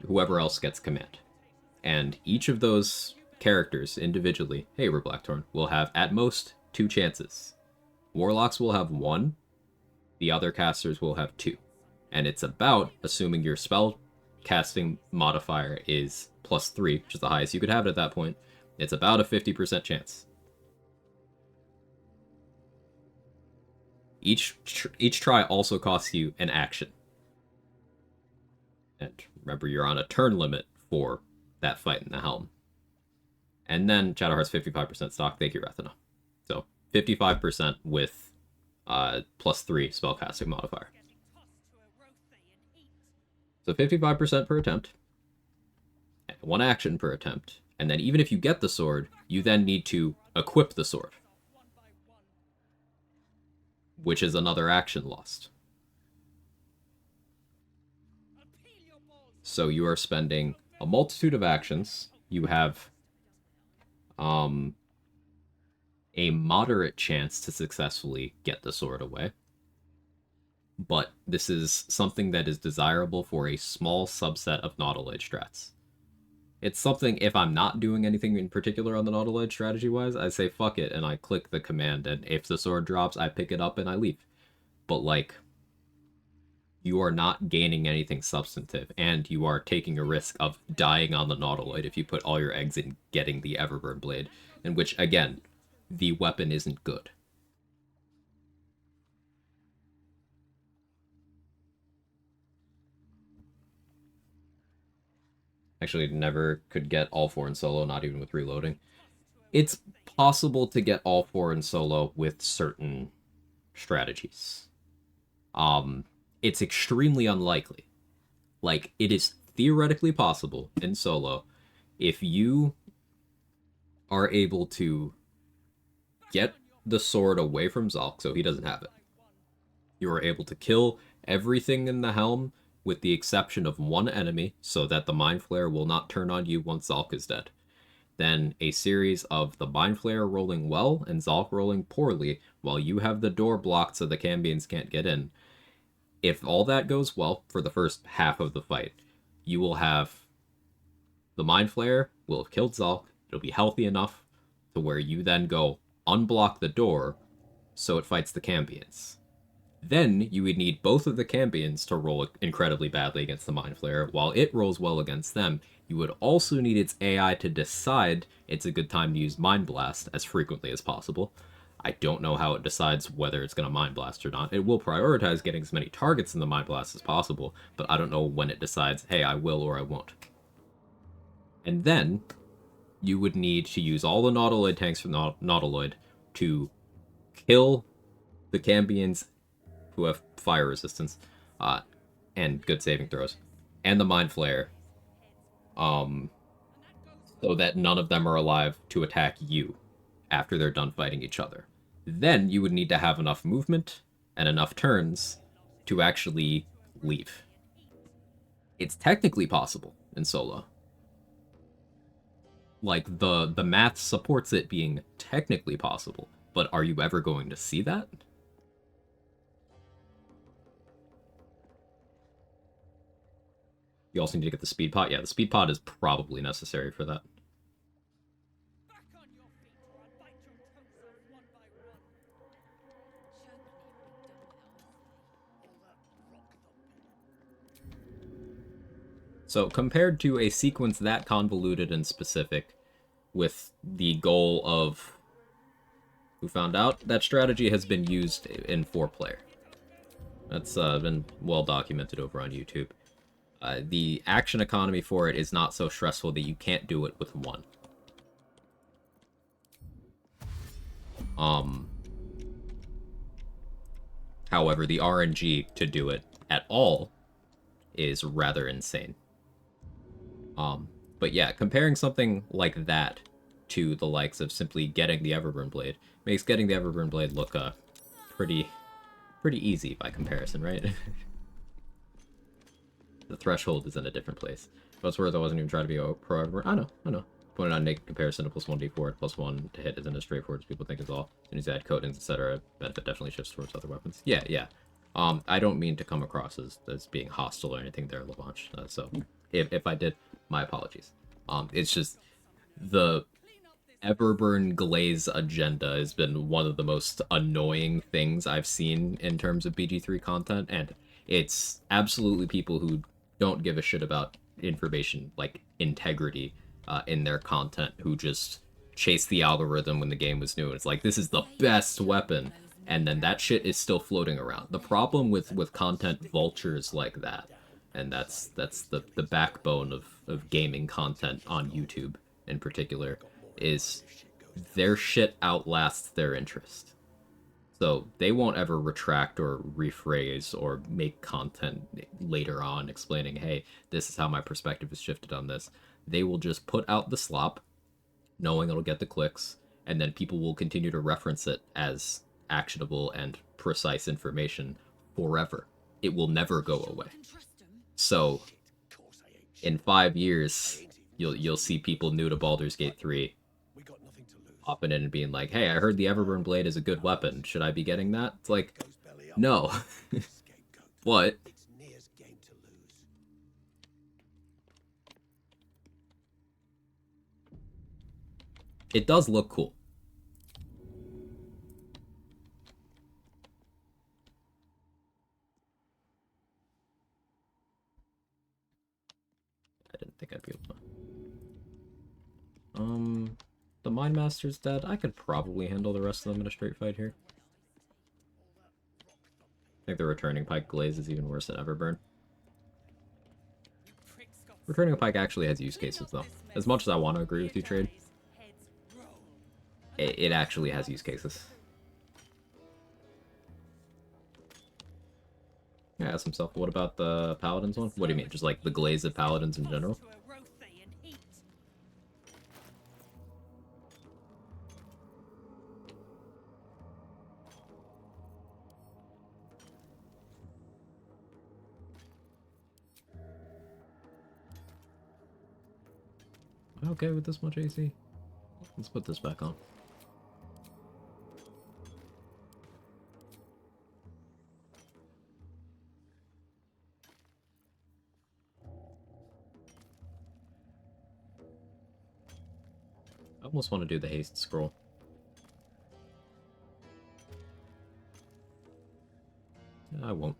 whoever else gets command. And each of those characters individually, hey, we're Blackthorn, will have at most 2 chances. Warlocks will have 1, the other casters will have 2. And it's about, assuming your spell casting modifier is +3, which is the highest you could have it at that point, it's about a 50% chance. Each try also costs you an action. And remember, you're on a turn limit for that fight in the helm. And then Shadowheart's 55% stock, thank you, Rethina. So 55% with +3 spellcasting modifier. So 55% per attempt, 1 action per attempt, and then even if you get the sword, you then need to equip the sword, which is another action lost. So you are spending a multitude of actions. You have a moderate chance to successfully get the sword away. But this is something that is desirable for a small subset of Nautiloid strats. It's something, if I'm not doing anything in particular on the Nautiloid strategy-wise, I say fuck it, and I click the command, and if the sword drops, I pick it up and I leave. But, like, you are not gaining anything substantive, and you are taking a risk of dying on the Nautiloid if you put all your eggs in getting the Everburn Blade, in which, again, the weapon isn't good. Actually, never could get all 4 in solo, not even with reloading. It's possible to get all 4 in solo with certain strategies. It's extremely unlikely. Like, it is theoretically possible in solo if you are able to get the sword away from Zalk so he doesn't have it. You are able to kill everything in the helm with the exception of 1 enemy so that the Mind Flayer will not turn on you once Zalk is dead. Then a series of the Mind Flayer rolling well and Zalk rolling poorly while you have the door blocked so the Cambions can't get in. If all that goes well for the first half of the fight, you will have the Mind Flayer will have killed Zalk. It'll be healthy enough to where you then go unblock the door so it fights the Cambions. Then you would need both of the Cambions to roll incredibly badly against the Mind Flayer. While it rolls well against them, you would also need its AI to decide it's a good time to use Mind Blast as frequently as possible. I don't know how it decides whether it's going to Mind Blast or not. It will prioritize getting as many targets in the Mind Blast as possible, but I don't know when it decides, hey, I will or I won't. And then you would need to use all the Nautiloid tanks from Nautiloid to kill the Cambions who have fire resistance, and good saving throws, and the Mind Flayer, so that none of them are alive to attack you after they're done fighting each other. Then you would need to have enough movement and enough turns to actually leave. It's technically possible in solo. Like, the math supports it being technically possible, but are you ever going to see that? You also need to get the speed pot. Yeah, the speed pot is probably necessary for that. So compared to a sequence that convoluted and specific with the goal of who found out, that strategy has been used in 4-player. That's been well documented over on YouTube. The action economy for it is not so stressful that you can't do it with 1. However, the RNG to do it at all is rather insane. But yeah, comparing something like that to the likes of simply getting the Everburn Blade makes getting the Everburn Blade look pretty easy by comparison, right? The threshold is in a different place. What's worth, I wasn't even trying to be a pro Everburn. I know. Pointed out naked comparison to +1d4 and +1 to hit isn't as straightforward as people think is all. As soon as you add coatings, etc., benefit definitely shifts towards other weapons. Yeah. I don't mean to come across as being hostile or anything there, Lavanche. So if I did, my apologies. It's just the Everburn Glaze agenda has been one of the most annoying things I've seen in terms of BG3 content, and it's absolutely people who don't give a shit about information, like integrity, in their content, who just chase the algorithm when the game was new. It's like, this is the best weapon, and then that shit is still floating around. The problem with content vultures like that, and that's the backbone of gaming content on YouTube in particular, is their shit outlasts their interest. So they won't ever retract or rephrase or make content later on explaining, hey, this is how my perspective has shifted on this. They will just put out the slop, knowing it'll get the clicks, and then people will continue to reference it as actionable and precise information forever. It will never go away. So in 5 years, you'll see people new to Baldur's Gate 3 hopping in and being like, hey, I heard the Everburn Blade is a good weapon. Should I be getting that? It's like, no. What? It does look cool. I didn't think I'd be able to. The Mind Master's dead. I could probably handle the rest of them in a straight fight here. I think the Returning Pike Glaze is even worse than Everburn. Returning Pike actually has use cases, though. As much as I want to agree with you, Trade, it actually has use cases. Yeah, ask himself, what about the Paladins one? What do you mean? Just like the glaze of Paladins in general? Okay with this much AC? Let's put this back on. I almost want to do the haste scroll. I won't.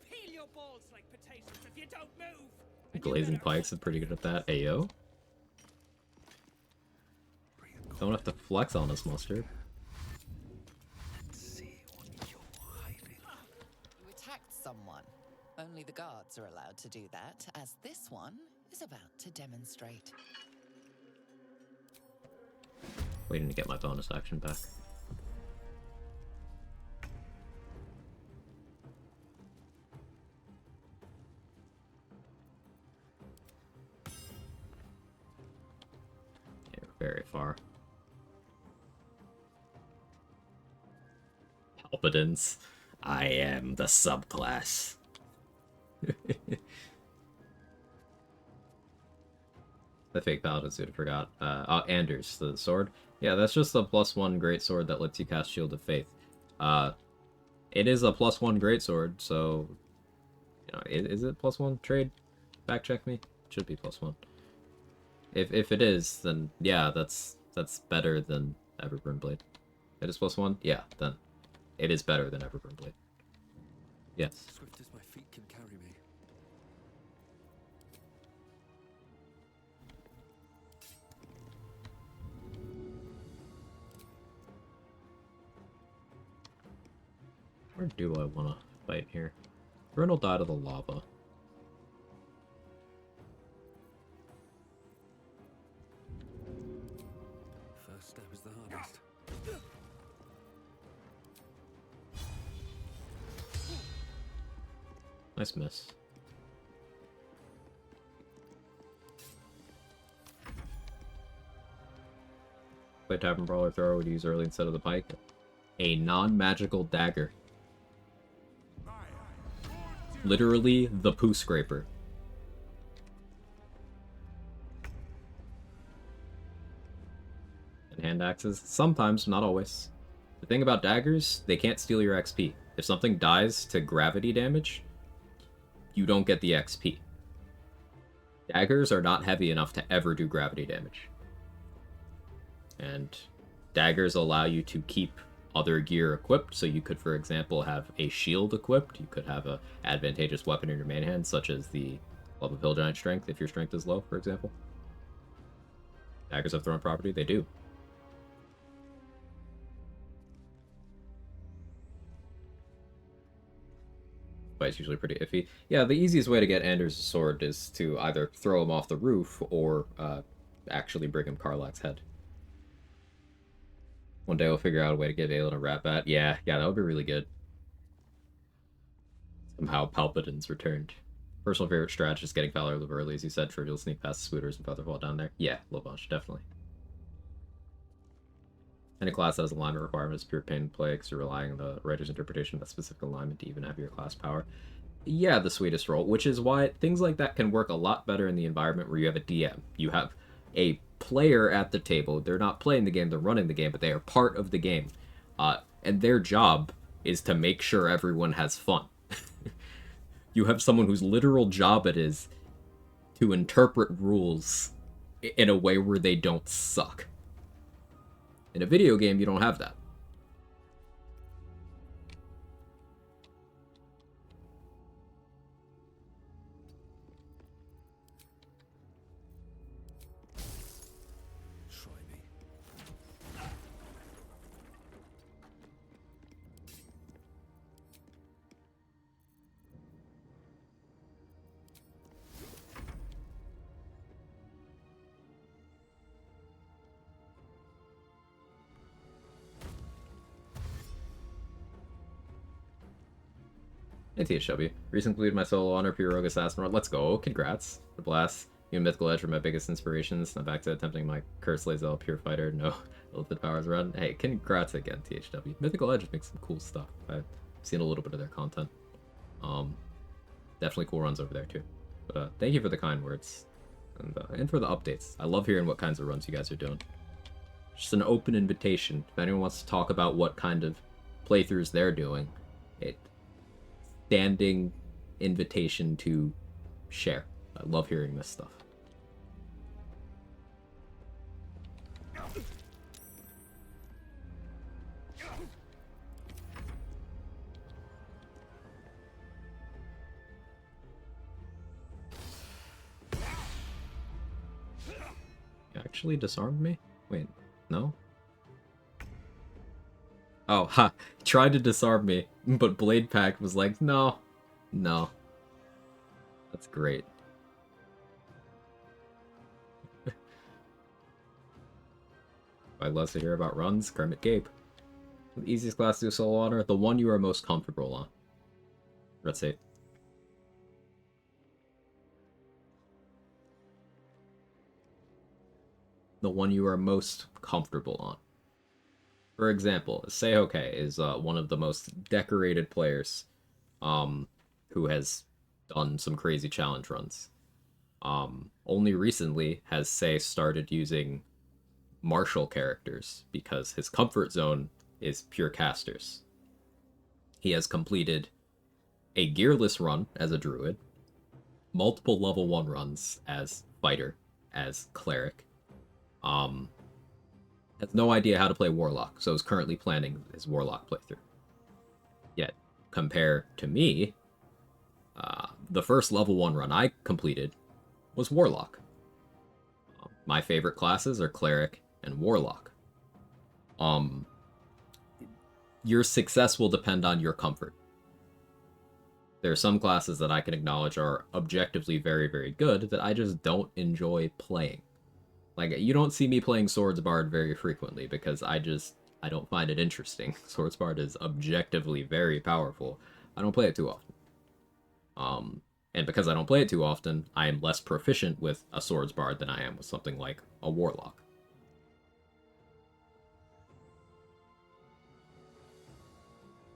Peel your balls like potatoes if you don't move. Glazing Pikes are pretty good at that. Ayo. Don't have to flex on us, Mustard. You attacked someone. Only the guards are allowed to do that, as this one is about to demonstrate. Waiting to get my bonus action back. Yeah, very far. Palpatines. I am the subclass. The fake paladin suit, I forgot. Anders, the sword. Yeah, that's just a +1 greatsword that lets you cast Shield of Faith. It is a +1 greatsword, so you know, is it +1? Trade, back check me. It should be +1. If it is, then yeah, that's better than Everburn Blade. It is +1. Yeah, then it is better than Everburn Blade. Yes. Swift as my feet can carry me. Where do I want to fight here? Bryn will die to the lava. First step is the hardest. Nice miss. Play Tavern Brawler Thrower would use early instead of the pike. A non-magical dagger. Literally the poo scraper. And hand axes? Sometimes, not always. The thing about daggers, they can't steal your XP. If something dies to gravity damage, you don't get the XP. Daggers are not heavy enough to ever do gravity damage. And daggers allow you to keep other gear equipped, so you could, for example, have a shield equipped. You could have a advantageous weapon in your main hand, such as the Love of Hill Giant Strength, if your strength is low, for example. Daggers have thrown property? They do. But it's usually pretty iffy. Yeah, the easiest way to get Anders' sword is to either throw him off the roof or actually bring him Karlach's head. One day we'll figure out a way to get Aelin a rat bat. Yeah, that would be really good. Somehow Palpatine's returned. Personal favorite strat is getting Valor live early, as you said, trivial sneak past the Spooters and Featherfall down there. Yeah, low bunch, definitely. Any class that has alignment requirements, pure pain in play, because you're relying on the writer's interpretation of that specific alignment to even have your class power. Yeah, the sweetest role, which is why things like that can work a lot better in the environment where you have a DM. You have a player at the table. They're not playing the game, they're running the game, but they are part of the game. And their job is to make sure everyone has fun. You have someone whose literal job it is to interpret rules in a way where they don't suck. In a video game, you don't have that. Try me. Hey THW. Recently completed my solo honor pure rogue assassin run. Let's go. Congrats. The blast. You and Mythical Edge were my biggest inspirations. Now back to attempting my Curse Lazel pure fighter. No limited powers run. Hey, congrats again, THW. Mythical Edge makes some cool stuff. I've seen a little bit of their content. Definitely cool runs over there too. But thank you for the kind words. And for the updates. I love hearing what kinds of runs you guys are doing. Just an open invitation. If anyone wants to talk about what kind of playthroughs they're doing, standing invitation to share. I love hearing this stuff. You actually disarmed me? Wait, no? Oh, ha! Tried to disarm me, but Blade Pact was like, no. No. That's great. I'd love to hear about runs. Kermit Gabe. The easiest class to do solo honor, the one you are most comfortable on. Let's see. The one you are most comfortable on. For example, Seihokei is one of the most decorated players who has done some crazy challenge runs. Only recently has Sei started using martial characters because his comfort zone is pure casters. He has completed a gearless run as a druid, multiple level 1 runs as fighter, as cleric, has no idea how to play Warlock, so is currently planning his Warlock playthrough. Yet, compare to me, the first level 1 run I completed was Warlock. My favorite classes are Cleric and Warlock. Your success will depend on your comfort. There are some classes that I can acknowledge are objectively very, very good that I just don't enjoy playing. Like, you don't see me playing Swordsbard very frequently because I don't find it interesting. Swordsbard is objectively very powerful. I don't play it too often. And because I don't play it too often, I am less proficient with a Swordsbard than I am with something like a Warlock.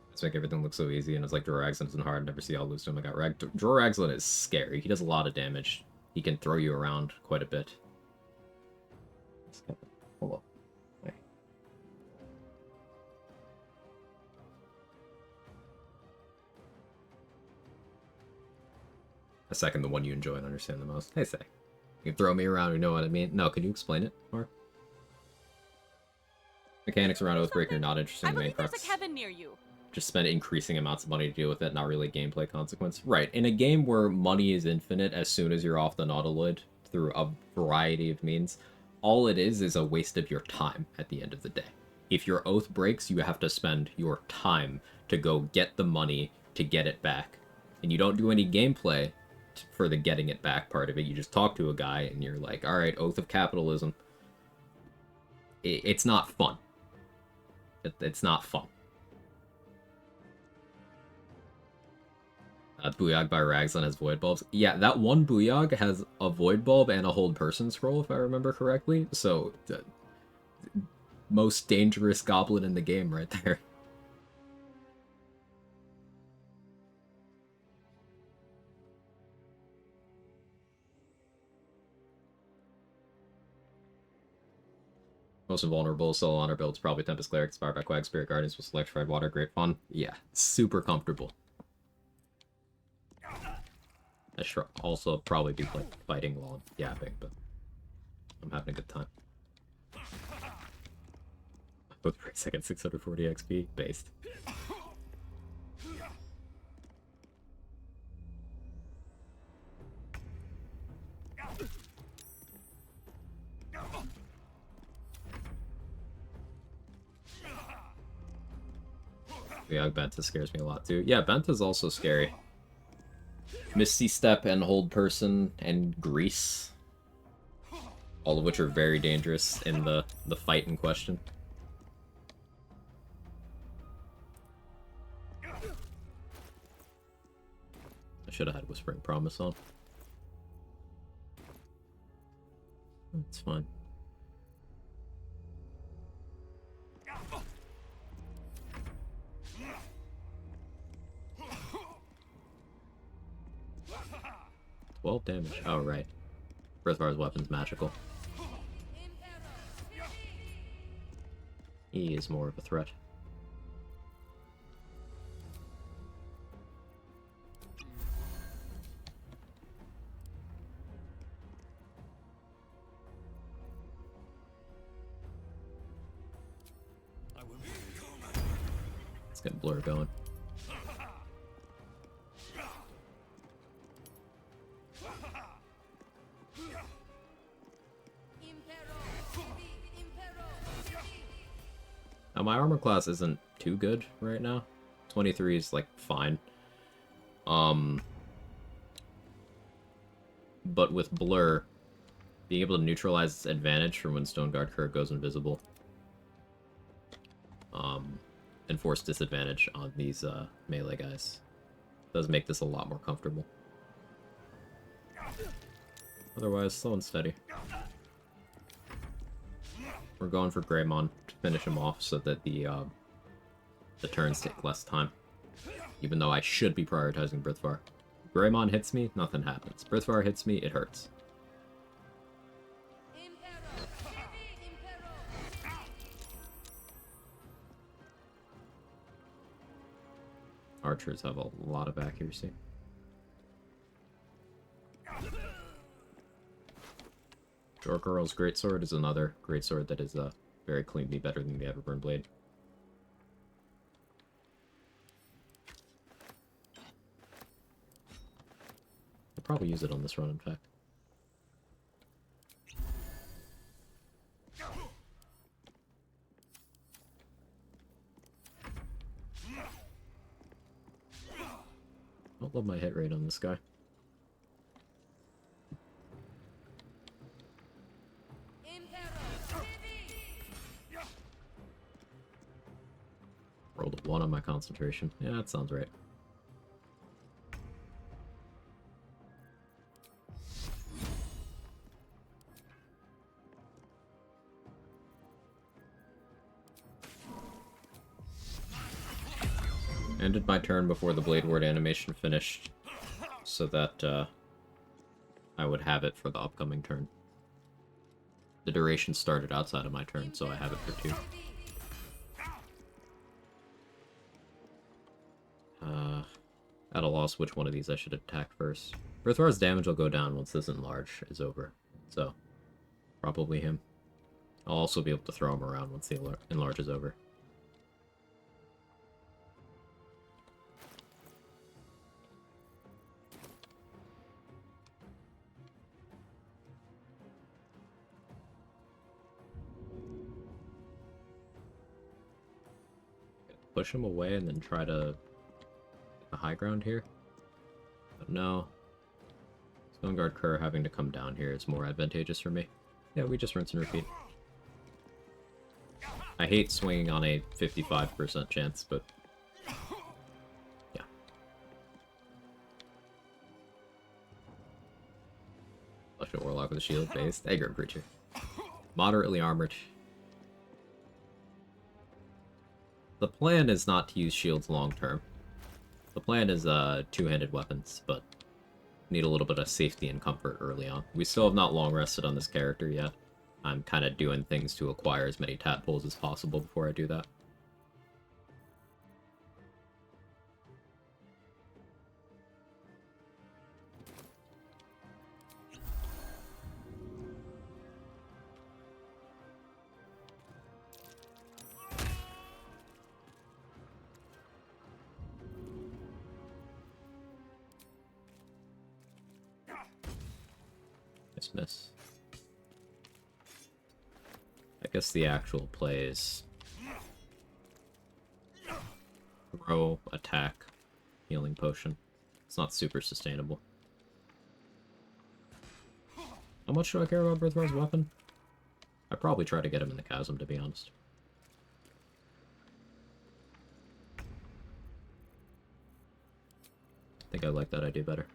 Let's make everything look so easy, and it's like Dror Agzlin isn't hard. Never see how lose to him. I got Rag. Dror Agzlin is scary. He does a lot of damage. He can throw you around quite a bit. Hold up. Wait. A second, the one you enjoy and understand the most. Hey, say. You can throw me around, you know what I mean? No, can you explain it more? Mechanics around Oathbreaker, not interested in the main crux. There's a Kevin near you. Just spend increasing amounts of money to deal with it, not really a gameplay consequence. Right, in a game where money is infinite as soon as you're off the Nautiloid through a variety of means, all it is a waste of your time at the end of the day. If your oath breaks, you have to spend your time to go get the money to get it back. And you don't do any gameplay for the getting it back part of it. You just talk to a guy and you're like, alright, Oath of Capitalism. It's not fun. It's not fun. Booyog by Ragzon has void bulbs. Yeah, that one Booyog has a void bulb and a hold person scroll, if I remember correctly. So, most dangerous goblin in the game right there. Most invulnerable solo honor builds, probably Tempest Cleric, inspired by Quag, Spirit Guardians with Electrified Water, great fun. Yeah, super comfortable. I should also probably be like fighting while I'm yapping, but I'm having a good time. Both per second, 640 XP, based. Yeah, Benta scares me a lot too. Yeah, Benta's also scary. Misty Step and Hold Person and Grease. All of which are very dangerous in the fight in question. I should have had Whispering Promise on. It's fine. Damage. Oh, right. Breathfire's weapon's magical. He is more of a threat. Let's get Blur going. Now, my armor class isn't too good right now. 23 is, like, fine. But with Blur, being able to neutralize its advantage from when Stoneguard Curve goes invisible, and force disadvantage on these melee guys, does make this a lot more comfortable. Otherwise, slow and steady. We're going for Greymon to finish him off so that the turns take less time. Even though I should be prioritizing Breathfire. Greymon hits me, nothing happens. Breathfire hits me, it hurts. Archers have a lot of accuracy. Jorkarl's Greatsword is another greatsword that is very cleanly better than the Everburn Blade. I'll probably use it on this run, in fact. I don't love my hit rate on this guy. Rolled a 1 on my concentration. Yeah, that sounds right. Ended my turn before the Blade Ward animation finished, so that I would have it for the upcoming turn. The duration started outside of my turn, so I have it for 2. At a loss, which one of these I should attack first. Berthar's damage will go down once this enlarge is over, so probably him. I'll also be able to throw him around once the enlarge is over. Push him away and then try to get the high ground here. But no. Stoneguard Kerr having to come down here is more advantageous for me. Yeah, we just rinse and repeat. I hate swinging on a 55% chance, but yeah. Flush a Warlock with a shield-based aggro creature. Moderately armored. The plan is not to use shields long-term. The plan is two-handed weapons, but need a little bit of safety and comfort early on. We still have not long rested on this character yet. I'm kind of doing things to acquire as many tadpoles as possible before I do that. Miss. I guess the actual play is throw, attack, healing potion. It's not super sustainable. How much do I care about Birthmark's weapon? I'd probably try to get him in the chasm, to be honest. I think I like that idea better.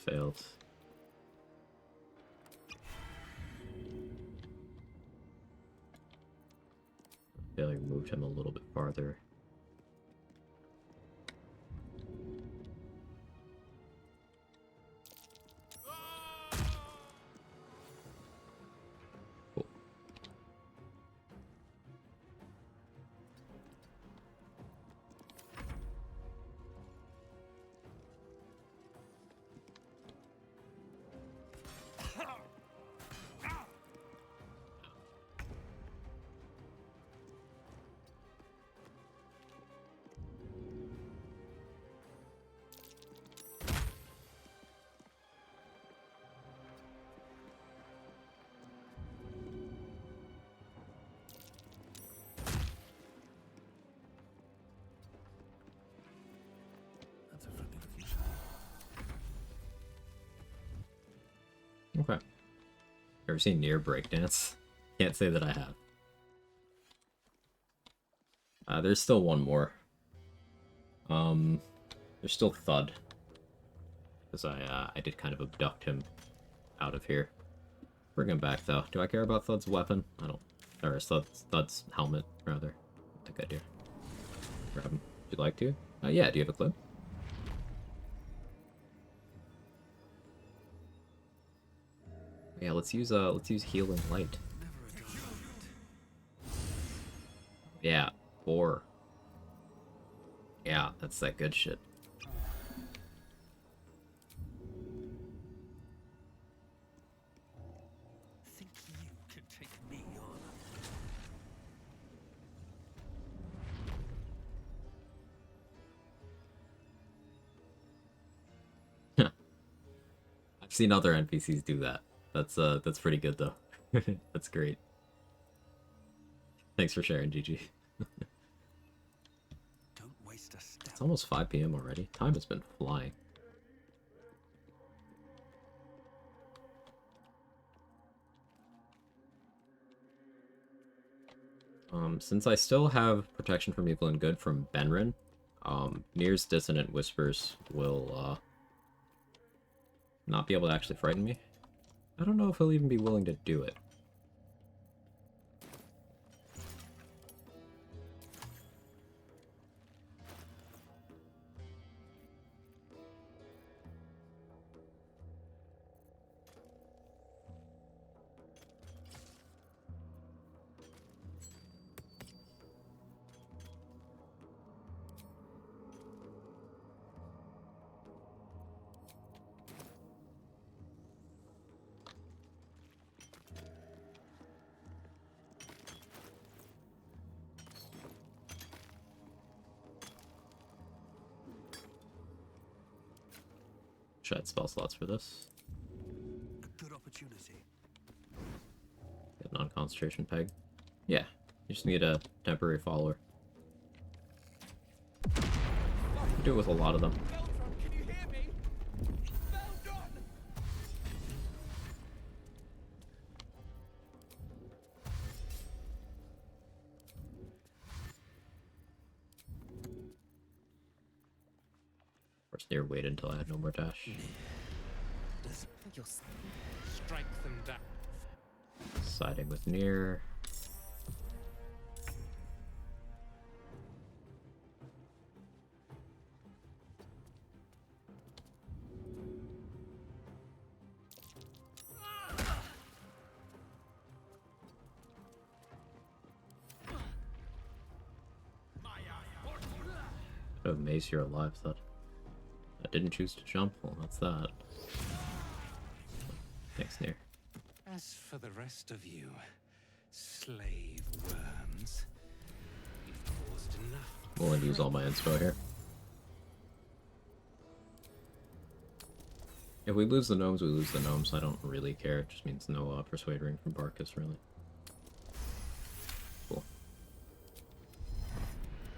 Failed. Failure moved him a little bit farther. Cool. Okay. Ever seen Near Breakdance? Can't say that I have. There's still one more. There's still Thud. Because I did kind of abduct him out of here. Bring him back, though. Do I care about Thud's weapon? I don't. Or Thud's helmet, rather. I think I do. Grab him. Would you like to? Yeah, do you have a clip? Yeah, let's use healing light. Yeah, 4. Yeah, that's that good shit. Think you could take me on? I've seen other NPCs do that. That's pretty good though. That's great. Thanks for sharing, GG. Don't waste a step. It's almost 5 PM already. Time has been flying. Since I still have protection from evil and good from Benrin, Nir's Dissonant Whispers will, not be able to actually frighten me. I don't know if he'll even be willing to do it. Should I add spell slots for this? Good opportunity. Get non-concentration peg. Yeah, you just need a temporary follower. You do it with a lot of them. Can you hear me? Of course, Nir waited until I had no more dash. You'll strike them down. Siding with Nir. Oh, Mace, you're alive. That I didn't choose to jump. Well, that's that. Thanks, Nir. As for the rest of you, slave worms, you've caused enough. We'll use all my inspo here. If we lose the gnomes, we lose the gnomes. I don't really care. It just means no persuade ring from Barkus, really. Cool.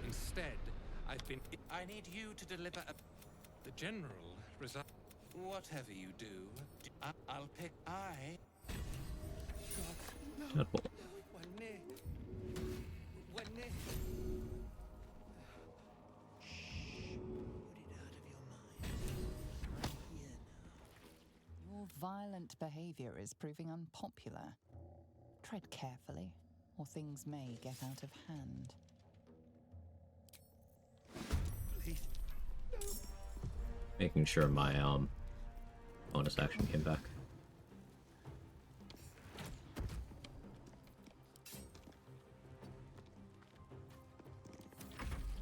Instead, I need you to deliver the general result. Whatever you do, I'll pick Deadbolt. Your violent behavior is proving unpopular. Tread carefully, or things may get out of hand. Making sure my bonus action came back.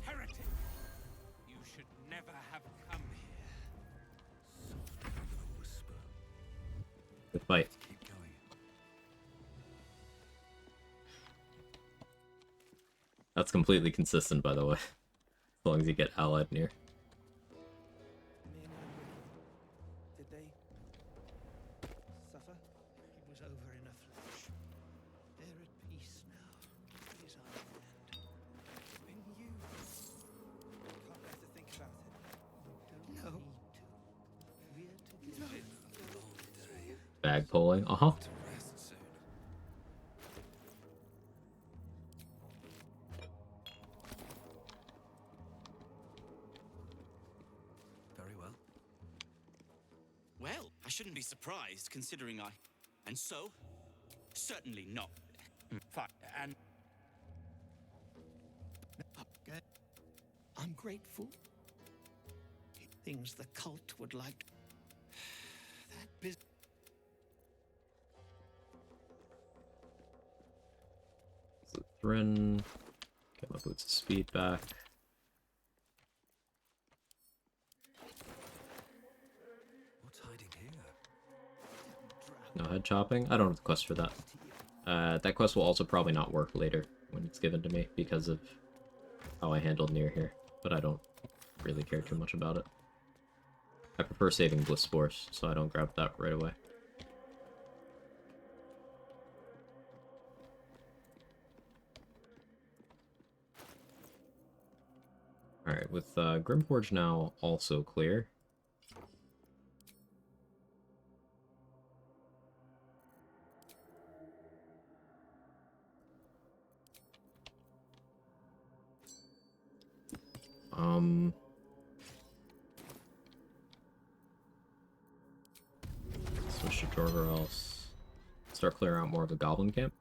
heretic. You should never have come here. Good fight. That's completely consistent, by the way. As long as you get allied near. Did they suffer? It was over in a flash. They're at peace now. It is our land. When you can't have to think about it. You don't need to. We're together. Bag pulling. Uh-huh. Well, I shouldn't be surprised, considering I... And so? Certainly not. Fine, and... Okay. I'm grateful. Things the cult would like. That business. Thrin. Get my boots of speed back. No head chopping? I don't have the quest for that. That quest will also probably not work later when it's given to me because of how I handled Nir here, but I don't really care too much about it. I prefer saving Bliss Spores, so I don't grab that right away. Alright, with Grimforge now also clear, Switch to Jorger else. Start clearing out more of the goblin camp.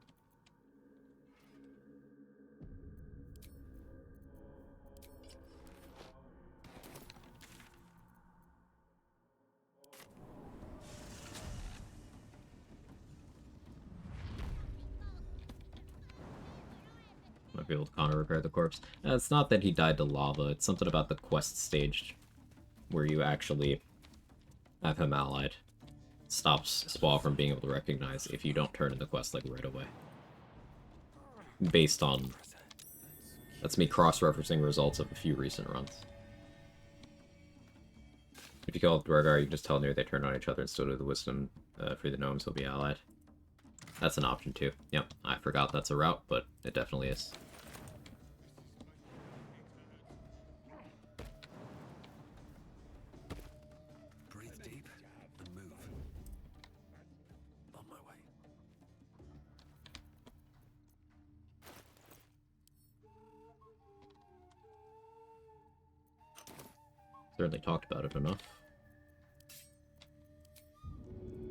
Might be able to counter repair the corpse. It's not that he died to lava, it's something about the quest stage where you actually have him allied. It stops Spa from being able to recognize if you don't turn in the quest like right away. Based on... That's me cross-referencing results of a few recent runs. If you kill Dwergar, you can just tell near they turn on each other and still do the wisdom for the gnomes, he'll be allied. That's an option too. Yep, I forgot that's a route, but it definitely is. Breathe deep and move. On my way. Certainly talked about it enough.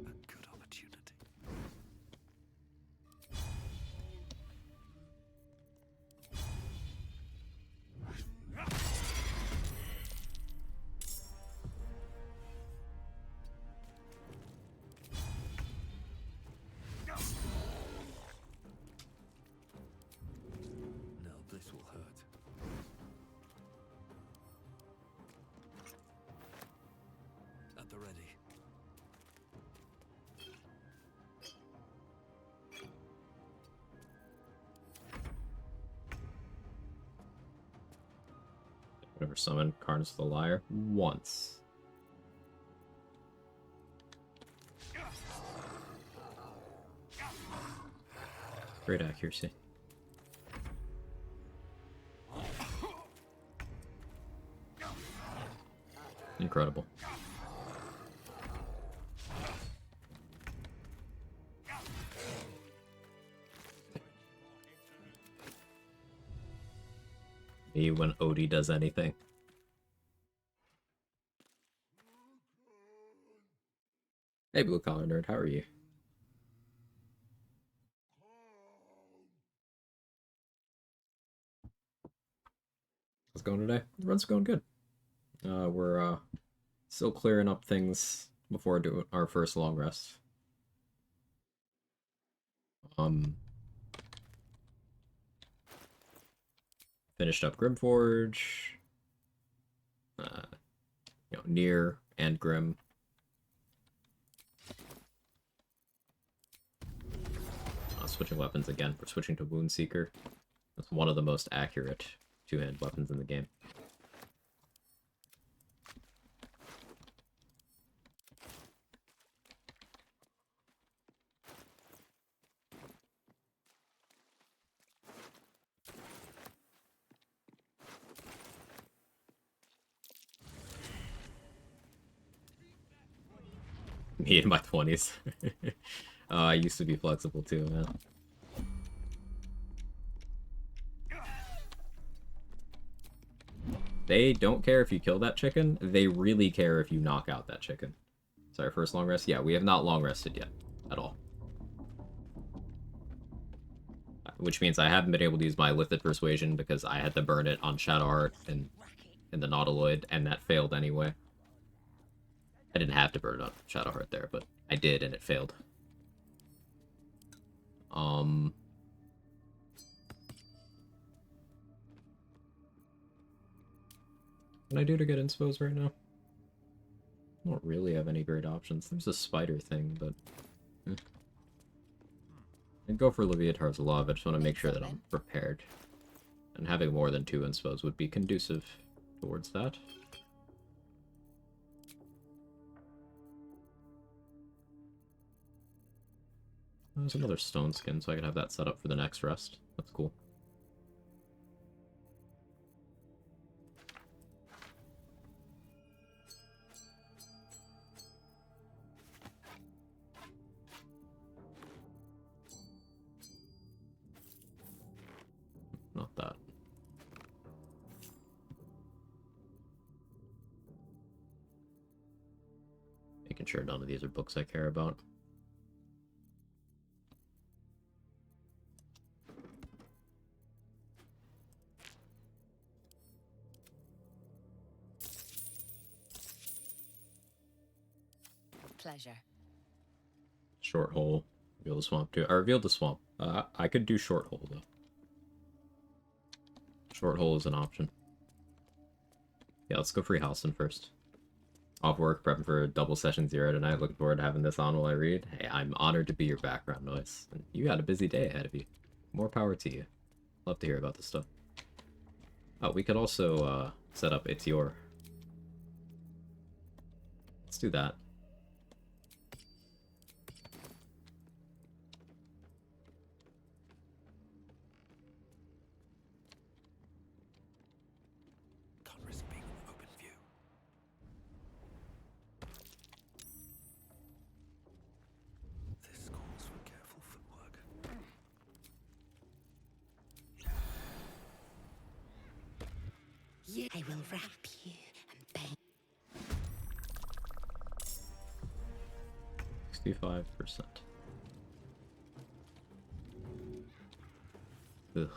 A good opportunity. Now this will hurt. At the ready. Never summoned Carnus the Liar once. Great accuracy. Incredible. Me when Odie does anything. Hey, Blue Collar Nerd, how are you? How's it going today? The run's going good. We're still clearing up things before doing our first long rest. Finished up Grimforge. Near and Grim. Switching weapons again. We're switching to Woundseeker. That's one of the most accurate two-hand weapons in the game. Me in my 20s. I used to be flexible too, man. They don't care if you kill that chicken, they really care if you knock out that chicken. Sorry, first long rest? Yeah, we have not long rested yet. At all. Which means I haven't been able to use my Lifted Persuasion because I had to burn it on Shadowheart and the Nautiloid, and that failed anyway. I didn't have to burn it on Shadowheart there, but I did, and it failed. What can I do to get inspos right now? I don't really have any great options. There's a spider thing, but... I'd go for Leviatar's Love. I just want to make sure that I'm prepared. And having more than 2 inspos would be conducive towards that. There's another stone skin, so I can have that set up for the next rest. That's cool. Not that. making sure none of these are books I care about. Pleasure. Short hole. Reveal the swamp too. I revealed the swamp. I could do short hole though. Short hole is an option. Yeah, let's go free Halston first. Off work, prepping for double session 0 tonight. Looking forward to having this on while I read. Hey, I'm honored to be your background noise. And you got a busy day ahead of you. More power to you. Love to hear about this stuff. Oh, we could also set up It's Your. Let's do that. Can't risk being in the open view. This calls for careful footwork. Yeah, I will wrap you and bang. 65%. Ugh.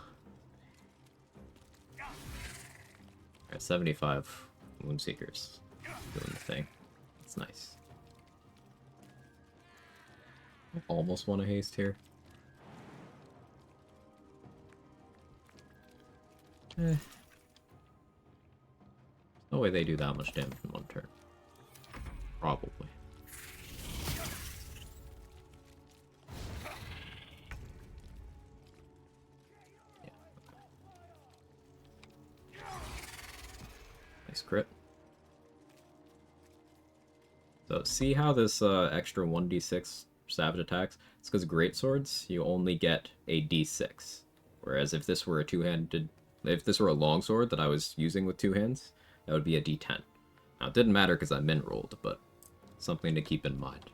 Alright, 75 Moonseekers. Doing the thing. It's nice. I almost want to haste here. No way they do that much damage in one turn. Probably. Yeah. Okay. Nice crit. So see how this extra 1d6 savage attacks? It's because greatswords, you only get a d6. Whereas if this were a two-handed... If this were a longsword that I was using with two hands, that would be a d10. Now, it didn't matter because I min-rolled, but something to keep in mind.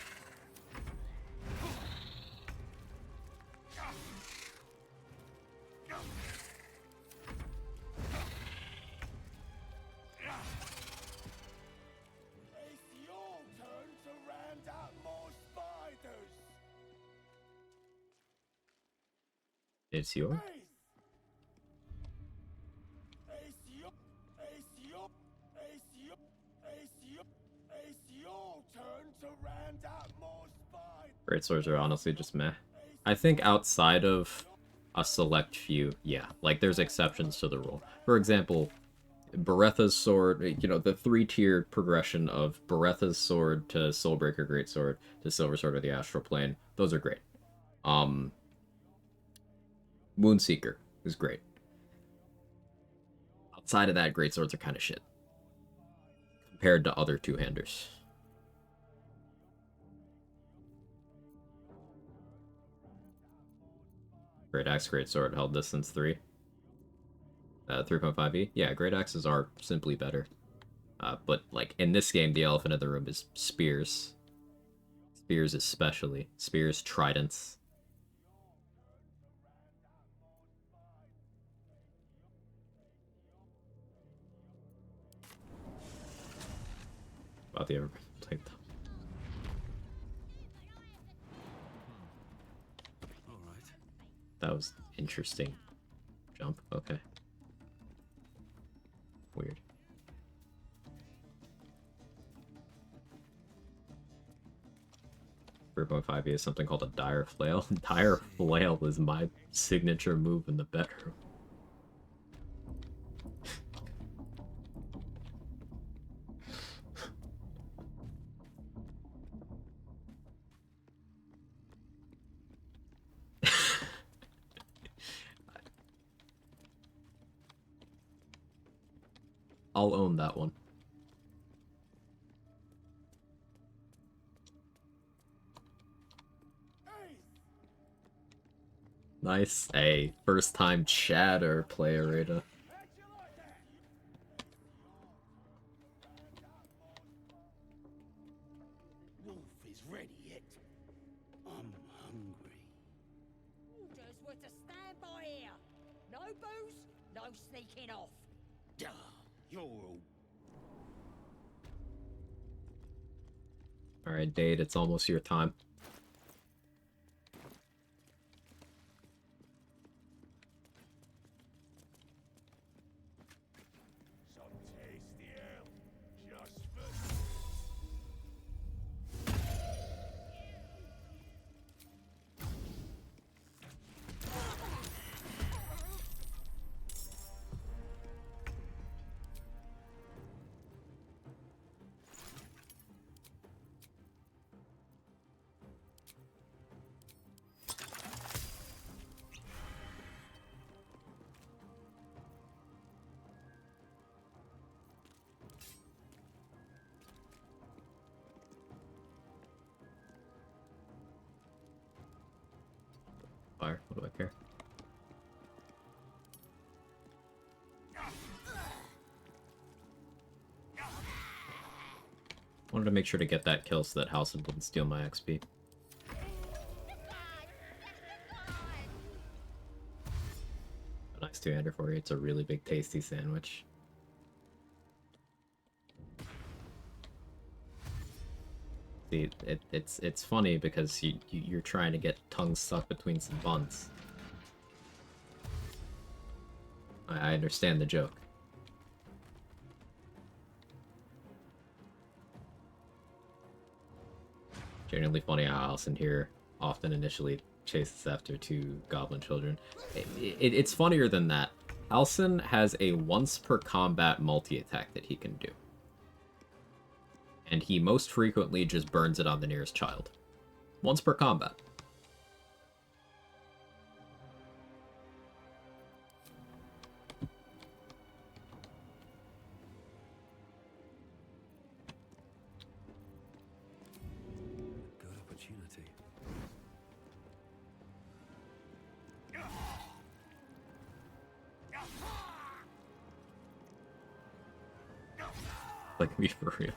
It's your turn to round up more spiders. It's your? It's your turn to round up more spiders. Greatswords are honestly just meh. I think outside of a select few, yeah, like there's exceptions to the rule. For example, Beretha's sword, you know, the 3-tiered progression of Beretha's sword to Soulbreaker Greatsword to Silver Sword of the Astral Plane, those are great. Moonseeker is great. Outside of that, Greatswords are kind of shit compared to other two-handers. Great Axe, Greatsword, held distance 3. 3.5e. Yeah, Great Axes are simply better. But, like, in this game, the elephant in the room is Spears. Spears especially. Spears, Tridents. About the ever played them. Alright. That was interesting. Jump, okay. Weird. .5e is something called a Dire Flail. Dire Flail is my signature move in the bedroom. I'll own that one. Nice. Hey, first time chatter player, Rita. is ready yet. I'm hungry. Orders were to stand by here. No booze, no sneaking off. Duh, you're all. Alright, Dade, it's almost your time. Some tasty ale, just for... Fire, what do I care? Wanted to make sure to get that kill so that Halsin wouldn't steal my XP. A nice two-hander for you. It's a really big, tasty sandwich. See, it's funny because you're trying to get tongue stuck between some buns. I understand the joke. Genuinely funny how Halsin here often initially chases after two goblin children. It's funnier than that. Halsin has a once per combat multi-attack that he can do. And he most frequently just burns it on the nearest child. Once per combat. Good opportunity. Like me for real.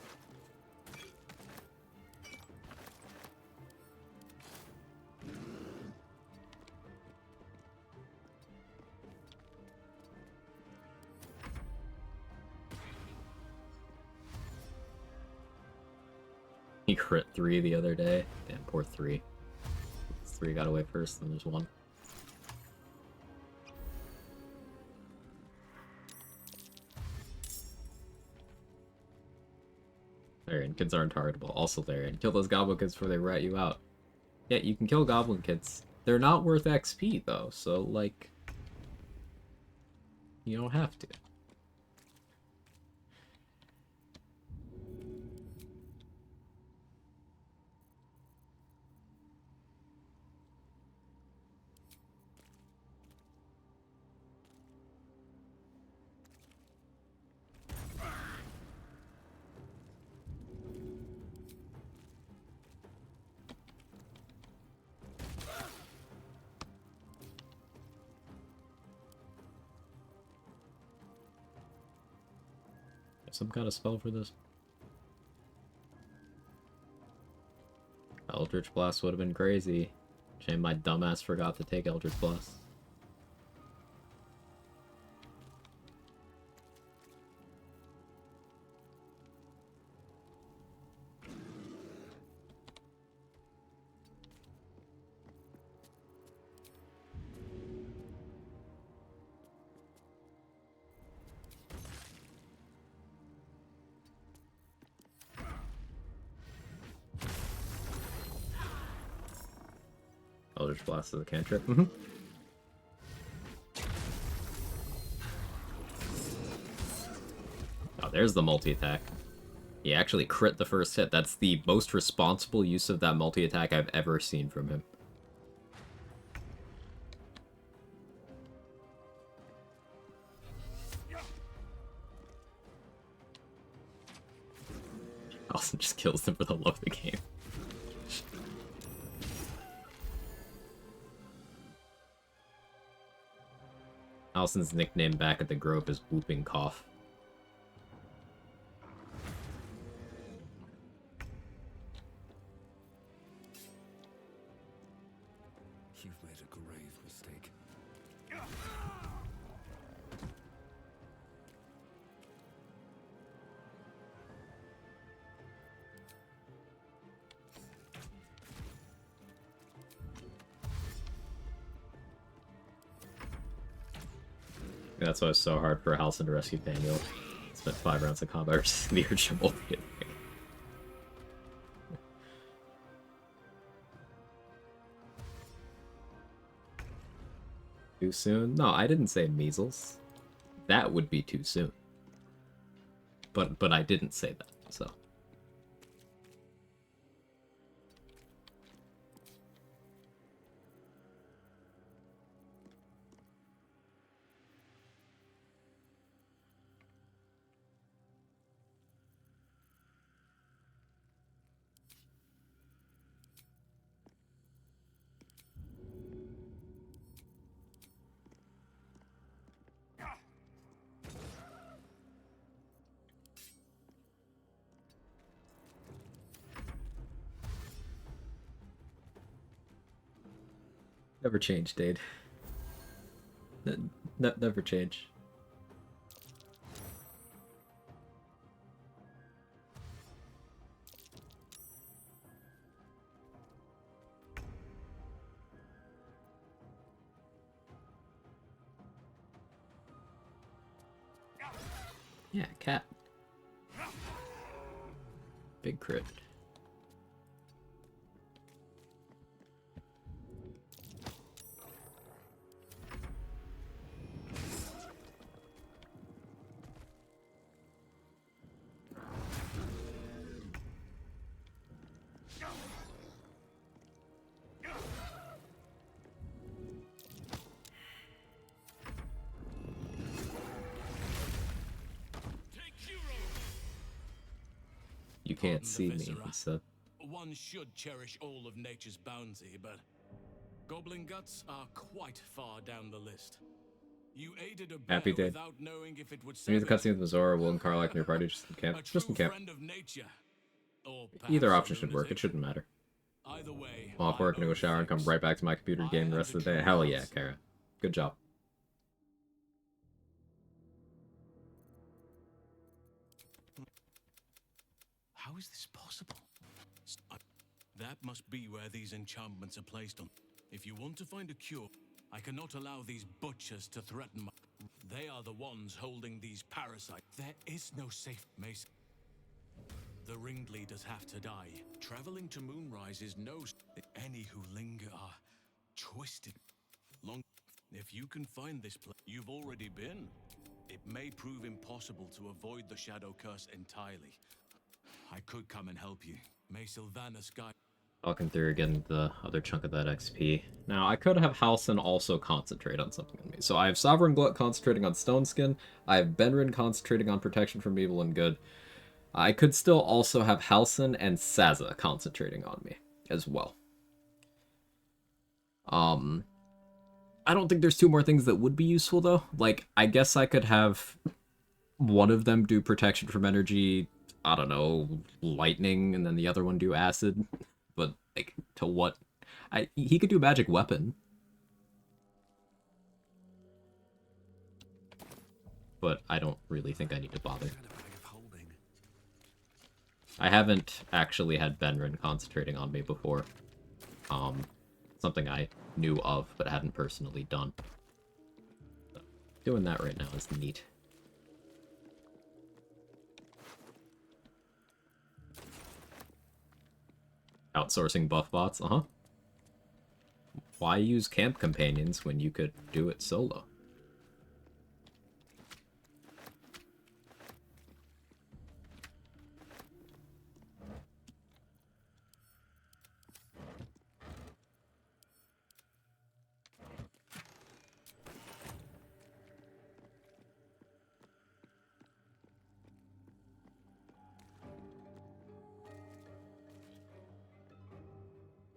He crit 3 the other day. Damn, poor 3. 3 got away first, then there's 1. Larian, kids aren't targetable. Also Larian, kill those goblin kids before they rat you out. Yeah, you can kill goblin kids. They're not worth XP though, so like... you don't have to. Some kind of spell for this. Eldritch Blast would have been crazy. Shame my dumbass forgot to take Eldritch Blast. Eldritch Blast is a cantrip. Oh, there's the multi-attack. He actually crit the first hit. That's the most responsible use of that multi-attack I've ever seen from him. Austin just kills them for the love of the game. Allison's nickname back at the Grove is Whooping Cough. You've made a grave mistake. That's why it's so hard for Halcyon to rescue Daniel. Spent 5 rounds of combat versus the original. Too soon? No, I didn't say measles. That would be too soon. But I didn't say that, so. Never change, Dade. Never change. Yeah, cat. Big crit. You can't see me, he said. One should cherish all of nature's bounty, but goblin guts are quite far down the list. You aided a bear Happy day. without knowing if it would We need the serve cutscene with Mazora, Will, and Karlak in your party. Just in camp. a Just in true camp. friend of nature. Or Either perhaps option a should work. It shouldn't matter. Either way, I'm off work, gonna go shower and come right back to my computer game the rest of the day. Hell yeah, Kara. Good job. How is this possible? That must be where these enchantments are placed on. If you want to find a cure, I cannot allow these butchers to threaten my... They are the ones holding these parasites. There is no safe mace. The ringleaders have to die. Traveling to Moonrise is no... Any who linger are twisted. Long... If you can find this place, you've already been. It may prove impossible to avoid the Shadow Curse entirely. I could come and help you. May Sylvanas guide... Talking through again the other chunk of that XP. Now, I could have Halcyon also concentrate on something in me. So I have Sovereign Glut concentrating on Stone Skin. I have Benrin concentrating on Protection from Evil and Good. I could still also have Halcyon and Saza concentrating on me as well. I don't think there's 2 more things that would be useful, though. Like, I guess I could have one of them do Protection from Energy, I don't know, Lightning, and then the other one do Acid. But, like, to what? He could do Magic Weapon. But I don't really think I need to bother. I haven't actually had Benrin concentrating on me before. Something I knew of, but hadn't personally done. So, doing that right now is neat. Outsourcing buff bots, uh-huh. Why use camp companions when you could do it solo?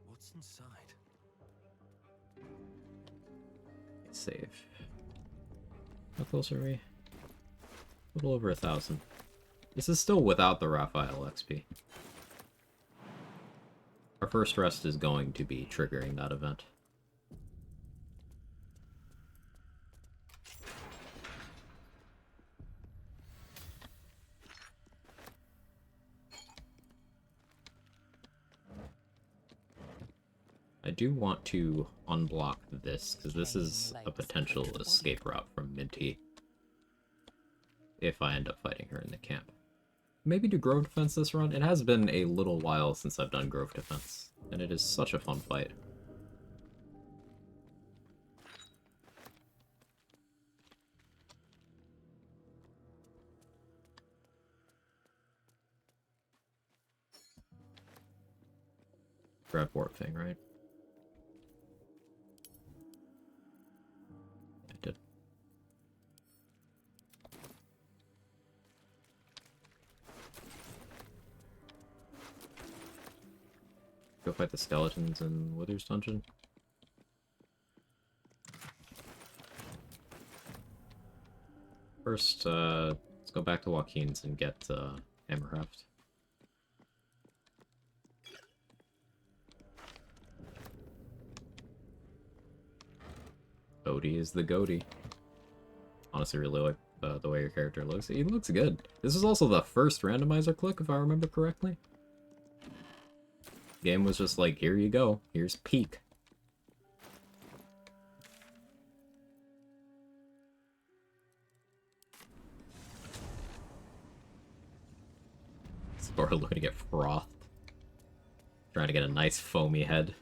What's inside? Save. How close are we? A little over 1,000. This is still without the Raphael XP. Our first rest is going to be triggering that event. I do want to unblock this, because this is a potential escape route from Minty. If I end up fighting her in the camp. Maybe do Grove Defense this run? It has been a little while since I've done Grove Defense, and it is such a fun fight. Grab Warp thing, right? I did. Go fight the skeletons in Wither's Dungeon. First, let's go back to Joaquin's and get Hammercraft. Odie is the goatee. Honestly, really like the way your character looks. He looks good. This is also the first randomizer click, if I remember correctly. Game was just like, here you go. Here's peak. Spore looking to get frothed. Trying to get a nice foamy head.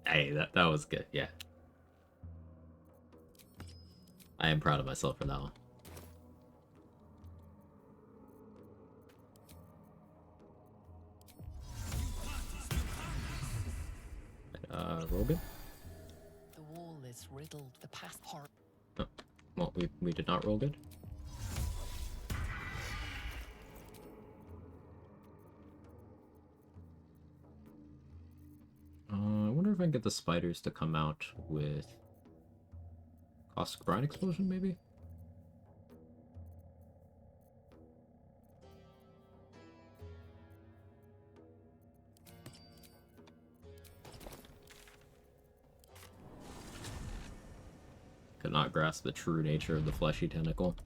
Hey, that was good, yeah. I am proud of myself for that one. Rogan? The wall is riddled the past horror. Oh, well, we did not roll good. I wonder if I can get the spiders to come out with Caustic Brine Explosion, maybe? Could not grasp the true nature of the fleshy tentacle.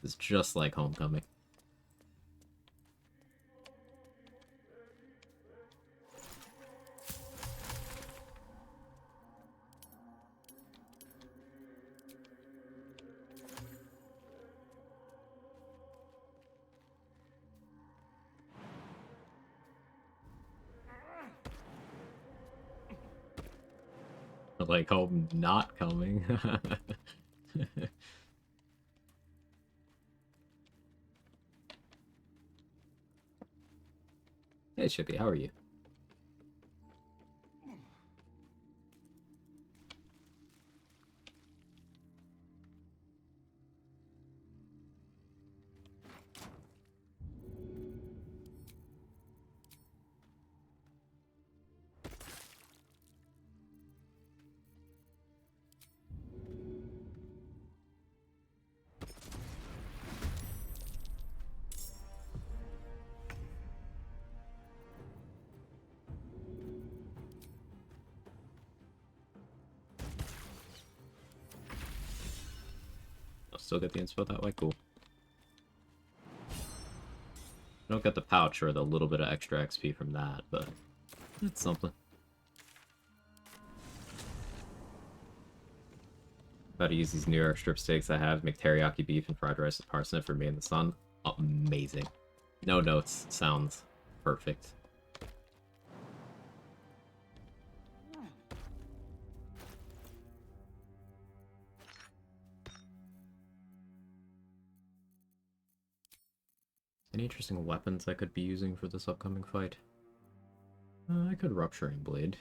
It's just like Homecoming. Like home not coming. Hey Chippy, how are you? Still get the inspo that way? Cool. I don't get the pouch or the little bit of extra XP from that, but it's something. About to use these New York strip steaks I have, make teriyaki beef and fried rice with parsnip for me and the son. Amazing. No notes. Sounds perfect. Any interesting weapons I could be using for this upcoming fight? I could Rupturing Blade.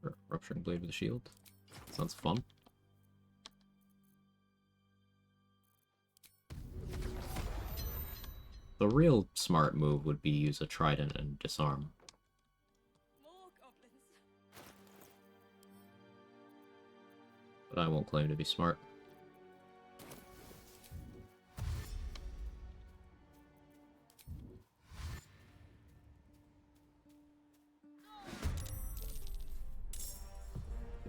Or Rupturing Blade with a shield. Sounds fun. The real smart move would be use a trident and disarm. But I won't claim to be smart.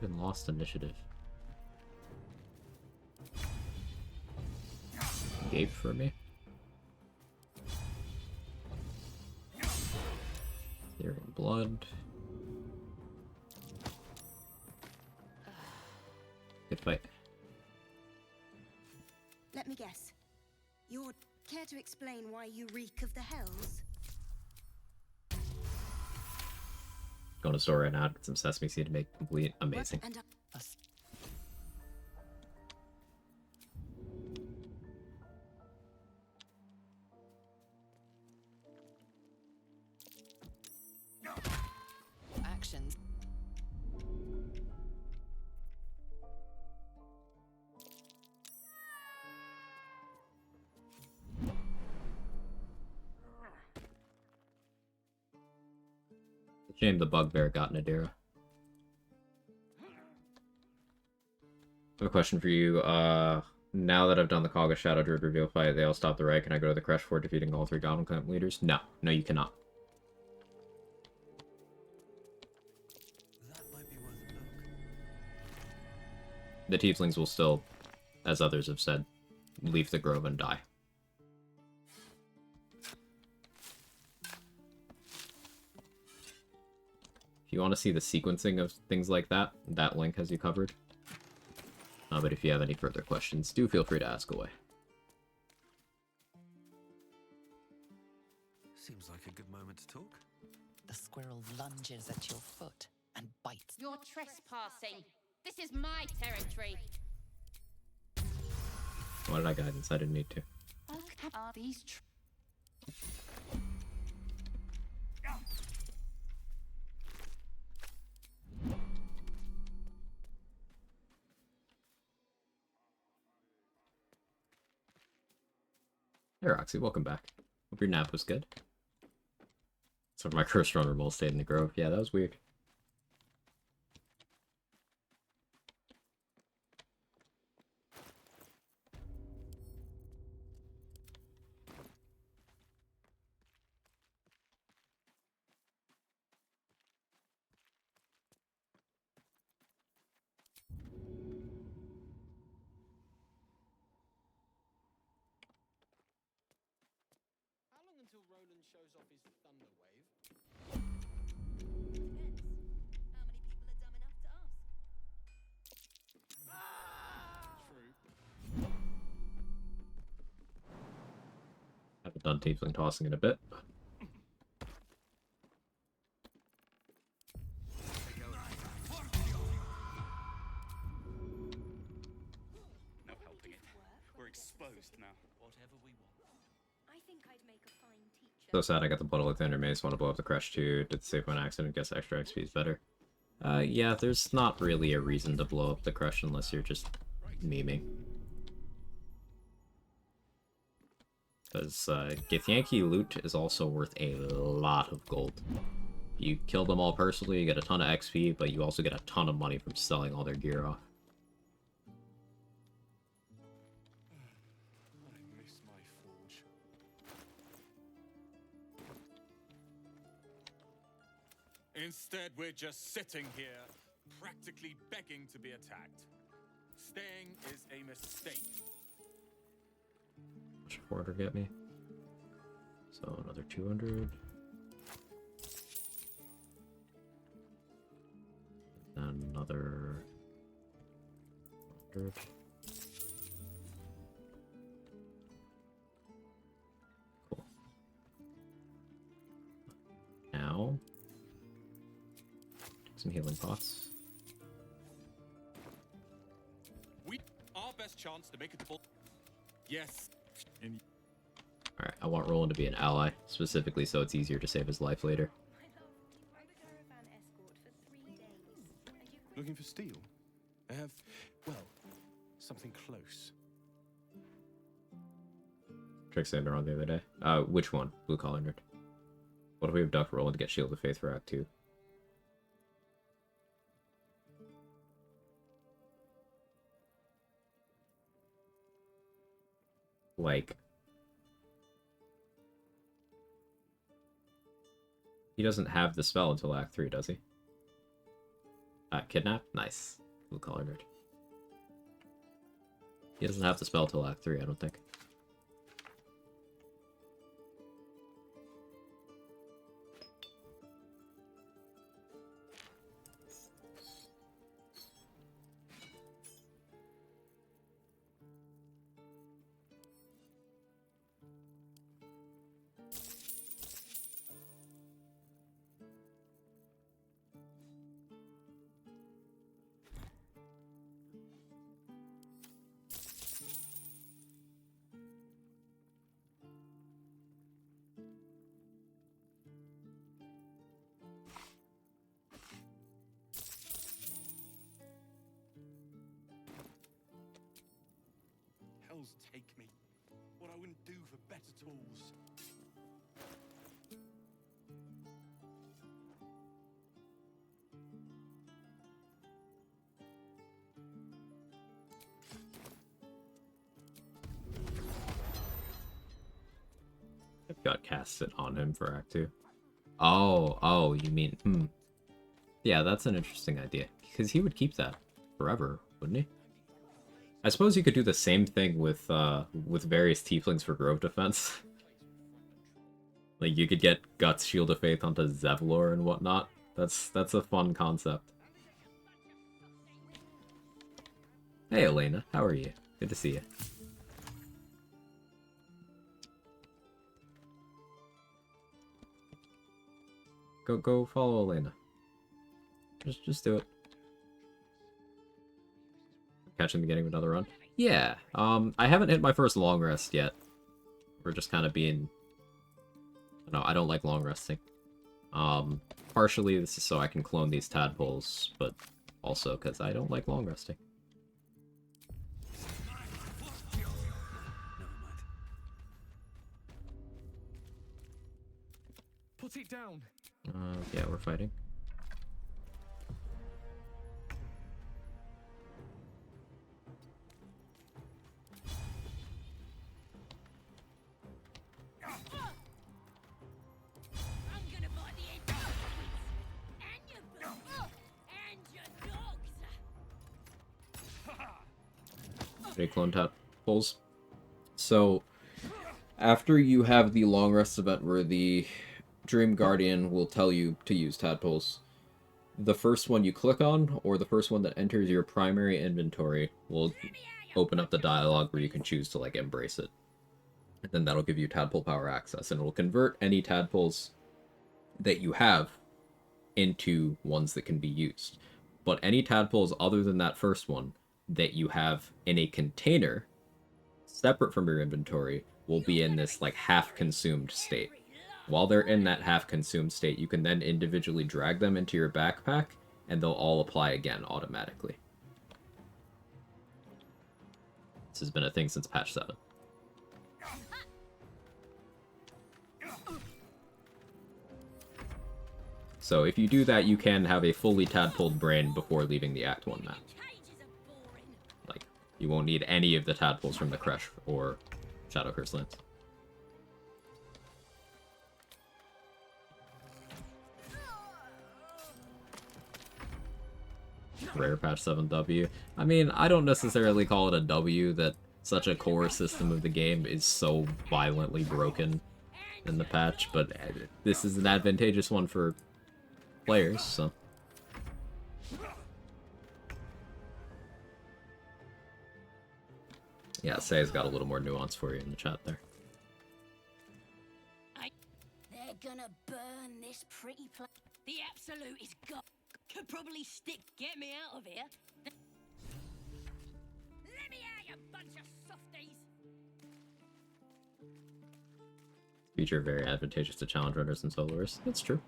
Even lost initiative. gate for me. Hearing blood. Good fight. Let me guess. You'd care to explain why you reek of the hells? Going to the store right now, get some sesame seed to make complete amazing. And Actions. Shame the bugbear got Nadira. I have a question for you. Now that I've done the Kaga Shadow Druid reveal fight, they all stop the right. Can I go to the Crash Fort defeating all 3 Goblin Camp leaders? No. No, you cannot. That might be worth a look. The Tieflings will still, as others have said, leave the grove and die. If you want to see the sequencing of things like that, that link has you covered. But if you have any further questions, do feel free to ask away. Seems like a good moment to talk. The squirrel lunges at your foot and bites. You're trespassing. This is my territory. Why did I guidance? I didn't need to. Are these Hey Roxy, welcome back. Hope your nap was good. So my curse runner mole stayed in the grove. Yeah, that was weird. How long until Roland shows off his thunder wave? True. Haven't done tiefling tossing in a bit. No helping it. We're exposed now. Whatever we want. I think I'd make a fine teacher. So sad I got the Blood of Thunder Mace, want to blow up the Crush too. Did save one accident, guess extra XP is better. Yeah, there's not really a reason to blow up the Crush unless you're just memeing. Because Githyanki loot is also worth a lot of gold. You kill them all personally, you get a ton of XP, but you also get a ton of money from selling all their gear off. I miss my forge. Instead, we're just sitting here, practically begging to be attacked. Staying is a mistake. How much order get me? So another 200. And another 100. Cool. Now, some healing pots. Our best chance to make it full. Yes. Alright, I want Roland to be an ally, specifically so it's easier to save his life later. Looking for steel? I have, well, something close. Trixander on the other day. Which one? Blue Collar Nerd. What if we abduct Roland to get Shield of Faith for Act 2? Like... He doesn't have the spell until Act 3, does he? Kidnap? Nice. Blue Collar Nerd. He doesn't have the spell till Act 3, I don't think. hells take me. What I wouldn't do for better tools. I've got casted on him for Act 2. Oh, you mean, Yeah, that's an interesting idea. Because he would keep that forever, wouldn't he? I suppose you could do the same thing with various tieflings for grove defense. Like, you could get Guts Shield of Faith onto Zevlor and whatnot. That's a fun concept. Hey, Elena. How are you? Good to see you. Go follow Elena. Just do it. Catch him getting another run. Yeah. I haven't hit my first long rest yet. We're just kind of being... No, I don't like long resting. Partially this is so I can clone these tadpoles, but also because I don't like long resting. Put it down. Yeah, we're fighting. Big clone tadpoles. So, after you have the long rest event where the Dream Guardian will tell you to use tadpoles, the first one you click on, or the first one that enters your primary inventory, will open up the dialogue where you can choose to, like, embrace it. And then that'll give you tadpole power access, and it'll convert any tadpoles that you have into ones that can be used. But any tadpoles other than that first one that you have in a container separate from your inventory will be in this like half-consumed state. While they're in that half-consumed state, you can then individually drag them into your backpack and they'll all apply again automatically. This has been a thing since patch 7. So if you do that, you can have a fully tadpoled brain before leaving the Act 1 map. Like, you won't need any of the tadpoles from the Crash or Shadow Curse lands. Rare patch 7W. I mean, I don't necessarily call it a W that such a core system of the game is so violently broken in the patch, but this is an advantageous one for players, so. Yeah, Say's got a little more nuance for you in the chat there. They're gonna burn this pretty place. The absolute is god. Could probably stick. Get me out of here. Let me out, you bunch of softies. Feature very advantageous to challenge runners and soloists. It's true.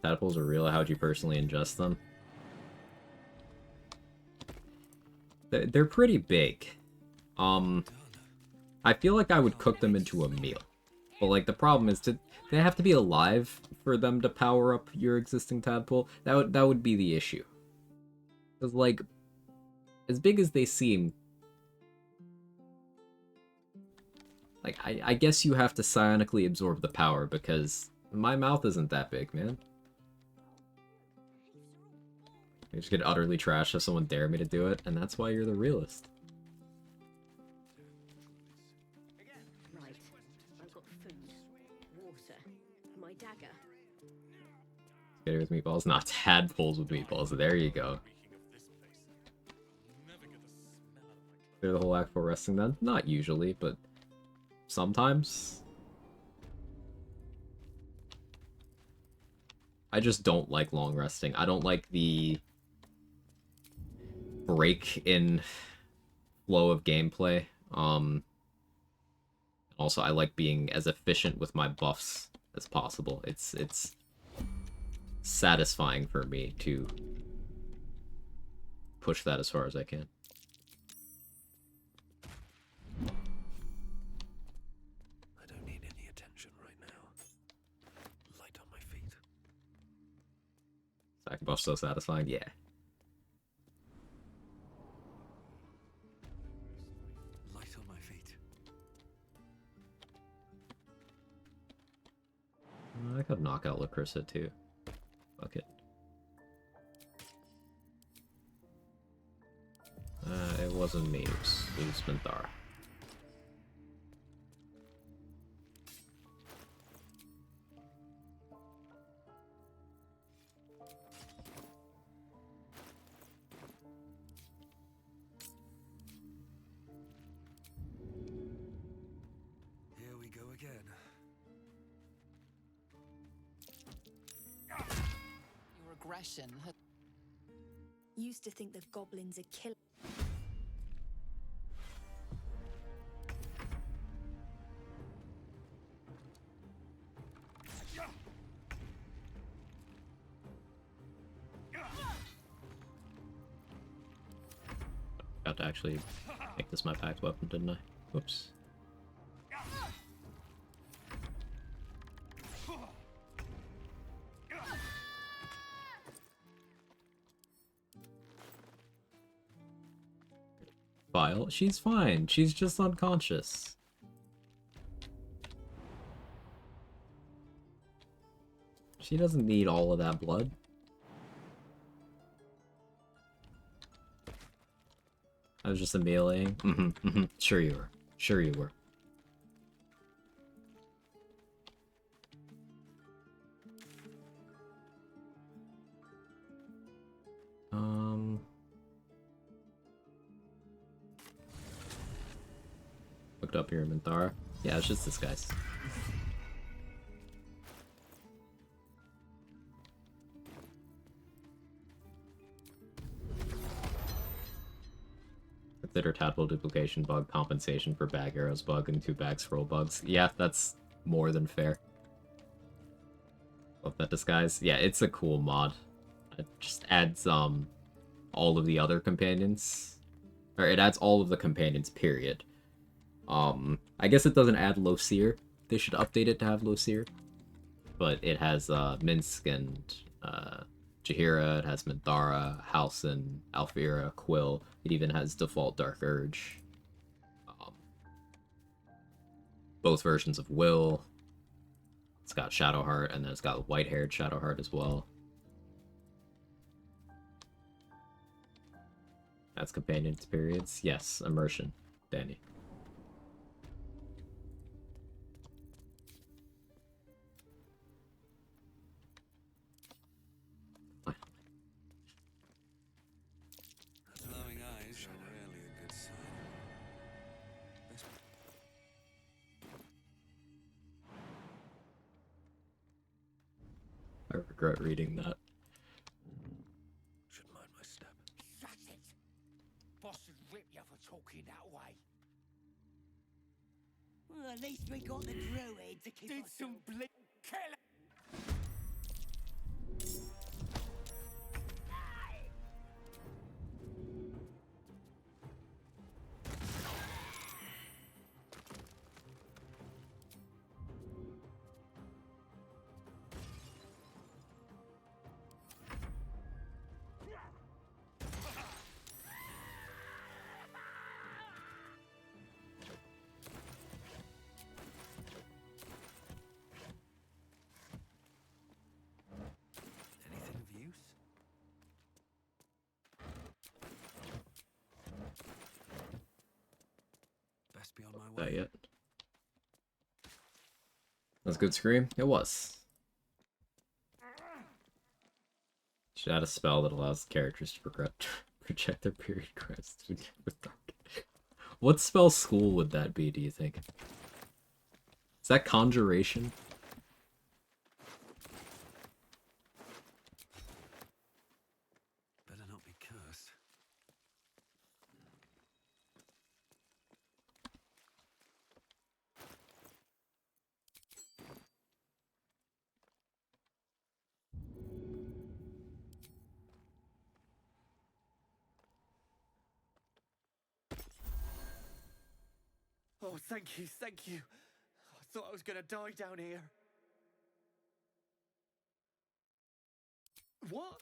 Tadpoles are real. How'd you personally ingest them? They're pretty big. I feel like I would cook them into a meal. But like the problem is they have to be alive for them to power up your existing tadpole. That would be the issue. Cause like as big as they seem, like I guess you have to psionically absorb the power because my mouth isn't that big, man. I just get utterly trashed if someone dare me to do it, and that's why you're the realist. Right. I've got food, water, my dagger. Spaghetti with meatballs? Not tadpoles with meatballs. There you go. Clear the whole act for resting then? Not usually, but sometimes. I just don't like long resting. I don't like the break in flow of gameplay. Also, I like being as efficient with my buffs as possible. It's satisfying for me to push that as far as I can. Attack buff so satisfying, yeah. Light on my feet. I could knock out Lacrissa too. Fuck it. It wasn't me, it was Minthara. Here we go again. Your aggression has Used to think the goblins are killers. Got to actually make this my packed weapon, didn't I? Whoops. Vile? She's fine. She's just unconscious. She doesn't need all of that blood. I was just a meleeing. Sure you were. Sure you were. Looked up here, Minthara. Yeah, it's just this guy's. Consider tadpole duplication bug compensation for bag arrows bug and 2 bag scroll bugs. Yeah, that's more than fair. Love that disguise. Yeah, it's a cool mod. It just adds all of the other companions. Or it adds all of the companions, period. I guess it doesn't add Losir. They should update it to have Losir. But it has Minsk and Jaheira, it has Minthara, Halcyon, Alfira, Quill. It even has default Dark Urge. Both versions of Will. It's got Shadowheart, and then it's got white-haired Shadowheart as well. That's companion experience. Yes, immersion, Danny. Glowing eyes are rarely a good sign. I regret reading that. Should mind my step. Shut it! Boss would rip you for talking that way. Well, at least we got the druid to keep us some killer. Anything of use? Best be on my way. That yet? That was a good scream? It was. Should add a spell that allows characters to project their period crest with dark. What spell school would that be, do you think? Is that conjuration? Better not be cursed. Oh, thank you, thank you. I thought I was gonna die down here. What?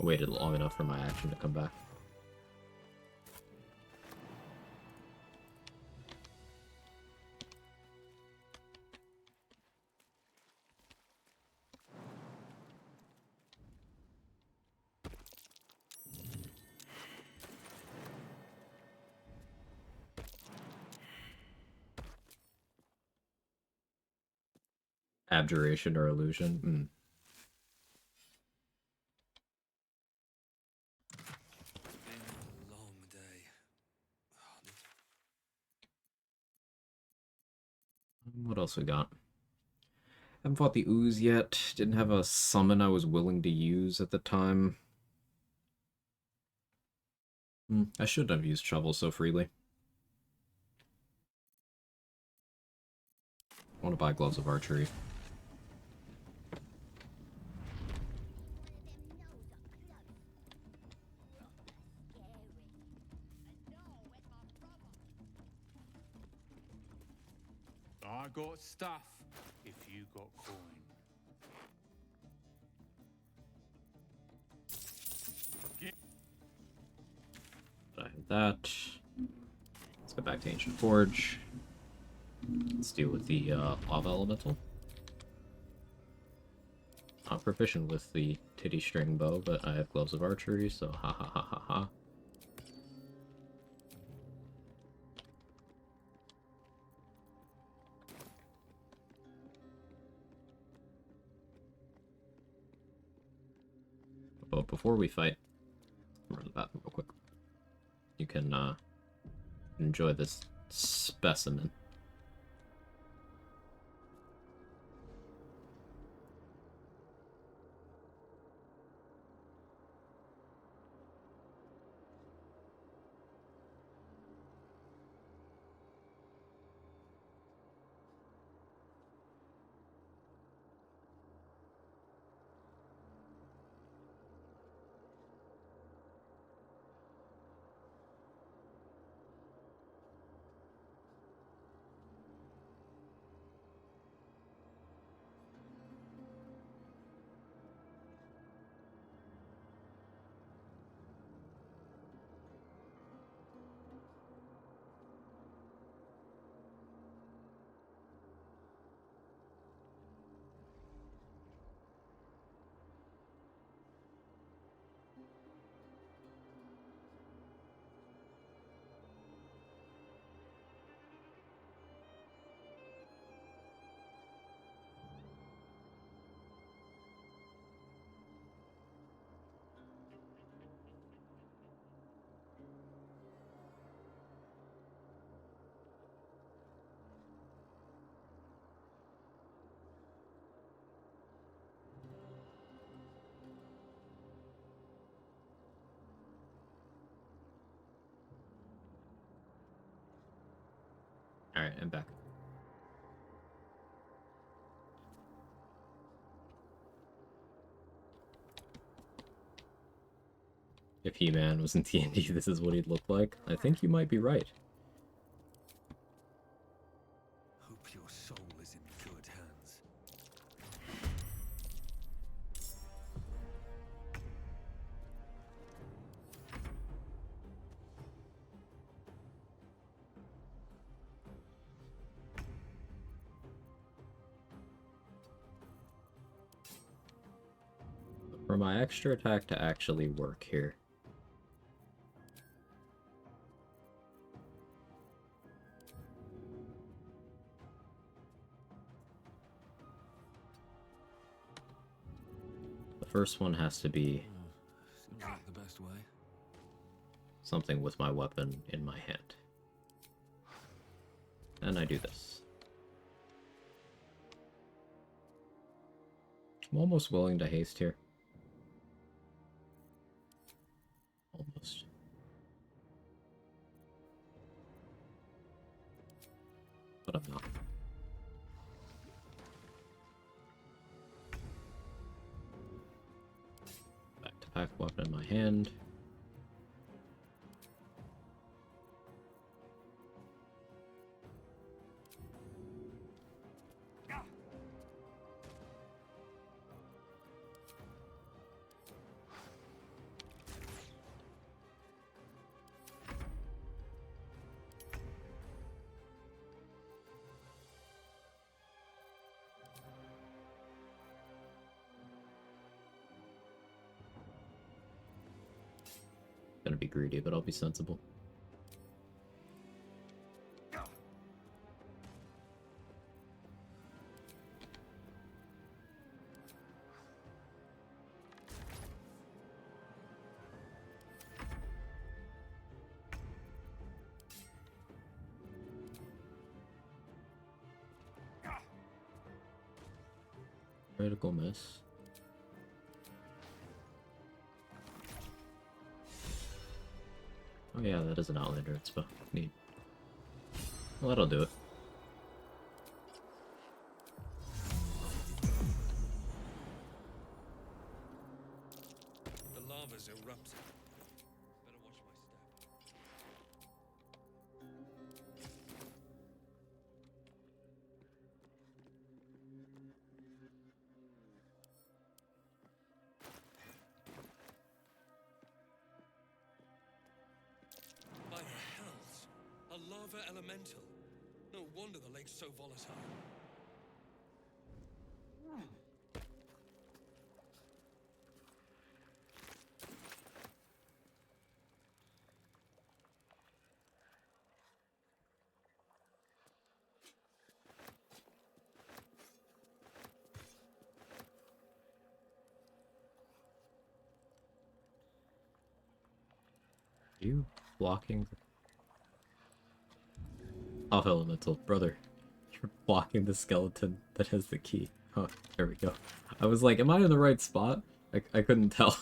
I waited long enough for my action to come back. Abjuration or illusion? It's been a long day. What else we got? Haven't fought the ooze yet. Didn't have a summon I was willing to use at the time. I shouldn't have used shovel so freely. I want to buy gloves of archery. I got stuff if you got coin. I have that. Let's go back to Ancient Forge. Let's deal with the lava elemental. Not proficient with the titty string bow, but I have gloves of archery, so ha ha ha ha ha. But before we fight, run to the bathroom real quick. You can enjoy this specimen. Alright, I'm back. If He-Man was in D&D, this is what he'd look like. I think you might be right. Hope your soul is in good hands. For my extra attack to actually work here. The first one has to be Seems like the best way. something with my weapon in my hand. And I do this. I'm almost willing to haste here. Almost. But I'm not. Back to back weapon in my hand. be greedy, but I'll be sensible. Critical miss. Oh yeah, that is an Outlander. It's neat. Well, that'll do it. The lava's erupting. Better watch my step. By the hells! A lava elemental. No wonder the lake's so volatile. Are you blocking the... Off elemental, brother. You're blocking the skeleton that has the key. Oh, there we go. I was like, am I in the right spot? I couldn't tell.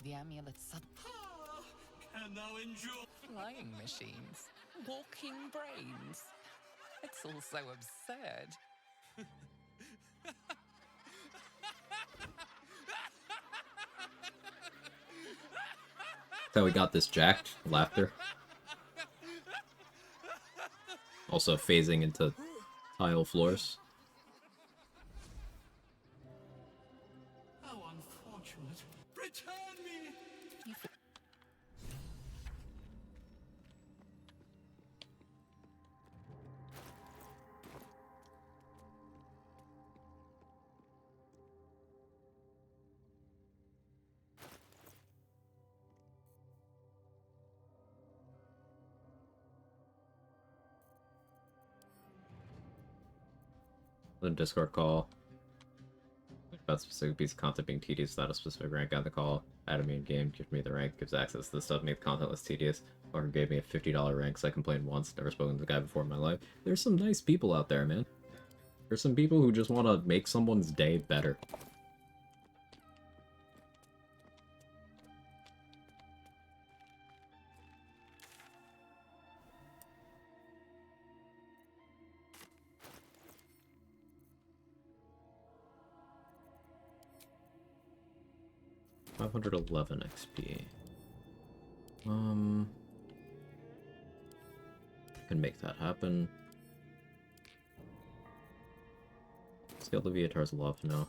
The amulet's sub. Can thou endure? Flying machines. Walking brains. It's all so absurd. That's how we got this jacked laughter. Also phasing into tile floors. How unfortunate. Return me! The Discord call. About specific piece of content being tedious without a specific rank on the call. Added me in game, gives me the rank, gives access to the stuff, make the content less tedious. Or gave me a $50 rank, so I complained once, never spoken to the guy before in my life. There's some nice people out there, man. There's some people who just want to make someone's day better. $511 XP. Can make that happen. Scale the Viatar's love now.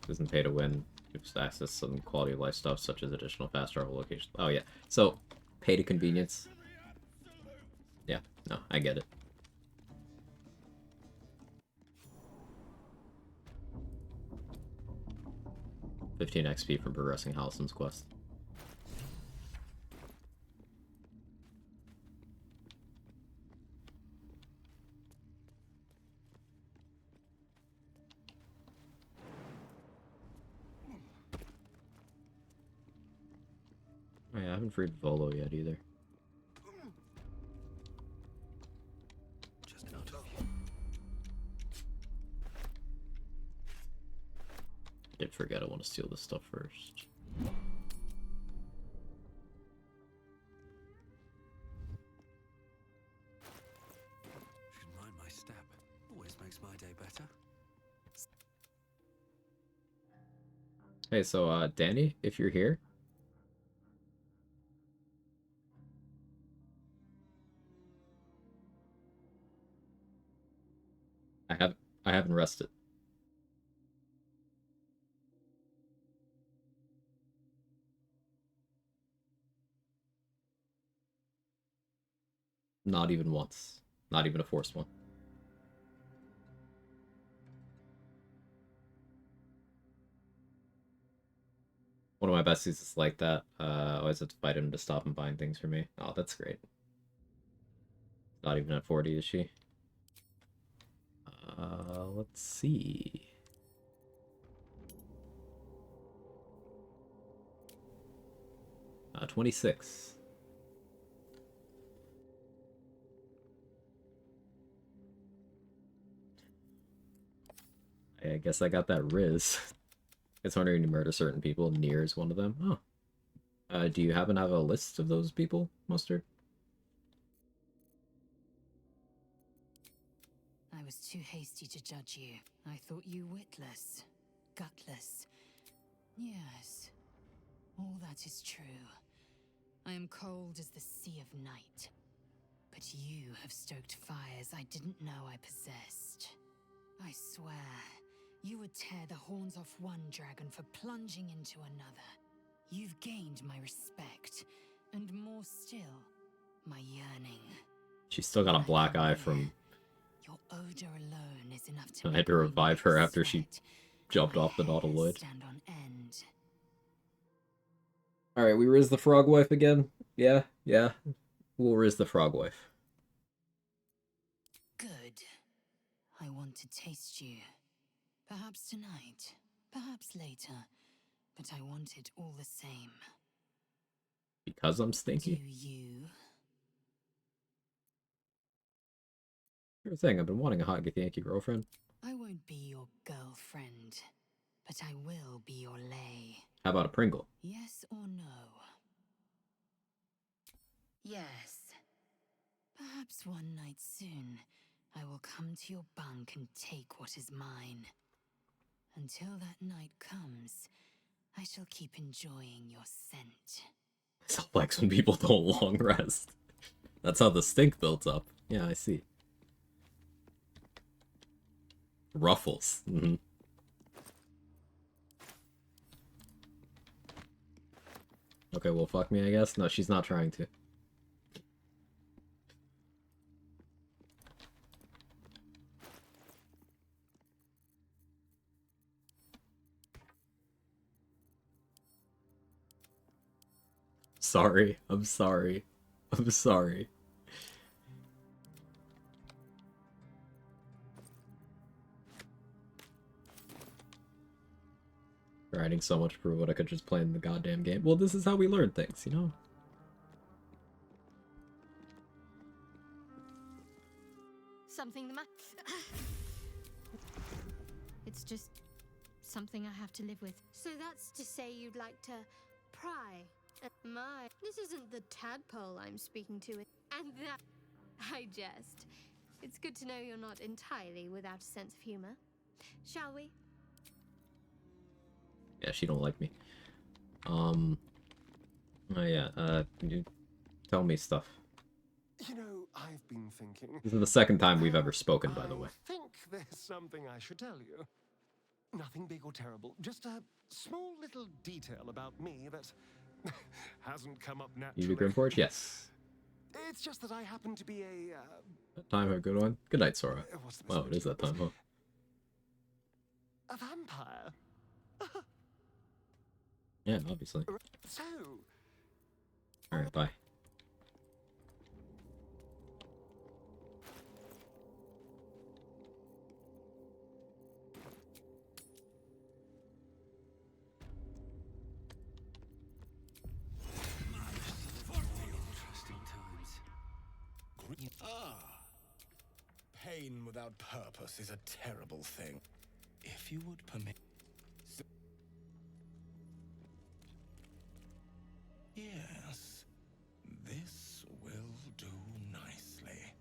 Doesn't pay to win. Gives access to some quality of life stuff such as additional fast travel locations. Oh yeah. So pay to convenience. Yeah, no, I get it. $15 XP for progressing Hallison's quest. Oh yeah, I haven't freed Volo yet either. Just out of you. I did forget I want to steal this stuff first. Should mind my step. Always makes my day better. Hey, so, Danny, if you're here... I haven't rested. Not even once. Not even a forced one. One of my besties is like that. I always have to fight him to stop him buying things for me. Oh, that's great. Not even at 40, is she? Let's see. Uh, 26. I guess I got that Riz. It's wondering to murder certain people. Nier is one of them. Oh. Do you happen to have a list of those people, Mustard? I was too hasty to judge you. I thought you witless, gutless. Yes, all that is true. I am cold as the sea of night. But you have stoked fires I didn't know I possessed. I swear, you would tear the horns off one dragon for plunging into another. You've gained my respect, and more still, my yearning. She's still got a black eye from... Your odor alone is enough to I had to revive her after she jumped off the Nautiloid. stand on end. Alright, we riz the frog wife again? Yeah. We'll riz the frog wife. Good. I want to taste you. Perhaps tonight, perhaps later, but I want it all the same. Because I'm stinky? Do you? Sure thing, I've been wanting a hot Yankee girlfriend. I won't be your girlfriend, but I will be your lay. How about a Pringle? Yes or no? Yes. Perhaps one night soon, I will come to your bunk and take what is mine. Until that night comes, I shall keep enjoying your scent. Self likes when people don't long rest. That's how the stink builds up. Yeah, I see. Ruffles. Mm-hmm. Okay, well, fuck me, I guess. No, she's not trying to. Sorry. I'm sorry. I'm sorry. Writing so much to prove what I could just play in the goddamn game. Well, this is how we learn things, you know? Something the matter. It's just something I have to live with. So that's to say you'd like to pry at my... This isn't the tadpole I'm speaking to. And that... I jest. It's good to know you're not entirely without a sense of humor. Shall we? Yeah, she don't like me. Oh yeah, you tell me stuff. You know, I've been thinking... This is the second time we've ever spoken, by the way. I think there's something I should tell you. Nothing big or terrible, just a small little detail about me that hasn't come up naturally. You do Grimforge? Yes. It's just that I happen to be a... That time, have a good one. Good night, Sora. Wow, it is that time, huh? a vampire. Yeah, obviously. So... Alright, bye. Pain without purpose is a terrible thing. If you would permit... Yes, this will do nicely.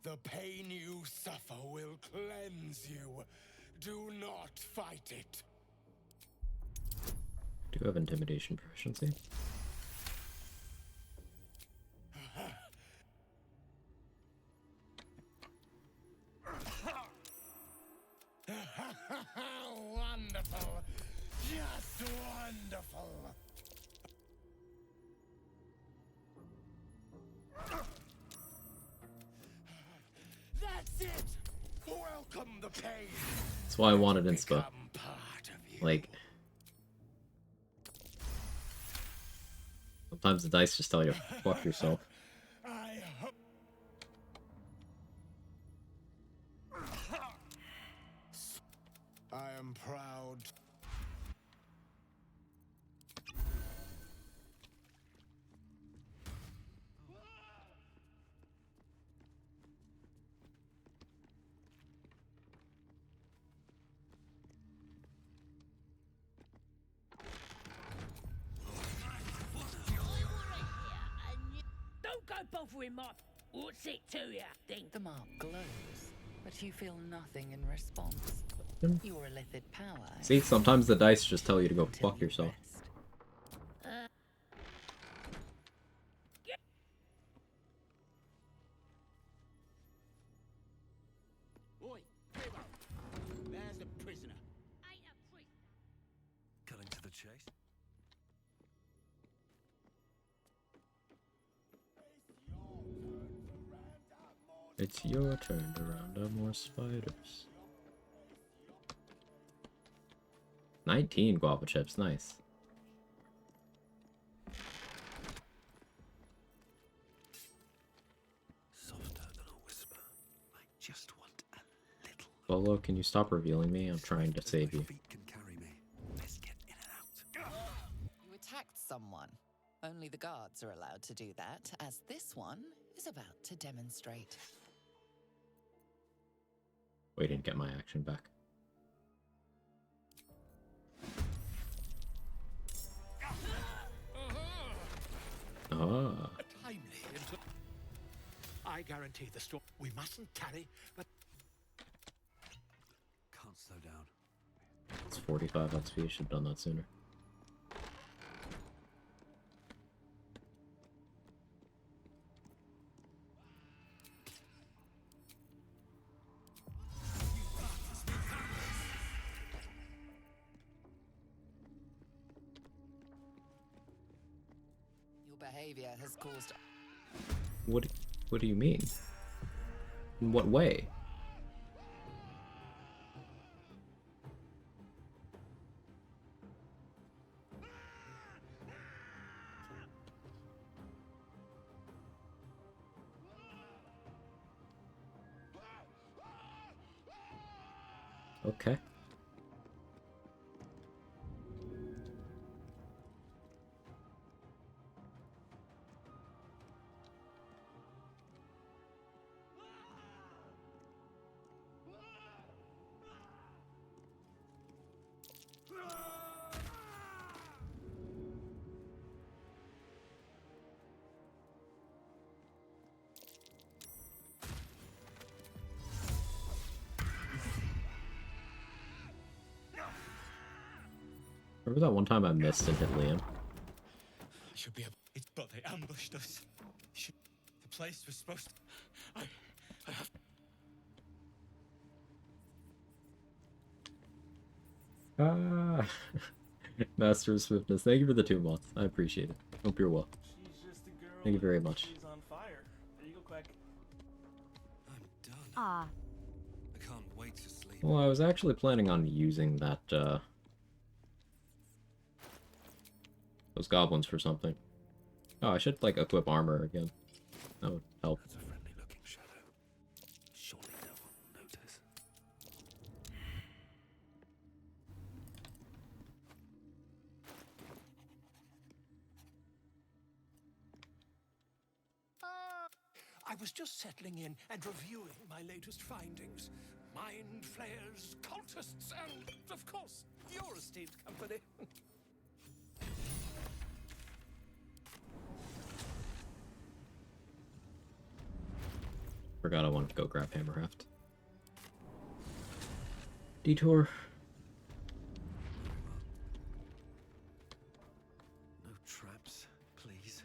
The pain you suffer will cleanse you. Do not fight it. Do you have intimidation proficiency? Wonderful. Just wonderful. That's it! Welcome the pain! That's why I wanted inspo. Like, sometimes the dice just tell you to fuck yourself. I am proud. Don't go bothering my... What's it to ya? Think The mark glows, but you feel nothing in response. Your illithid power. See, sometimes the dice just tell you to go fuck yourself. Oi, Primo. There's the prisoner. Cutting to the chase. It's your turn to round up more spiders. 19 guava chips, nice. Softer than a whisper. I just want a little. Bolo, can you stop revealing me? I'm trying to save you. Feet can carry me. Let's get in and out. You attacked someone. Only the guards are allowed to do that, as this one is about to demonstrate. Waiting to get my action back. Ah. I guarantee the storm. We mustn't tarry, but Can't slow down. It's 45 XP, should have done that sooner. Your behavior has caused... What do you mean? In what way? Okay. Remember that one time I missed and hit Liam? Should be able. But they ambushed us. The place was supposed to. I have. Ah, Master of Swiftness. Thank you for the 2 months. I appreciate it. Hope you're well. She's just a girl. Thank you very much. She's on fire. There you go, Quag. I'm done. Ah. I can't wait to sleep. Well, I was actually planning on using that, those goblins for something. Oh, I should, like, equip armor again. That would help. That's a friendly looking shadow. Surely no one will notice. I was just settling in and reviewing my latest findings. Mind flayers, cultists, and, of course, your esteemed company. Forgot I wanted to go grab Hammerheft. Detour. No traps, please.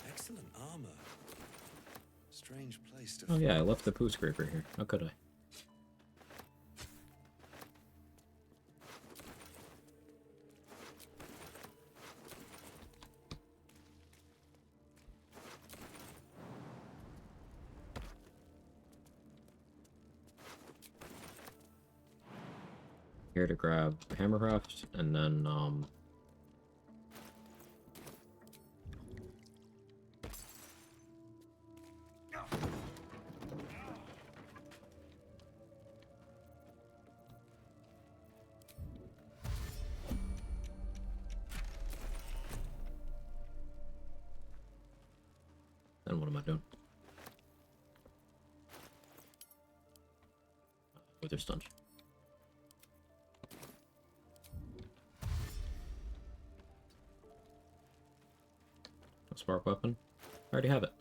Excellent armor. Strange place to. Oh yeah, I left the poo scraper here. How could I? Here to grab Hammercraft, and then, then what am I doing? Wither Sponge. Spark weapon. I already have it.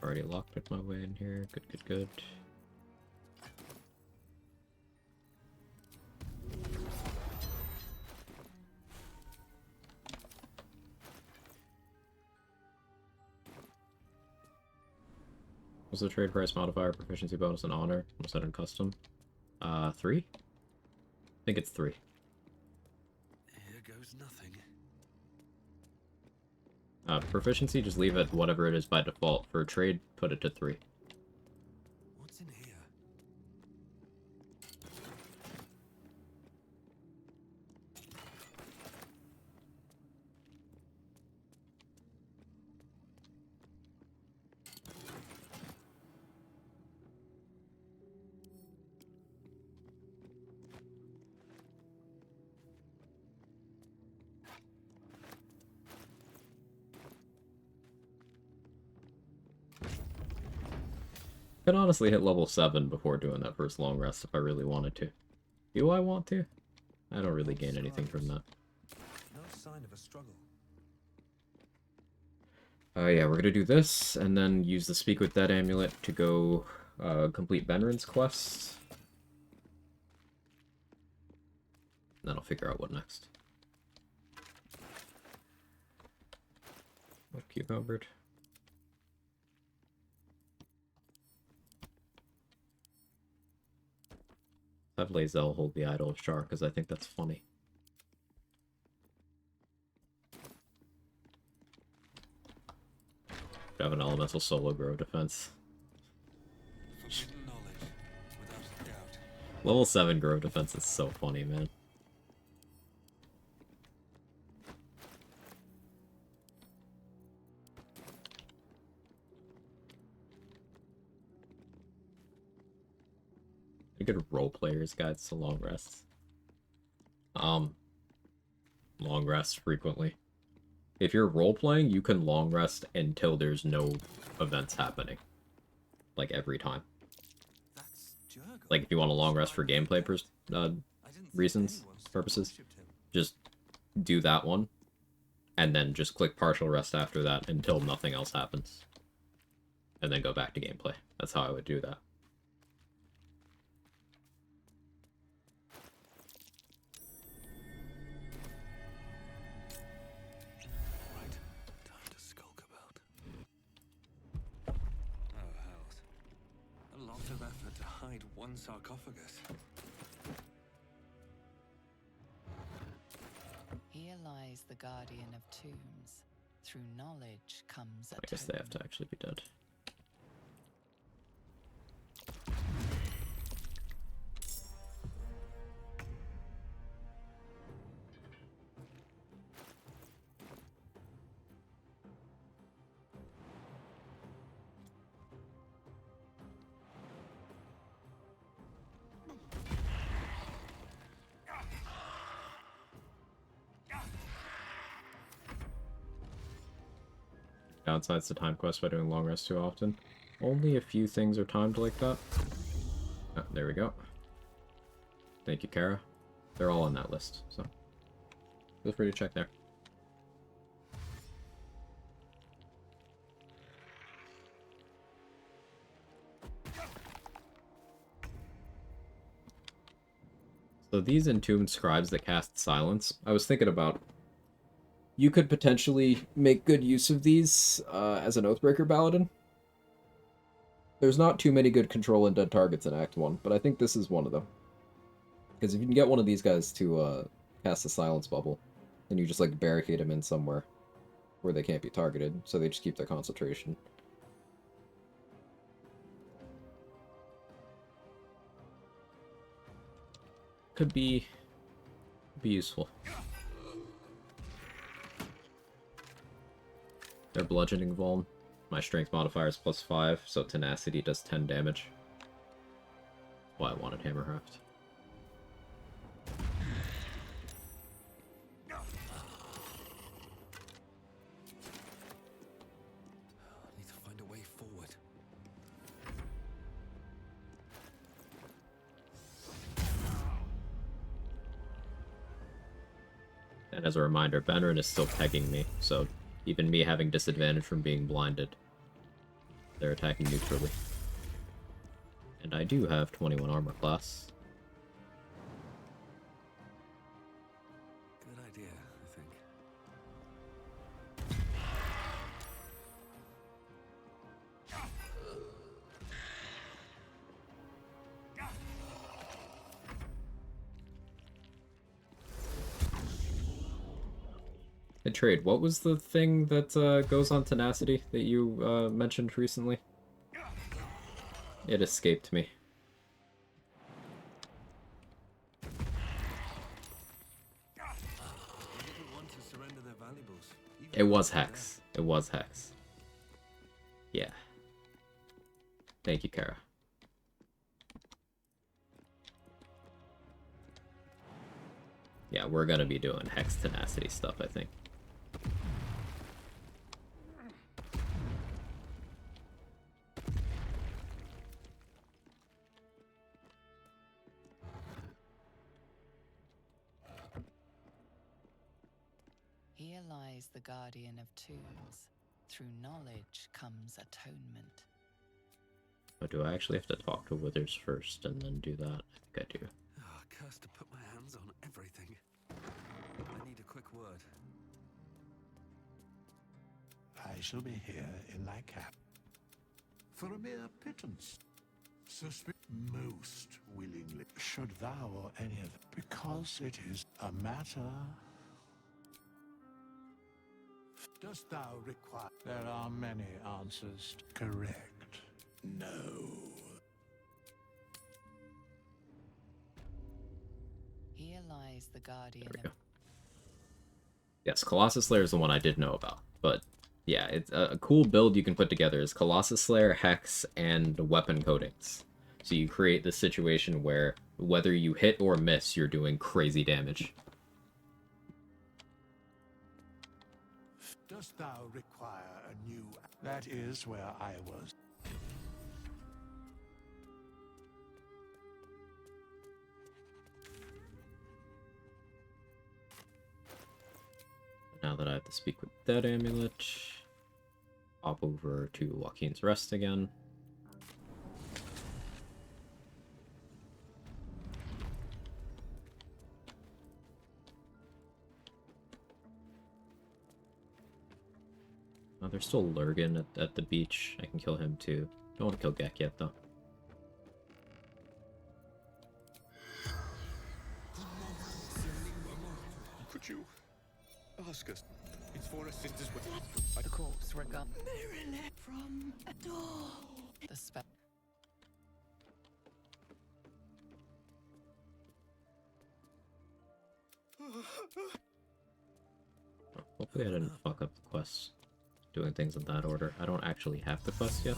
Already locked my way in here. Good, good, good. What's the trade price modifier, proficiency bonus, and honor? Was that in custom? 3? I think it's 3. Here goes nothing. Proficiency, just leave it whatever it is by default. For trade, put it to 3. What's in here? Could honestly hit level 7 before doing that first long rest if I really wanted to. Do I want to? I don't really gain anything from that. No sign of a struggle. Yeah, we're gonna do this, and then use the Speak with Dead amulet to go complete Benrin's quest. Then I'll figure out what next. Oh, cucumbered. Have Lae'zel hold the Idol of Shar, because I think that's funny. Have an elemental solo grow defense. Forbidden knowledge, without a doubt. Level 7 grow defense is so funny, man. A good role player's guides to long rests. Long rest frequently. If you're role playing, you can long rest until there's no events happening. Like every time. Like if you want a long rest for gameplay purposes, just do that one, and then just click partial rest after that until nothing else happens. And then go back to gameplay. That's how I would do that. One sarcophagus. Here lies the guardian of tombs. Through knowledge comes I guess they have to actually be dead. Downsides to time quest by doing long rest too often. Only a few things are timed like that. Oh, there we go. Thank you, Kara. They're all on that list, so feel free to check there. So these entombed scribes that cast silence, I was thinking about, you could potentially make good use of these as an Oathbreaker Paladin. There's not too many good control and dead targets in Act 1, but I think this is one of them. Because if you can get one of these guys to cast a silence bubble, then you just like barricade them in somewhere where they can't be targeted, so they just keep their concentration. Could be useful. Their bludgeoning vuln. My strength modifier is +5, so tenacity does 10 damage. That's why I wanted Hammerheft. I need to find a way forward. And as a reminder, Benrin is still pegging me, so even me having disadvantage from being blinded, they're attacking neutrally. And I do have 21 armor class. Good idea, I think. Hey, Trade, what was the thing that goes on tenacity that you mentioned recently? It escaped me. It was Hex. It was Hex. Yeah. Thank you, Kara. Yeah, we're gonna be doing Hex tenacity stuff, I think. Here lies the guardian of tombs. Through knowledge comes atonement. But do I actually have to talk to Withers first and then do that? I think I do. Oh, cursed to put my hands on everything. I need a quick word. I shall be here in thy cap. For a mere pittance. Most willingly. Should thou or any of them, because it is a matter. Dost thou require? There are many answers. Correct. No. Here lies the guardian There we go. Yes, Colossus Slayer is the one I did know about, but yeah, it's a cool build you can put together is Colossus Slayer, Hex, and weapon coatings. So you create this situation where whether you hit or miss, you're doing crazy damage. Dost thou require a new... That is where I was. Now that I have to speak with that amulet, hop over to Joaquin's Rest again. Oh, there's still Lurgan at the beach. I can kill him too. Don't want to kill Gek yet, though. Could you ask us? It's for assistance with The corpse regard Marilyn from a door. the spell. Hopefully I didn't fuck up the quest. Doing things in that order. I don't actually have the quest yet.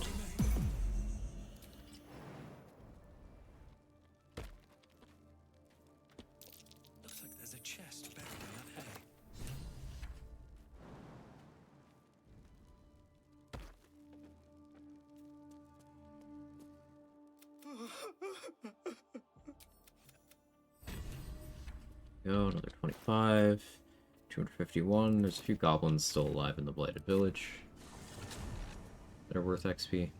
Looks like there's a chest buried in that hay. Go, another 25. 251. There's a few goblins still alive in the Blighted Village that are worth XP.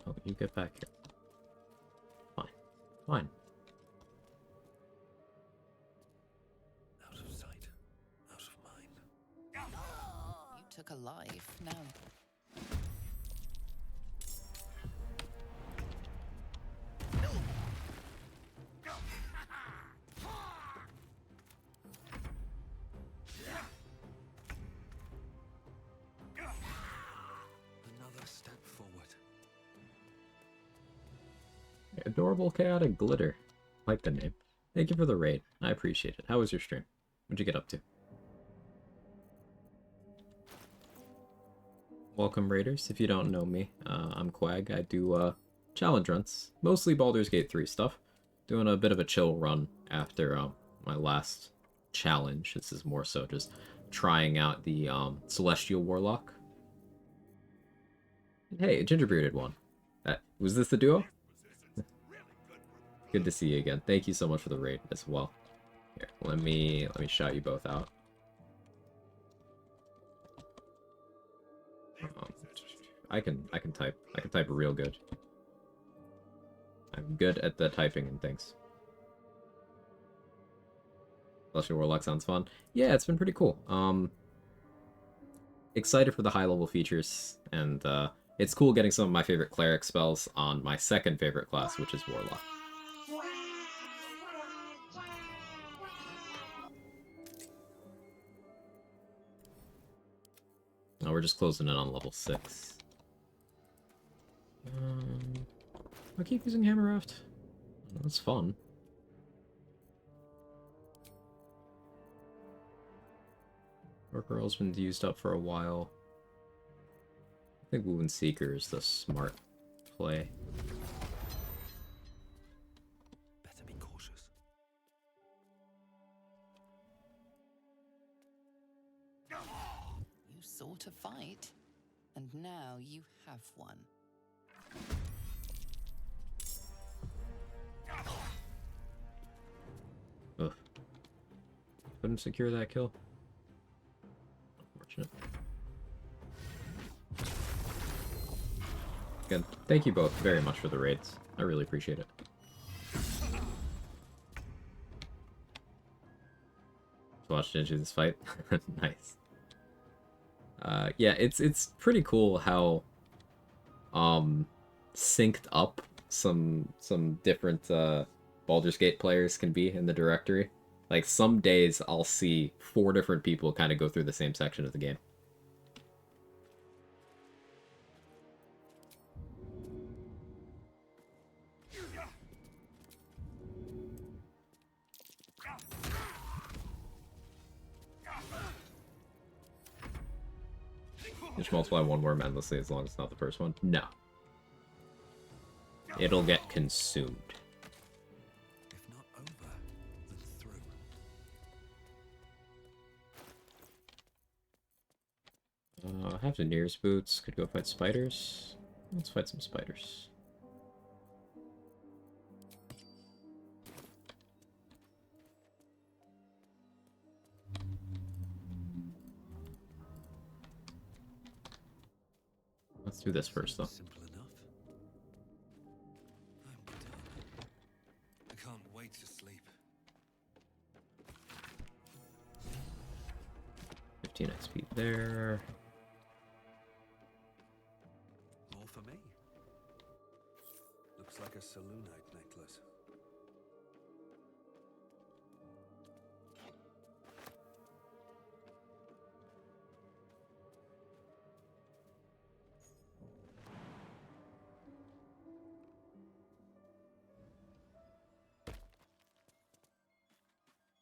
Oh, you get back here. Fine. Fine. Out of sight, out of mind. You took a life. Now Another step forward. Adorable chaotic glitter. Like the name. Thank you for the raid. I appreciate it. How was your stream? What'd you get up to? Welcome, raiders. If you don't know me, I'm Quag. I do challenge runs, mostly Baldur's Gate 3 stuff. Doing a bit of a chill run after my last challenge. This is more so just trying out the Celestial Warlock. Hey, a ginger-bearded one. Was this the duo? Good to see you again. Thank you so much for the raid as well. Here, let me shout you both out. I can type. I can type real good. I'm good at the typing and things. Celestial Warlock sounds fun. Yeah, it's been pretty cool. Excited for the high level features, and it's cool getting some of my favorite cleric spells on my second favorite class, which is Warlock. Oh, we're just closing in on level 6. I keep using Hammer Raft. That's fun. Orc been used up for a while. I think Wound Seeker is the smart play. Better be cautious. you sought a fight, and now you have one. Ugh. Couldn't secure that kill. Unfortunate. Again, thank you both very much for the raids. I really appreciate it. Watched into this fight. Nice. Yeah, it's pretty cool how synced up some different Baldur's Gate players can be in the directory. Like, some days I'll see 4 different people kind of go through the same section of the game. Just multiply one worm endlessly as long as it's not the first one? No. It'll get consumed. If not over, then through. I have the nearest boots. Could go fight spiders. Let's fight some spiders. Let's do this first, though. Simple enough. I'm done. I can't wait to sleep. 15 XP there. More for me. Looks like a Selûnite necklace.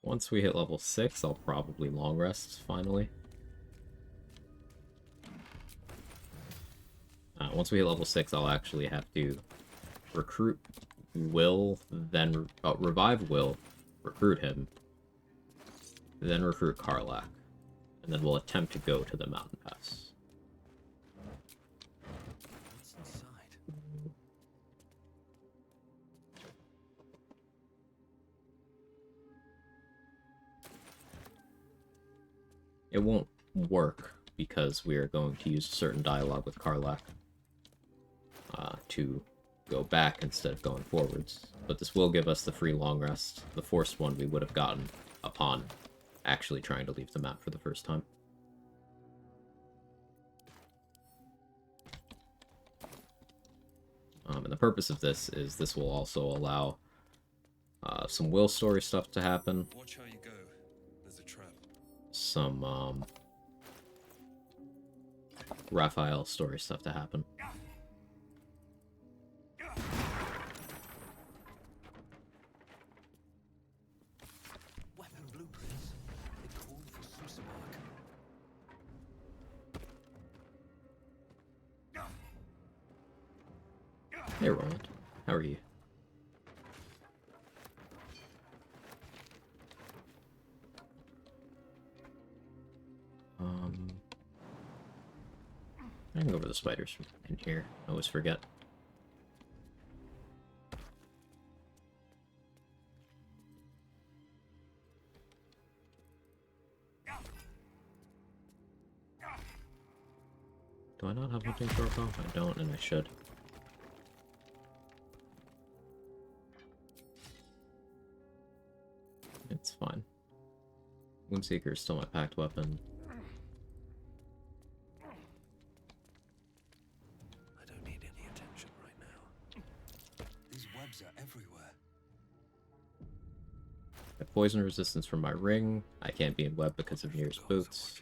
Once we hit level 6, I'll probably long rest, finally. Once we hit level 6, I'll actually have to recruit Will, then revive Will, recruit him, then recruit Karlach, and then we'll attempt to go to the mountain pass. What's inside? It won't work because we are going to use certain dialogue with Karlach. to go back instead of going forwards. But this will give us the free long rest, the forced one we would have gotten upon actually trying to leave the map for the first time. And the purpose of this is this will also allow some Will story stuff to happen. Watch how you go. There's a trap. Some Raphael story stuff to happen. Weapon blueprints. They call for Susamark. Hey Roland, how are you? I can go over the spiders in here. I always forget. Do I not have hunting protocol? I don't, and I should. It's fine. Woundseeker is still my packed weapon. I don't need any attention right now. These webs are everywhere. I have poison resistance from my ring. I can't be in web because of Nier's boots.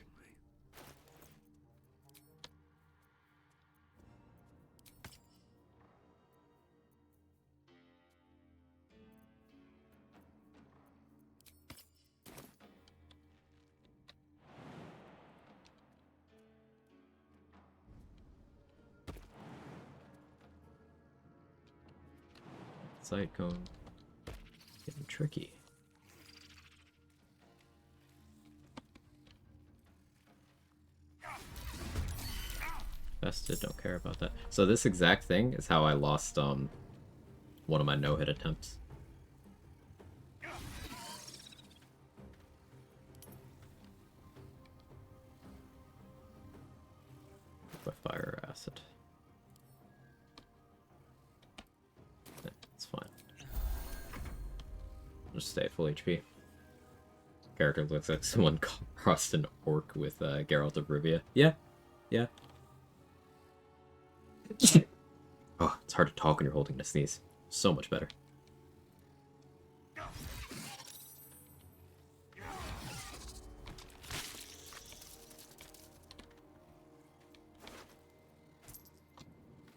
Sight cone. Getting tricky. Vested, don't care about that. So this exact thing is how I lost one of my no-hit attempts. By fire or acid. It's fine. Just stay at full HP. Character looks like someone crossed an orc with Geralt of Rivia. Yeah. Yeah. Oh, it's hard to talk when you're holding a sneeze. So much better.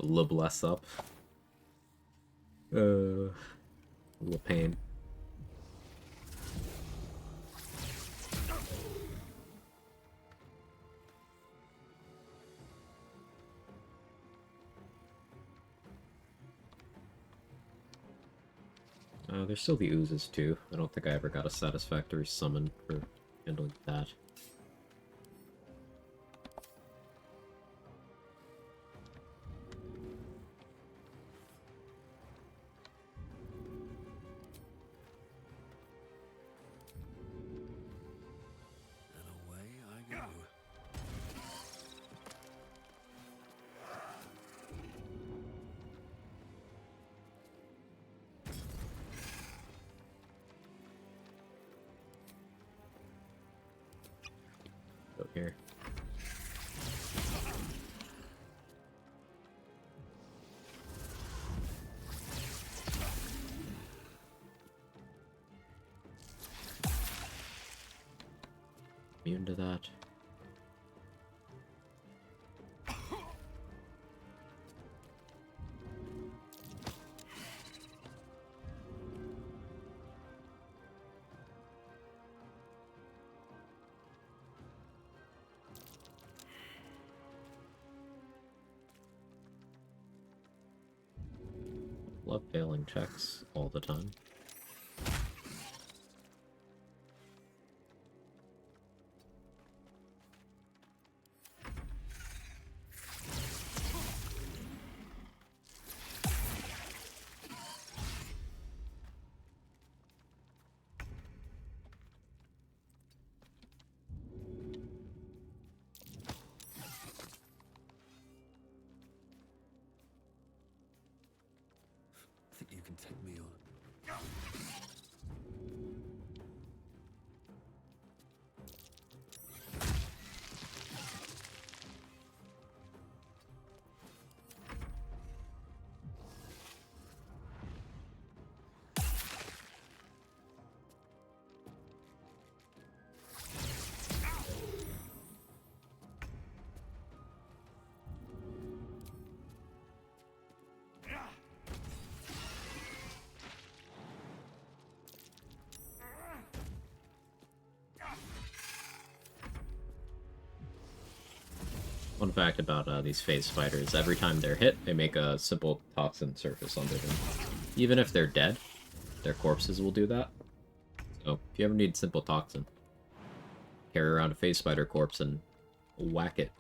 A little less up. A little pain. There's still the oozes too. I don't think I ever got a satisfactory summon for handling that. And away I go. Go here. Immune to that. Love failing checks all the time. think you can take me on? Fun fact about these phase fighters, every time they're hit, they make a simple toxin surface under them. Even if they're dead, their corpses will do that. So, if you ever need simple toxin, carry around a phase spider corpse and whack it.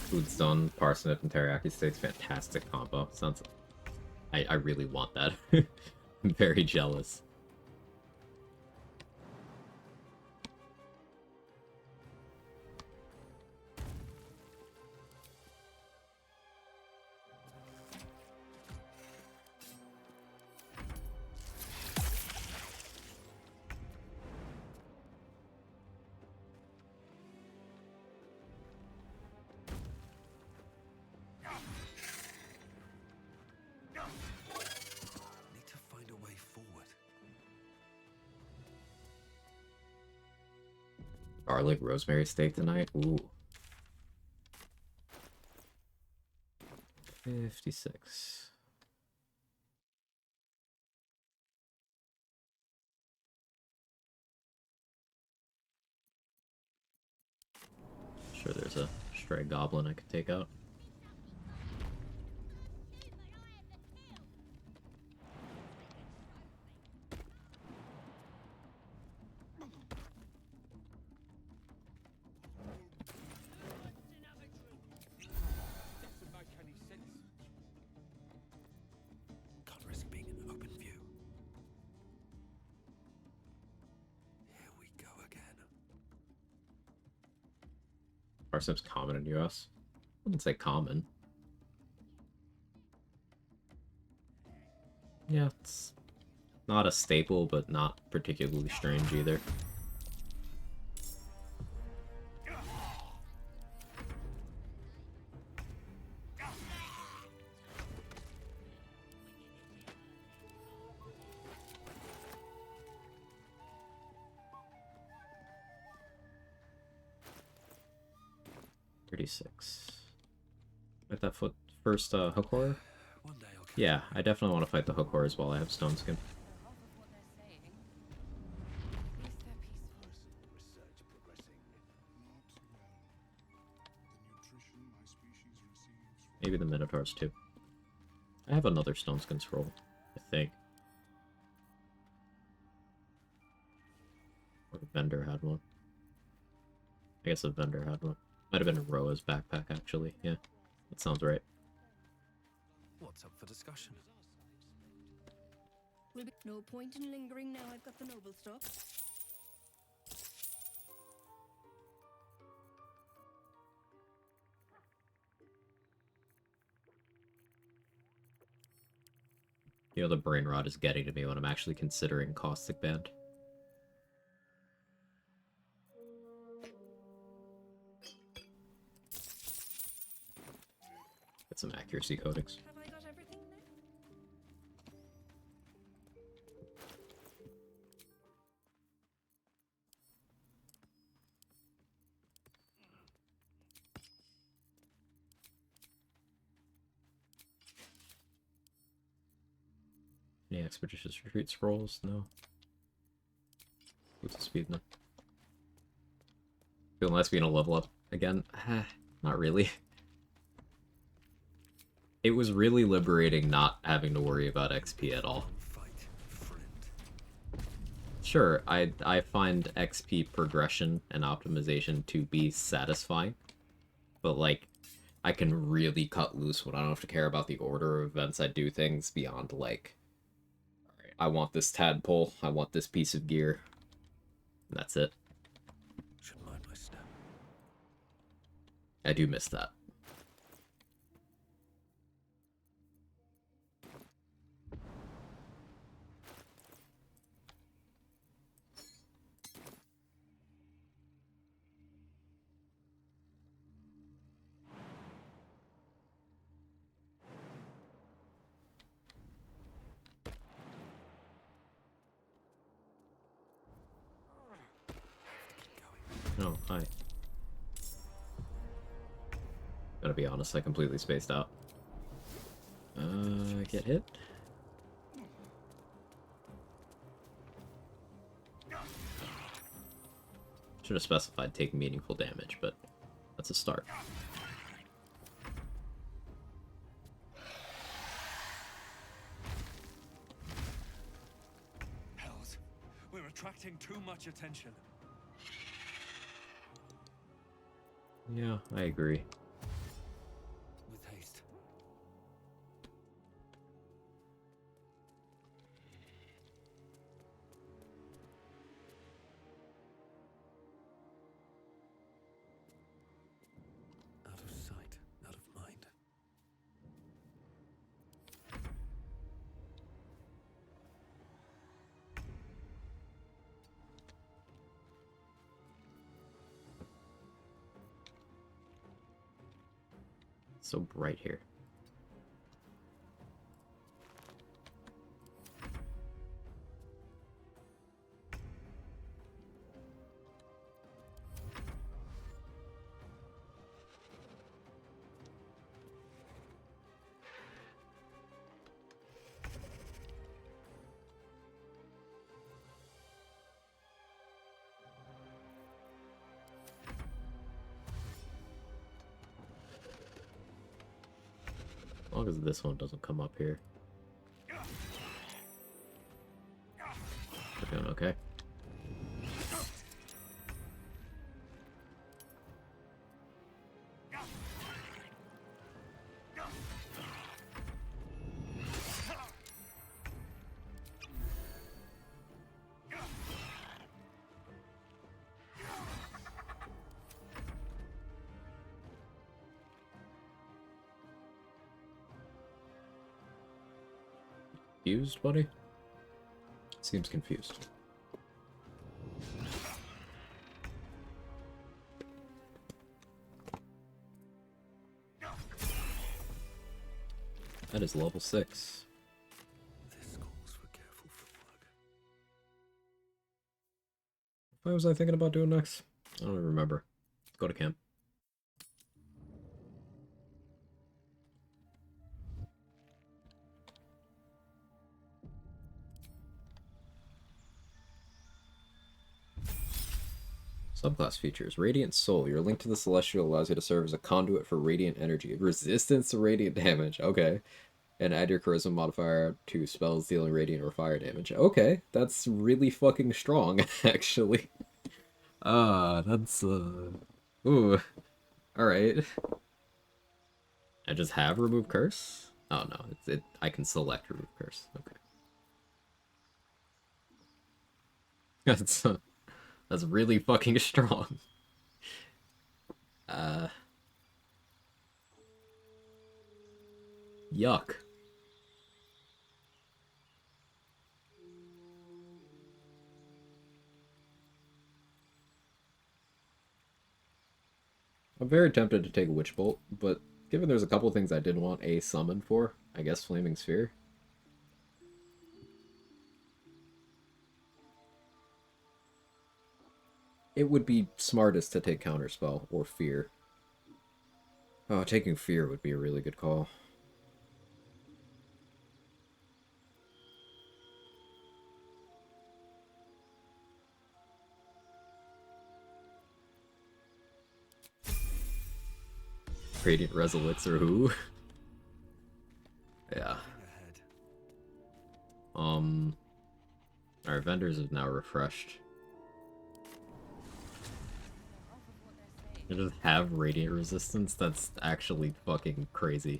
Food's done, parsnip and teriyaki steaks, fantastic combo. Sounds... I really want that. I'm very jealous. Need to find a way forward. Garlic rosemary steak tonight? Ooh. 56. Sure there's a stray goblin I could take out. Doesn't make any sense. Can't risk being in open view. Here we go again. Parsnip's common in US. I wouldn't say common. Yeah, it's not a staple, but not particularly strange either. Fight that first hook horror? Yeah, I definitely want to fight the hook horrors while I have stone skin. Maybe the minotaurs too. I have another stone skin scroll, I think. Or the vendor had one. I guess the vendor had one. Might have been in Roa's backpack, actually. Yeah, that sounds right. What's up for discussion? Will be no point in lingering now I've got the noble stuff. You know, the brain rot is getting to me when I'm actually considering Caustic Band. Get some accuracy coatings. Have I got everything now? Any expeditious retreat scrolls? No. What's the speed now? Feeling less being a level up again? Not really. It was really liberating not having to worry about XP at all. Sure, I find XP progression and optimization to be satisfying, but like, I can really cut loose when I don't have to care about the order of events I do things beyond like, alright, I want this tadpole. I want this piece of gear. And that's it. Should mind my step. I do miss that. Oh, hi. Gotta be honest, I completely spaced out. Get hit? Should have specified take meaningful damage, but that's a start. Hells, we're attracting too much attention. Yeah, I agree. With haste. Out of sight, out of mind. So bright here. As long as this one doesn't come up here. We're doing okay. Confused, buddy? Seems confused. That is level 6. This calls for careful footwork. What was I thinking about doing next? I don't even remember. Go to camp. Subclass features. Radiant Soul. Your link to the Celestial allows you to serve as a conduit for radiant energy. Resistance to radiant damage. Okay. And add your charisma modifier to spells dealing radiant or fire damage. Okay. That's really fucking strong, actually. That's, Ooh. Alright. I just have Remove Curse? Oh, no. I can select Remove Curse. Okay. That's really fucking strong. Yuck. I'm very tempted to take Witch Bolt, but given there's a couple things I did want a summon for, I guess Flaming Sphere. It would be smartest to take Counterspell or Fear. Oh, taking Fear would be a really good call. Radiant Resolix or who? Yeah. Our vendors is now refreshed. You just have radiant resistance? That's actually fucking crazy.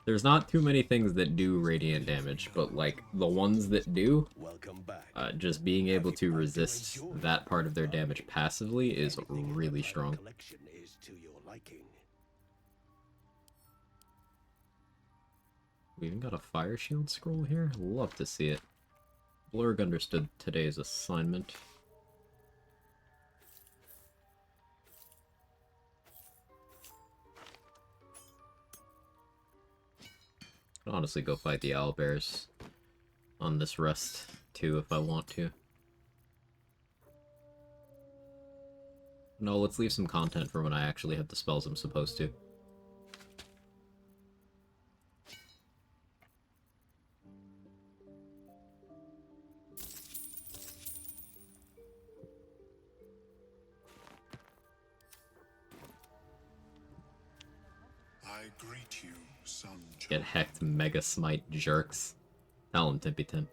There's not too many things that do radiant damage, but like the ones that do, just being able to resist that part of their damage passively is really strong. Is to your liking. We even got a fire shield scroll here. Love to see it. Blurg understood today's assignment. I'd honestly go fight the owlbears on this rest too if I want to. No, let's leave some content for when I actually have the spells I'm supposed to. I greet you, son. Get hecked, Mega Smite jerks. Tell him, Timpy Tim.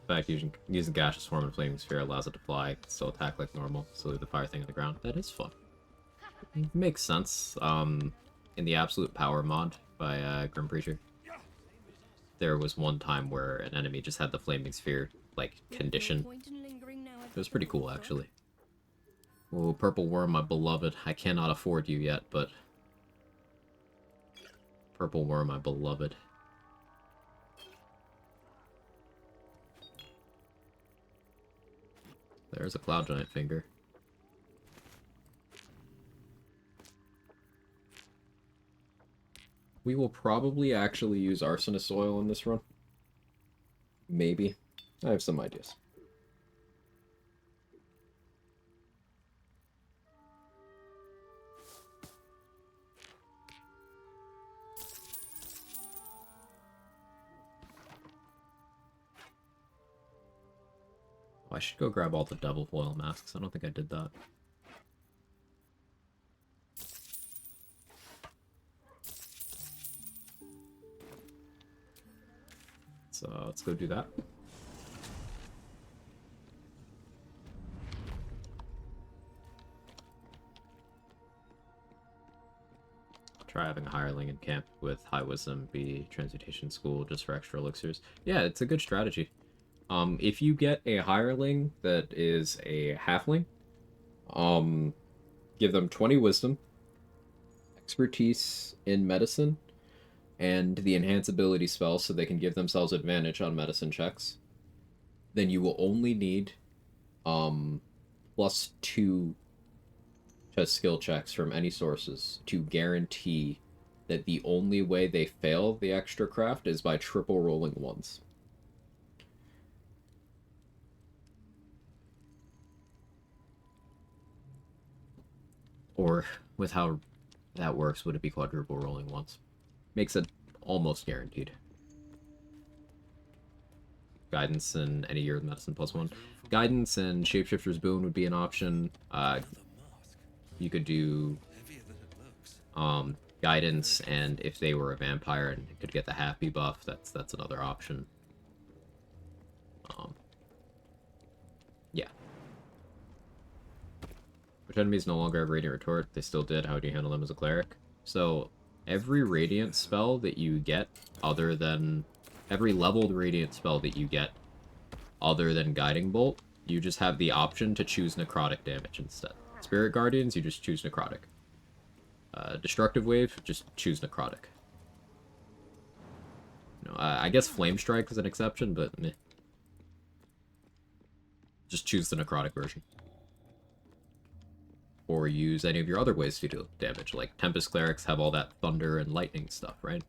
In fact, using Gaseous Form and Flaming Sphere allows it to fly, still attack like normal, so leave the fire thing on the ground. That is fun. Makes sense. In the Absolute Power mod by Grim Preacher, there was one time where an enemy just had the Flaming Sphere, like, condition. It was pretty cool, actually. Oh, Purple Worm, my beloved. I cannot afford you yet, but... Purple Worm, my beloved. There's a Cloud Giant finger. We will probably actually use Arsonist Oil in this run. Maybe. I have some ideas. I should go grab all the Devil Foil masks. I don't think I did that. So let's go do that. Try having a hireling in camp with high wisdom be transmutation school just for extra elixirs. Yeah, it's a good strategy. If you get a hireling that is a halfling, give them 20 wisdom, expertise in medicine, and the enhance ability spell so they can give themselves advantage on medicine checks. Then you will only need +2 to skill checks from any sources to guarantee that the only way they fail the extra craft is by triple rolling ones. Or, with how that works, would it be quadruple rolling once? Makes it almost guaranteed. Guidance and any year of medicine +1. Guidance and Shapeshifter's Boon would be an option. You could do guidance, and if they were a vampire and could get the happy buff, that's another option. Yeah. Which enemies no longer have Radiant Retort? They still did. How do you handle them as a cleric? So, every Radiant spell that you get, other than... Every leveled Radiant spell that you get, other than Guiding Bolt, you just have the option to choose necrotic damage instead. Spirit Guardians, you just choose necrotic. Destructive Wave, just choose necrotic. You know, I guess Flame Strike is an exception, but meh. Just choose the necrotic version. Or use any of your other ways to deal damage, like Tempest Clerics have all that thunder and lightning stuff, right?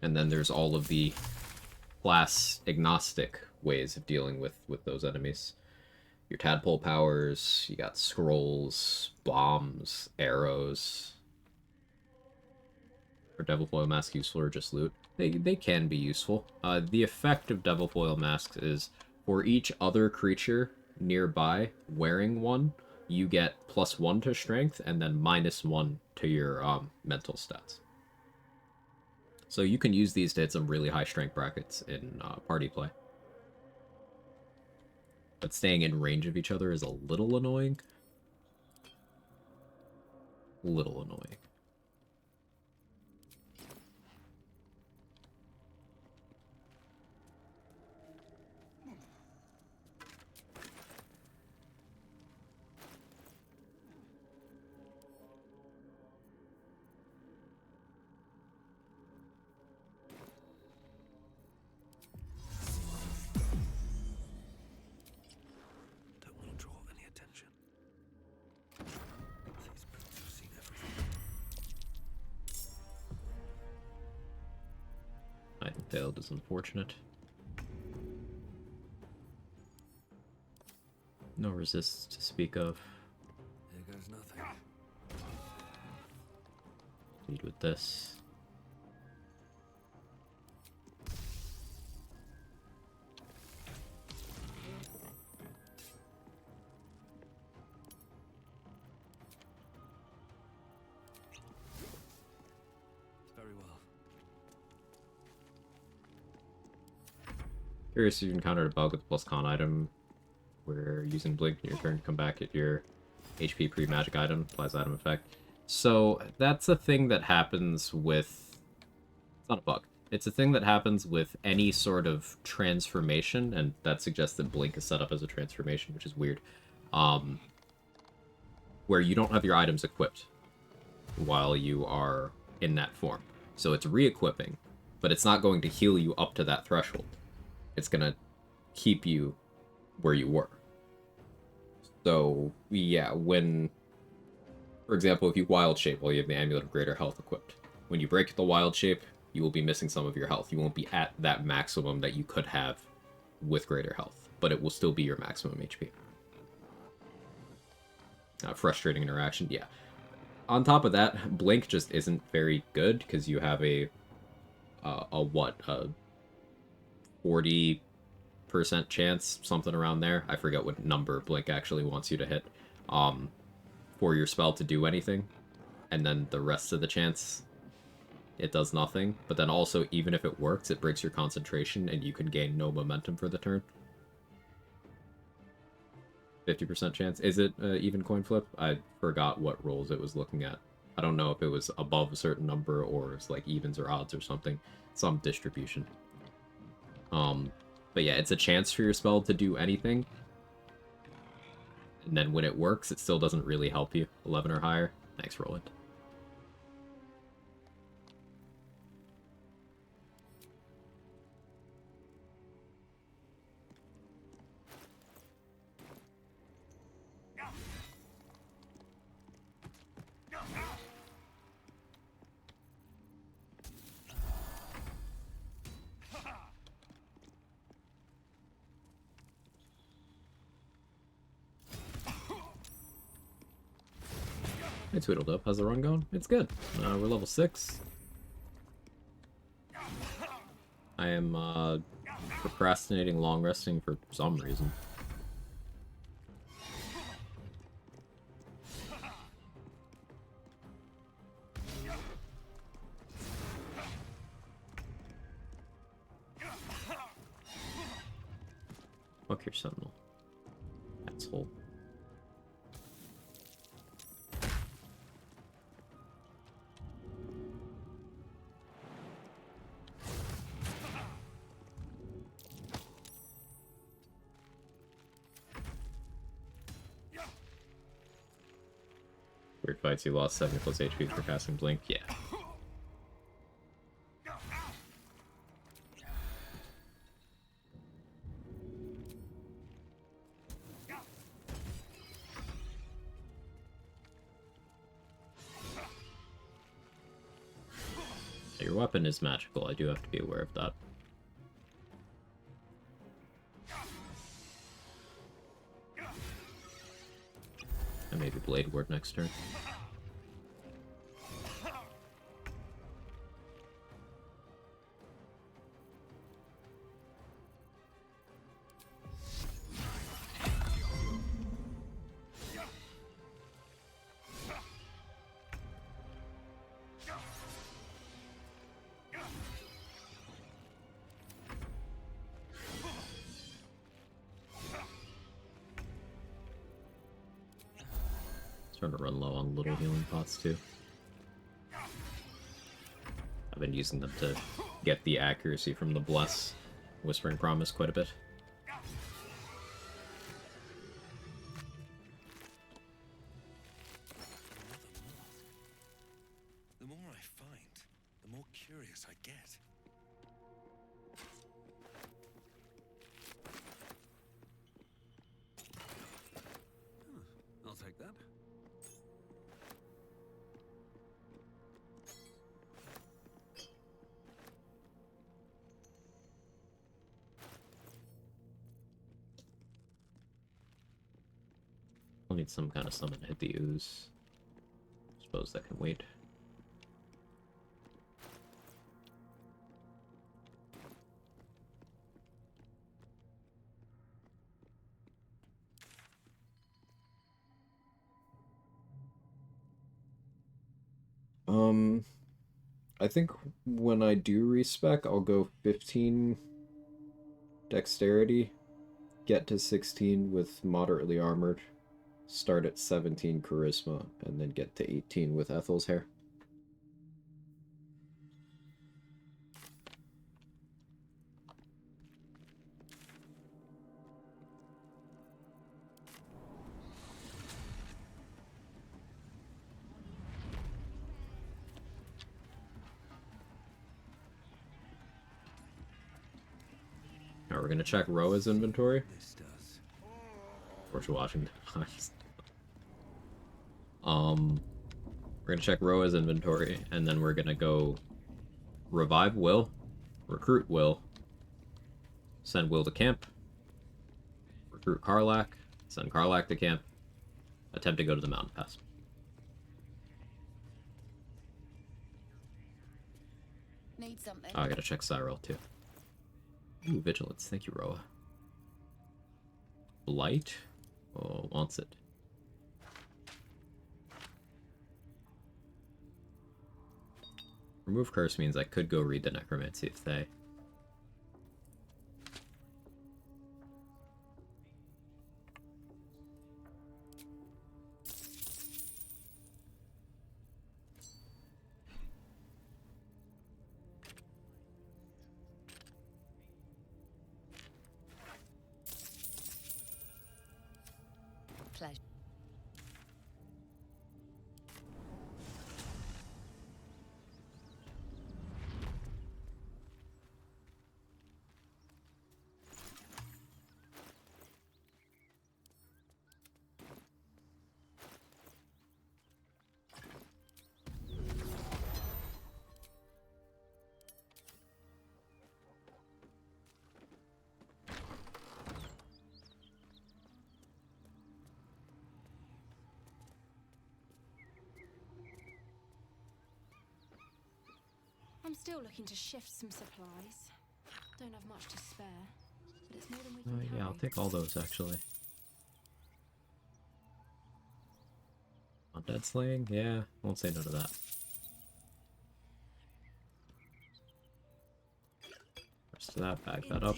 And then there's all of the class agnostic ways of dealing with those enemies. Your tadpole powers, you got scrolls, bombs, arrows. Are Devil Foil masks useful or just loot? They can be useful. The effect of Devil Foil masks is for each other creature nearby wearing one, you get +1 to strength and then -1 to your mental stats. So you can use these to hit some really high strength brackets in party play. But staying in range of each other is a little annoying. Little annoying. Don't want to draw any attention. These boots have seen everything. I failed is unfortunate. No resist to speak of. Here goes nothing. Lead with this. Very well. Curious if you encountered a bug with the plus con item where using blink in your turn to come back at your HP pre-magic item, applies item effect. So that's a thing that happens with... It's not a bug. It's a thing that happens with any sort of transformation, and that suggests that blink is set up as a transformation, which is weird. Where you don't have your items equipped while you are in that form. So it's re-equipping, but it's not going to heal you up to that threshold. It's going to keep you where you were. So, yeah, when... For example, if you wild shape while you have the Amulet of Greater Health equipped, when you break the wild shape, you will be missing some of your health. You won't be at that maximum that you could have with Greater Health, but it will still be your maximum HP. Frustrating interaction, yeah. On top of that, Blink just isn't very good, because you have a 40% chance, something around there. I forget what number Blink actually wants you to hit, for your spell to do anything. And then the rest of the chance, it does nothing. But then also, even if it works, it breaks your concentration, and you can gain no momentum for the turn. 50% chance. Is it even coin flip? I forgot what rolls it was looking at. I don't know if it was above a certain number or it's like evens or odds or something. Some distribution. But yeah, it's a chance for your spell to do anything. And then when it works, it still doesn't really help you. 11 or higher. Thanks, Roland. Hey, Tweedledum, how's the run going? It's good. We're level 6. I am procrastinating long resting for some reason. Fuck your sentinel. Asshole. Weird fights, you lost 7 plus HP for casting Blink. Yeah. Your weapon is magical, I do have to be aware of that. And maybe Blade Ward next turn. Starting to run low on little healing pots too. I've been using them to get the accuracy from the Bless Whispering Promise quite a bit. The more I find, the more curious I get. I'll take that. I'll need some kind of summon to hit the ooze. Suppose that can wait. I think when I do respec, I'll go 15 dexterity, get to 16 with moderately armored, start at 17 charisma, and then get to 18 with Ethel's hair. Now we're gonna check Roa's inventory. Of course, Washington. We're gonna check Roa's inventory, and then we're gonna go revive Will, recruit Will, send Will to camp, recruit Karlak, send Karlak to camp, attempt to go to the mountain pass. Need something. Oh, I gotta check Cyril too. Ooh, vigilance. Thank you, Roa. Blight? Oh, wants it. Remove curse means I could go read the necromancy if they... Pleasure. I'm still looking to shift some supplies. Don't have much to spare, but it's more than we can carry. yeah, I'll take all those, actually. Undead slaying? Yeah, won't say no to that. Rest of that, bag that up.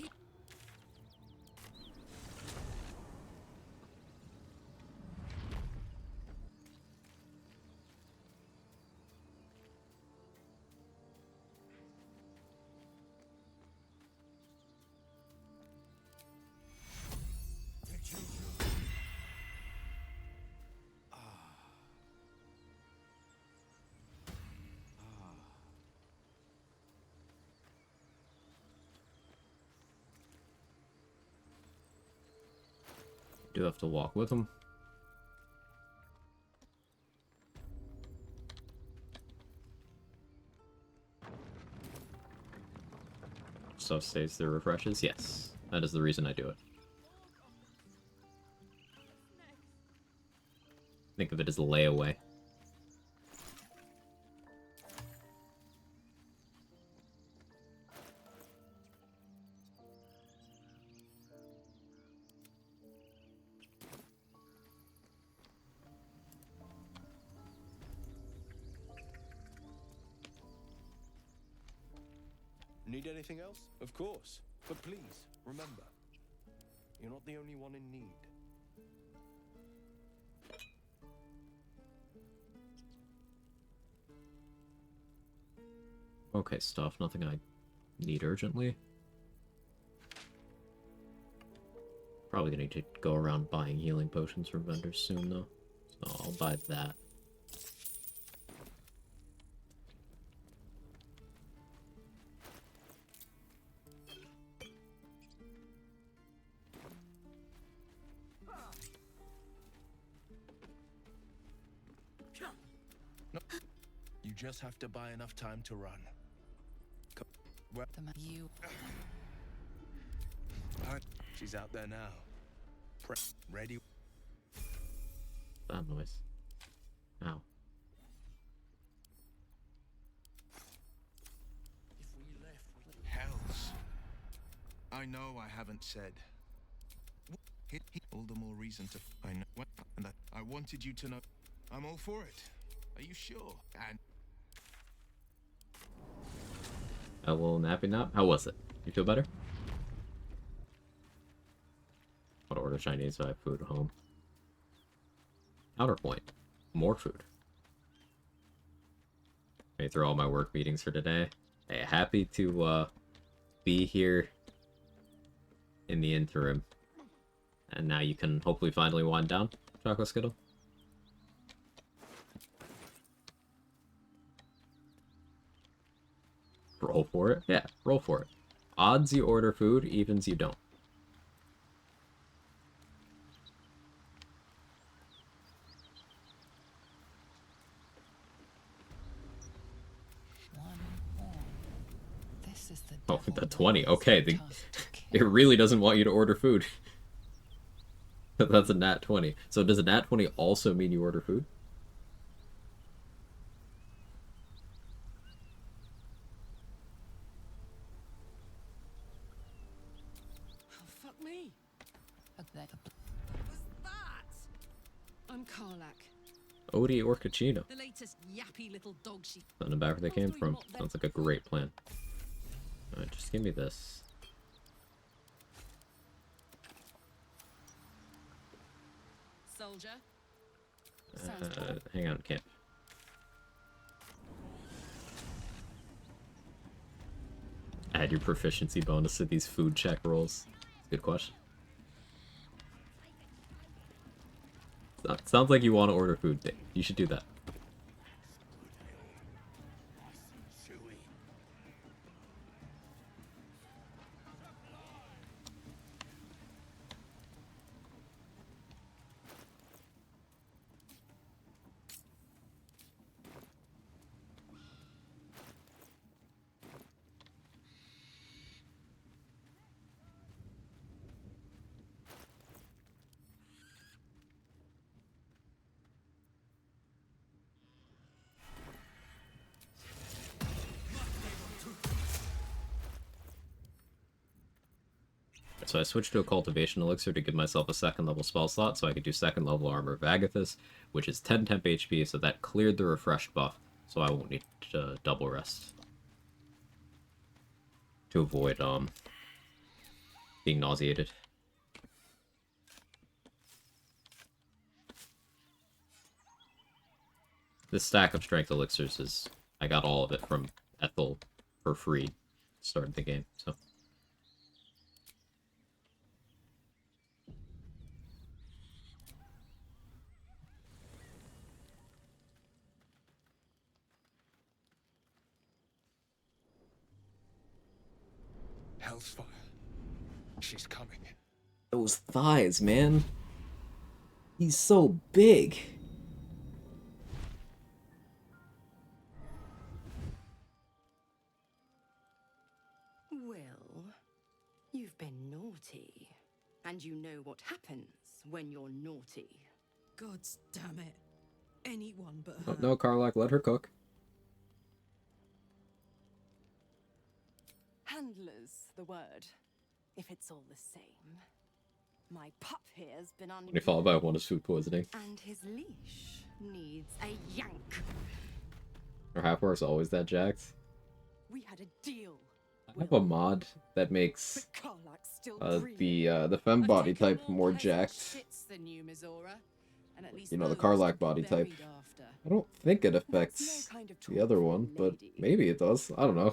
Do have to walk with him. Stuff stays through refreshes? Yes. That is the reason I do it. Think of it as a layaway. Need anything else? Of course. But please, remember, you're not the only one in need. Okay, stuff. Nothing I need urgently. Probably gonna need to go around buying healing potions from vendors soon, though. So I'll buy that. No, you just have to buy enough time to run. Well, you. She's out there now. Ready? That noise. Ow. Hells. I know I haven't said. All the more reason to. I know. And I wanted you to know. I'm all for it. Are you sure? And. A little nappy nap. How was it? You feel better? What order Chinese so I have food at home? Counterpoint. More food. Made through all my work meetings for today. Hey, happy to be here in the interim. And now you can hopefully finally wind down, Chocolate Skittle. Roll for it? Yeah, roll for it. Odds you order food, evens you don't. This is the Oh, the 20. Okay, it really doesn't want you to order food. That's a nat 20. So does a nat 20 also mean you order food? Oh, fuck me. What's that? I'm Karlak. Odie or Kachino. The latest yappy little dog sheep. Send them back where they came from. Sounds like a great plan. Alright, just give me this. Soldier. Hang on, camp. Add your proficiency bonus to these food check rolls. Good question. Sounds like you want to order food. You should do that. So I switched to a cultivation elixir to give myself a second level spell slot so I could do second level armor of Agathis, which is 10 temp HP, so that cleared the refreshed buff, so I won't need to double rest. To avoid being nauseated. This stack of strength elixirs is, I got all of it from Ethel for free starting the game, so. Hellsfire. She's coming. Those thighs, man. He's so big. Well, you've been naughty. And you know what happens when you're naughty. Gods damn it. Anyone but Oh, her. no, Karlak, let her cook. Handler's the word, if it's all the same. My pup here's been under. Only followed by one is food poisoning. And his leash needs a yank. Our half-orc's always that jacked. We had a deal. I have a mod that makes Karlak's still the femme body type more jacked. Shits the new Mizora. And at least you know, the those Karlak to be body type. buried after. I don't think it affects the other one, but maybe it does. I don't know.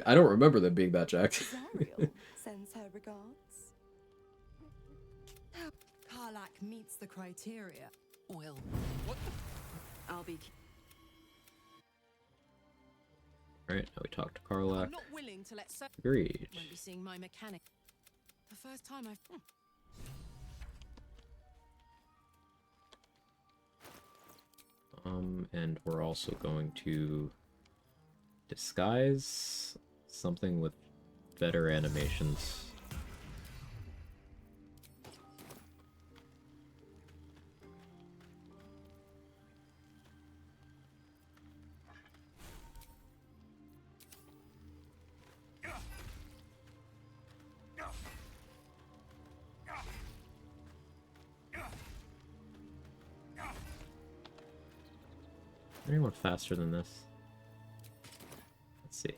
I don't remember them being that jacked. Zariel sends her regards. Karlak meets the criteria. Well, what the... I'll be... Alright, now we talk to Karlak. I'm not willing to let Agreed. Won't be seeing my mechanic. The first time I've... And we're also going to disguise something with better animations. Anyone faster than this? Let's see.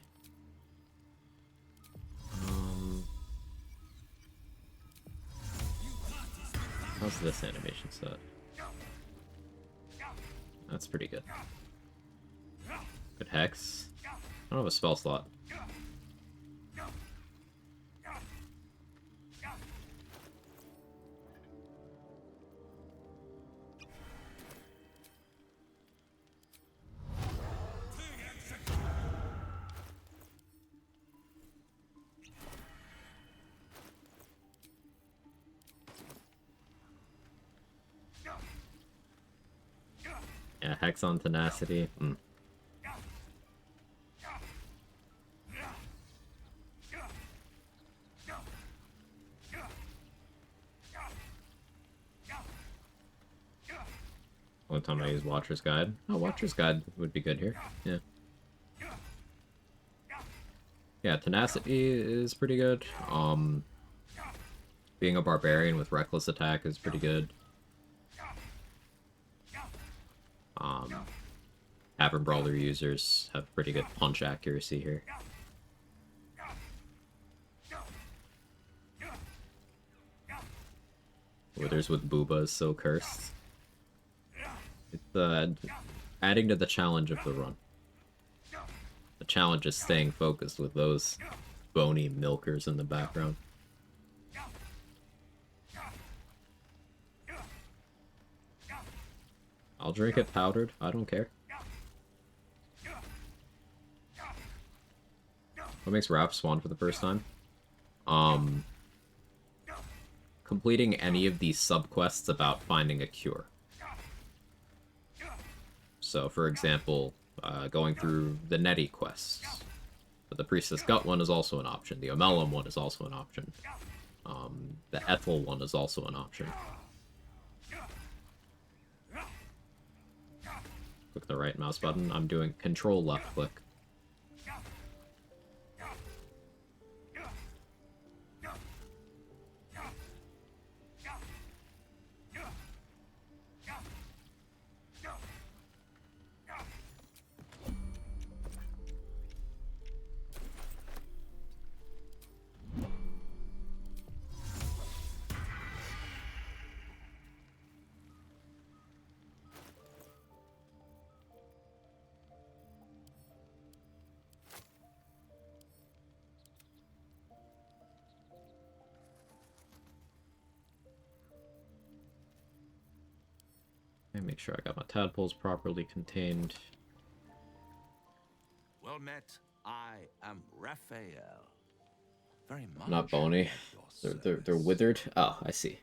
How's this animation set? That's pretty good. Good hex. I don't have a spell slot. Yeah, Hex on Tenacity. Only time I use Watcher's Guide. Oh, Watcher's Guide would be good here. Yeah. Yeah, Tenacity is pretty good. Being a Barbarian with Reckless Attack is pretty good. Tavern Brawler users have pretty good punch accuracy here. Withers with Booba is so cursed. It's adding to the challenge of the run. The challenge is staying focused with those bony milkers in the background. I'll drink it powdered, I don't care. What makes Raph spawn for the first time? Completing any of these subquests about finding a cure. So, for example, going through the Nettie quests. But the Priestess Gut one is also an option. The Omelum one is also an option. The Ethel one is also an option. Click the right mouse button. I'm doing Control left click. And make sure I got my tadpoles properly contained. Well met. I am Raphael. Very much. Not bony. They're withered. Oh, I see.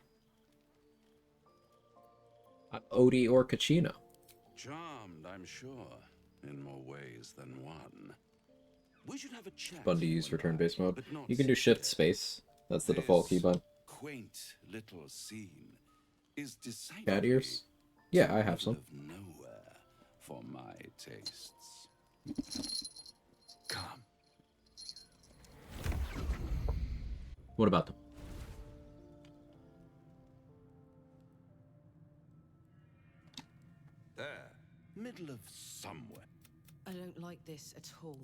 Odie or Kachino. Charmed, I'm sure, in more ways than one. We should have a chat. Fun to use for turn-based mode. You can do Shift Space. That's the default keybind. Quaint little scene is Cat ears? Yeah, I have some. Nowhere for my tastes. Come. What about them? There, middle of somewhere. I don't like this at all.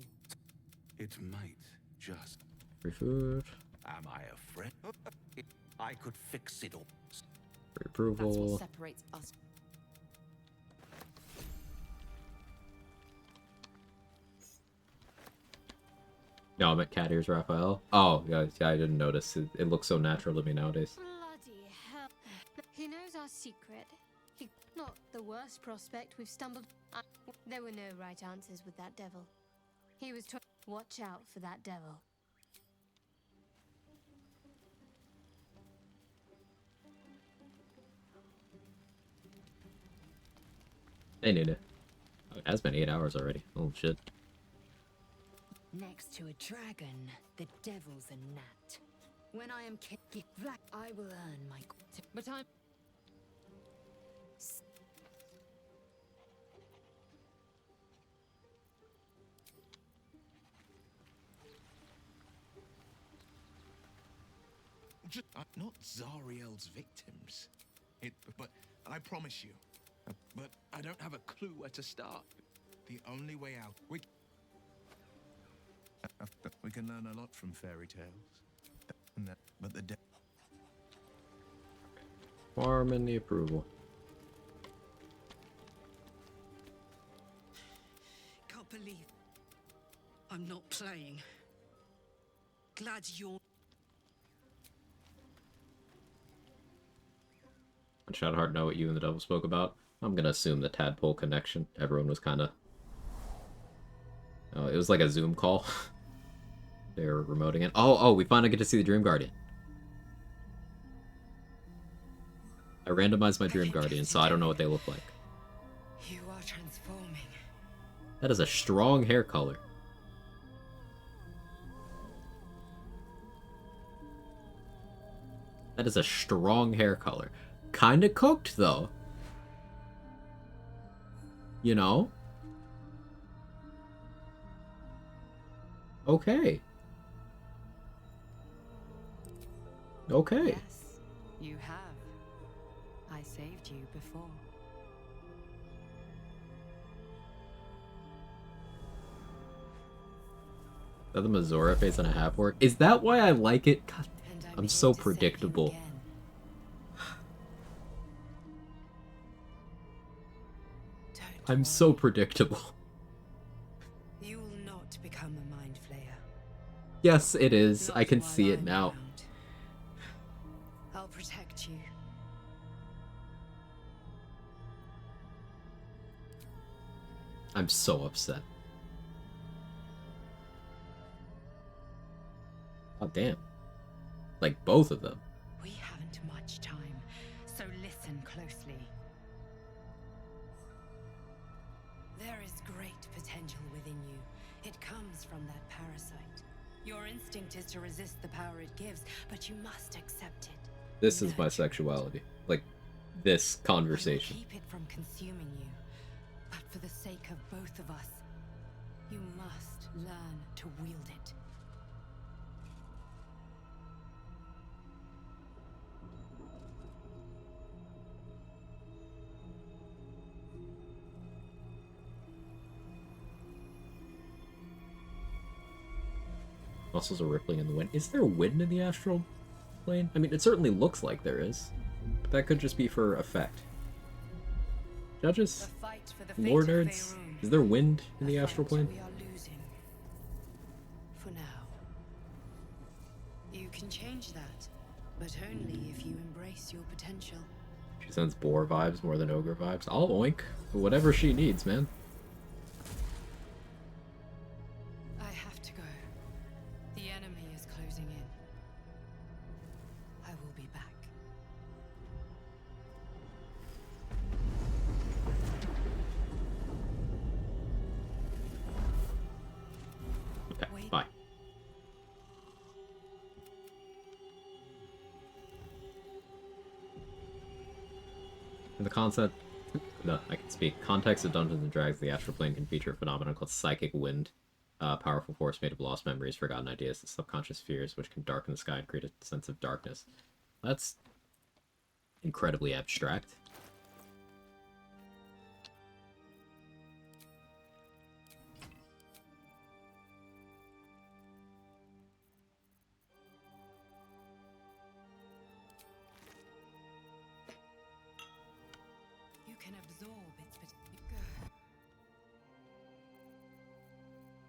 It might just. Free food. Am I a friend? I could fix it all. Free approval. That's what separates us. No, I'm at Cat Ears Raphael. Oh, yeah, I didn't notice. It looks so natural to me nowadays. Bloody hell. He knows our secret. He not the worst prospect we've stumbled. There were no right answers with that devil. He was trying. Watch out for that devil. Hey, Nina. Oh, it has been 8 hours already. Oh, shit. Next to a dragon, the devil's a gnat. When I am kicked black, I will earn my... But I'm... Not Zariel's victims. But I promise you. But I don't have a clue where to start. The only way out. We can learn a lot from fairy tales. But the Farming the approval. Can't believe I'm not playing. Glad you're... Shadowheart know what you and the devil spoke about. I'm gonna assume the tadpole connection. Everyone was kind of... Oh, it was like a Zoom call. They were remoting it. Oh, we finally get to see the Dream Guardian. I randomized my Dream Guardian, so I don't know what they look like. You are transforming. That is a strong hair color. That is a strong hair color. Kinda cooked, though. You know? Okay. Okay. Yes, you have. I saved you before. Is that the Mazora face and a half work? Is that why I like it? God, I'm so predictable. I'm so predictable. You will not become a mind flayer. Yes, it is. I can see it now. I'll protect you. I'm so upset. Oh, damn. Like, both of them. We haven't much time, so listen closely. There is great potential within you. It comes from that parasite. Your instinct is to resist the power it gives, but you must accept it. This is my sexuality. Like, this conversation. Keep it from consuming you. But for the sake of both of us, you must learn to wield it. Muscles are rippling in the wind. Is there wind in the astral plane? I mean, it certainly looks like there is. But that could just be for effect. Judges? Lore nerds? Is there wind in the astral plane? We are losing. For now. You can change that, but only if you embrace your potential. She sends boar vibes more than ogre vibes. I'll oink. Whatever she needs, man. I have to go. The enemy is closing in. I will be back. Okay, bye. In the concept, no, I can speak. Context of Dungeons and Dragons, the astral plane can feature a phenomenon called psychic wind, a powerful force made of lost memories, forgotten ideas, and subconscious fears, which can darken the sky and create a sense of darkness. That's incredibly abstract. You can absorb its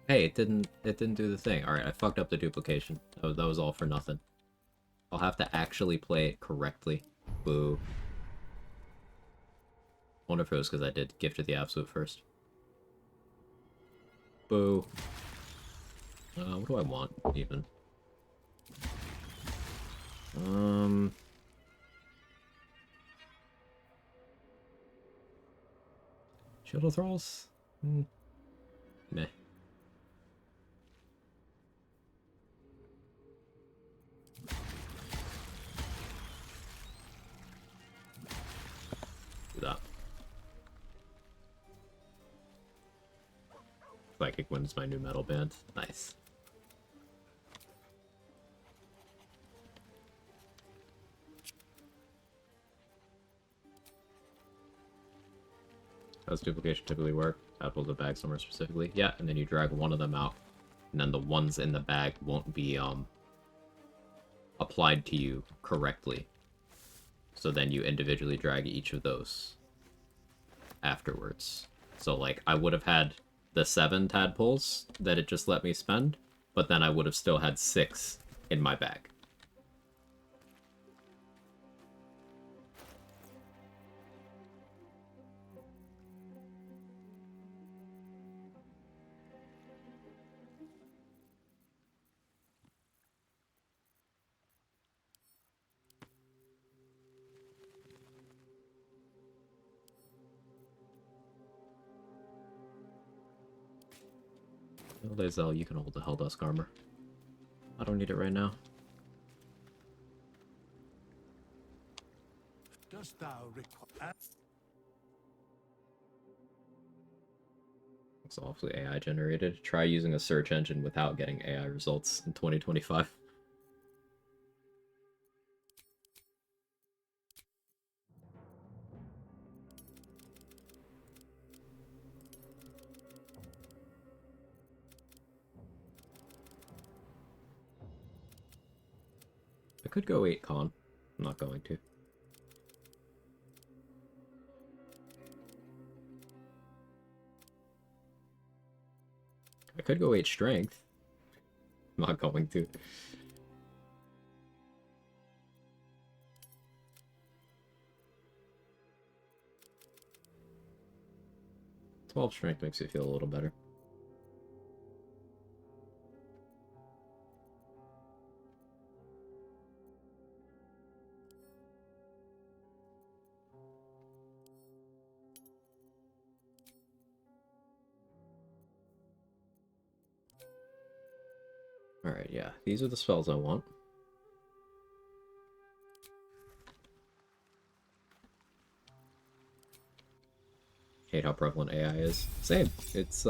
Hey, it didn't do the thing. Alright, I fucked up the duplication. That was all for nothing. I'll have to actually play it correctly. Boo. Wonder if it was because I did Gift of the Absolute first. Boo. What do I want, even? Shield of Thralls? Meh. Do that. Psychic Wind's my new metal band. Nice. How does duplication typically work? Apples a bag somewhere specifically. Yeah, and then you drag one of them out. And then the ones in the bag won't be applied to you correctly. So then you individually drag each of those afterwards. So like I would have had the 7 tadpoles that it just let me spend, but then I would have still had 6 in my bag. Lazel, you can hold the Helldusk armor. I don't need it right now. Dost thou require? It's awfully AI generated. Try using a search engine without getting AI results in 2025. I could go 8 con. I'm not going to. I could go 8 strength. I'm not going to. "12 strength makes me feel a little better. Alright, yeah. These are the spells I want. Hate how prevalent AI is. Same. It's,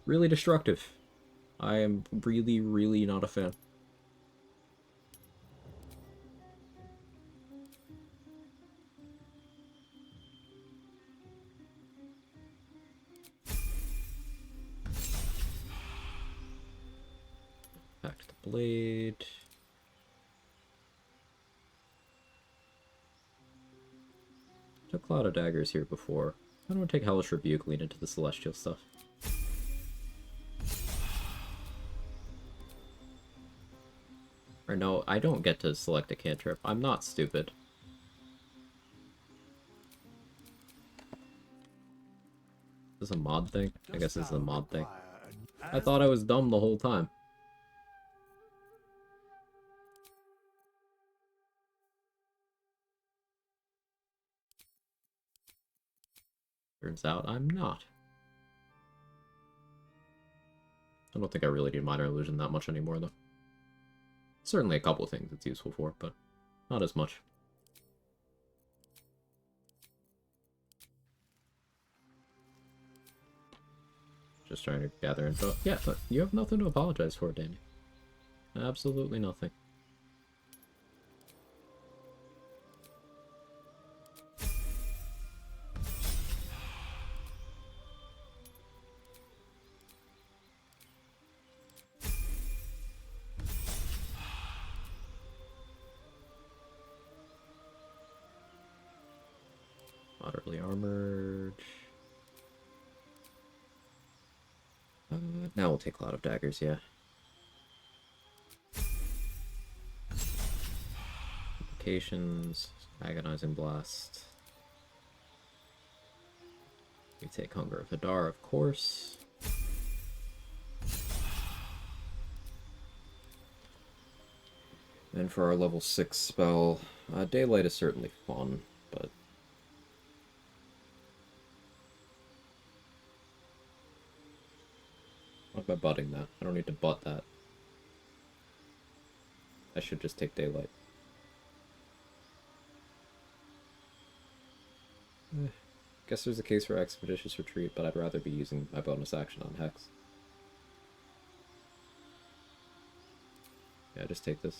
really destructive. I am really, really not a fan. Back to the blade. Took Cloud of Daggers here before. I don't want to take Hellish Rebuke, lean into the Celestial stuff. Or no, I don't get to select a cantrip. I'm not stupid. Is this a mod thing? I guess this is a mod thing. I thought I was dumb the whole time. Turns out I'm not. I don't think I really need Minor Illusion that much anymore, though. Certainly a couple of things it's useful for, but not as much. Just trying to gather info. Yeah, but you have nothing to apologize for, Danny. Absolutely nothing. Moderately armored. Now we'll take Cloud of Daggers, yeah. Implications, Agonizing Blast. We take Hunger of Hadar, of course. And for our level 6 spell, Daylight is certainly fun, but... What about butting that? I don't need to butt that. I should just take Daylight. Guess there's a case for Expeditious Retreat, but I'd rather be using my bonus action on Hex. Yeah, just take this.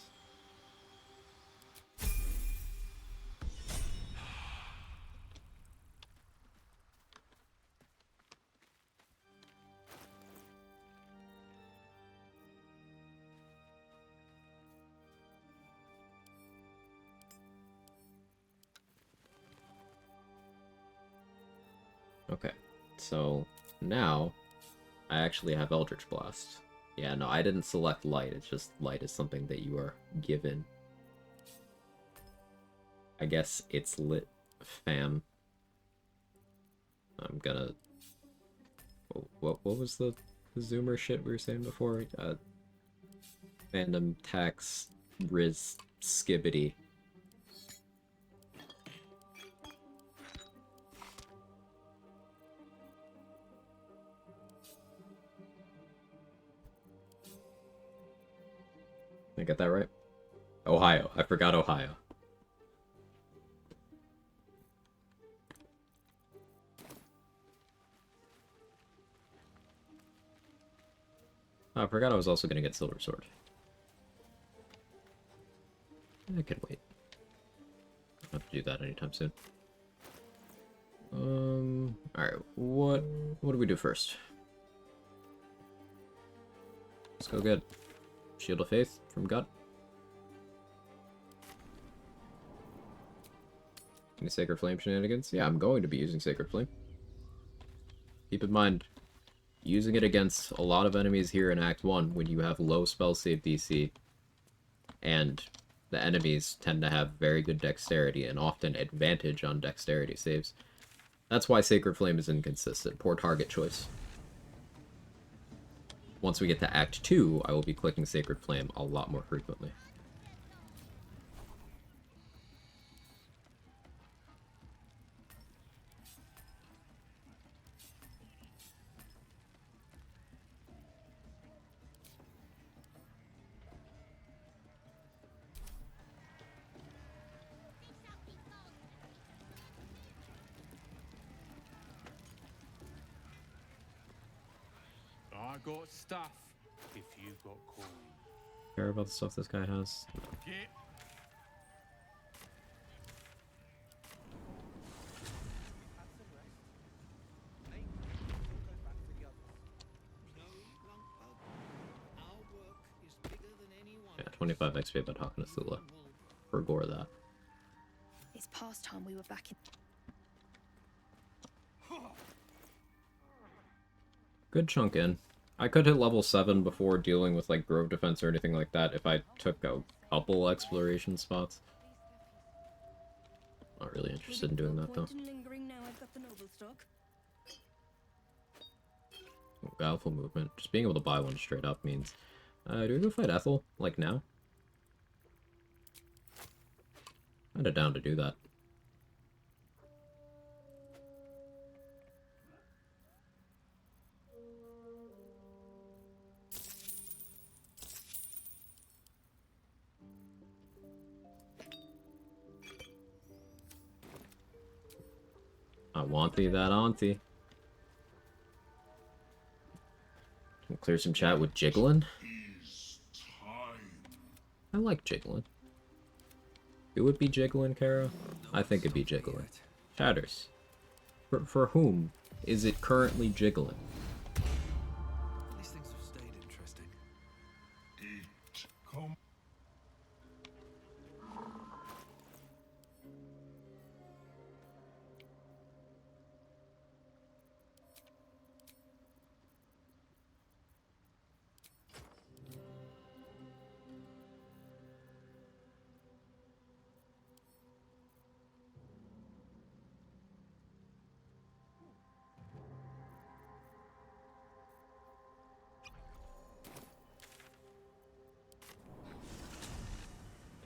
Okay, so now I actually have Eldritch Blast. Yeah, no, I didn't select Light, it's just Light is something that you are given. I guess it's lit, fam. I'm gonna... What was the Zoomer shit we were saying before? Fandom, tax, Riz, Skibbity. I get that right? Ohio. I forgot Ohio. Oh, I forgot I was also going to get Silver Sword. I can wait. I don't have to do that anytime soon. Alright, what do we do first? Let's go get Shield of Faith from Gut. Any Sacred Flame shenanigans? Yeah, I'm going to be using Sacred Flame. Keep in mind, using it against a lot of enemies here in Act 1 when you have low spell save DC, and the enemies tend to have very good dexterity and often advantage on dexterity saves. That's why Sacred Flame is inconsistent. Poor target choice. Once we get to Act 2, I will be clicking Sacred Flame a lot more frequently. I got stuff if you've got coin. Care about the stuff this guy has? Get. Yeah, 25 XP by talking to Thula. Forgore that. It's past time we were back in. Good chunk in. I could hit level 7 before dealing with like Grove Defense or anything like that if I took a couple exploration spots. Not really interested in doing that though. Guileful movement. Just being able to buy one straight up means... do we go fight Ethel? Like now? Kinda down to do that. I want thee that auntie. Clear some chat with Jiggling. I like Jiggling. It would be Jiggling, Kara? I think it'd be Jiggling. Chatters. For whom is it currently Jiggling? These things have stayed interesting.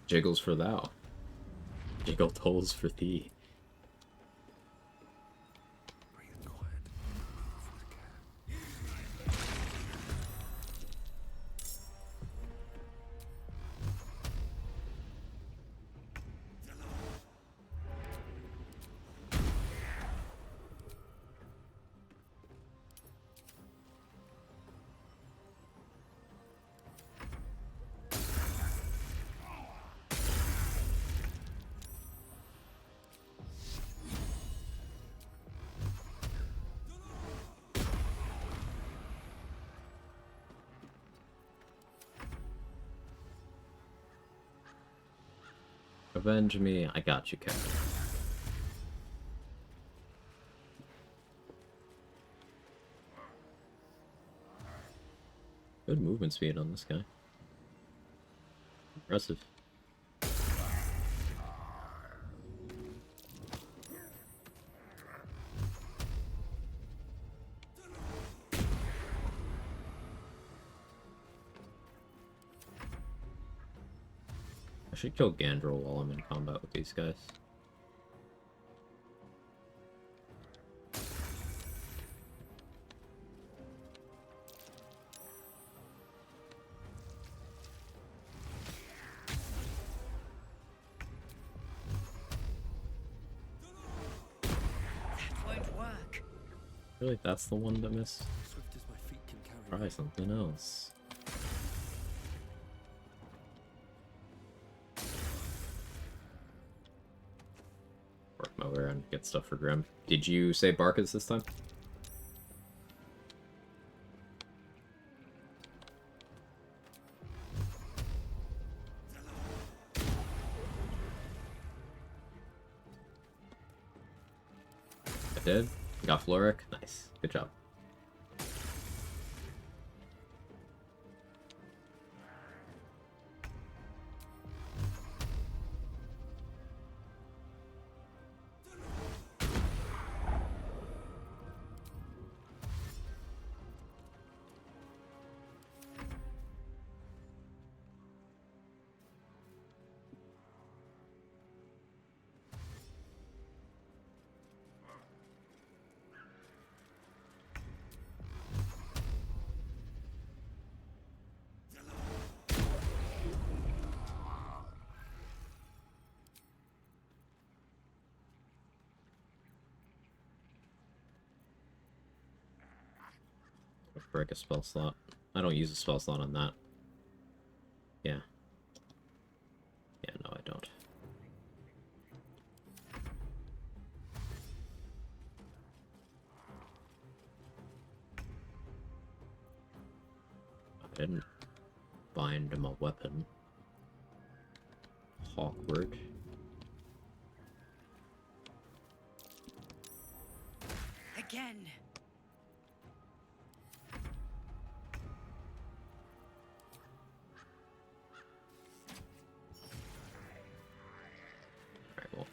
Jiggles for thou. Jiggle tolls for thee. Avenge me, I got you, Cat. Good movement speed on this guy. Impressive. I should kill Gandrel while I'm in combat with these guys. That won't work. Really, that's the one that missed? Swift as my feet can carry Try something else. Work my way around, get stuff for Grim. Did you say Barkas this time? I did. Got Floric. Nice. Good job. Break a spell slot. I don't use a spell slot on that. Yeah. Yeah, no, I don't. I didn't bind him a weapon. Awkward. Again. Alright, well.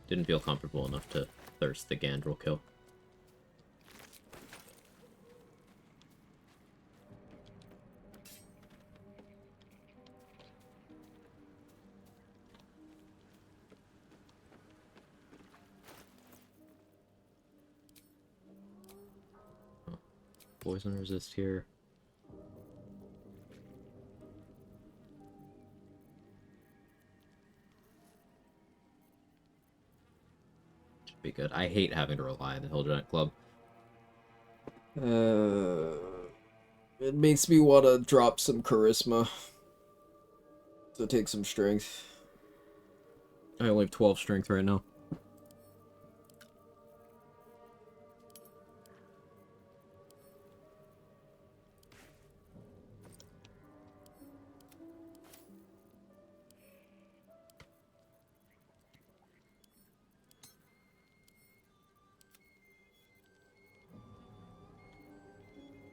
Didn't feel comfortable enough to thirst the Gandrel kill. Poison resist here. Should be good. I hate having to rely on the Hill Giant Club. It makes me want to drop some charisma. So take some strength. I only have 12 strength right now.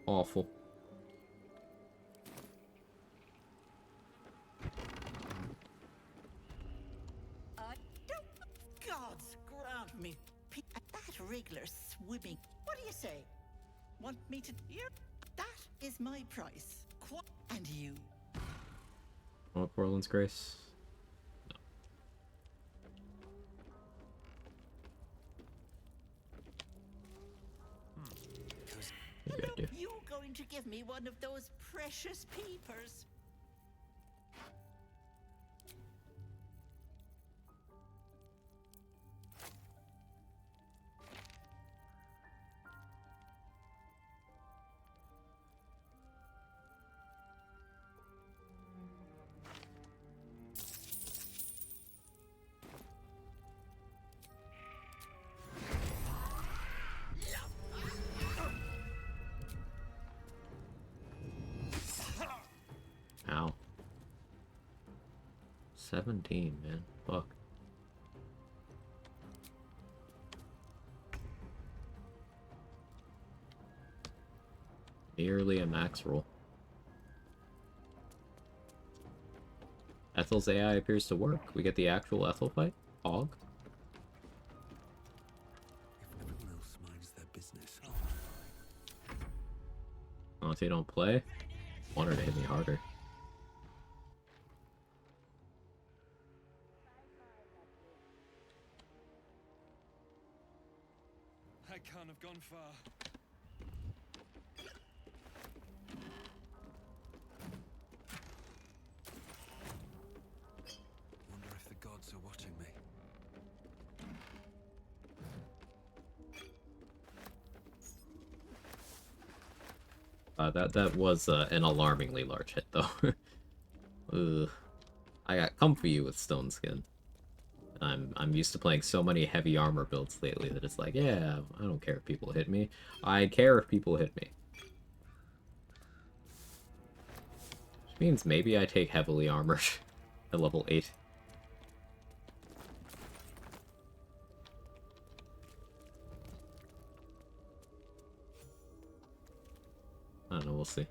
Awful. Gods grant me that wriggler swimming. What do you say? Want me to hear? That is my price. And you. Oh, Portland's Grace. Maybe I do. You're going to give me one of those precious peepers. Ow. 17, man. Fuck. Nearly a max roll. Ethel's AI appears to work. We get the actual Ethel fight? Quag? If everyone else minds their business, Oh, if they don't play? Want her to hit me harder. I can't have gone far. Wonder if the gods are watching me. That was an alarmingly large hit, though. Ugh. I got comfy with Stone Skin. I'm used to playing so many heavy armor builds lately that it's like, yeah, I don't care if people hit me. I care if people hit me. Which means maybe I take heavily armored at level 8. I don't know, we'll see.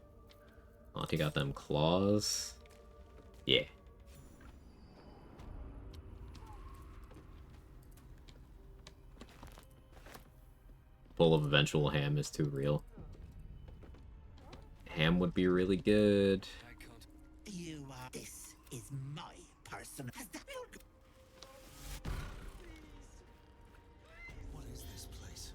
Auntie got them claws. Yeah. Full of eventual ham is too real. Ham would be really good. You are. This is my personal. What is this place?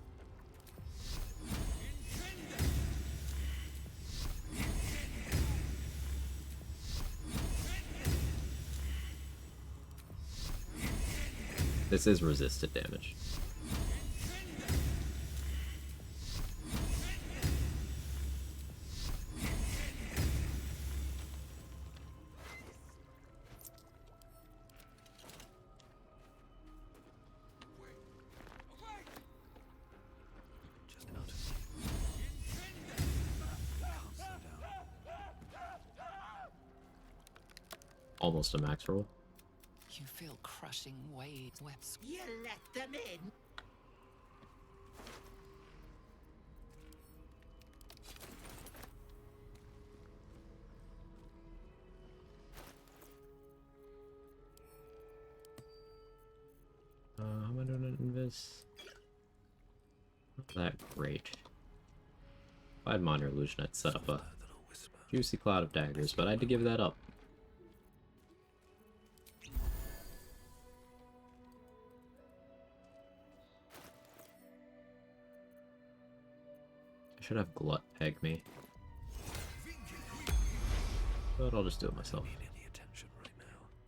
This is resisted damage. Almost a max roll. You feel crushing waves, webs. You let them in. How am I doing in this? Not that great. If I had Minor Illusion, I'd set up a juicy cloud of daggers, but I had to give that up. I should have Glut peg me. But I'll just do it myself.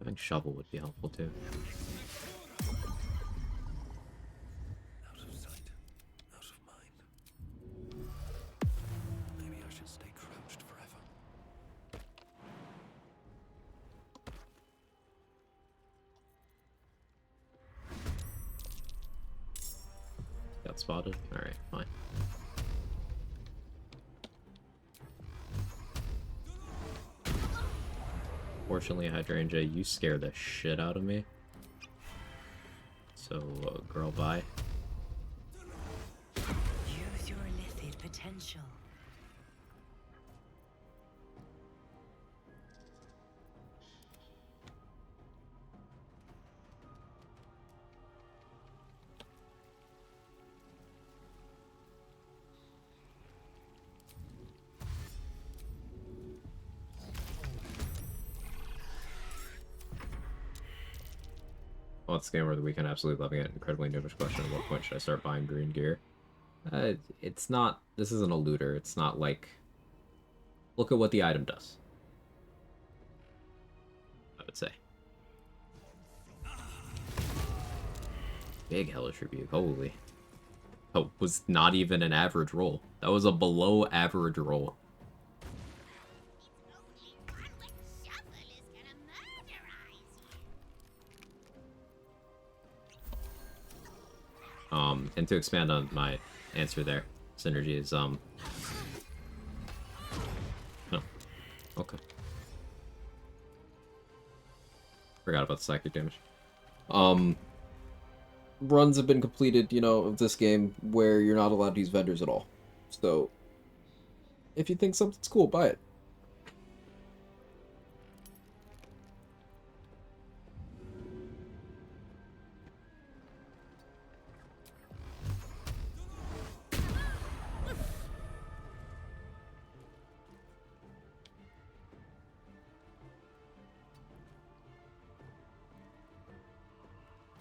I think Shovel would be helpful too. Out of sight, out of mind. Maybe I should stay crouched forever. Got spotted? Alright, fine. Fortunately, Hydrangea, you scare the shit out of me. So, girl, bye. Use your lithid potential. What's the game of the weekend? Absolutely loving it. Incredibly noobish question. At what point should I start buying green gear? It's not... This isn't a looter. It's not like... Look at what the item does. I would say. Big hellish rebuke. Holy. That was not even an average roll. That was a below average roll. And to expand on my answer there, synergy is, oh, okay. Forgot about the psychic damage. Runs have been completed, you know, of this game where you're not allowed to use vendors at all. So, if you think something's cool, buy it.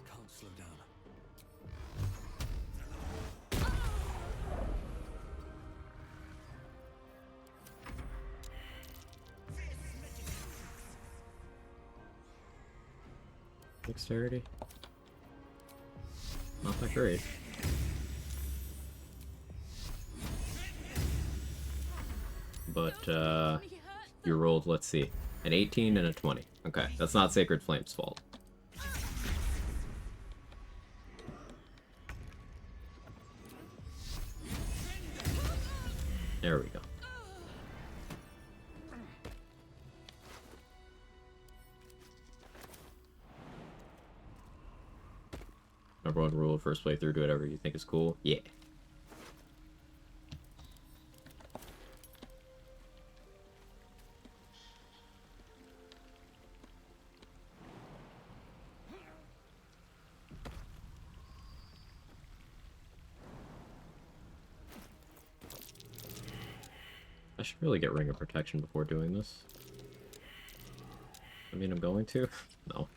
Can't slow down. Dexterity. Not that great. But, you rolled, let's see, an 18 and a 20. Okay, that's not Sacred Flame's fault. There we go. Number one rule, first playthrough, do whatever you think is cool. Yeah. I should really get Ring of Protection before doing this. I mean, I'm going to? No.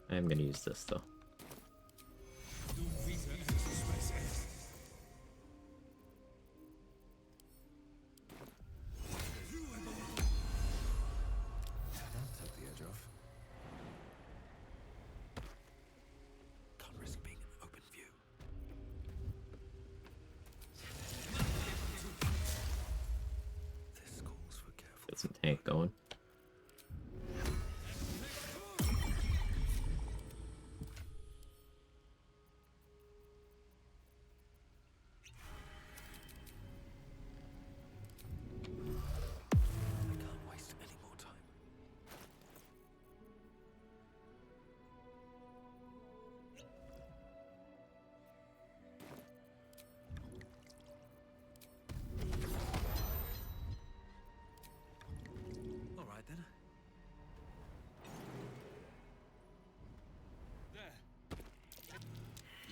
I am going to use this, though. Take the edge off. Can't risk being in open view. This calls for careful. Get some tank going.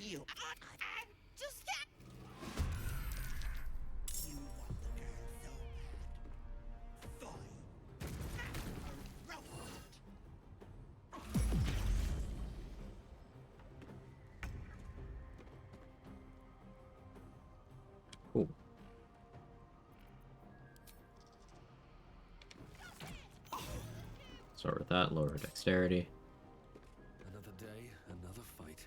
You. Just get. You want the girl so bad. Fine. Cool. Start with that, lower dexterity. Another day, another fight.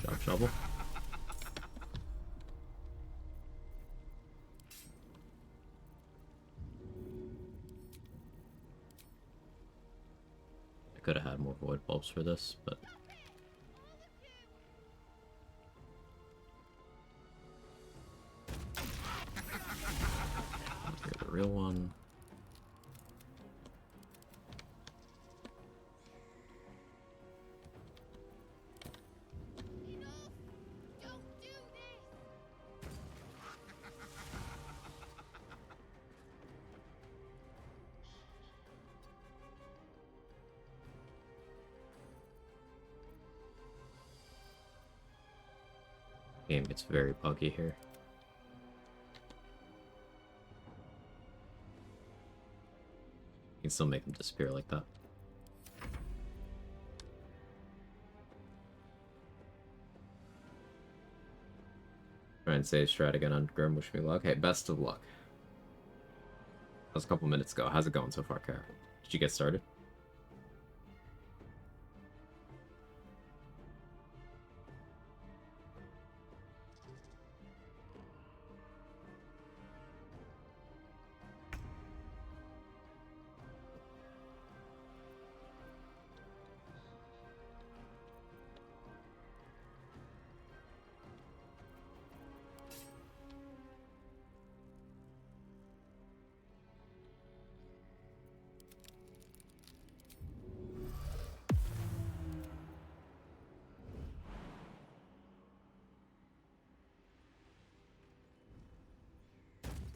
Drop shovel. I could have had more void bulbs for this, but get the real one. Game gets very buggy here. You can still make them disappear like that. Try and save strat again on Grim. Wish me luck. Hey, best of luck. That was a couple minutes ago. How's it going so far, Kara? Did you get started?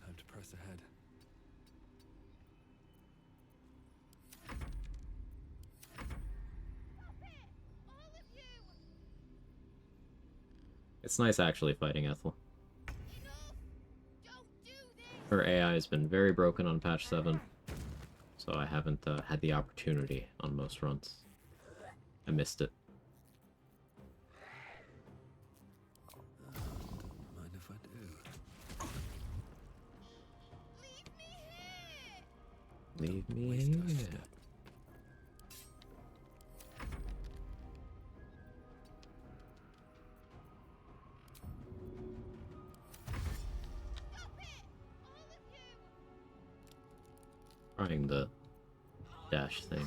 Time to press ahead. It's nice actually fighting Ethel. Her AI has been very broken on patch 7, so I haven't had the opportunity on most runs. I missed it. Don't mind if I do. Leave me here. Trying the dash thing.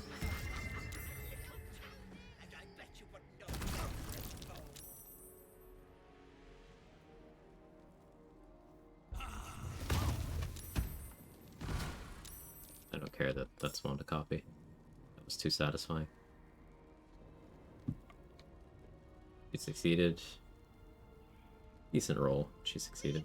I don't care that that's one to copy. That was too satisfying. She succeeded. Decent roll. She succeeded.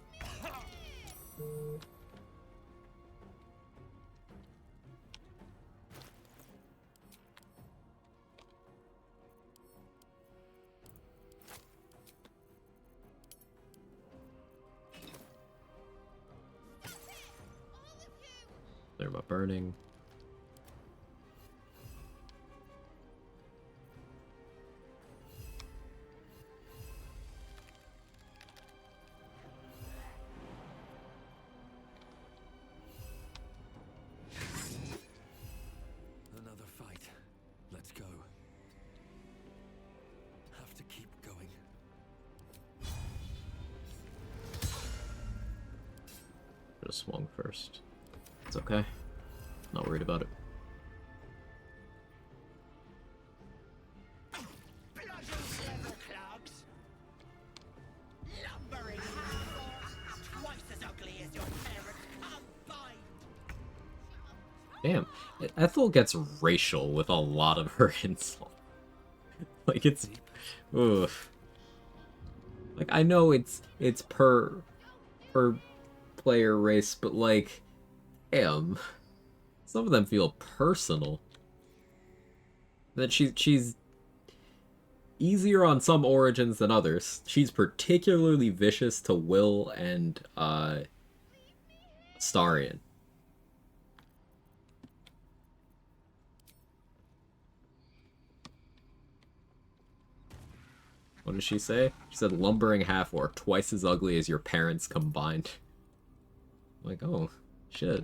They're about burning. Another fight. Let's go. Have to keep going. Should have swung first. It's okay. Not worried about it. Damn, Ethel gets racial with a lot of her insult. Like it's, oof. Like I know it's per player race, but like, damn, some of them feel personal. That she's easier on some origins than others. She's particularly vicious to Will and Starion. What did she say? She said lumbering half-orc, twice as ugly as your parents combined. I'm like, oh, shit.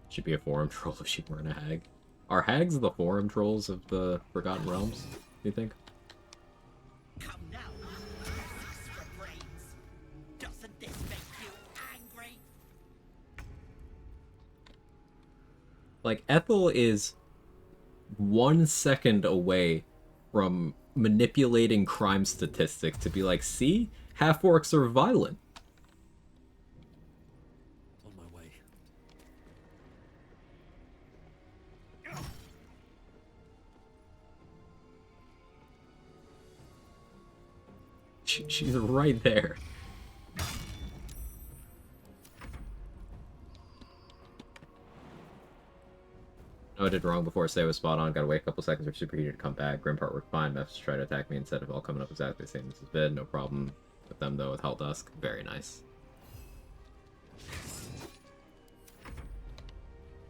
Should be a forum troll if she weren't a hag. Are hags the forum trolls of the Forgotten Realms, do you think? Come now. For brains. Doesn't this make you angry? Like, Ethel is 1 second away from manipulating crime statistics to be like, see? Half-orcs are violent. On my way. She's right there. No, I did wrong before. Say was spot on. Gotta wait a couple seconds for superheater to come back. Grimpart worked fine. Mephisto tried to attack me instead of all coming up exactly the same as his bid. No problem with them though with Hell Dusk. Very nice.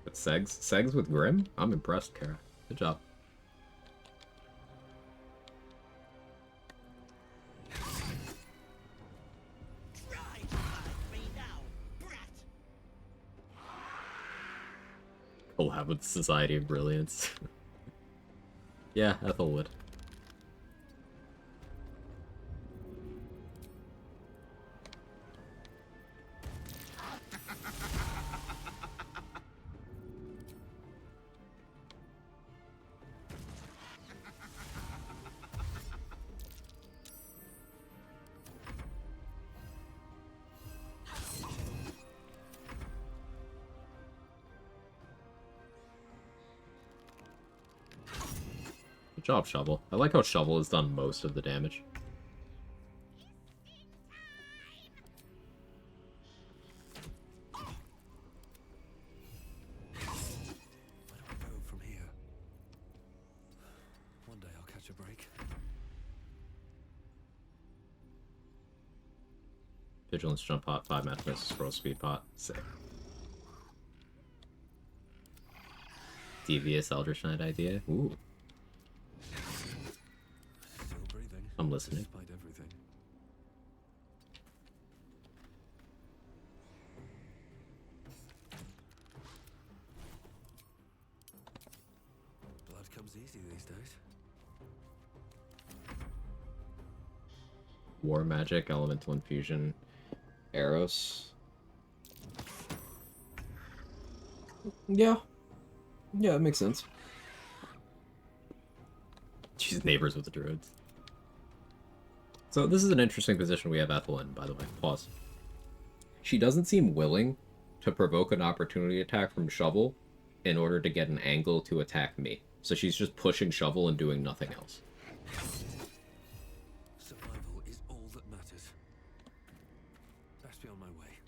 But Segs with Grim? I'm impressed, Kara. Good job. Collab with the Society of Brilliance. Yeah, Ethel would. Good job, Shovel. I like how Shovel has done most of the damage. From here. One day I'll catch a break. Vigilance jump pot, 5 match misses, scroll speed pot, sick. Devious Eldritch Knight idea. Ooh. Still breathing. I'm listening. Despite everything. Blood comes easy these days. War Magic, Elemental Infusion, Eros. Yeah. Yeah, that makes sense. She's neighbors with the druids. So this is an interesting position we have Ethel in, by the way. Pause. She doesn't seem willing to provoke an opportunity attack from Shovel in order to get an angle to attack me. So she's just pushing Shovel and doing nothing else. Survival is all that matters. Best be on my way.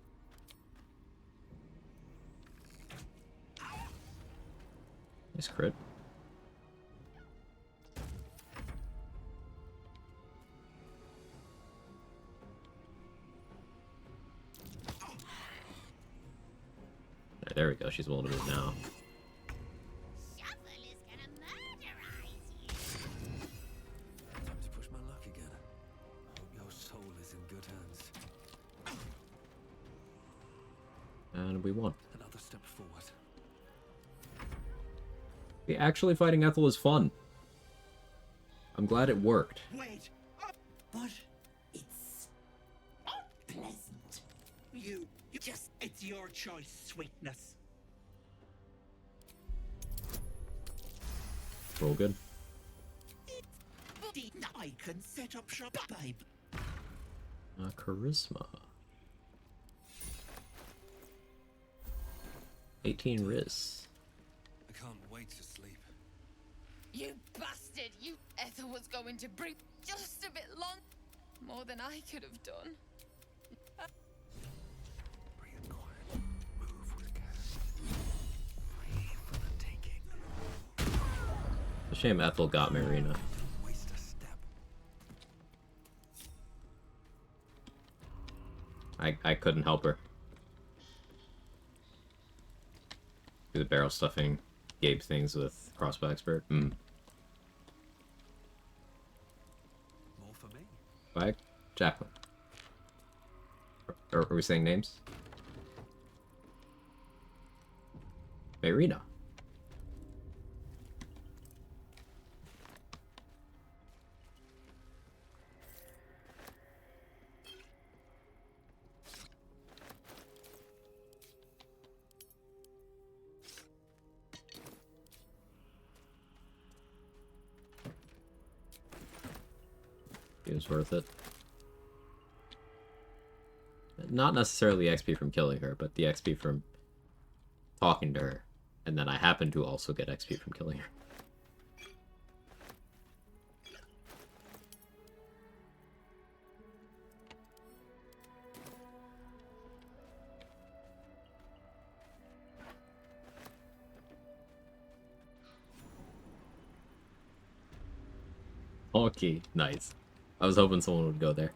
Nice crit. Alright, there we go. She's willing to move now. Time to push my luck again. Hope your soul is in good hands. And we won. Another step forward. The actually fighting Ethel is fun. I'm glad it worked. Wait, but it's not pleasant. You just, it's your choice, sweetness. Roll good. I can set up shop, babe. Charisma. 18 Riz. I can't wait to sleep. You bastard! You Ethel was going to bring just a bit long. More than I could have done. Breathe quiet. Move with care. Free for the taking. It's a shame Ethel got Marina. Don't waste a step. I couldn't help her. Do the barrel stuffing Gabe things with crossbow expert. More for me. Quag? Jacqueline. Are we saying names? Marina. It was worth it. Not necessarily the XP from killing her, but the XP from talking to her. And then I happen to also get XP from killing her. Okay, nice. I was hoping someone would go there.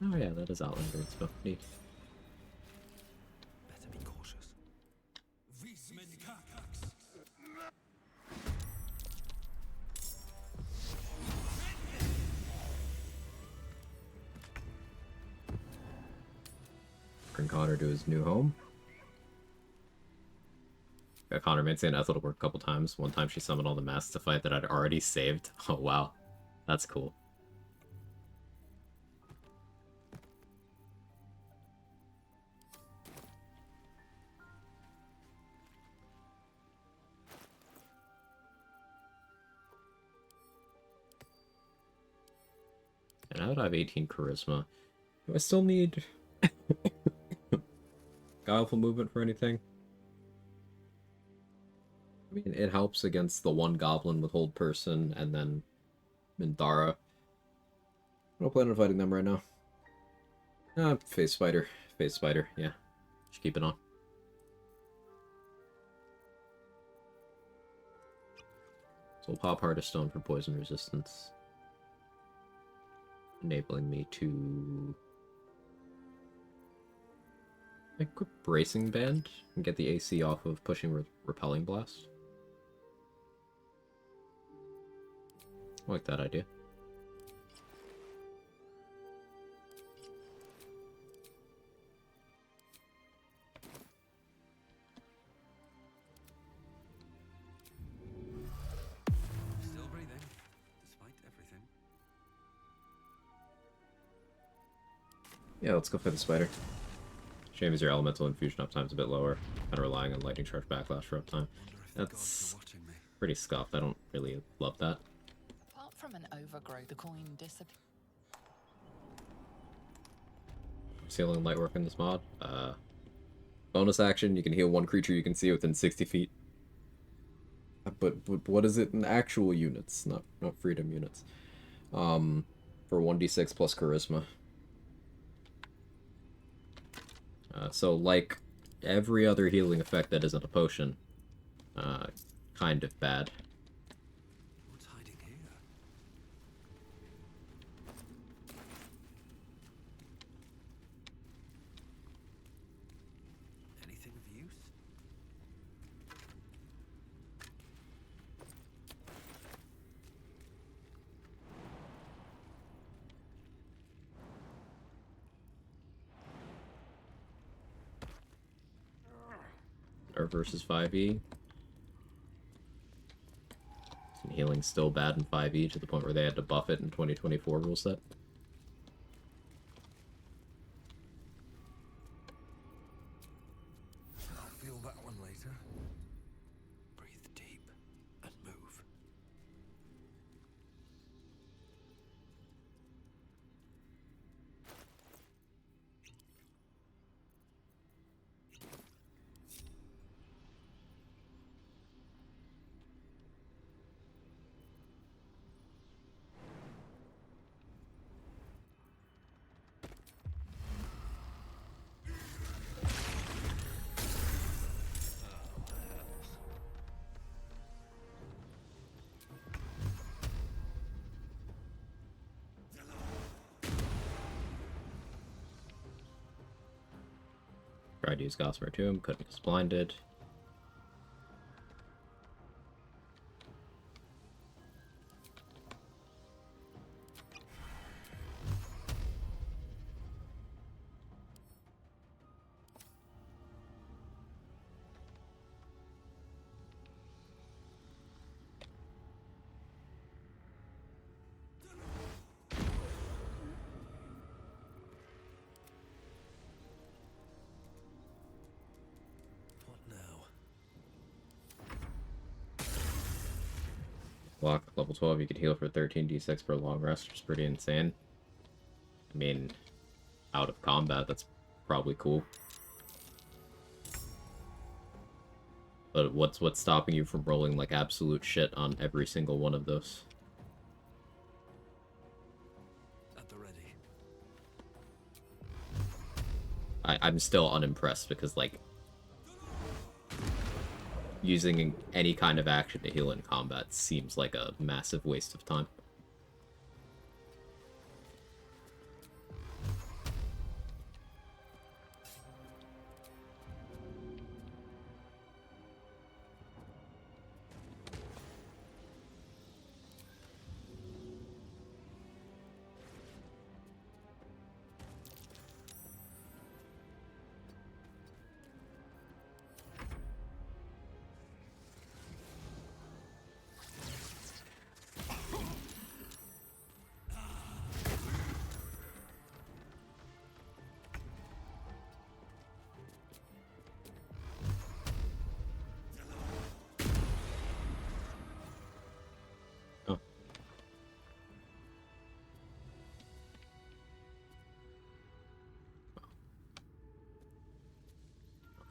Oh yeah, that is Outlander and stuff. Neat. Better be cautious. Bring Connor to his new home. Got Connor made St. Ethel to work a couple times. One time she summoned all the masks to fight that I'd already saved. Oh wow. That's cool. And now that I have 18 charisma, do I still need guileful movement for anything? I mean, it helps against the one goblin with hold person and then Mindara. I don't plan on fighting them right now. Phase spider. Phase spider, yeah. Just keep it on. So we'll pop Heart of Stone for poison resistance. Enabling me to equip Bracing Band and get the AC off of pushing Repelling Blast. I like that idea. Still breathing, despite everything. Yeah, let's go for the spider. Shame is your elemental infusion uptime's a bit lower. Kind of relying on lightning charge backlash for uptime. That's pretty scuffed. I don't really love that. Apart from an overgrowth, the coin disappears. Sealing light work in this mod. Bonus action, you can heal one creature you can see within 60 feet. But what is it in actual units, not freedom units? For 1d6 plus charisma. So like every other healing effect that isn't a potion, kind of bad. What's hiding here? Anything of use? Or versus 5e. And healing's still bad in 5e to the point where they had to buff it in 2024 rule set. I'll feel that one later. Breathe deep and move. Tried to use Gossamer Tomb, couldn't because blinded. Block level 12, you could heal for 13d6 per long rest, which is pretty insane. I mean, out of combat, that's probably cool. But what's stopping you from rolling like absolute shit on every single one of those? At the ready. I'm still unimpressed because, like, using any kind of action to heal in combat seems like a massive waste of time.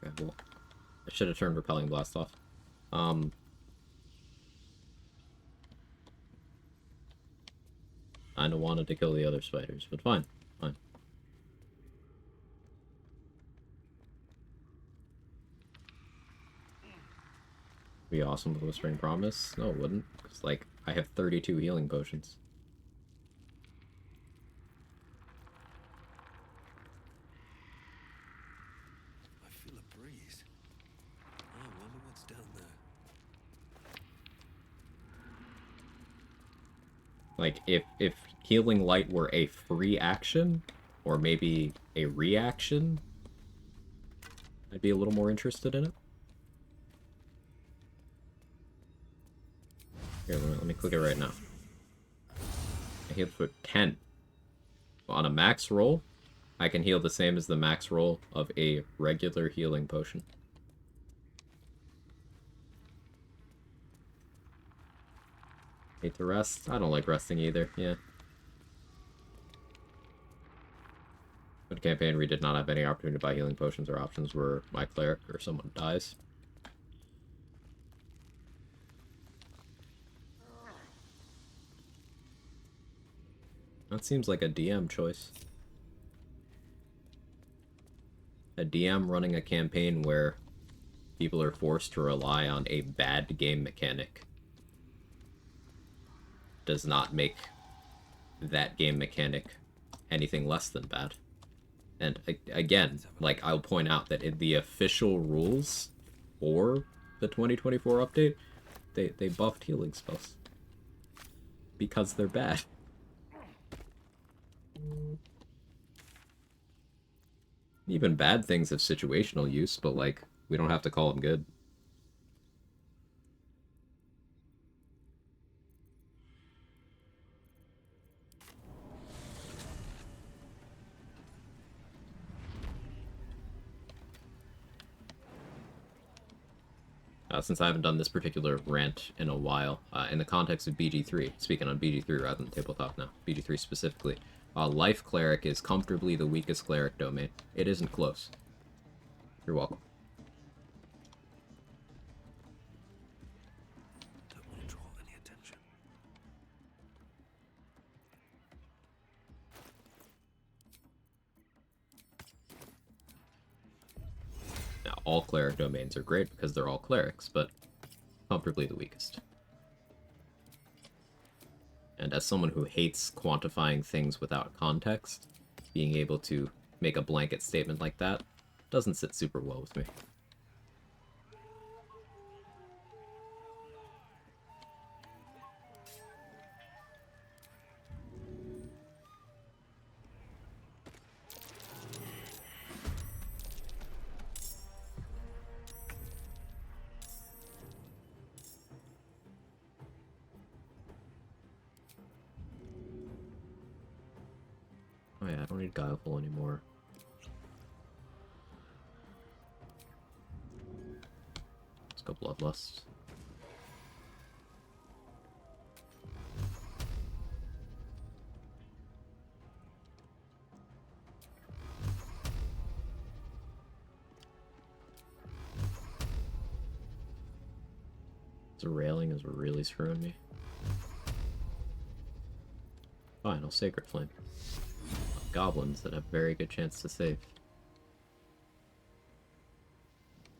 Okay, well, I should have turned Repelling Blast off. Kinda wanted to kill the other spiders, but fine. Fine. Be awesome with Whispering Promise? No, it wouldn't. It's like, I have 32 healing potions. I feel a breeze. I wonder what's down there. Like, if Healing Light were a free action, or maybe a reaction, I'd be a little more interested in it. Here, let me click it right now. I healed for 10. On a max roll, I can heal the same as the max roll of a regular healing potion. Hate to rest? I don't like resting either, yeah. But campaign, we did not have any opportunity to buy healing potions. Our options were my cleric or someone dies. That seems like a DM choice. A DM running a campaign where people are forced to rely on a bad game mechanic does not make that game mechanic anything less than bad. And again, like, I'll point out that in the official rules for the 2024 update, they buffed healing spells. Because they're bad. Even bad things have situational use, but, like, we don't have to call them good. Since I haven't done this particular rant in a while, in the context of BG3, speaking on BG3 rather than tabletop now, BG3 specifically, Life Cleric is comfortably the weakest cleric domain. It isn't close. You're welcome. Don't want to draw any attention. Now, all cleric domains are great because they're all clerics, but comfortably the weakest. And as someone who hates quantifying things without context, being able to make a blanket statement like that doesn't sit super well with me. Oh yeah, I don't need Guileful anymore. Let's go Bloodlust. The railing is really screwing me. Fine, I'll Sacred Flame. Goblins that have very good chance to save.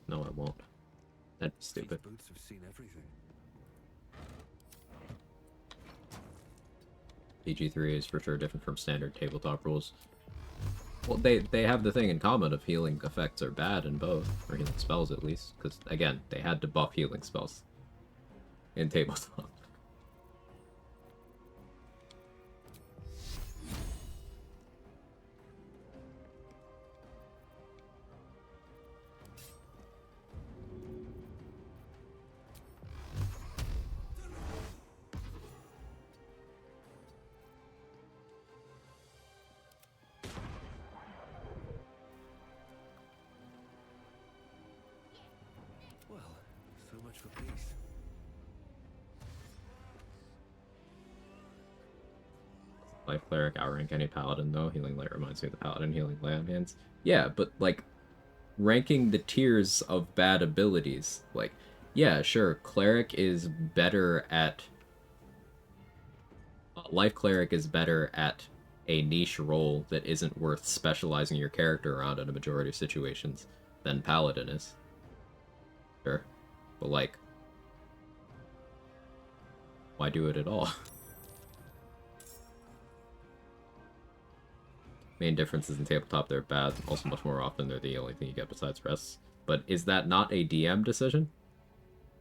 No, I won't. That'd be stupid. These boots have seen everything. PG3 is for sure different from standard tabletop rules. Well, they have the thing in common of healing effects are bad in both, or healing spells at least, because, again, they had to buff healing spells in tabletop. Well, so much for peace. Life Cleric, outrank any Paladin, though. Healing Light reminds me of the Paladin healing lay on hands. Yeah, but, like, ranking the tiers of bad abilities. Like, yeah, sure, Cleric is better at... Life Cleric is better at a niche role that isn't worth specializing your character around in a majority of situations than Paladin is. Sure. But, like, why do it at all? Main differences in tabletop, they're bad. Also, much more often, they're the only thing you get besides rests. But is that not a DM decision?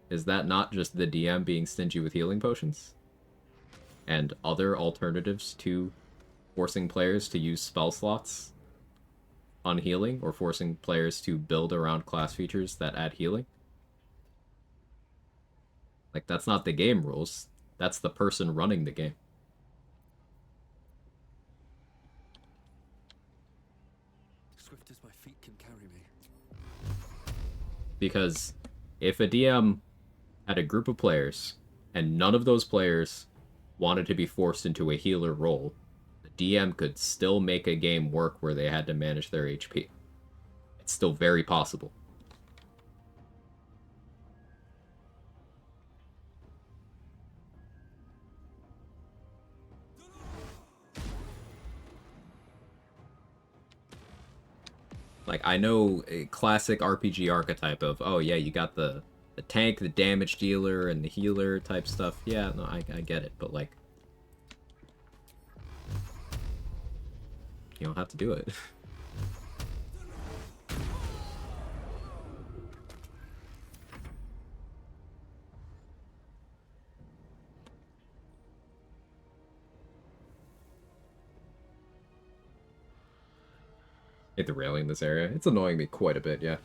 Is that not just the DM being stingy with healing potions? And other alternatives to forcing players to use spell slots on healing, or forcing players to build around class features that add healing? Like, that's not the game rules. That's the person running the game. Swift as my feet can carry me. Because if a DM had a group of players, and none of those players wanted to be forced into a healer role, the DM could still make a game work where they had to manage their HP. It's still very possible. Like, I know a classic RPG archetype of, oh yeah, you got the tank, the damage dealer, and the healer type stuff. Yeah, no, I get it, but like, you don't have to do it. Hate the railing in this area. It's annoying me quite a bit, yeah.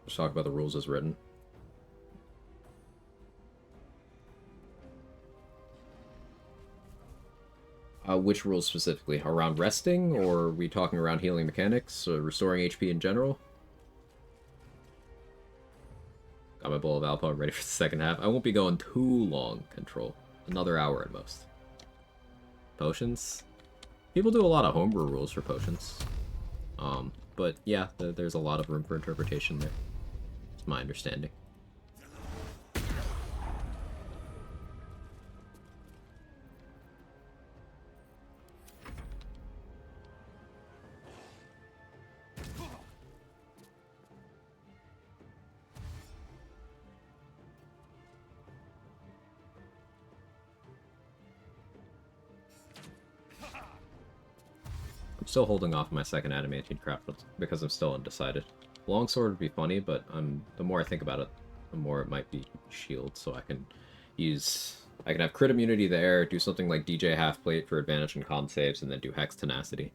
Let's talk about the rules as written. Which rules specifically? Around resting, or are we talking around healing mechanics, or restoring HP in general? Got my bowl of Alpha, I'm ready for the second half. I won't be going too long, Control. Another hour at most. Potions? People do a lot of homebrew rules for potions. But yeah, there's a lot of room for interpretation there. It's my understanding. Still holding off my second adamantine craft because I'm still undecided. Longsword would be funny, but the more I think about it, the more it might be shield, so I can have crit immunity there, do something like DJ Halfplate for advantage and con saves, and then do Hex Tenacity.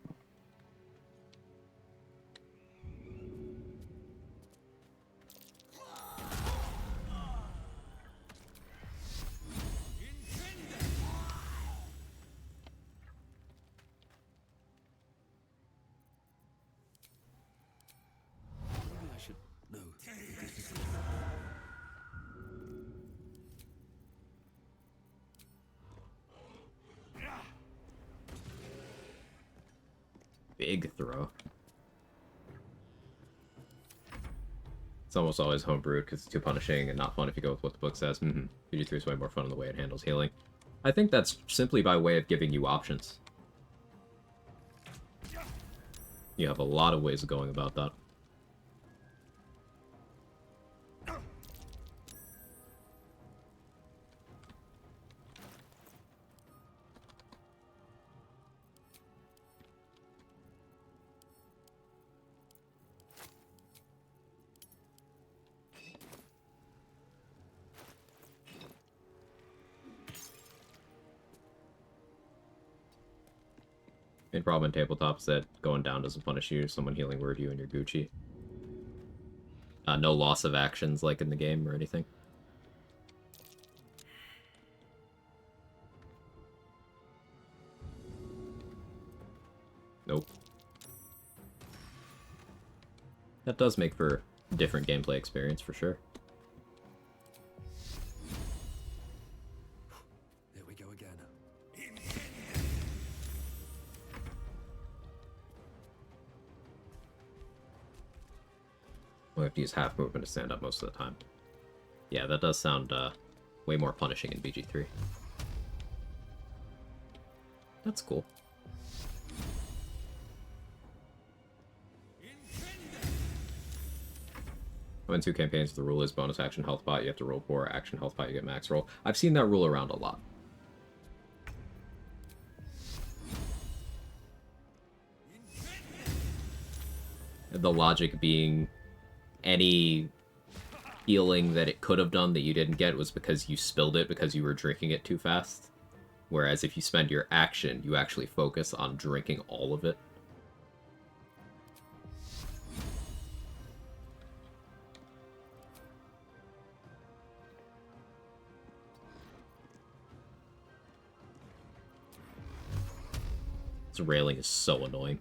Big throw. It's almost always homebrewed because it's too punishing and not fun if you go with what the book says. PG3 is way more fun in the way it handles healing. I think that's simply by way of giving you options. You have a lot of ways of going about that. Main problem in tabletop is that going down doesn't punish you. Someone healing word you and you're Gucci. No loss of actions like in the game or anything. Nope. That does make for a different gameplay experience for sure. There we go again. We have to use half movement to stand up most of the time. Yeah, that does sound way more punishing in BG3. That's cool. When 2 campaigns, the rule is bonus action health pot, you have to roll 4, action health pot, you get max roll. I've seen that rule around a lot. The logic being any healing that it could have done that you didn't get was because you spilled it because you were drinking it too fast. Whereas if you spend your action, you actually focus on drinking all of it. This railing is so annoying.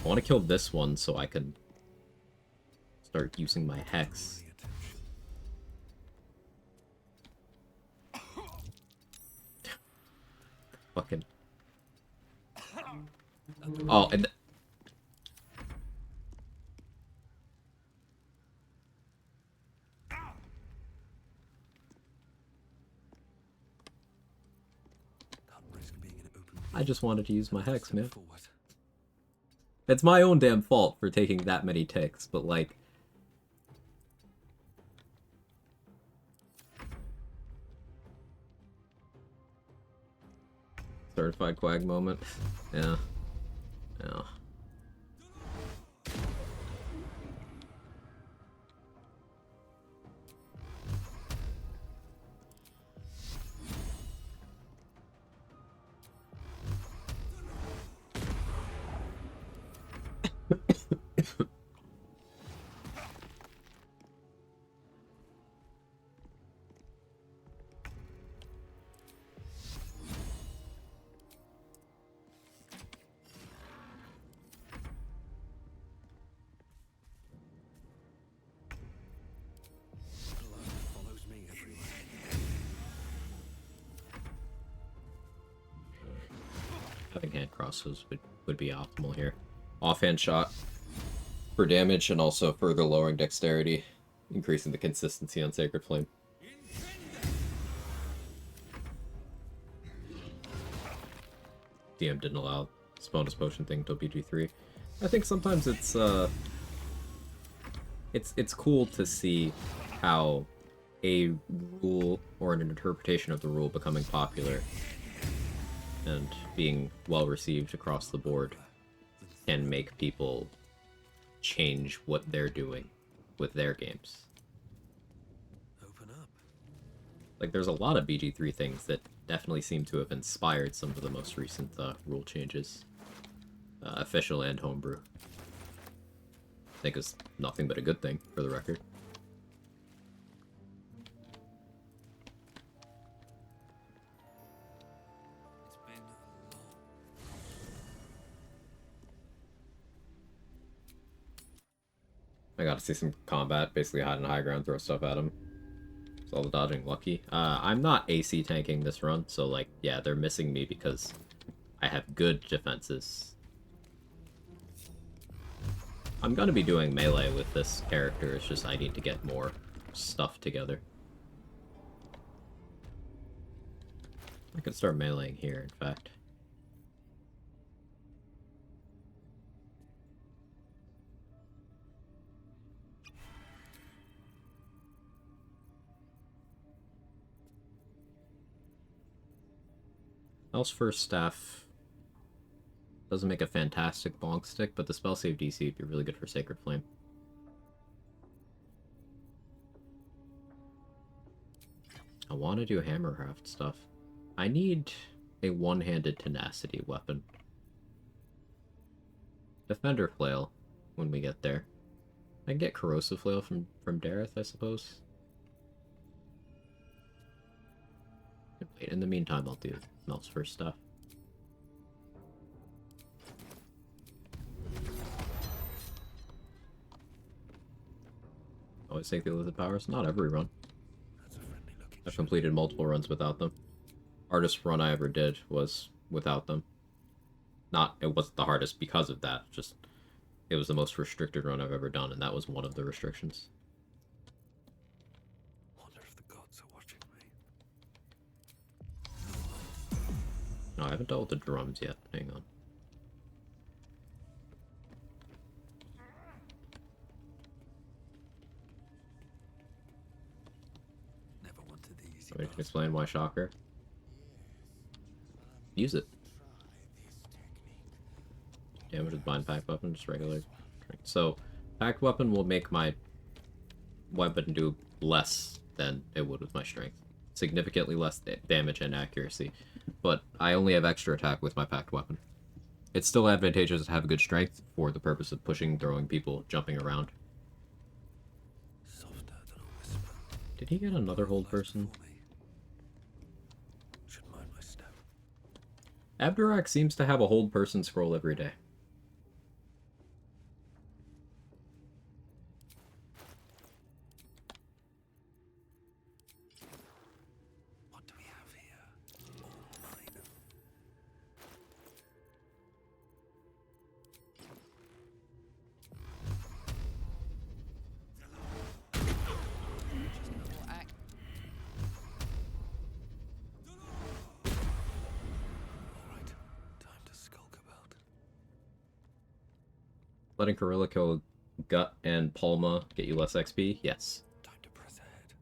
I want to kill this one so I can start using my hex. Fucking... Oh, and... I just wanted to use my hex, man. It's my own damn fault for taking that many ticks, but like... Certified Quag moment. Yeah. Yeah. Having hand crosses would be optimal here. Offhand shot for damage and also further lowering dexterity, increasing the consistency on Sacred Flame. DM didn't allow this bonus potion thing until BG3. I think sometimes it's cool to see how a rule or an interpretation of the rule becoming popular and being well received across the board can make people change what they're doing with their games. Open up. Like, there's a lot of BG3 things that definitely seem to have inspired some of the most recent rule changes. Official and homebrew. I think it's nothing but a good thing, for the record. I got to see some combat, basically hide in high ground, throw stuff at him. So all the dodging lucky. I'm not AC tanking this run, so like, yeah, they're missing me because I have good defenses. I'm gonna be doing melee with this character, it's just I need to get more stuff together. I could start meleeing here, in fact. Else First Staff doesn't make a fantastic bonk stick, but the spell save DC would be really good for Sacred Flame. I want to do Hammercraft stuff. I need a one-handed tenacity weapon. Defender Flail when we get there. I can get Corrosive Flail from Dareth, I suppose. Wait, in the meantime, I'll do Melt's First Stuff. Always take the Illicit Powers. Not every run. I've completed multiple runs without them. Hardest run I ever did was without them. It wasn't the hardest because of that, just it was the most restricted run I've ever done, and that was one of the restrictions. Wonder if the gods are watching me. No, I haven't dealt with the drums yet. Hang on. Never wanted the easy Want me to explain why Shocker? Use it. Damage with Bind Pact Weapon, just regular. So, Pact Weapon will make my weapon do less than it would with my strength. Significantly less damage and accuracy. But I only have extra attack with my Pact Weapon. It's still advantageous to have good strength for the purpose of pushing, throwing people, jumping around. Did he get another hold person? Abdurak seems to have a hold person scroll every day. What do we have here? All mine. Alright, time to skulk about. Letting Gorilla kill Gut and Palma get you less XP? Yes. Time to press ahead.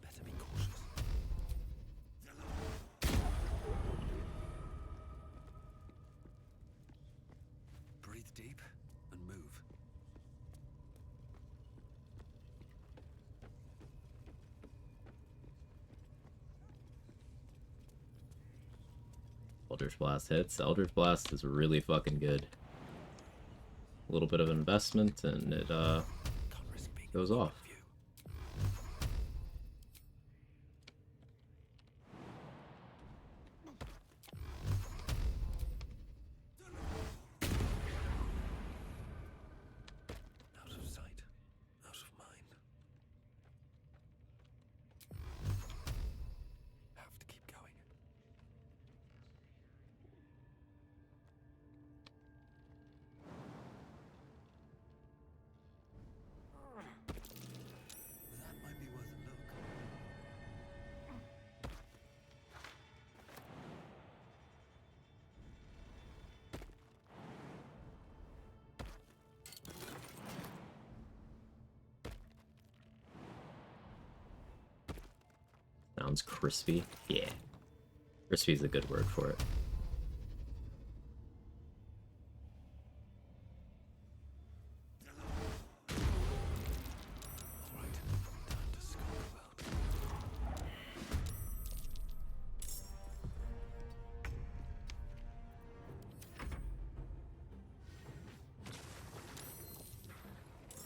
Better be cautious. Breathe deep and move. Eldritch Blast hits. Eldritch Blast is really fucking good. A little bit of investment and it goes off. Out of sight, out of mind. Have to keep going. That might be worth a look. Sounds crispy. Yeah. Crispy is a good word for it. Alright, time to skulk about.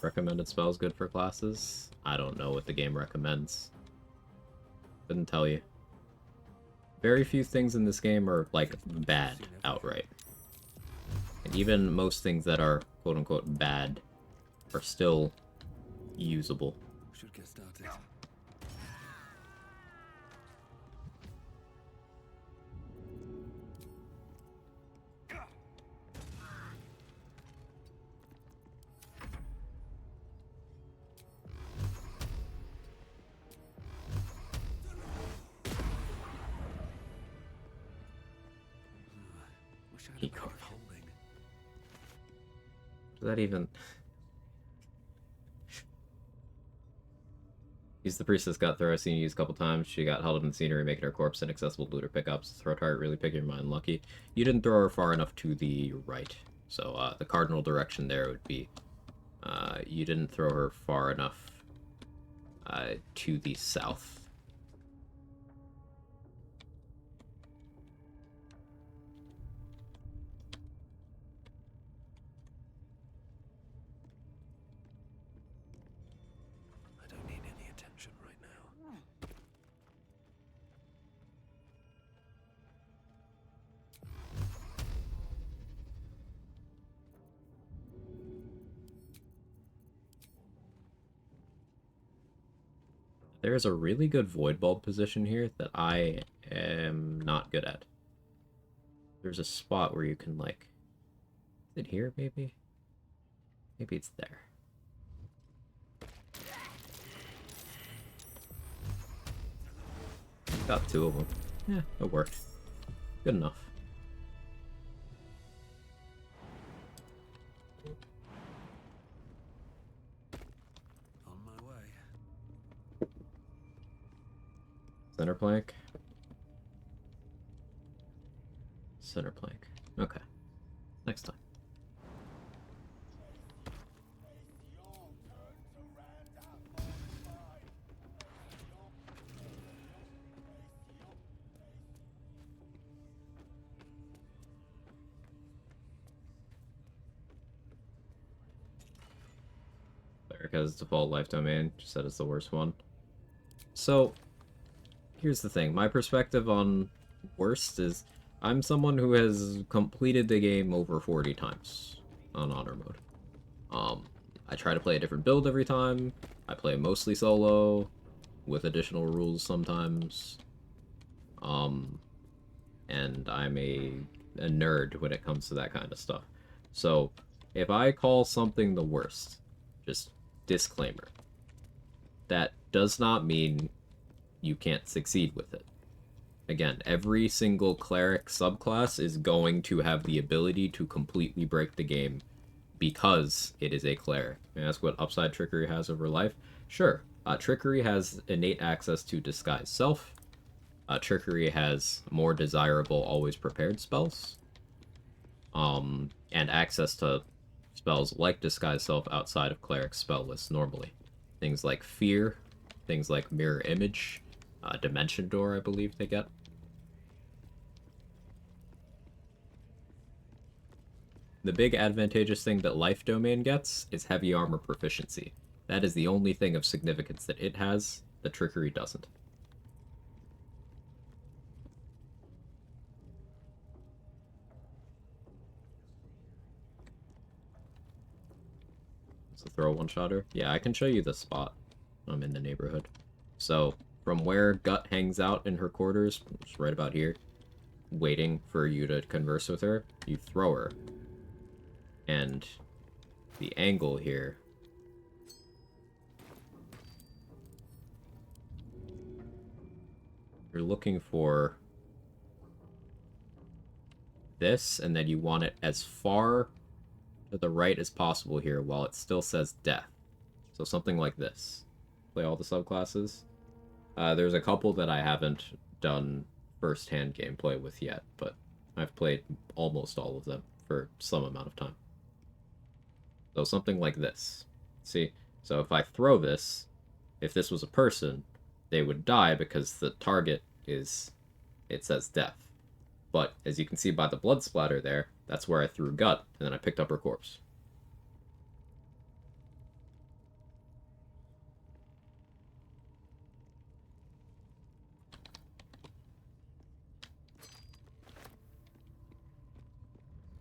Recommended spells good for classes? I don't know what the game recommends. Couldn't tell you. Very few things in this game are, like, bad outright. And even most things that are quote-unquote bad are still usable. Should get started. Wish I had a bit of holding. Does that even... Use the Priestess Gut Throw. I've seen you use a couple times. She got held up in the scenery, making her corpse inaccessible to looter pickups. Throw target, really picking your mind lucky. You didn't throw her far enough to the right. So the cardinal direction there would be... you didn't throw her far enough to the south. I don't need any attention right now. There's a really good Void Bulb position here that I am not good at. There's a spot where you can, like... Is it here, maybe? Maybe it's there. Got 2 of them. Yeah, it worked. Good enough. On my way. Center plank. Center plank. Okay. Next time. Cleric has default life domain. Just said it's the worst one. So, here's the thing. My perspective on worst is I'm someone who has completed the game over 40 times on honor mode. I try to play a different build every time. I play mostly solo with additional rules sometimes. And I'm a nerd when it comes to that kind of stuff. So, if I call something the worst, just disclaimer, that does not mean you can't succeed with it. Again, every single cleric subclass is going to have the ability to completely break the game because it is a cleric. And that's what Upside Trickery has over life. Sure, Trickery has innate access to Disguise Self. Trickery has more desirable Always Prepared spells. And access to spells like Disguise Self outside of Cleric's spell list normally. Things like Fear, things like Mirror Image, Dimension Door, I believe they get. The big advantageous thing that Life Domain gets is Heavy Armor Proficiency. That is the only thing of significance that it has that Trickery doesn't. So throw a one-shotter? Yeah, I can show you the spot. I'm in the neighborhood. So, from where Gut hangs out in her quarters, just right about here, waiting for you to converse with her, you throw her. And the angle here... You're looking for this, and then you want it as far to the right as possible here while it still says death. So something like this. Play all the subclasses. There's a couple that I haven't done first-hand gameplay with yet, but I've played almost all of them for some amount of time. So something like this. See? So if I throw this, if this was a person, they would die because the target is... it says death. But, as you can see by the blood splatter there, that's where I threw Gut, and then I picked up her corpse.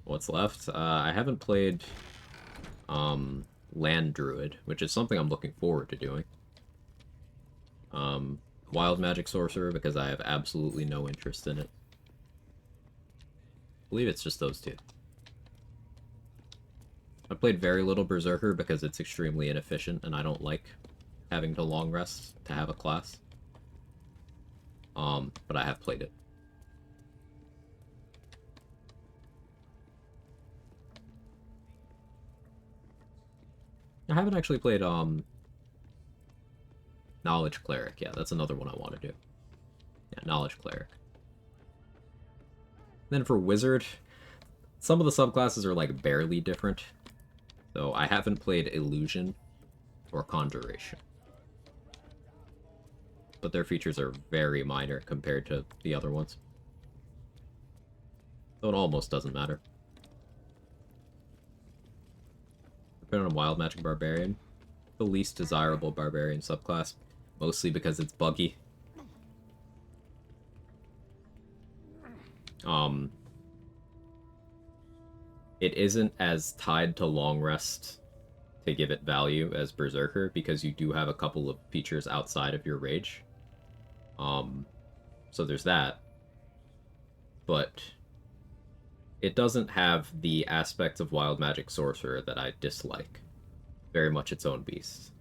What's left? I haven't played Land Druid, which is something I'm looking forward to doing. Wild Magic Sorcerer, because I have absolutely no interest in it. I believe it's just those two. I played very little Berserker because it's extremely inefficient, and I don't like having to long rest to have a class. But I have played it. I haven't actually played, Knowledge Cleric, yeah, that's another one I want to do. Yeah, Knowledge Cleric. Then for Wizard, some of the subclasses are like barely different. So I haven't played Illusion or Conjuration. But their features are very minor compared to the other ones. So it almost doesn't matter. Depending on Wild Magic Barbarian, the least desirable Barbarian subclass, mostly because it's buggy. It isn't as tied to Long Rest to give it value as Berserker, because you do have a couple of features outside of your rage. So there's that. But it doesn't have the aspects of Wild Magic Sorcerer that I dislike. Very much its own beast.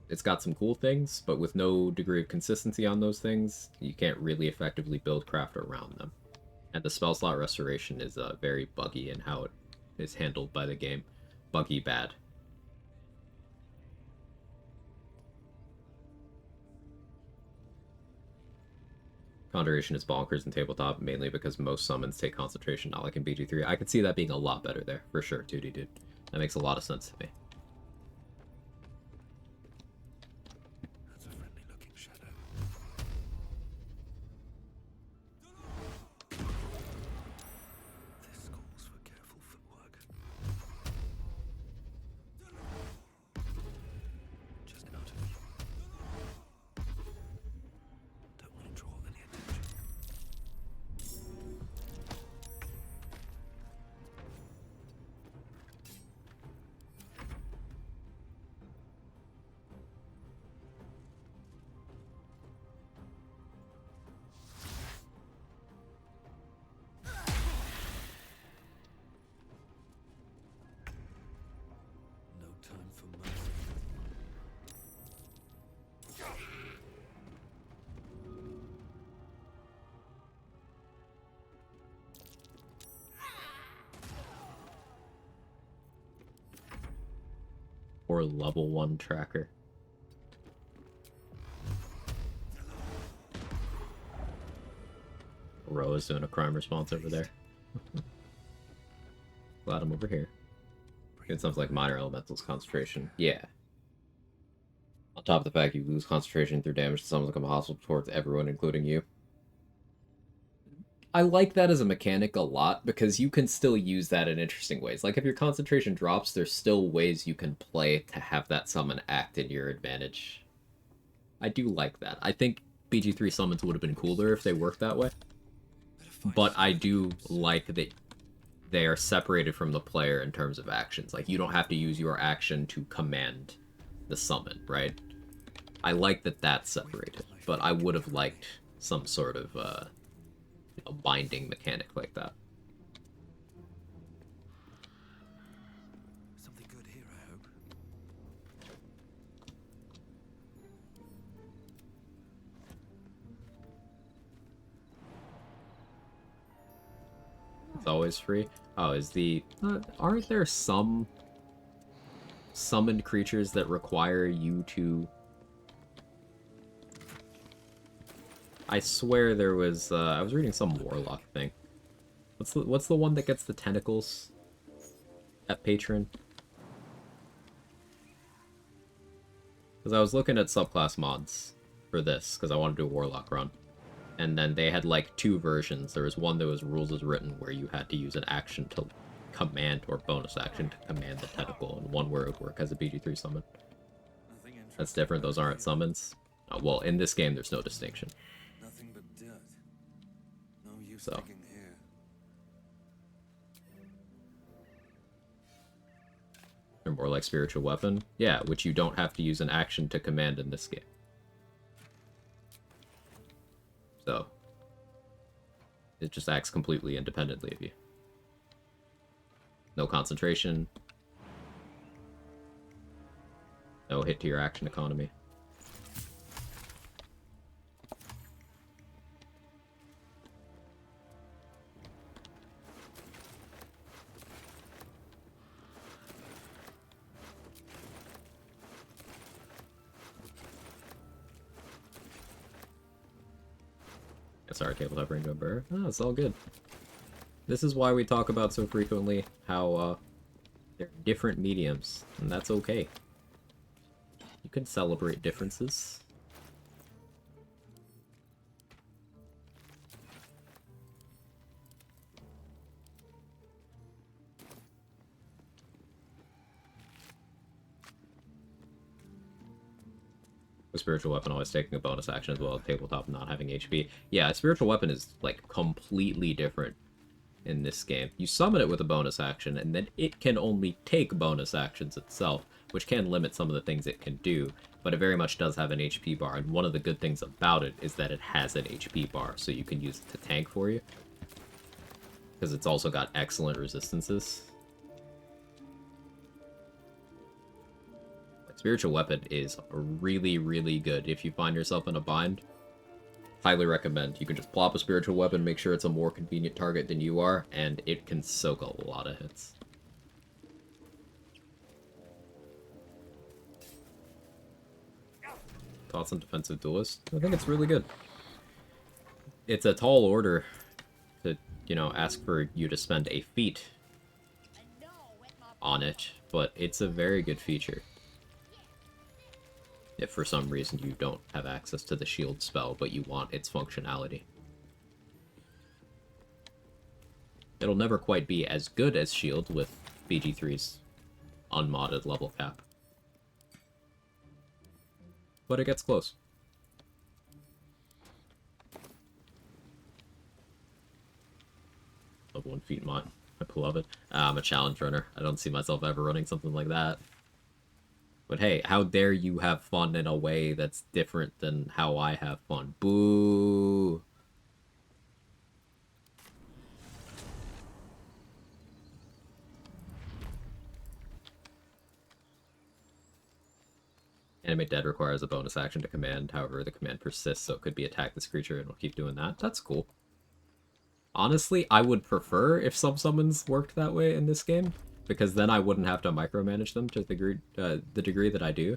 It's got some cool things, but with no degree of consistency on those things, you can't really effectively build craft around them. And the spell slot restoration is very buggy in how it is handled by the game. Buggy bad. Conjuration is bonkers in tabletop, mainly because most summons take concentration, not like in BG3. I could see that being a lot better there, for sure, 2D dude. That makes a lot of sense to me. That's a friendly looking shadow. This calls for careful footwork. Just out of view. Don't want to draw any attention. No time for mercy. Or level 1 tracker. Roa's doing a crime response over there. Glad I'm over here. It sounds like minor elementals concentration. Yeah. On top of the fact you lose concentration through damage to summons become hostile towards everyone, including you. I like that as a mechanic a lot, because you can still use that in interesting ways. Like, if your concentration drops, there's still ways you can play to have that summon act in your advantage. I do like that. I think BG3 summons would have been cooler if they worked that way. But I do like that they are separated from the player in terms of actions. Like, you don't have to use your action to command the summon, right? I like that that's separated, but I would have liked some sort of a binding mechanic like that. Something good here, I hope. It's always free. Oh, is the... aren't there some summoned creatures that require you to... I swear there was... I was reading some Warlock thing. What's the one that gets the tentacles at Patron? Because I was looking at subclass mods for this, because I wanted to do a Warlock run. And then they had like 2 versions. There was one that was rules as written, where you had to use an action to command, or bonus action to command the tentacle, and one where it would work as a BG3 summon. That's different, those aren't summons. Well, in this game there's no distinction. Nothing but dirt. No use So. digging here. Or more like spiritual weapon. Yeah, which you don't have to use an action to command in this game. So, it just acts completely independently of you. No concentration. No hit to your action economy. Sorry, tabletop rainbow burr. Oh, it's all good. This is why we talk about so frequently how they're different mediums, and that's okay. You can celebrate differences. A spiritual weapon always taking a bonus action as well as tabletop not having HP. Yeah, a spiritual weapon is like completely different in this game. You summon it with a bonus action, and then it can only take bonus actions itself, which can limit some of the things it can do, but it very much does have an HP bar, and one of the good things about it is that it has an HP bar, so you can use it to tank for you. Because it's also got excellent resistances. Spiritual weapon is really, really good if you find yourself in a bind. Highly recommend. You can just plop a spiritual weapon, make sure it's a more convenient target than you are, and it can soak a lot of hits. Thoughts on Defensive Duelist? I think it's really good. It's a tall order to, you know, ask for you to spend a feat on it, but it's a very good feature. If for some reason you don't have access to the shield spell, but you want its functionality. It'll never quite be as good as shield with BG3's unmodded level cap. But it gets close. Level 1 feat mod. I love it. I'm a challenge runner. I don't see myself ever running something like that. But hey, how dare you have fun in a way that's different than how I have fun. Boo! Animate Dead requires a bonus action to command, however the command persists, so it could be attack this creature and we'll keep doing that. That's cool. Honestly, I would prefer if some summons worked that way in this game, because then I wouldn't have to micromanage them to the degree that I do.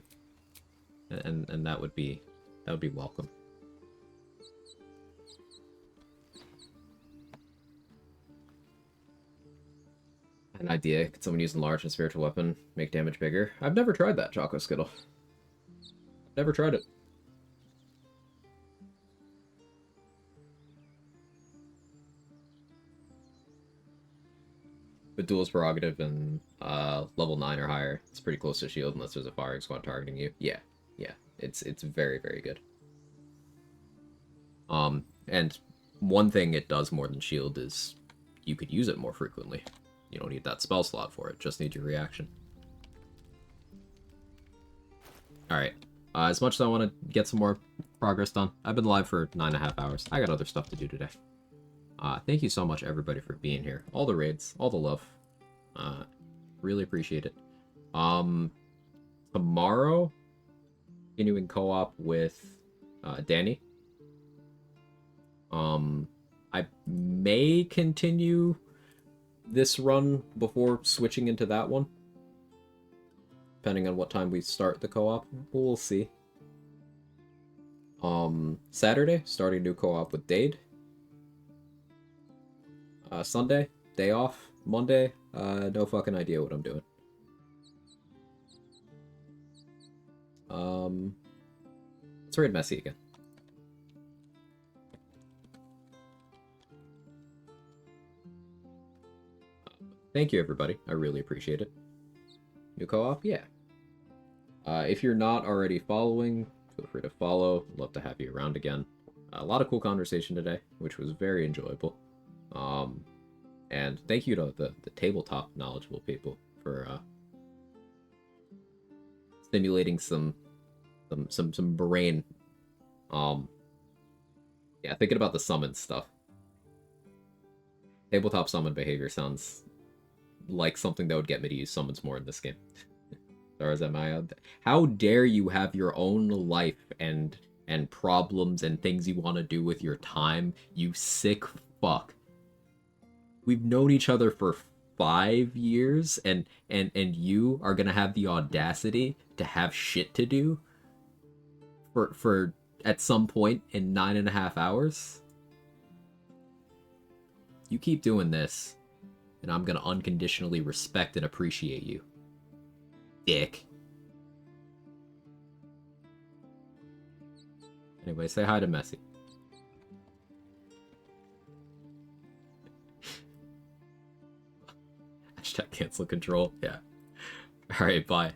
And that would be welcome. An idea, could someone use enlarge and spiritual weapon make damage bigger? I've never tried that, Choco Skittle. Never tried it. But duel's prerogative and level 9 or higher. It's pretty close to shield unless there's a firing squad targeting you. Yeah. It's very, very good. And one thing it does more than shield is you could use it more frequently. You don't need that spell slot for it, just need your reaction. Alright. As much as I want to get some more progress done, I've been live for 9.5 hours. I got other stuff to do today. Thank you so much, everybody, for being here. All the raids, all the love. Really appreciate it. Tomorrow, continuing co-op with Danny. I may continue this run before switching into that one. Depending on what time we start the co-op. We'll see. Saturday, starting new co-op with Dade. Sunday, day off. Monday, no fucking idea what I'm doing. Let's raid Messi again. Thank you, everybody. I really appreciate it. New co-op? Yeah. If you're not already following, feel free to follow. Love to have you around again. A lot of cool conversation today, which was very enjoyable. And thank you to the tabletop knowledgeable people for stimulating some brain. Yeah, thinking about the summon stuff. Tabletop summon behavior sounds like something that would get me to use summons more in this game. How dare you have your own life and problems and things you want to do with your time, you sick fuck. We've known each other for 5 years, and you are gonna have the audacity to have shit to do for at some point in 9.5 hours? You keep doing this, and I'm gonna unconditionally respect and appreciate you. Dick. Anyway, say hi to Messi. Hashtag cancel control. Yeah. Alright, bye.